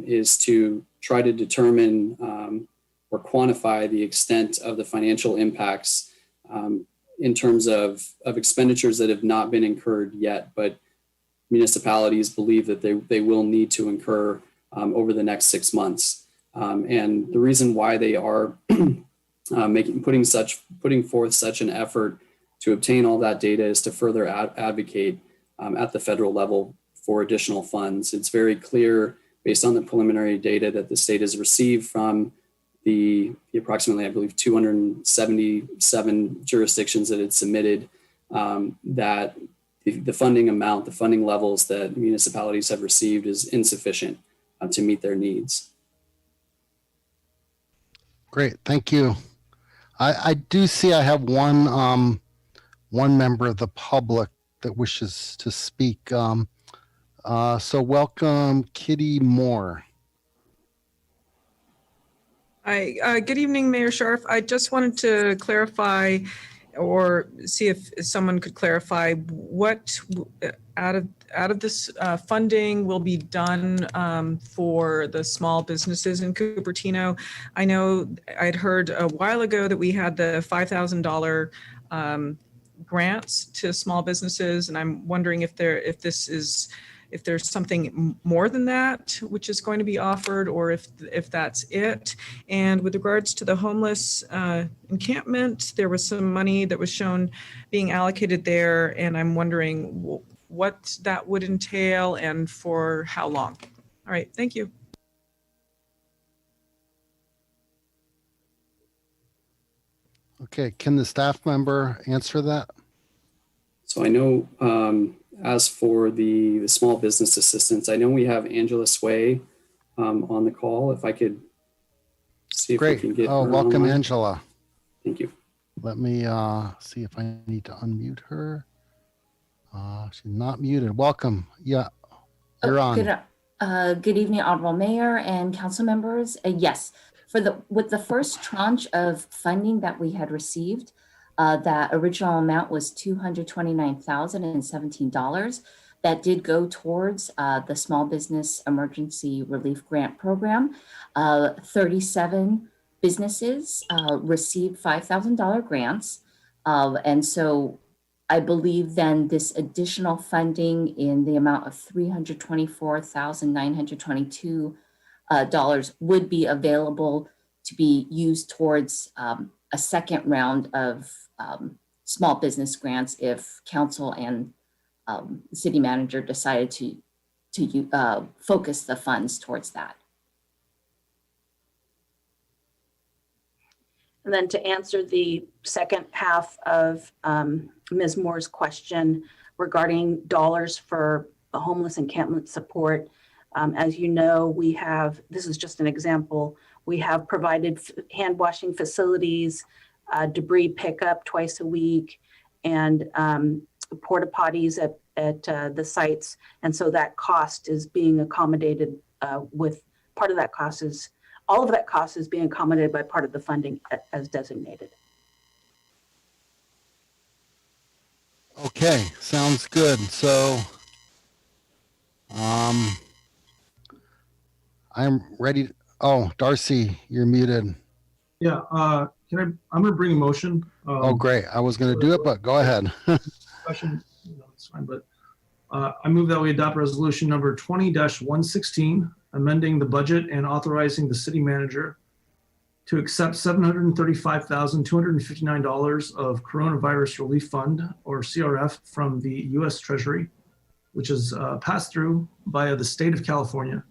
is to try to determine or quantify the extent of the financial impacts in terms of expenditures that have not been incurred yet, but municipalities believe that they will need to incur over the next 6 months. And the reason why they are putting forth such an effort to obtain all that data is to further advocate at the federal level for additional funds. It's very clear based on the preliminary data that the state has received from the approximately, I believe, 277 jurisdictions that had submitted, that the funding amount, the funding levels that municipalities have received is insufficient to meet their needs. Great, thank you. I do see I have one member of the public that wishes to speak. So welcome, Kitty Moore. Hi, good evening, Mayor Scharf. I just wanted to clarify or see if someone could clarify what out of this funding will be done for the small businesses in Cupertino. I know I'd heard a while ago that we had the $5,000 grants to small businesses, and I'm wondering if there's something more than that which is going to be offered, or if that's it. And with regards to the homeless encampment, there was some money that was shown being allocated there, and I'm wondering what that would entail and for how long. All right, thank you. Okay, can the staff member answer that? So I know as for the small business assistance, I know we have Angela Sway on the call. If I could see if we can get her welcome, online. Angela. Thank you. Let me see if I need to unmute her. She's not muted. Welcome. Yeah, you're on. Good evening, Honorable Mayor and council members. Yes, with the first tranche of funding that we had received, that original amount was $229,017. That did go towards the Small Business Emergency Relief Grant Program. 37 businesses received $5,000 grants. And so I believe then this additional funding in the amount of $324,922 would be available to be used towards a second round of small business grants if council and the city manager decided to focus the funds towards that. And then to answer the second half of Ms. Moore's question regarding dollars for the homeless encampment support, as you know, we have, this is just an example, we have provided hand washing facilities, debris pickup twice a week, and porta potties at the sites. And so that cost is being accommodated with part of that cost is, all of that cost is being accommodated by part of the funding as designated. Okay, sounds good. So I'm ready. Oh, Darcy, you're muted. Yeah, I'm gonna bring a motion. Oh, great. I was going to do it, but go ahead. Discussion, it's fine, but I move that we adopt resolution number 20-116, amending the budget and authorizing the city manager to accept $735,259 of Coronavirus Relief Fund, or CRF, from the U.S. Treasury, which is passed through via the state of California,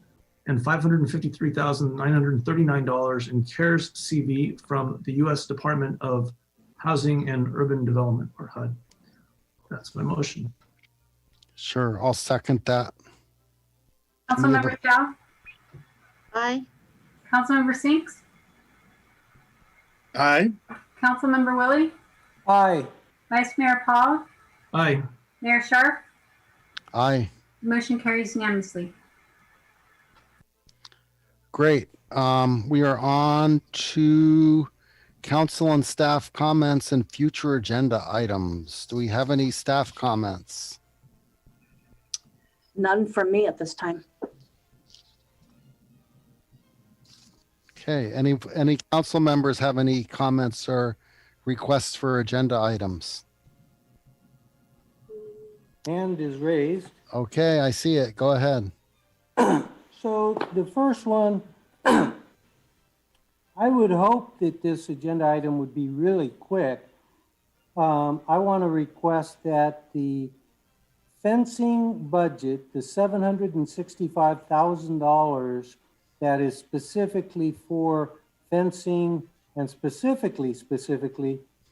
and $553,939 in CARES CV from the U.S. Department of Housing and Urban Development, or HUD. That's my motion. Sure, I'll second that. Councilmember Zhao? Aye. Councilmember Sinks? Aye. Councilmember Willie? Aye. Vice Mayor Paul? Aye. Mayor Scharf? Aye. Motion carries unanimously. Great. We are on to council and staff comments and future agenda items. Do we have any staff comments? None from me at this time. Okay, any council members have any comments or requests for agenda items? Hand is raised. Okay, I see it. Go ahead. So the first one, I would hope that this agenda item would be really quick. I want to request that the fencing budget, the $765,000 that is specifically for fencing and specifically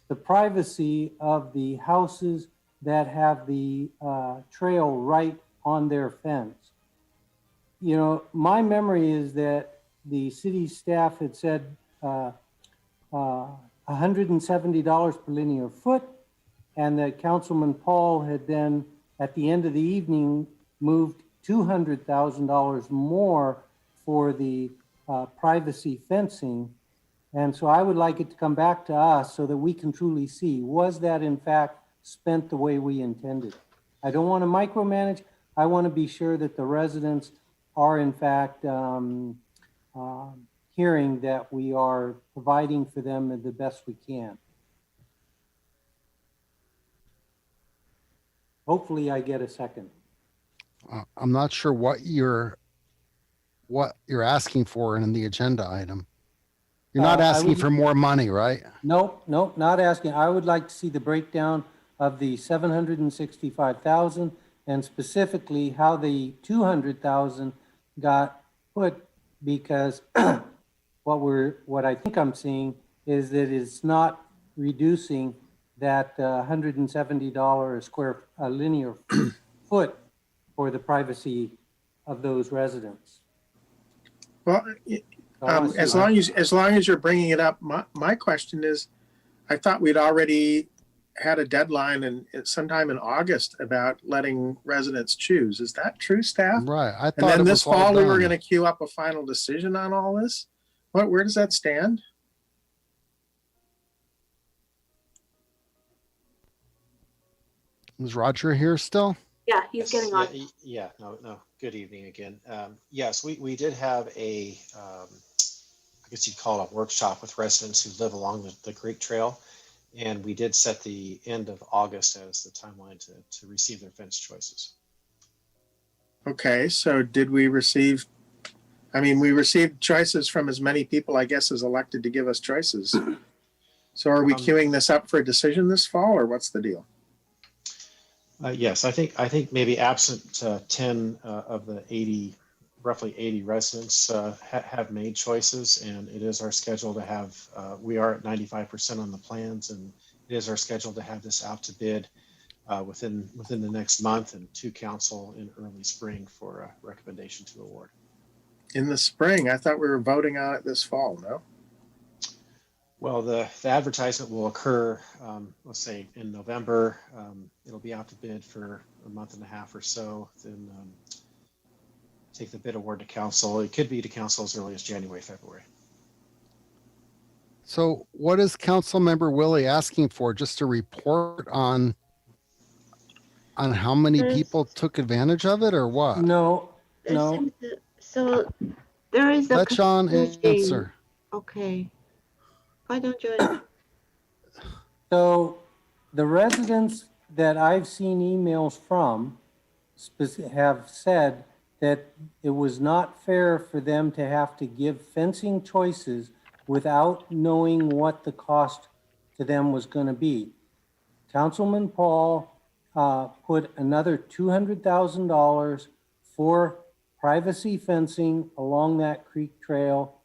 the privacy of the houses that have the trail right on their fence. You know, my memory is that the city staff had said $170 per linear foot, and that Councilman Paul had then, at the end of the evening, moved $200,000 more for the privacy fencing. And so I would like it to come back to us so that we can truly see, was that in fact spent the way we intended? I don't want to micromanage. I want to be sure that the residents are in fact hearing that we are providing for them the best we can. Hopefully I get a second. I'm not sure what you're asking for in the agenda item. You're not asking for more money, right? Nope, not asking. I would like to see the breakdown of the 765,000 and specifically how the 200,000 got put, because what I think I'm seeing is that it's not reducing that $170 a linear foot for the privacy of those residents. Well, as long as you're bringing it up, my question is, I thought we'd already had a deadline and sometime in August about letting residents choose. Is that true, staff? Right. I thought and then it this was all fall we were done. going to queue up a final decision on all this. Where does that stand? Is Roger here still? Yeah, he's getting on. Yeah, no. Good evening again. Yes, we did have a, I guess you'd call it a workshop with residents who live along the Creek Trail. And we did set the end of August as the timeline to receive their fence choices. Okay, so did we receive, we received choices from as many people, I guess, as elected to give us choices. So are we queuing this up for a decision this fall, or what's the deal? Yes, I think maybe absent 10 of the roughly 80 residents have made choices, and it is our schedule to have, we are at 95% on the plans, and it is our schedule to have this out to bid within the next month and to council in early spring for a recommendation to award. In the spring? I thought we were voting on it this fall, no? Well, the advertisement will occur, let's say in November. It'll be out to bid for a month and a half or so, then take the bid award to council. It could be to council as early as January, February. So what is Council Member Willie asking for? Just a report on how many people took advantage of it, or what? No. So there is a Let John answer. Okay. Why don't you? So the residents that I've seen emails from have said that it was not fair for them to have to give fencing choices without knowing what the cost to them was going to be. Councilman Paul put another $200,000 for privacy fencing along that creek trail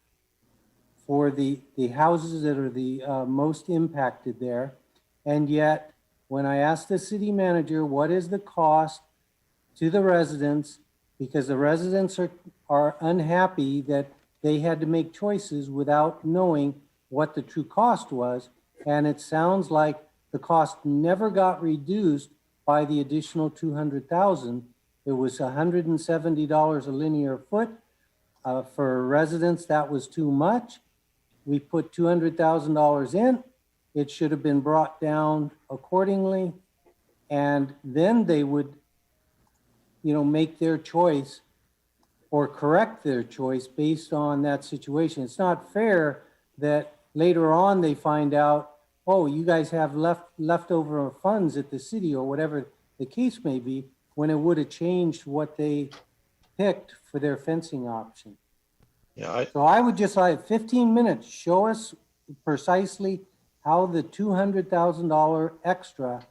for the houses that are the most impacted there. And yet, when I asked the city manager, what is the cost to the residents, because the residents are unhappy that they had to make choices without knowing what the true cost was. And it sounds like the cost never got reduced by the additional 200,000. It was $170 a linear foot. For residents, that was too much. We put $200,000 in. It should have been brought down accordingly. And then they would, make their choice or correct their choice based on that situation. It's not fair that later on they find out, oh, you guys have leftover funds at the city or whatever the case may be, when it would have changed what they picked for their fencing option. Yeah, So I would just like 15 minutes, show us precisely how the $200,000 extra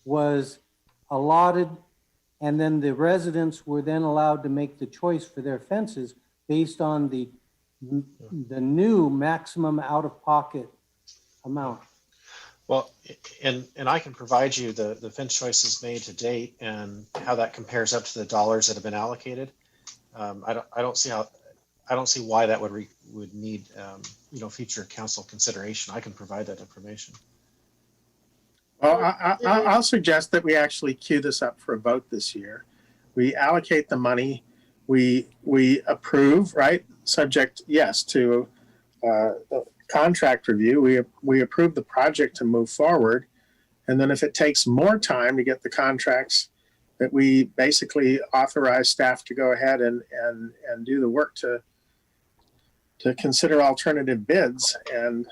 was allotted, and then the residents were then allowed to make the choice for their fences based on the new maximum out-of-pocket amount. Well, and I can provide you the fence choices made to date and how that compares up to the dollars that have been allocated. I don't see how I don't see why that would need, future council consideration. I can provide that information. Well, I'll suggest that we actually queue this up for a vote this year. We allocate the money, we approve, right? Subject, yes, to contract review. We approve the project to move forward. And then if it takes more time to get the contracts, that we basically authorize staff to go ahead and do the work to consider alternative bids and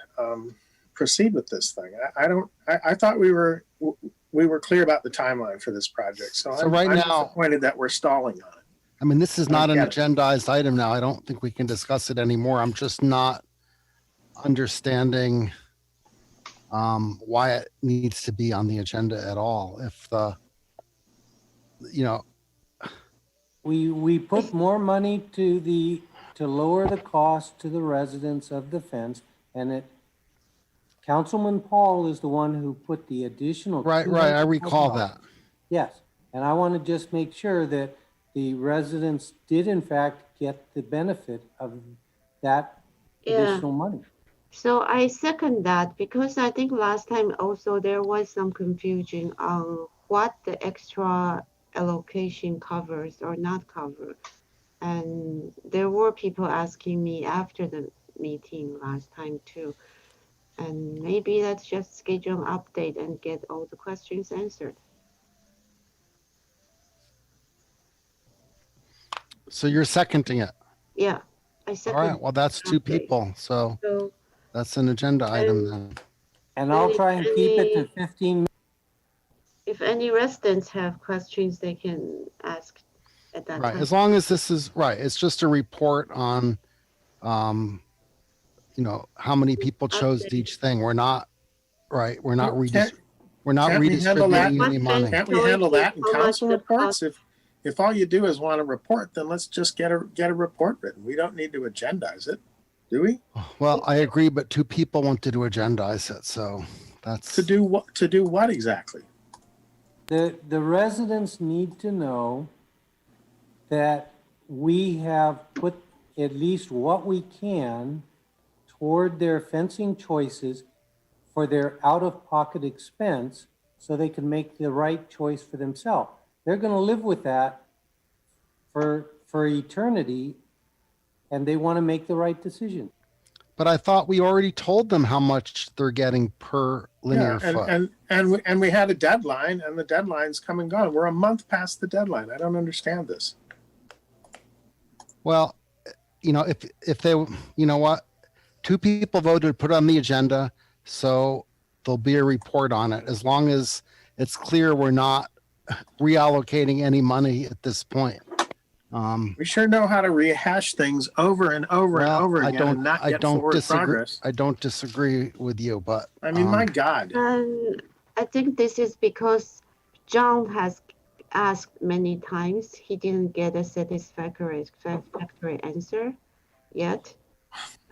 proceed with this thing. I thought we were clear about the timeline for this project. So I'm right now, disappointed that we're stalling on it. I mean, this is not an get it. agendized item now. I don't think we can discuss it anymore. I'm just not understanding why it needs to be on the agenda at all. If we put more money to lower the cost to the residents of the fence, and Councilman Paul is the one who put the additional. Right. I recall that. Yes, and I want to just make sure that the residents did in fact get the benefit of that additional money. So I second that, because I think last time also there was some confusion on what the extra allocation covers or not cover. And there were people asking me after the meeting last time too. And maybe let's just schedule an update and get all the questions answered. So you're seconding it? Yeah, I second. All right, well, that's two people. So that's an agenda item then. And I'll try and keep it to 15 minutes. If any residents have questions, they can ask at that Right, time. as long as this is, right, it's just a report on, how many people chose each thing. We're not, right, we're not redistributing any money. Can't we handle that in council reports? If all you do is want a report, then let's just get a report written. We don't need to agendize it, do we? Well, I agree, but two people wanted to agendize it, so that's. To do what? To do what exactly? The residents need to know that we have put at least what we can toward their fencing choices for their out-of-pocket expense, so they can make the right choice for themselves. They're going to live with that for eternity, and they want to make the right decision. But I thought we already told them how much they're getting per linear foot. And we had a deadline, and the deadline's come and gone. We're a month past the deadline. I don't understand this. Well, if they, what, two people voted to put it on the agenda, so there'll be a report on it. As long as it's clear we're not reallocating any money at this point. We sure know how to rehash things over and over and over again and not get forward progress. I don't disagree with you, but I mean, my God. And I think this is because John has asked many times. He didn't get a satisfactory answer yet.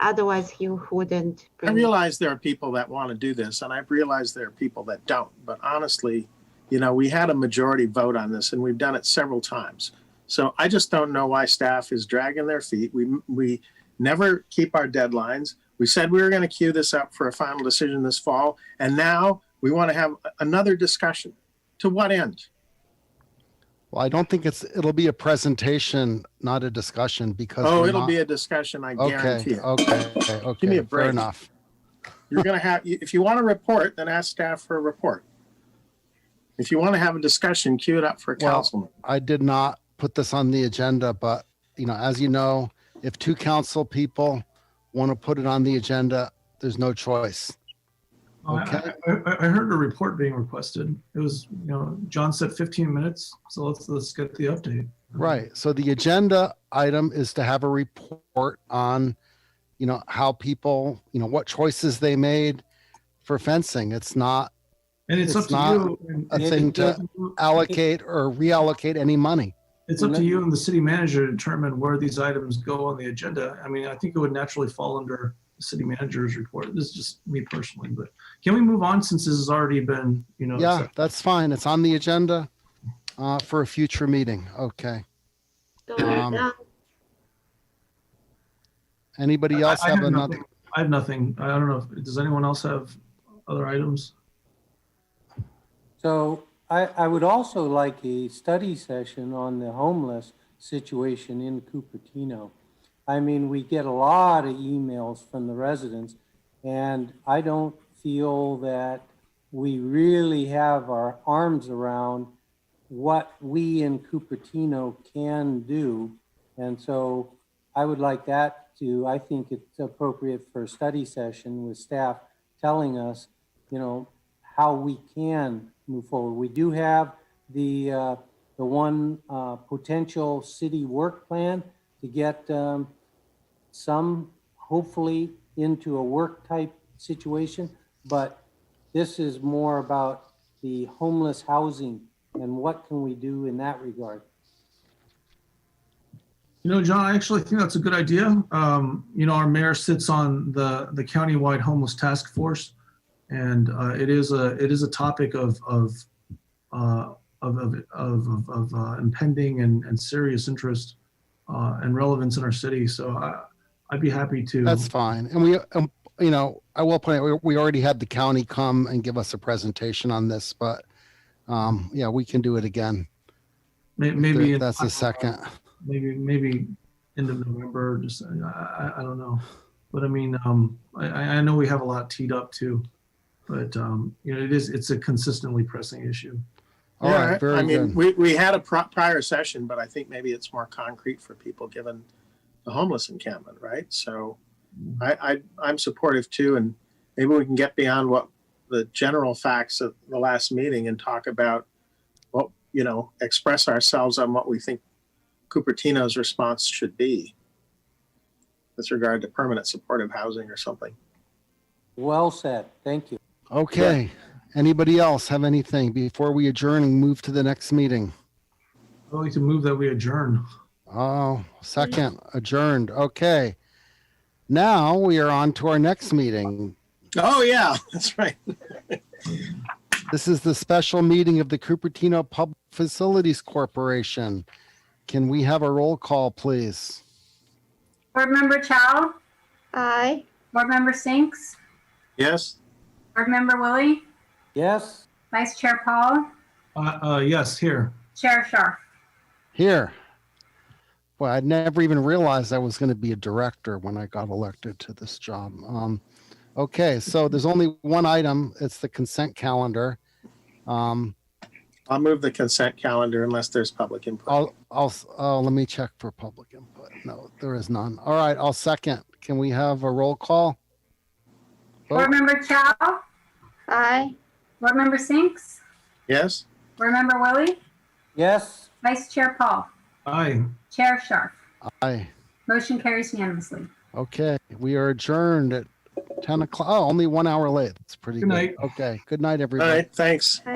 Otherwise, he wouldn't. I realize there are people that want to do this, and I've realized there are people that don't. But honestly, we had a majority vote on this, and we've done it several times. So I just don't know why staff is dragging their feet. We never keep our deadlines. We said we were going to queue this up for a final decision this fall, and now we want to have another discussion. To what end? Well, I don't think it'll be a presentation, not a discussion, because it'll be a discussion, I guarantee it. Okay. Give me a break. Fair enough. You're going to have, if you want a report, then ask staff for a report. If you want to have a discussion, queue it up for a councilman. I did not put this on the agenda, but as you know, if two council people want to put it on the agenda, there's no choice. Okay. I heard a report being requested. It was, John said 15 minutes, so let's get the update. Right. So the agenda item is to have a report on, how people, what choices they made for fencing. It's not. And it's up to you. A thing to allocate or reallocate any money. It's up to you and the city manager to determine where these items go on the agenda. I mean, I think it would naturally fall under the city manager's report. This is just me personally, but can we move on since this has already been, Yeah, accepted? that's fine. It's on the agenda for a future meeting. Okay. Anybody else I have have another? nothing. I have nothing. I don't know. Does anyone else have other items? So I would also like a study session on the homeless situation in Cupertino. I mean, we get a lot of emails from the residents, and I don't feel that we really have our arms around what we in Cupertino can do. And so I would like that to, I think it's appropriate for a study session with staff telling us, you know, how we can move forward. We do have the one potential city work plan to get some hopefully into a work type situation, but this is more about the homeless housing and what can we do in that regard. You know, John, I actually think that's a good idea. You know, our mayor sits on the countywide homeless task force, and it is a topic of impending and serious interest and relevance in our city. So I'd be happy to. That's fine. And we, you know, I will point out, we already had the county come and give us a presentation on this, but yeah, we can do it again. Maybe that's the second. Maybe end of November. Just I don't know, but I mean, I know we have a lot teed up too, but you know, it's a consistently pressing issue. All right, very good. We had a prior session, but I think maybe it's more concrete for people given the homeless encampment, right? So I'm supportive too, and maybe we can get beyond what the general facts of the last meeting and talk about what, you know, express ourselves on what we think Cupertino's response should be with regard to permanent supportive housing or something. Well said. Thank you. Okay. Yeah. Anybody else have anything before we adjourn and move to the next meeting? I'd like to move that we adjourn. Oh, second, adjourned. Okay. Now we are on to our next meeting. Oh, yeah, that's right. This is the special meeting of the Cupertino Public Facilities Corporation. Can we have a roll call, please? Board Member Chow? Aye. Board Member Sinks? Yes. Board Member Willie? Yes. Vice Chair Paul? Yes, here. Chair Scharf? Here. Well, I never even realized I was going to be a director when I got elected to this job. Okay, so there's only one item. It's the consent calendar. I'll move the consent calendar unless there's public input. Let me check for public input. No, there is none. All right, I'll second. Can we have a roll call? Board Member Chow? Aye. Board Member Sinks? Yes. Board Member Willie? Yes. Vice Chair Paul? Aye. Chair Scharf? Aye. Motion carries unanimously. Okay, we are adjourned at 10 o'clock. Oh, only 1 hour late. That's pretty good. Good night. Okay, good night, everybody. All right, thanks. Aye.